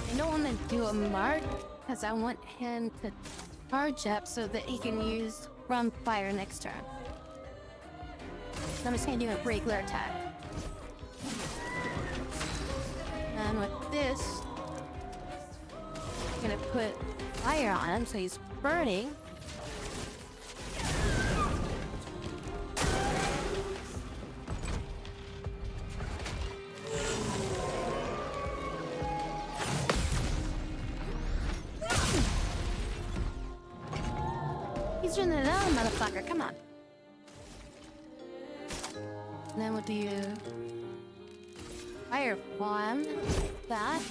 I don't want to do a mark, because I want him to charge up so that he can use run fire next turn. So I'm just going to do a regular attack. And with this, I'm going to put fire on him so he's burning. He's running it out, motherfucker. Come on. And then we'll do fire bomb. That.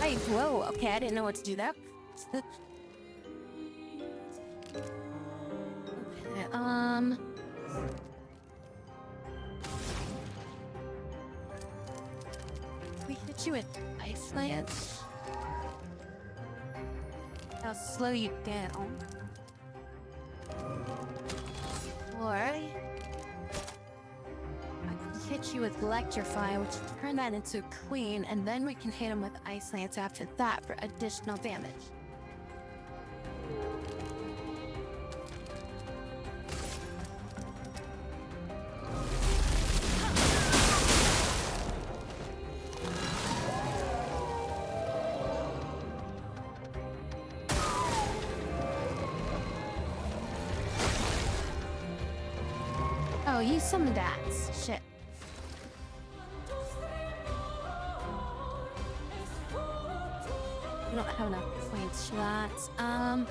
Hey, whoa. Okay, I didn't know what to do there. Okay, we hit you with ice lance. I'll slow you down. Or I can hit you with electrify, which will turn that into clean, and then we can hit him with ice lance after that for additional damage. Oh, you summoned bats. Shit. We don't have enough points for that. Chrome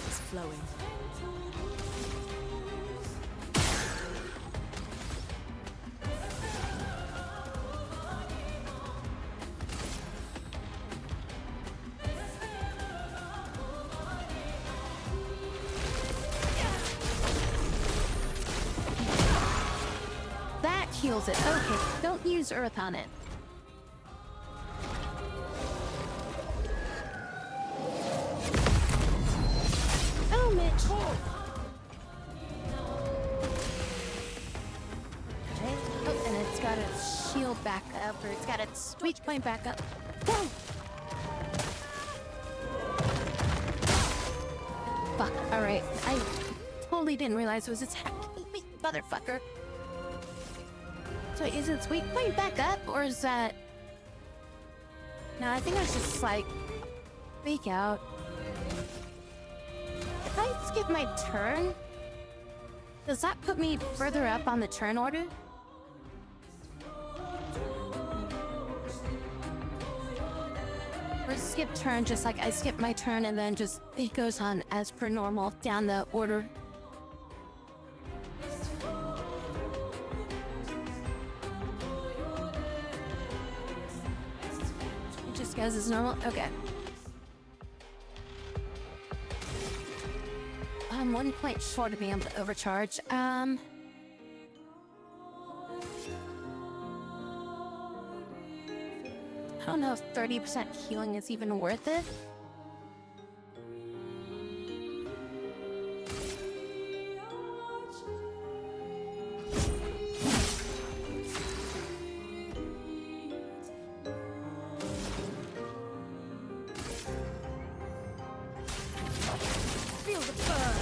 is flowing. Heals it. Okay, don't use earth on it. Oh, Mitch. Okay. Oh, and it's got a shield back up, or it's got its weak point back up. Whoa! Fuck, alright. I totally didn't realize it was attacking me, motherfucker. So is its weak point back up, or is that... No, I think I was just like... Fake out. If I skip my turn, does that put me further up on the turn order? Or skip turn, just like I skip my turn and then just it goes on as per normal down the order. It just goes as normal? Okay. I'm 1 point short of being able to overcharge. I don't know if 30% healing is even worth it. Feel the burn.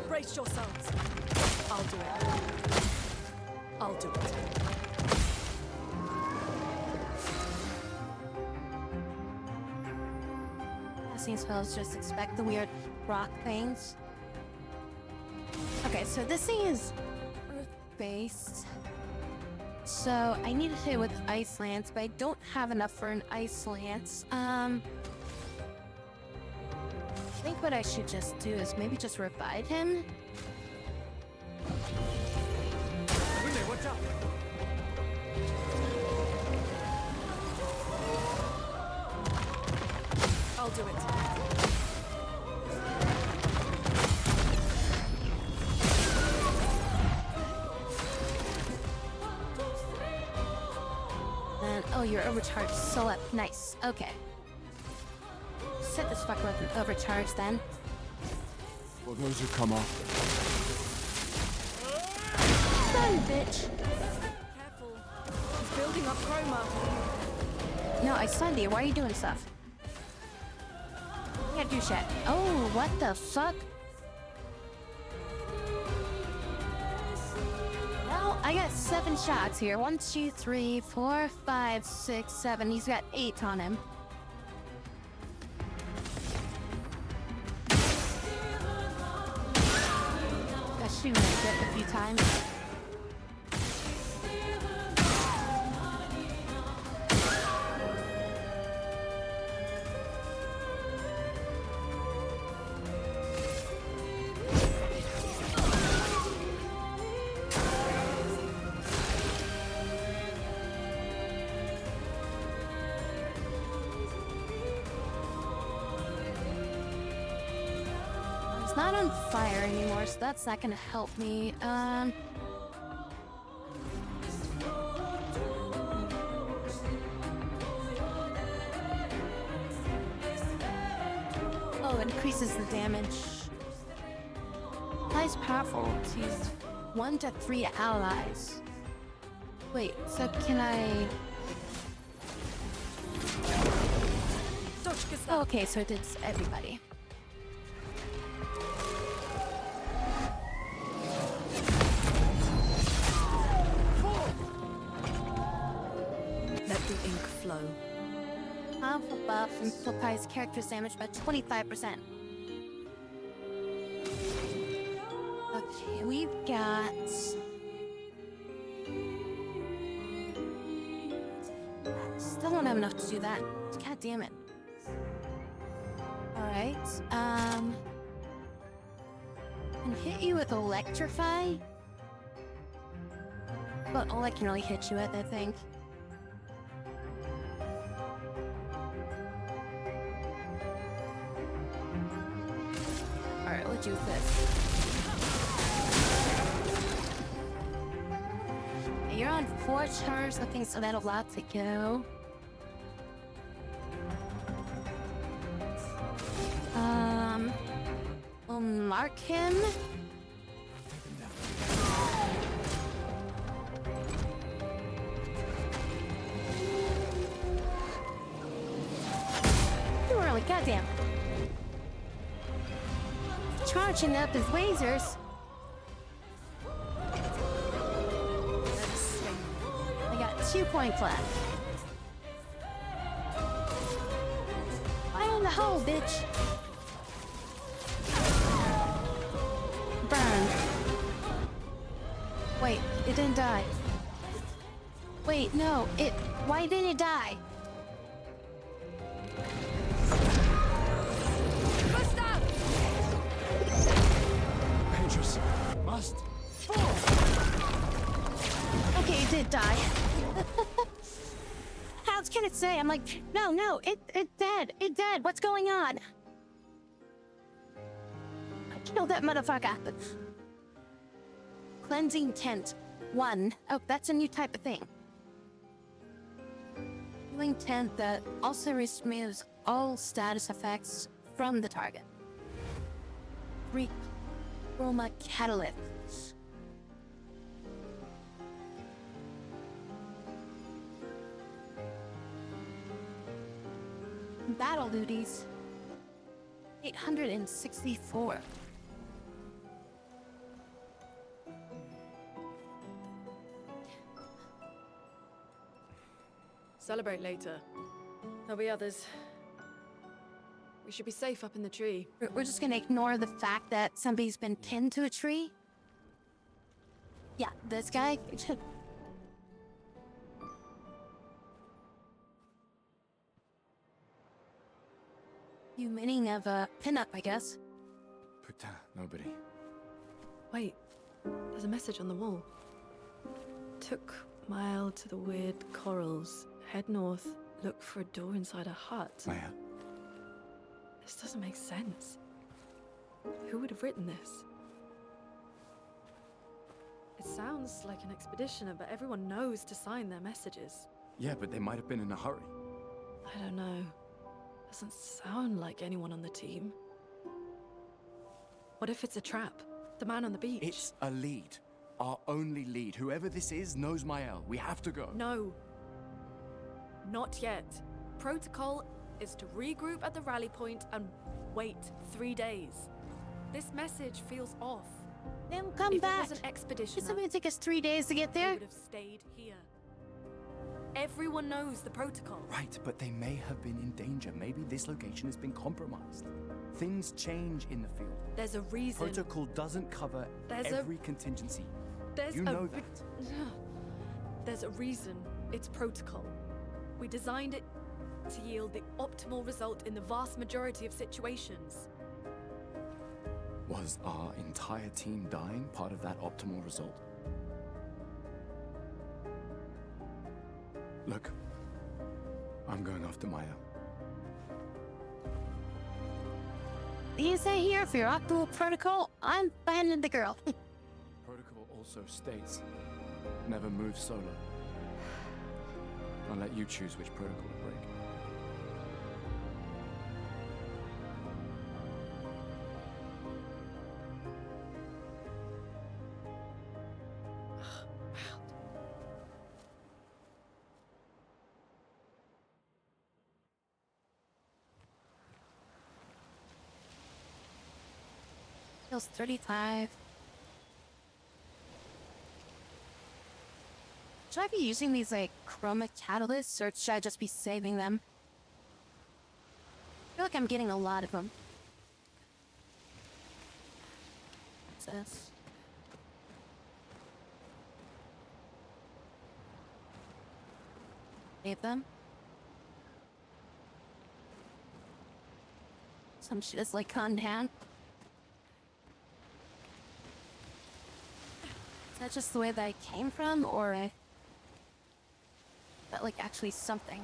Brace yourselves. I'll do it. I'll do it. Casting spells just expect the weird rock things. Okay, so this thing is earth-based. So I need to hit it with Ice Lance, but I don't have enough for an Ice Lance. I think what I should just do is maybe just revive him. Watch out. I'll do it. And oh, you're overcharged. So up. Nice. Okay. Set this fucker with an overcharge then. For those who come after. Son, bitch. Careful. He's building up chroma. No, I stunned you. Why are you doing stuff? You can't do shit. Oh, what the fuck? Well, I got 7 shots here. 1, 2, 3, 4, 5, 6, 7. He's got 8 on him. Got shooting it a few times. It's not on fire anymore, so that's not gonna help me. Oh, it increases the damage. Applies powerful to 1 to 3 allies. Wait, so can I... Oh, okay, so it did everybody. Let the ink flow. Powerful buff amplifies character's damage by 25%. Okay, we've got... Still don't have enough to do that. God damn it. Alright, can hit you with Electrify. But all I can really hit you with, I think. Alright, let's use this. You're on 4 charges, I think, so that'll allow to go. Well, mark him. Too early, goddamn. Charging up his lasers. I got 2 points left. Fire in the hole, bitch. Burn. Wait, it didn't die. Wait, no, it... Why didn't it die? Dangerous. Must. Okay, it did die. How else can it say? I'm like, no, it dead. It dead. What's going on? I killed that motherfucker. Cleansing tent. 1. Oh, that's a new type of thing. Healing tent that also removes all status effects from the target. 3. Chroma catalyst. Battle duties. 864. Celebrate later. There'll be others. We should be safe up in the tree. We're just gonna ignore the fact that somebody's been pinned to a tree? Yeah, this guy. You meaning of a pinup, I guess. Putain, nobody. Wait, there's a message on the wall. Took mile to the weird corals. Head north, look for a door inside a hut. Maya. This doesn't make sense. Who would have written this? It sounds like an expeditioner, but everyone knows to sign their messages. Yeah, but they might have been in a hurry. I don't know. Doesn't sound like anyone on the team. What if it's a trap? The man on the beach? It's a lead. Our only lead. Whoever this is knows Mael. We have to go. No. Not yet. Protocol is to regroup at the rally point and wait 3 days. This message feels off. Then come back. If it was an expedition, It's gonna take us 3 days to get there. would have stayed here. Everyone knows the protocol. Right, but they may have been in danger. Maybe this location has been compromised. Things change in the field. There's a reason. Protocol doesn't cover every contingency. You know that. There's a reason it's protocol. We designed it to yield the optimal result in the vast majority of situations. Was our entire team dying part of that optimal result? Look, I'm going after Maya. You say here for your optimal protocol, I'm finding the girl. Protocol also states, never move solo. I'll let you choose which protocol to break. Feels 35. Should I be using these like chroma catalysts or should I just be saving them? I feel like I'm getting a lot of them. What's this? Save them. Some shit is like calm down. Is that just the way that I came from, or is that like actually something?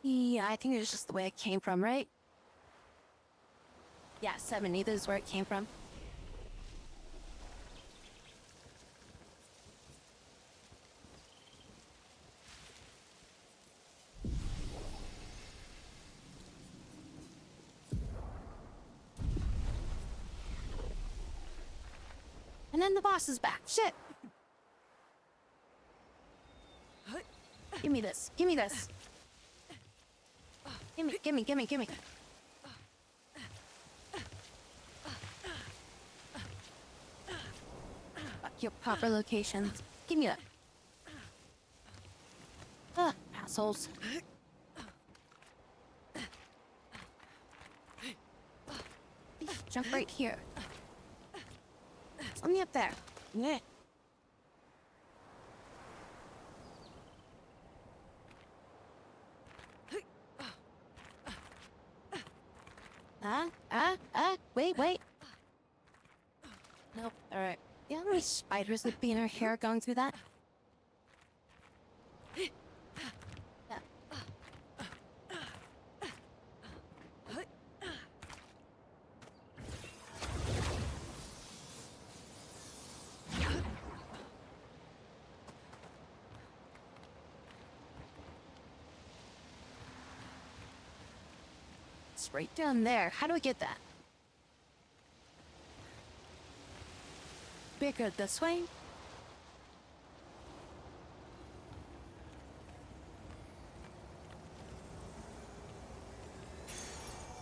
Yeah, I think it was just the way I came from, right? Yeah, 70, this is where it came from. And then the boss is back. Shit! Give me this. Give me this. Gimme. Fuck your proper locations. Give me that. Assholes. Jump right here. Let me up there. Yeah. Wait. Nope, alright. Yeah, how many spiders would be in her hair going through that? Yeah. It's right down there. How do I get that? Bigger this way?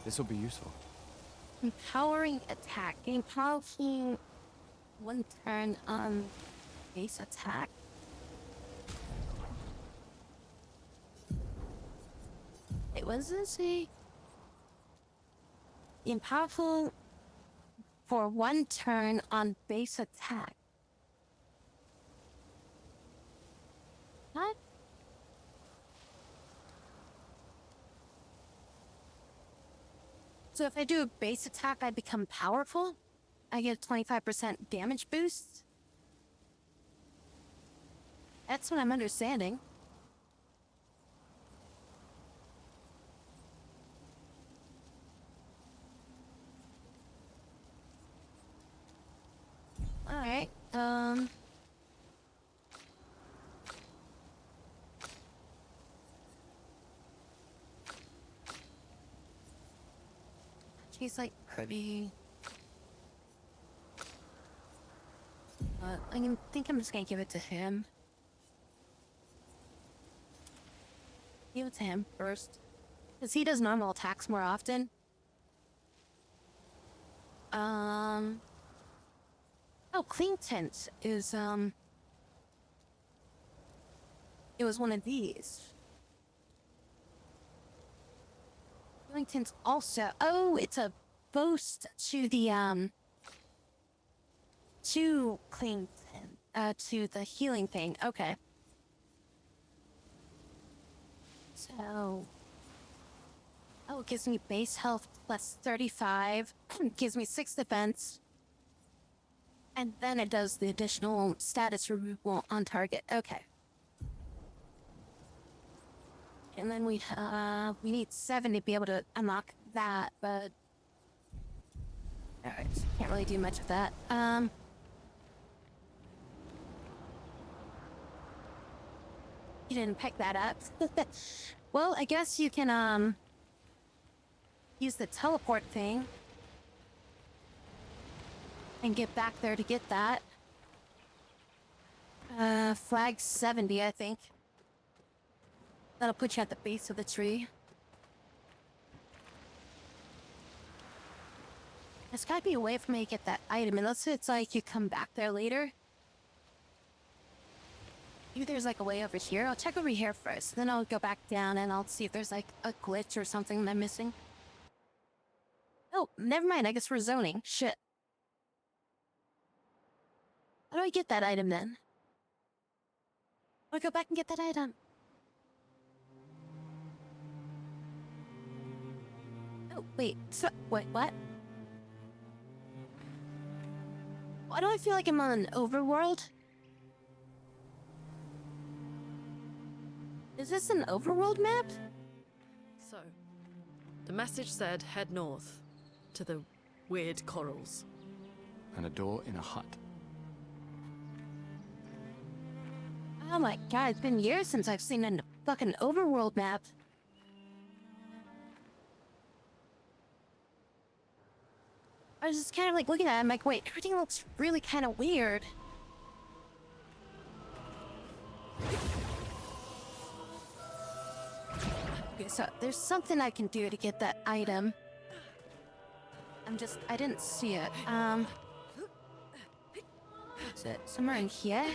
This will be useful. Empowering attack. Gain powerful 1 turn on base attack. Wait, what does this say? Gain powerful for 1 turn on base attack. What? So if I do a base attack, I become powerful? I get a 25% damage boost? That's what I'm understanding. Alright, she's like pretty. think I'm just gonna give it to him. Give it to him first. Because he does normal attacks more often. Oh, Clean Tint is, it was one of these. Clean Tint's also, oh, it's a boost to the, to Clean Tint, to the healing thing. Okay. So, oh, it gives me base health plus 35. Gives me 6 defense. And then it does the additional status removal on target. Okay. And then we need 7 to be able to unlock that, but... Alright, can't really do much of that. You didn't pick that up. Well, I guess you can, use the teleport thing. And get back there to get that. Flag 70, I think. That'll put you at the base of the tree. There's gotta be a way for me to get that item, unless it's like you come back there later. Maybe there's like a way over here. I'll check over here first, then I'll go back down and I'll see if there's like a glitch or something that I'm missing. Oh, never mind, I guess we're zoning. Shit. How do I get that item then? I'll go back and get that item. Oh, wait. So, wait, what? Why do I feel like I'm on an overworld? Is this an overworld map? So, the message said head north, to the weird corals. And a door in a hut. Oh my god, it's been years since I've seen a fucking overworld map. I was just kind of like looking at it, I'm like, wait, everything looks really kind of weird. Okay, so there's something I can do to get that item. I didn't see it. Is it somewhere in here?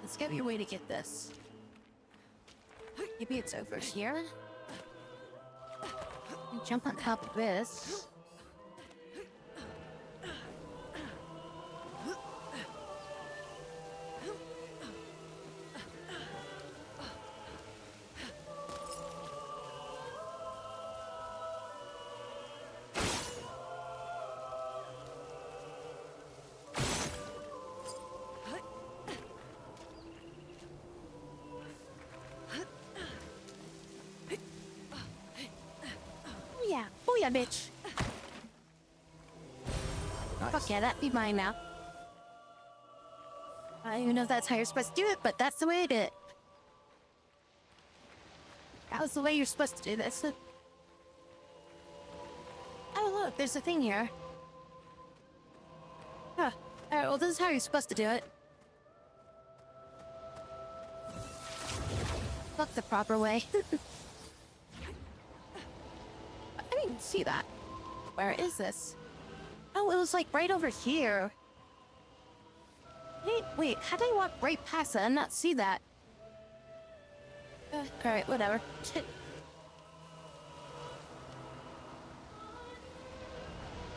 Let's get me a way to get this. Maybe it's over here? Jump on top of this. Oh yeah, bitch. Nice. Fuck yeah, that'd be mine now. I don't even know if that's how you're supposed to do it, but that's the way I did it. That was the way you're supposed to do this. Oh look, there's a thing here. Huh. Alright, well this is how you're supposed to do it. Fuck the proper way. I didn't see that. Where is this? Oh, it was like right over here. Wait, how did I walk right past that and not see that? Alright, whatever. It's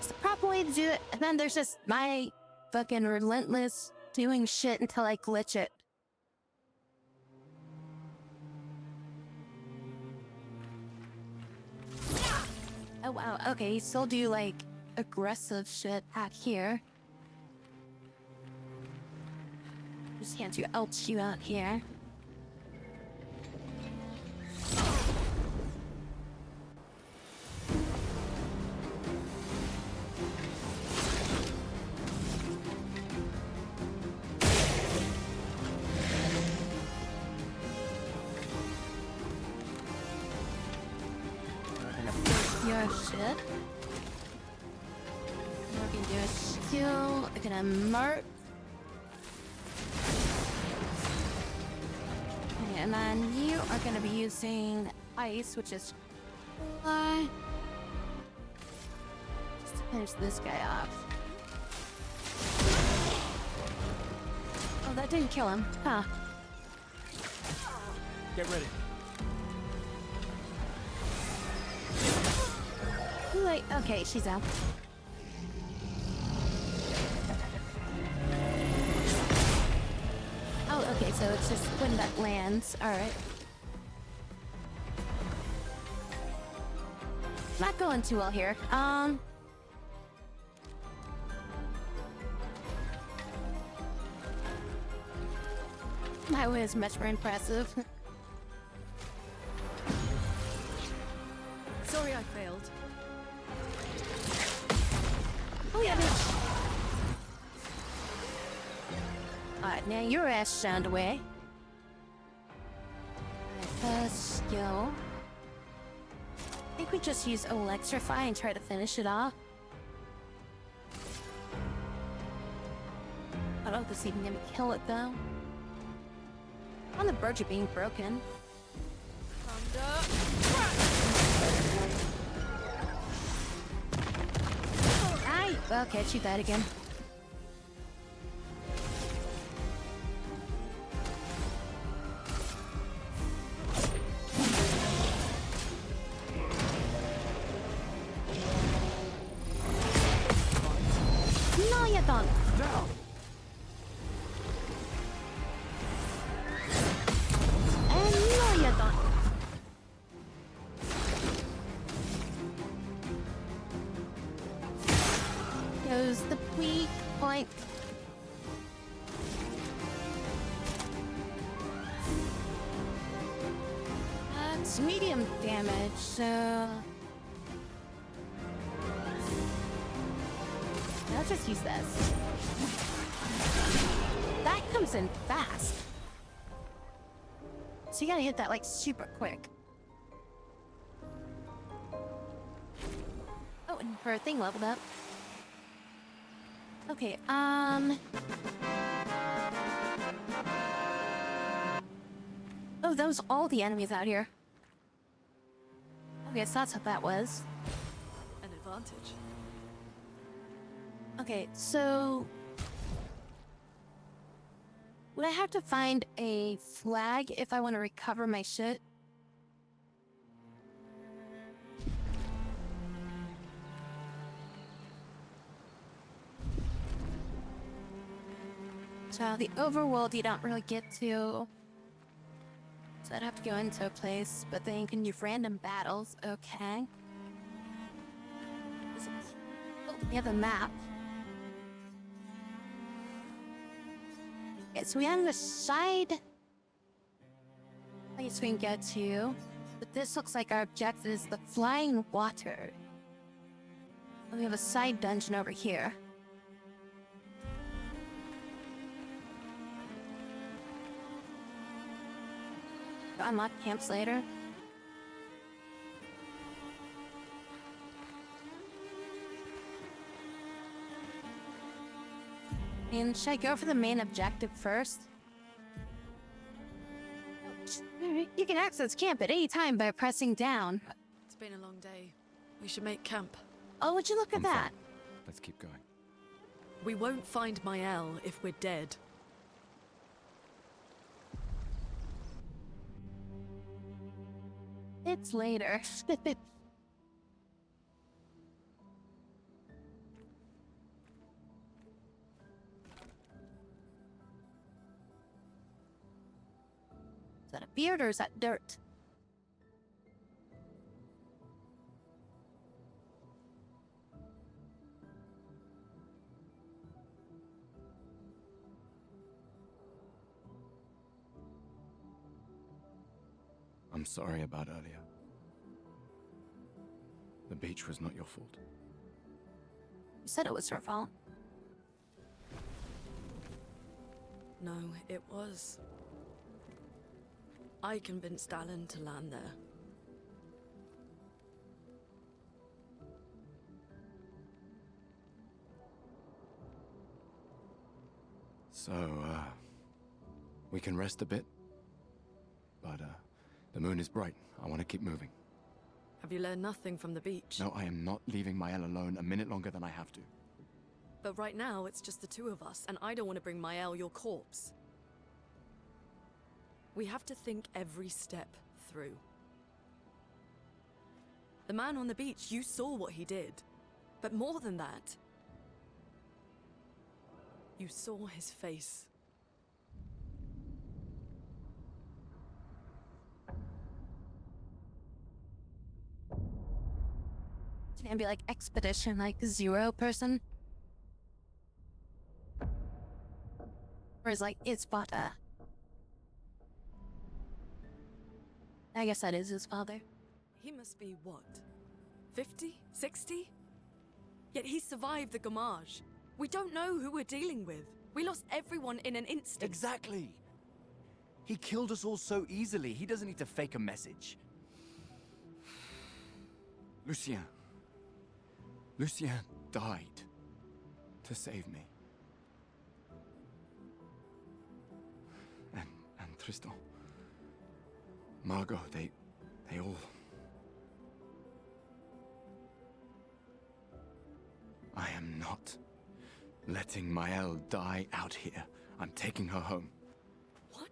the proper way to do it, and then there's just my fucking relentless doing shit until I glitch it. Oh wow, okay, you still do like aggressive shit out here. Just can't do ouch you out here. Your shit. We're gonna do a skill. We're gonna mark. Okay, and then you are gonna be using ice, which is just to finish this guy off. Oh, that didn't kill him, huh? Get ready. Wait, okay, she's out. Oh, okay, so it's just when that lands. Alright. Not going too well here. My way is much more impressive. Sorry I failed. Oh yeah, bitch. Alright, now your ass sound away. Alright, first skill. I think we just use Electrify and try to finish it off. I don't know if this is even gonna kill it though. On the verge of being broken. Aye! Okay, shoot that again. No, you don't. No. And no, you don't. Goes the weak point. it's medium damage, so... Let's just use this. That comes in fast. So you gotta hit that like super quick. Oh, and her thing leveled up. Okay, oh, that was all the enemies out here. I guess that's what that was. An advantage. Okay, so... would I have to find a flag if I want to recover my shit? So the overworld you don't really get to. So I'd have to go into a place, but then you can use random battles. Okay. Oh, we have a map. Okay, so we have the side place we can get to, but this looks like our objective is the flying water. And we have a side dungeon over here. Unlock camps later. And should I go for the main objective first? You can access camp at any time by pressing down. It's been a long day. We should make camp. Oh, would you look at that? Let's keep going. We won't find Mael if we're dead. It's later. Is that a beard or is that dirt? I'm sorry about earlier. The beach was not your fault. You said it was her fault. No, it was. I convinced Alan to land there. So, we can rest a bit? But, the moon is bright. I want to keep moving. Have you learned nothing from the beach? No, I am not leaving Mael alone a minute longer than I have to. But right now, it's just the two of us, and I don't want to bring Mael your corpse. We have to think every step through. The man on the beach, you saw what he did. But more than that, you saw his face. It's gonna be like Expedition, like 0 person. Or is like, it's Bata. I guess that is his father. He must be what? 50? 60? Yet he survived the Gamage. We don't know who we're dealing with. We lost everyone in an instant. Exactly. He killed us all so easily. He doesn't need to fake a message. Lucien. Lucien died to save me. And Tristan. Margot, they all... I am not letting Mael die out here. I'm taking her home. What?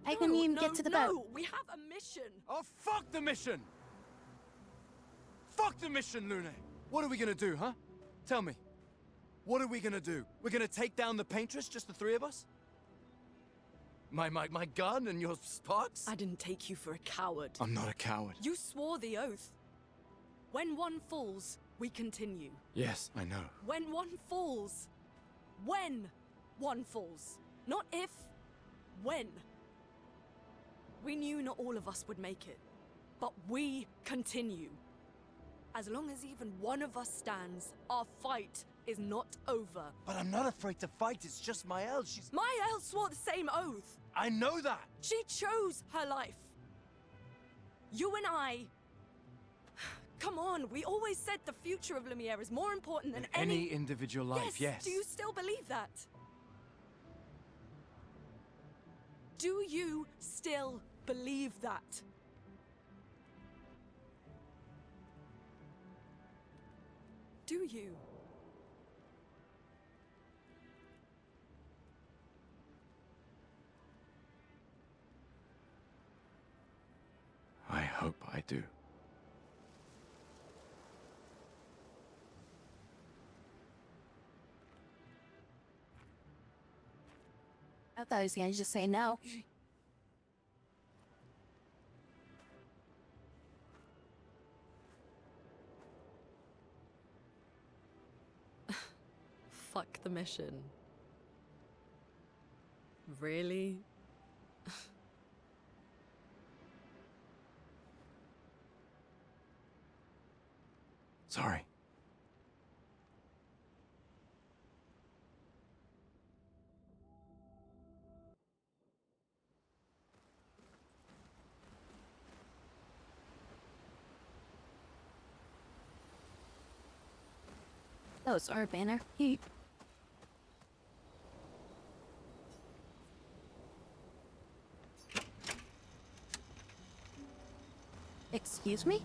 I couldn't even get to the boat. No, we have a mission. Oh, fuck the mission! Fuck the mission, Lune! What are we gonna do, huh? Tell me. What are we gonna do? We're gonna take down the Paintress, just the three of us? My gun and your sparks? I didn't take you for a coward. I'm not a coward. You swore the oath. When one falls, we continue. Yes, I know. When one falls. When one falls. Not if. When. We knew not all of us would make it. But we continue. As long as even one of us stands, our fight is not over. But I'm not afraid to fight, it's just Maëlle, she's... Maëlle swore the same oath! I know that! She chose her life. You and I... Come on, we always said the future of Lumiere is more important than any individual life, yes. Do you still believe that? Do you still believe that? Do you? I hope I do. I thought he was gonna just say no. Fuck the mission. Really? Sorry. That was our banner. Excuse me?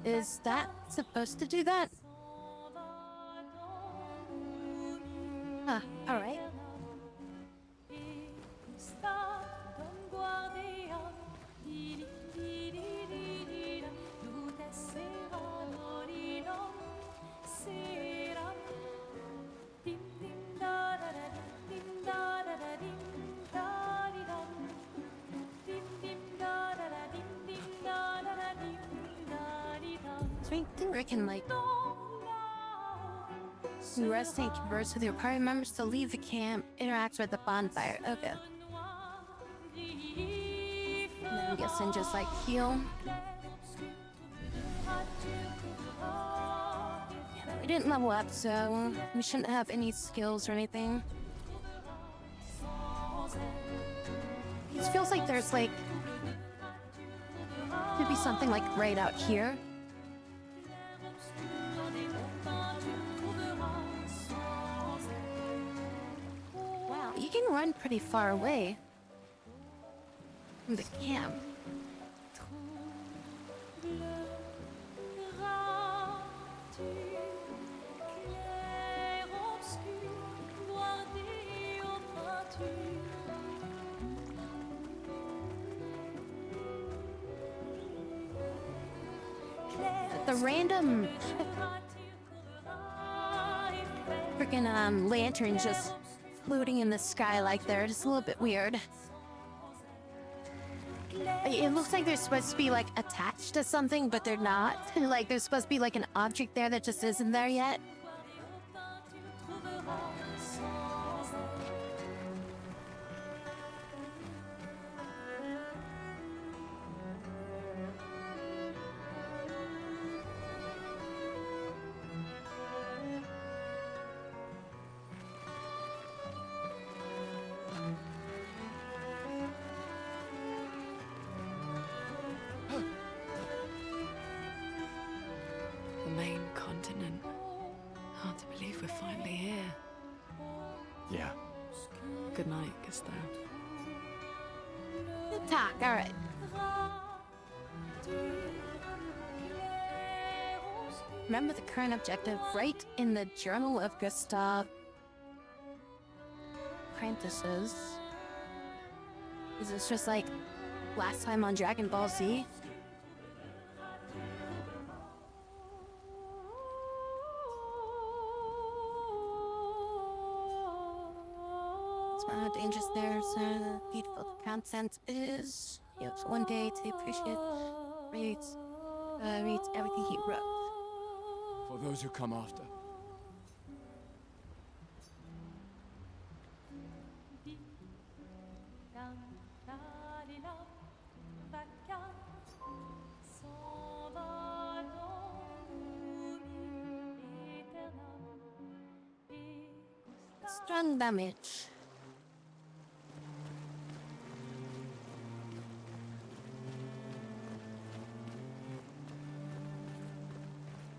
Is that supposed to do that? Huh, alright. I think I can, like, rest and converse with your party members to leave the camp, interact with the bonfire. Okay. And then I'm guessing just, like, heal. We didn't level up, so we shouldn't have any skills or anything. It feels like there's, like, could be something, like, right out here. Wow, you can run pretty far away from the camp. The random freaking lantern just floating in the sky like there, just a little bit weird. It looks like they're supposed to be like attached to something, but they're not. Like there's supposed to be like an object there that just isn't there yet. The main continent. Hard to believe we're finally here. Yeah. Good night, Gustav. Good talk, alright. Remember the current objective right in the Journal of Gustav. Apprentices. Is this just like last time on Dragon Ball Z? Smile how dangerous there's beautiful content is. He hopes one day to appreciate reads everything he wrote. For those who come after. Strong damage.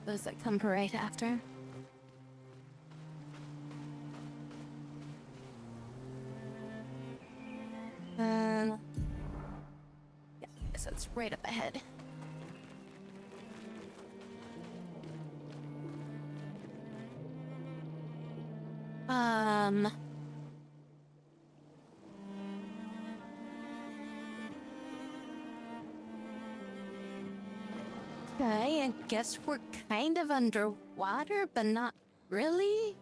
Those that come right after. Yeah, so it's right up ahead. Okay, I guess we're kind of underwater, but not really.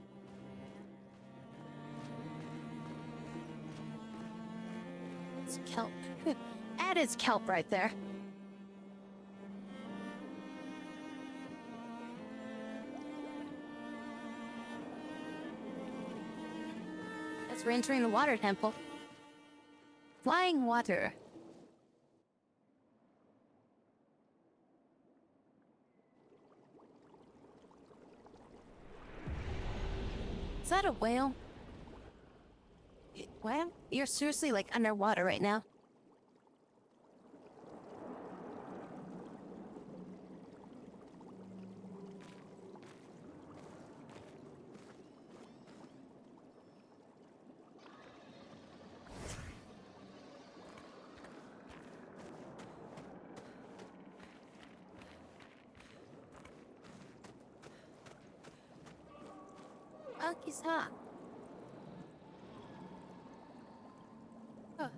It's kelp. That is kelp right there. As we're entering the water temple. Flying water. Is that a whale? What? You're seriously like underwater right now. Akisa. Oh.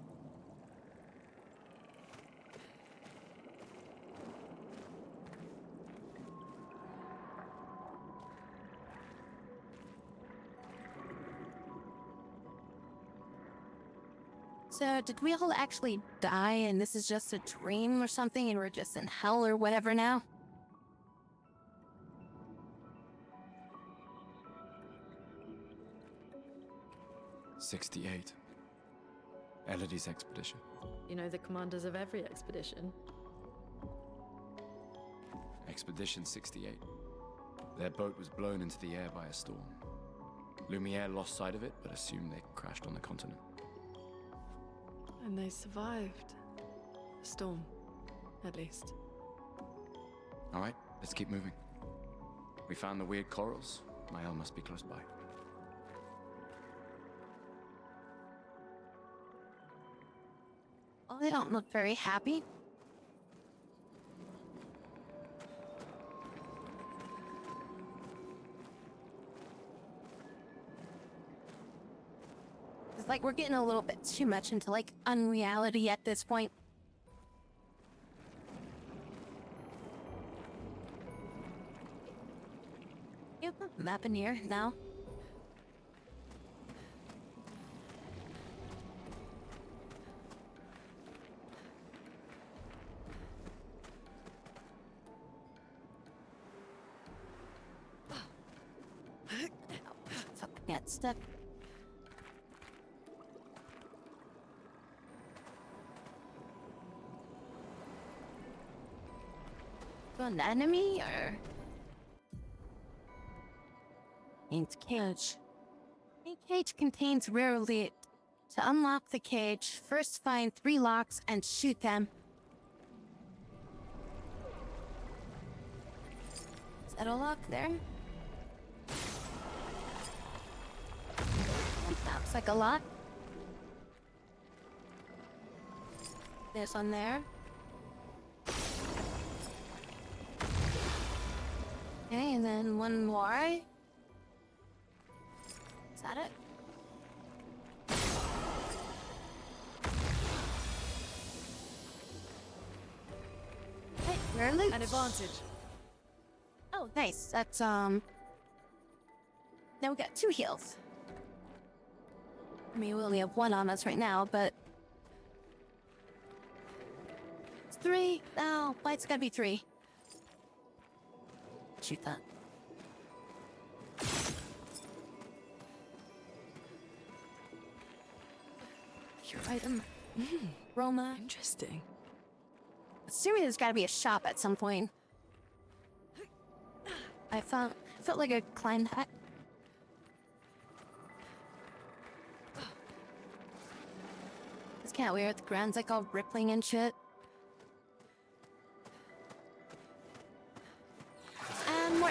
So, did we all actually die and this is just a dream or something and we're just in hell or whatever now? '68. Elodie's expedition. You know the commanders of every expedition. Expedition 68. Their boat was blown into the air by a storm. Lumiere lost sight of it, but assumed they crashed on the continent. And they survived. The storm, at least. All right, let's keep moving. We found the weird corals. Mael must be close by. Well, they don't look very happy. It's like we're getting a little bit too much into like unreality at this point. You have a map in here now. Get stuck. An enemy or Paint cage. A cage contains rare loot. To unlock the cage, first find 3 locks and shoot them. Is that a lock there? That looks like a lock. There's one there. Okay, and then one more. Is that it? Hey, rare loot. An advantage. Oh, nice. That's, Now we got 2 heals. I mean, we only have 1 on us right now, but... It's 3. No, why it's gotta be 3? Shoot that. Your item. Roma. Interesting. Assuming there's gotta be a shop at some point. I felt like I climbed that. It's kinda weird. The ground's like all rippling and shit. And more.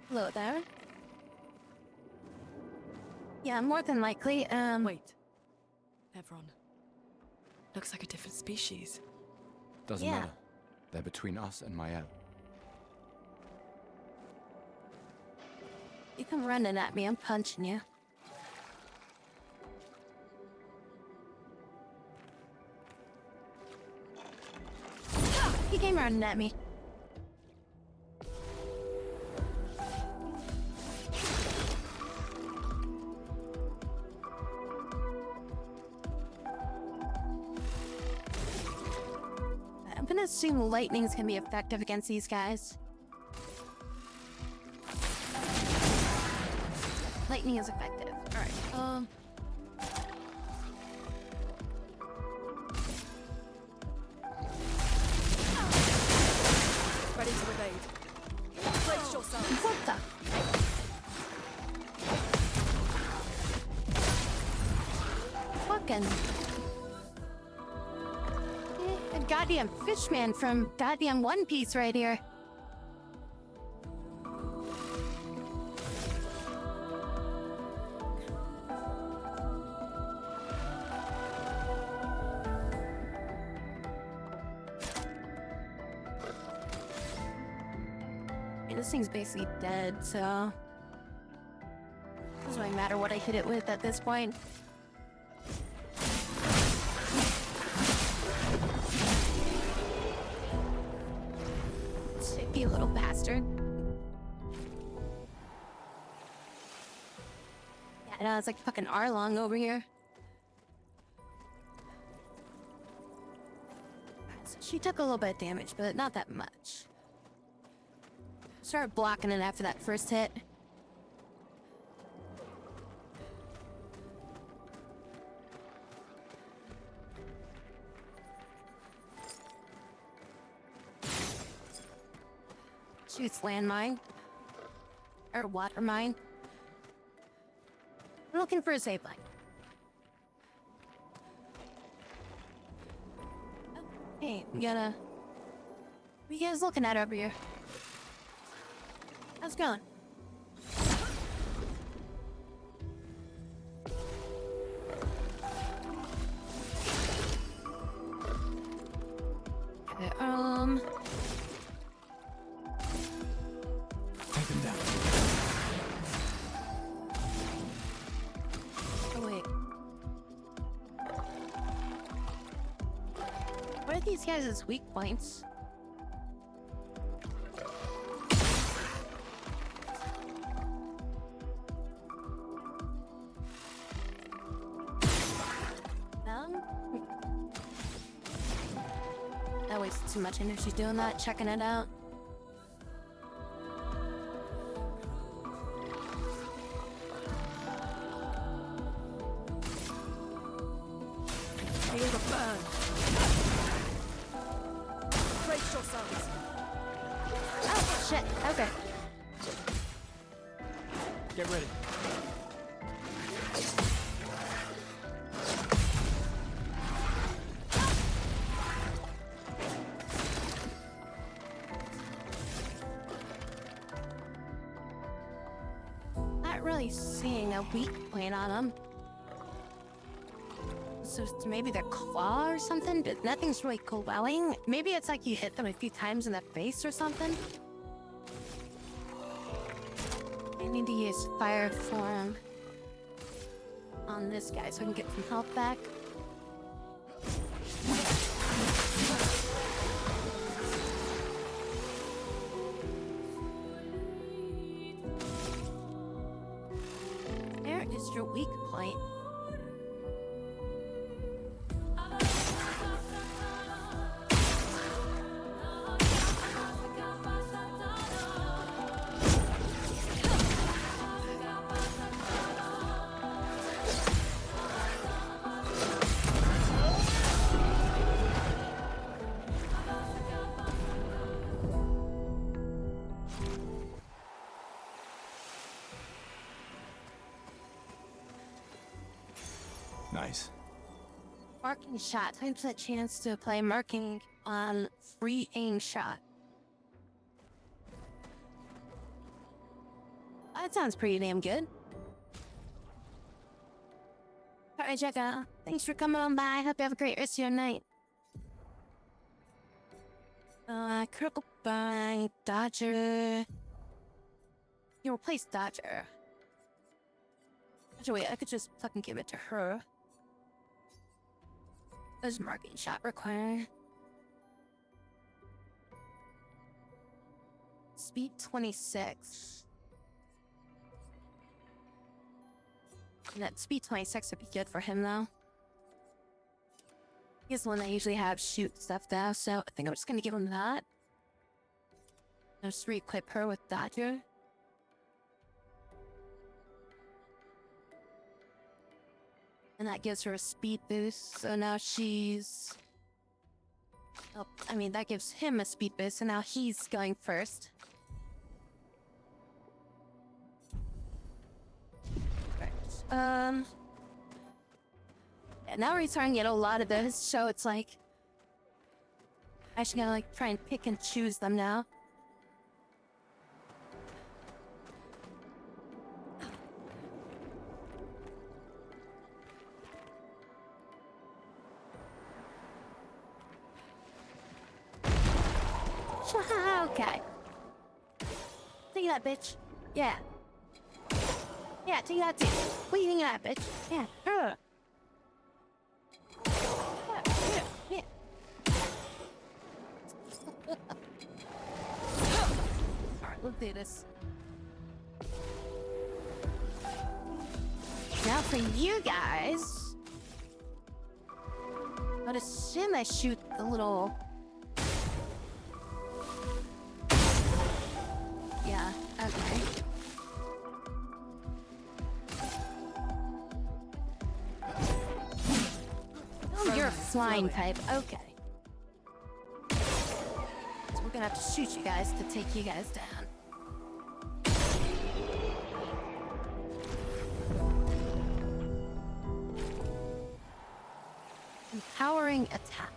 Hello there. Yeah, more than likely, Wait. Nevron. Looks like a different species. Doesn't Yeah. matter. They're between us and Mael. You come running at me, I'm punching you. He came running at me. I'm gonna assume lightning's gonna be effective against these guys. Lightning is effective. Alright, Ready to evade. Brace yourself. What the? Fucking. A goddamn fishman from goddamn One Piece right here. This thing's basically dead, so doesn't really matter what I hit it with at this point. Sicky little bastard. Yeah, no, it's like fucking Arlong over here. So she took a little bit of damage, but not that much. Started blocking it after that first hit. Shoots landmine. Or water mine. I'm looking for a save line. Oh, hey, we gotta... What are you guys looking at over here? How's it going? Okay, Take them down. Oh wait. What are these guys' weak points? I wasted too much energy doing that, checking it out. Feel the burn. Brace yourselves. Oh, shit. Okay. Get ready. Not really seeing a weak point on them. So maybe their claw or something, but nothing's really glowing. Maybe it's like you hit them a few times in the face or something. I need to use fire form on this guy so I can get some health back. There is your weak point. Nice. Marking shot. 20% chance to apply marking on free aim shot. That sounds pretty damn good. Alright, Jessica. Thanks for coming on by. Hope you have a great rest of your night. Critical by Dodger. You replace Dodger. Actually, wait, I could just fucking give it to her. Does marking shot require? Speed 26. And that speed 26 would be good for him though. He's the one that usually have shoot stuff though, so I think I'm just gonna give him that. Just re-equip her with Dodger. And that gives her a speed boost, so now she's... Oh, I mean, that gives him a speed boost, so now he's going first. Right. Yeah, now we're starting to get a lot of those, so it's like... I actually gotta like try and pick and choose them now. Okay. Take that, bitch. Yeah. Yeah, take that too. What do you think of that, bitch? Yeah. Yeah. Alright, let's do this. Now for you guys. I'd assume I shoot the little... Yeah, okay. Oh, you're a flying type. Okay. So we're gonna have to shoot you guys to take you guys down. Empowering attack.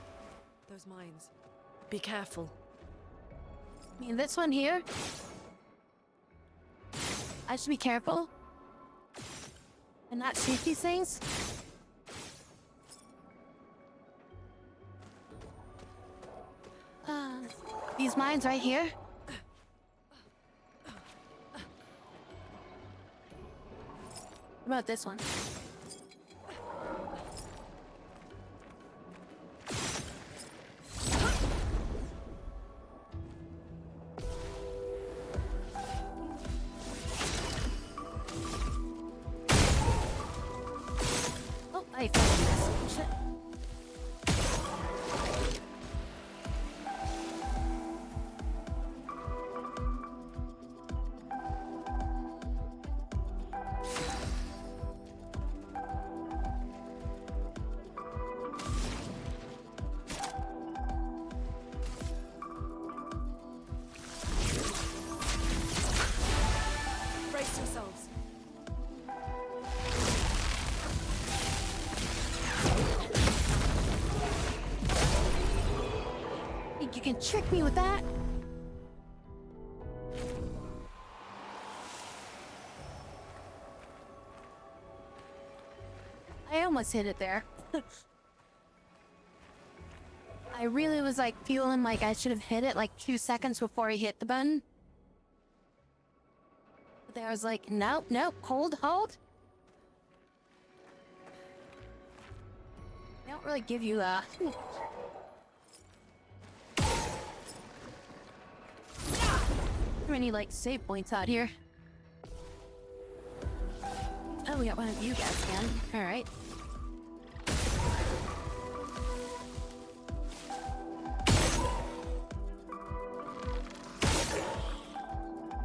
Those mines. Be careful. I mean, this one here. I should be careful and not shoot these things. These mines right here. What about this one? I fucking missed. Shit. Brace yourselves. Think you can trick me with that? I almost hit it there. I really was like feeling like I should have hit it like 2 seconds before I hit the button. But there I was like, nope, nope, hold. They don't really give you many like save points out here. Oh, we got one of you guys again. Alright.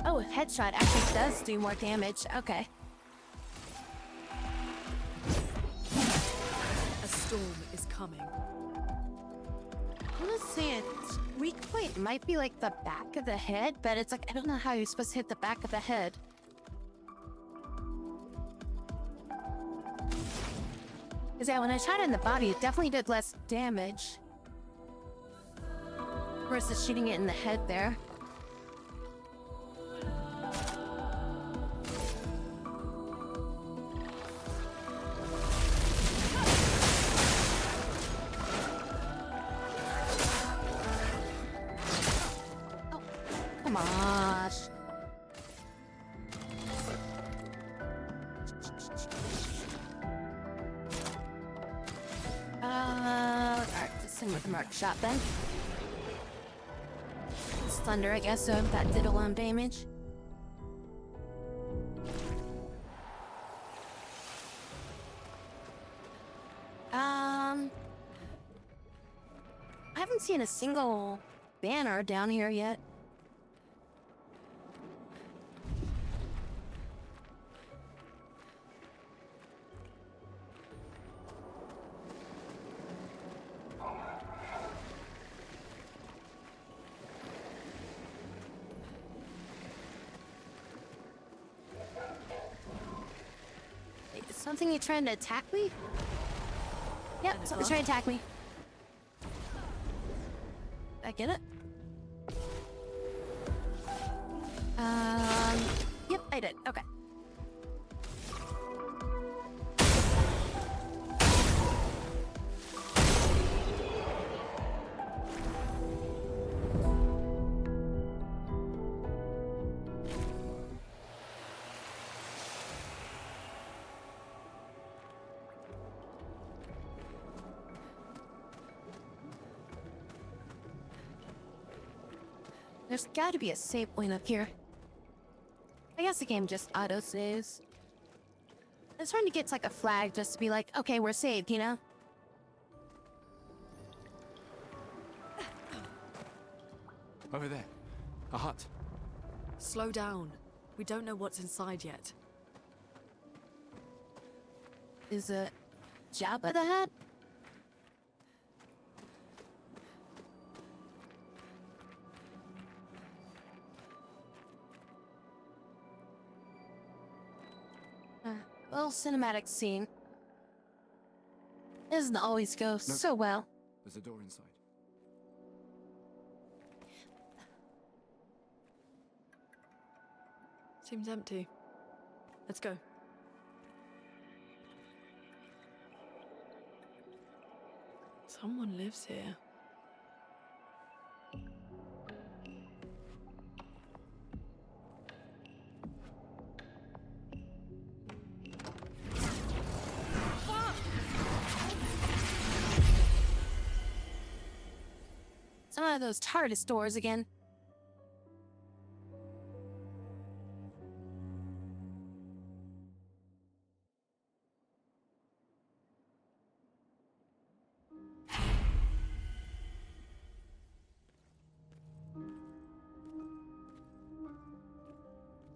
Oh, headshot actually does do more damage. Okay. A storm is coming. I'm gonna say its weak point might be like the back of the head, but it's like I don't know how you're supposed to hit the back of the head. Because yeah, when I shot it in the body, it definitely did less damage. Versus shooting it in the head there. Oh, come on. Alright, just in with the marked shot then. It's thunder, I guess, so that did a lot of damage. I haven't seen a single banner down here yet. Is something trying to attack me? Yep, something's trying to attack me. Did I get it? Yep, I did. Okay. There's gotta be a save point up here. I guess the game just auto-saves. It's trying to get like a flag just to be like, okay, we're saved, you know? Over there. A hut. Slow down. We don't know what's inside yet. Is it Jabba the Hutt? Little cinematic scene. It doesn't always go so well. There's a door inside. Seems empty. Let's go. Someone lives here. It's one of those TARDIS doors again.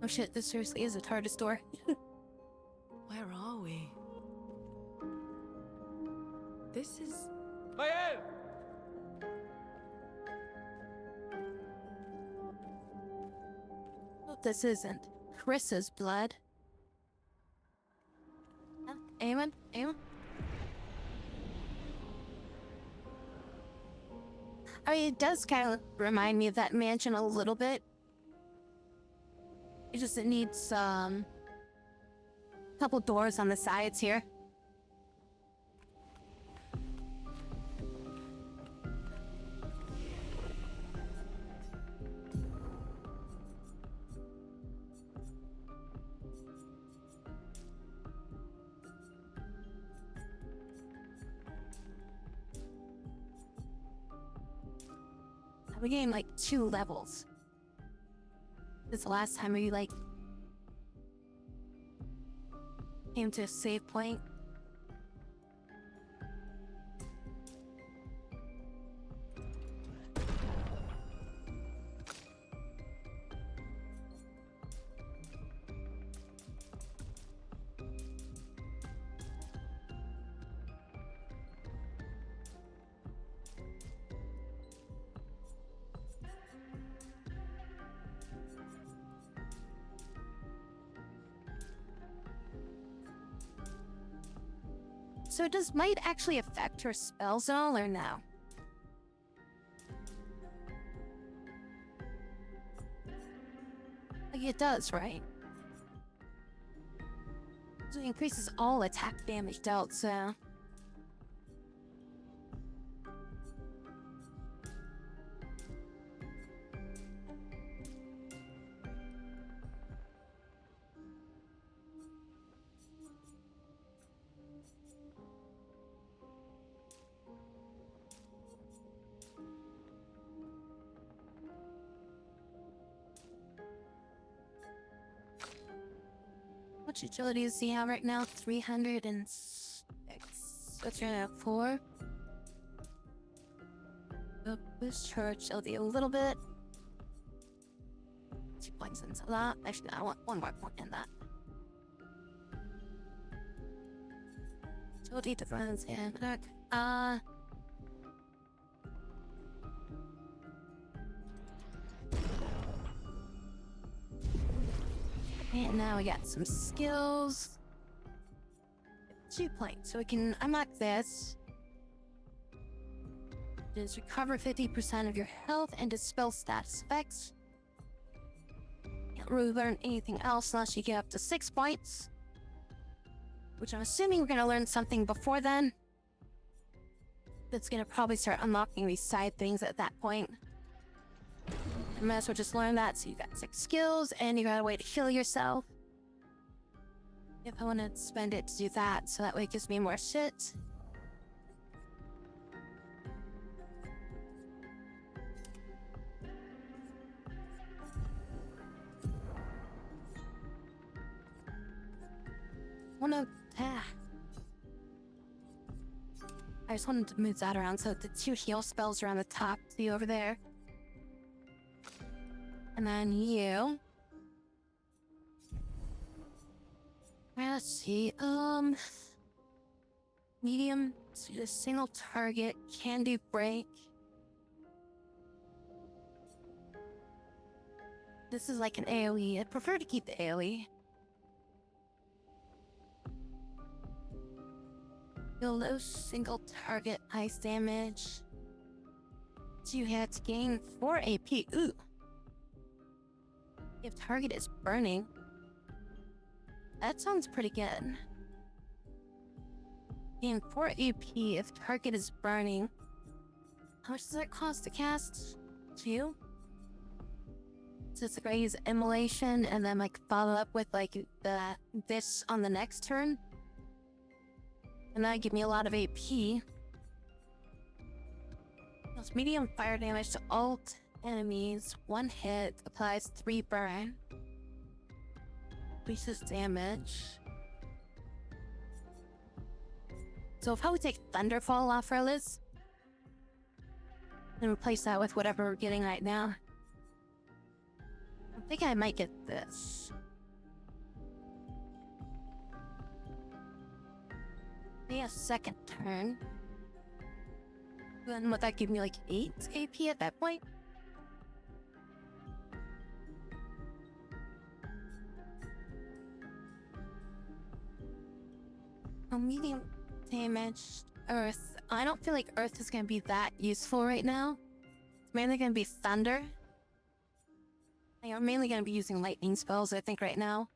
Oh shit, this seriously is a TARDIS door. Where are we? This is... Mael! Hope this isn't Chris's blood. Anyone? Anyone? I mean, it does kind of remind me of that mansion a little bit. It just needs a couple doors on the sides here. We gained like 2 levels. This is the last time we like came to a save point. So does might actually affect her spells at all, or no? Like it does, right? So it increases all attack damage dealt, so... How much agility does he have right now? 306. What's your now? 4? Up this church, I'll do a little bit. 2 points into that. Actually, I want 1 more point in that. Agility, defense, and attack. And now we got some skills. 2 points, so we can unlock this. Just recover 50% of your health and dispel status effects. Can't really learn anything else unless you get up to 6 points. Which I'm assuming we're gonna learn something before then. That's gonna probably start unlocking these side things at that point. You might as well just learn that, so you got 6 skills, and you got a way to heal yourself. If I want to spend it to do that, so that way it gives me more shit. I just wanted to move that around, so the 2 heal spells are on the top, see over there. And then you. Let's see, medium to a single target, can do break. This is like an AoE. I prefer to keep the AoE. Deal low single target ice damage. 2 hits, gain 4 AP. Ooh. If target is burning. That sounds pretty good. Gain 4 AP if target is burning. How much does it cost to cast? 2? So it's like I use immolation and then like follow up with like this on the next turn. And that give me a lot of AP. Deals medium fire damage to all enemies. 1 hit applies 3 burn. Increases damage. So if I would take Thunderfall off our list and replace that with whatever we're getting right now, I think I might get this. Maybe a second turn. Then would that give me like 8 AP at that point? Medium damage, Earth. I don't feel like Earth is gonna be that useful right now. It's mainly gonna be Thunder. I'm mainly gonna be using lightning spells, I think, right now.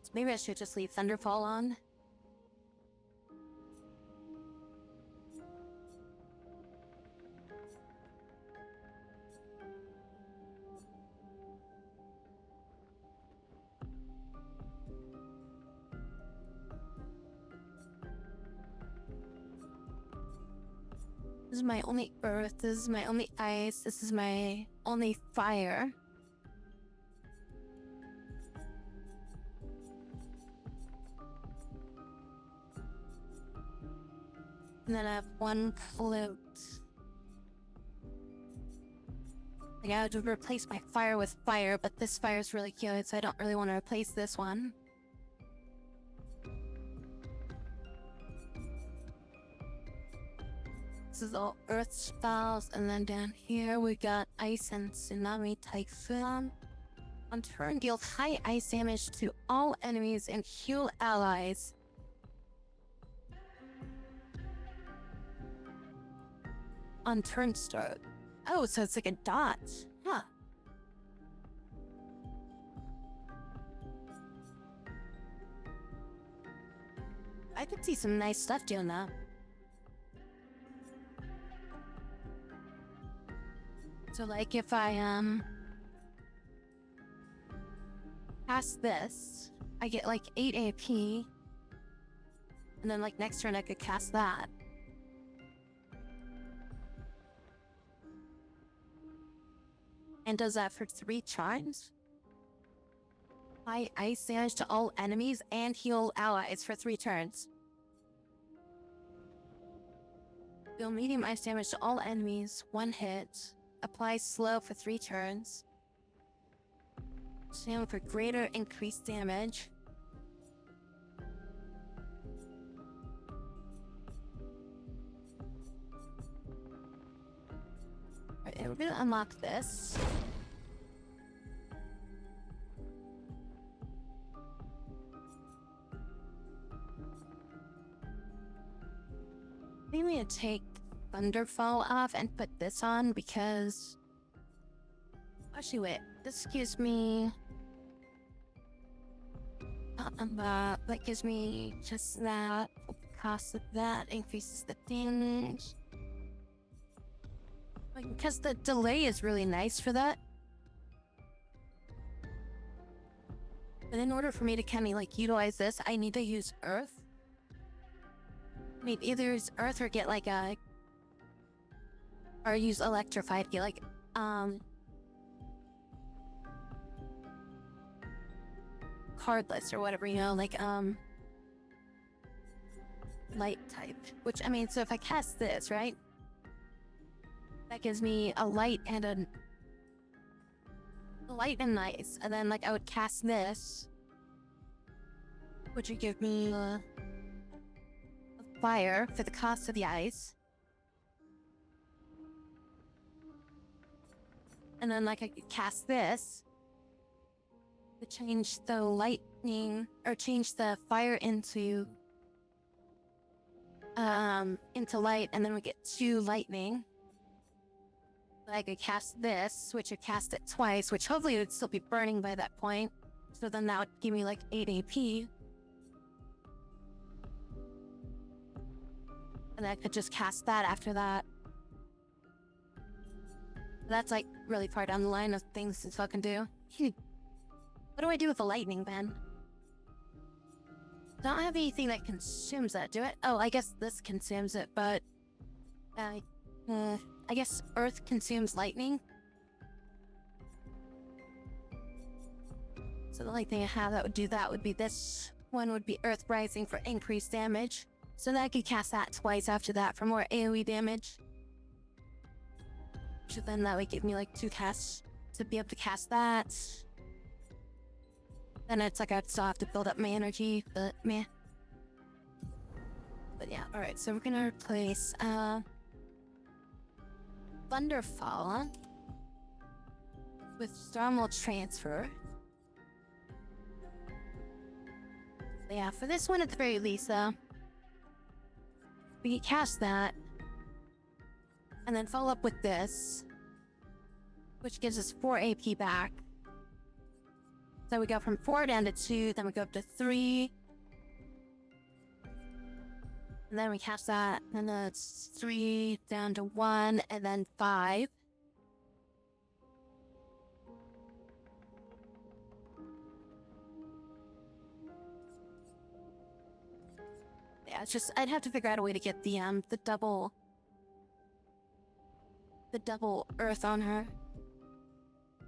So maybe I should just leave Thunderfall on. This is my only earth, this is my only ice, this is my only fire. And then I have 1 flute. Like I have to replace my fire with fire, but this fire is really good, so I don't really want to replace this one. This is all earth spells, and then down here we got ice and tsunami typhoon. On turn, deal high ice damage to all enemies and heal allies. on turn start. Oh, so it's like a dot. Huh. I could see some nice stuff doing that. So like if I cast this, I get like 8 AP, and then like next turn I could cast that. And does that for 3 charms? Apply ice damage to all enemies and heal allies for 3 turns. Deal medium ice damage to all enemies, 1 hit. Apply slow for 3 turns. Stand for greater increased damage. Alright, and we're gonna unlock this. I think I'm gonna take Thunderfall off and put this on because... Actually, wait. This gives me... that gives me just that. Cost of that increases the damage. Like, because the delay is really nice for that. But in order for me to kind of like utilize this, I need to use Earth. I mean, either use Earth or get like a... Or use Electrified, get like, cardless or whatever, you know, like, light type. Which, I mean, so if I cast this, right? That gives me a light and a... light and ice. And then, like, I would cast this, which would give me a fire for the cost of the ice. And then, like, I could cast this to change the lightning, or change the fire into light, and then we get 2 lightning. I could cast this, which would cast it twice, which hopefully would still be burning by that point. So then that would give me like 8 AP. And I could just cast that after that. That's like really far down the line of things to fucking do. What do I do with the lightning then? I don't have anything that consumes that, do it? Oh, I guess this consumes it, but... I guess Earth consumes lightning. So the only thing I have that would do that would be this one would be Earth Rising for increased damage. So then I could cast that twice after that for more AoE damage. So then that would give me like 2 casts to be able to cast that. Then it's like I'd still have to build up my energy, but meh. But yeah, alright, so we're gonna replace Thunderfall with Stormwall Transfer. But yeah, for this one at the very least though, we can cast that. And then follow up with this, which gives us 4 AP back. So we go from 4 down to 2, then we go up to 3. And then we cast that, and then it's 3 down to 1, and then 5. Yeah, it's just, I'd have to figure out a way to get the double Earth on her.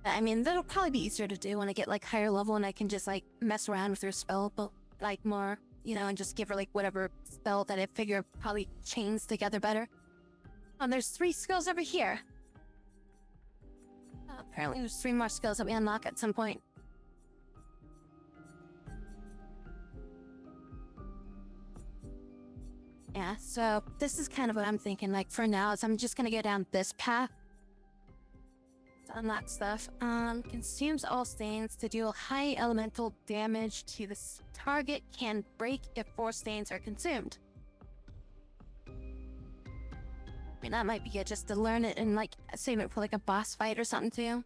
I mean, that'll probably be easier to do when I get like higher level and I can just like mess around with her spell, but like more, you know, and just give her like whatever spell that I figure probably chains together better. Oh, there's 3 skills over here. Oh, apparently there's 3 more skills that we unlock at some point. Yeah, so this is kind of what I'm thinking, like for now, is I'm just gonna go down this path to unlock stuff. Consumes all stains to deal high elemental damage to the target, can break if 4 stains are consumed. mean, that might be good just to learn it and like save it for like a boss fight or something too.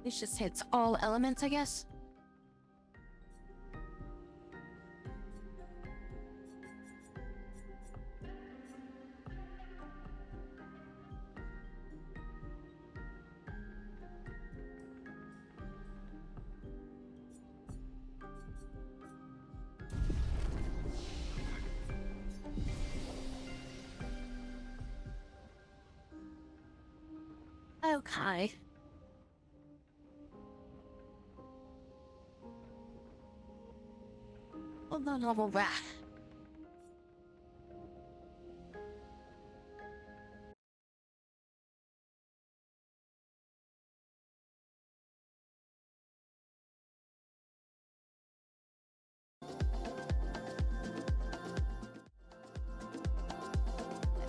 This just hits all elements, I guess. Okay. Hold on, level back.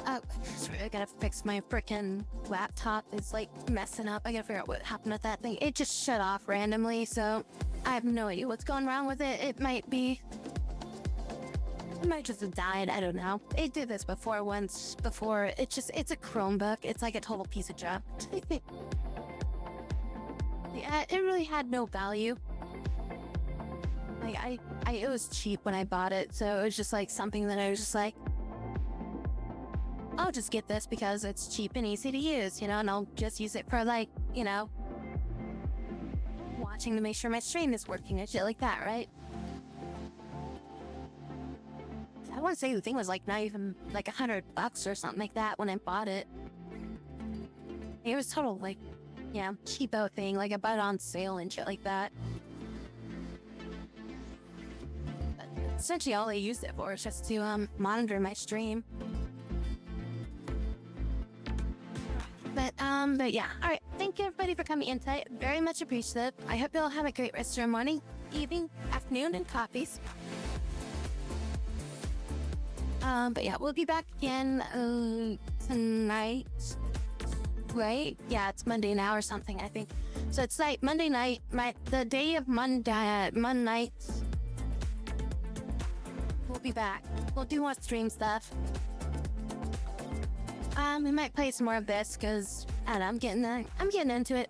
Oh, sorry, I gotta fix my frickin' laptop. It's like messing up. I gotta figure out what happened with that thing. It just shut off randomly, so I have no idea what's going wrong with it. It might just have died. I don't know. It did this once before. It's a Chromebook. It's like a total piece of junk. Yeah, it really had no value. Like it was cheap when I bought it, so it was just like something that I was just like, I'll just get this because it's cheap and easy to use, you know, and I'll just use it for like, you know, watching to make sure my stream is working and shit like that, right? I want to say the thing was like not even like $100 or something like that when I bought it. It was total like, yeah, cheapo thing. Like I bought it on sale and shit like that. But essentially all I used it for is just to monitor my stream. But yeah, all right. Thank you everybody for coming in tonight. Very much appreciative. I hope you all have a great rest of your morning, evening, afternoon, and coffees. But yeah, we'll be back again tonight, right? Yeah, it's Monday now or something, I think. So it's like Monday night, the day of Monday night. We'll be back. We'll do more stream stuff. We might play some more of this because I don't know, I'm getting into it.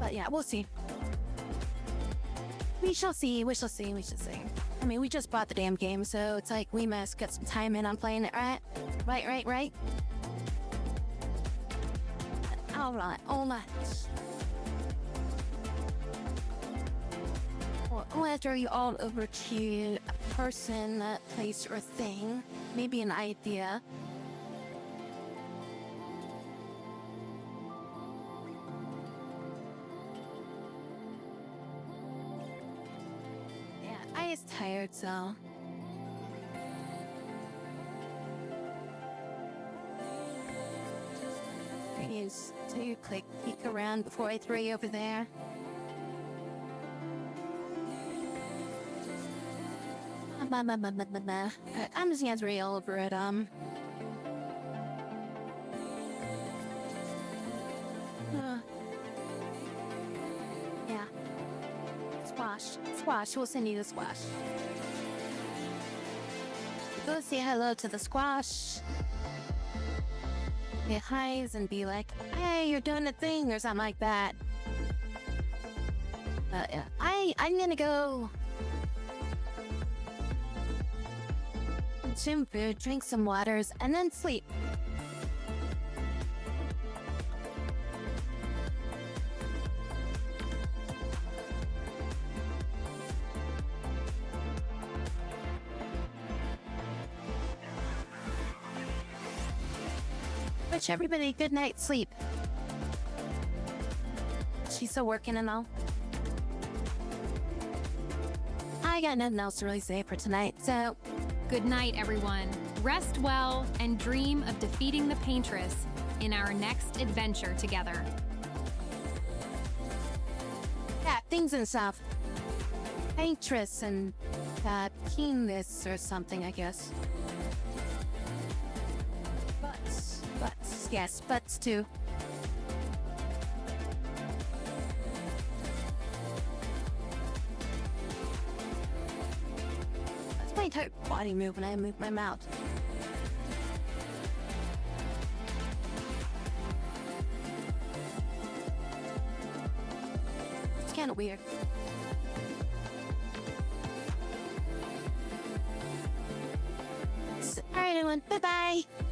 But yeah, we'll see. We shall see. I mean, we just bought the damn game, so it's like we must get some time in on playing it, right? Right. All right. Well, I'll have to throw you all over to a person, place, or thing. Maybe an idea. Yeah, I is tired, so. Use to click peek around before I throw you over there. I'm just gonna throw you all over it. Yeah. Squash. We'll send you the squash. Go say hello to the squash. It hides and be like, hey, you're doing a thing or something like that. Yeah. I'm gonna go consume food, drink some waters, and then sleep. Wish everybody good night sleep. She's still working and all. I got nothing else to really say for tonight, so good night, everyone. Rest well and dream of defeating the Paintress in our next adventure together. Yeah, things and stuff. Paintress and keenness or something, I guess. Butts. Yes, butts too. my entire body move when I move my mouth. It's kind of weird. Alright, everyone. Bye-bye.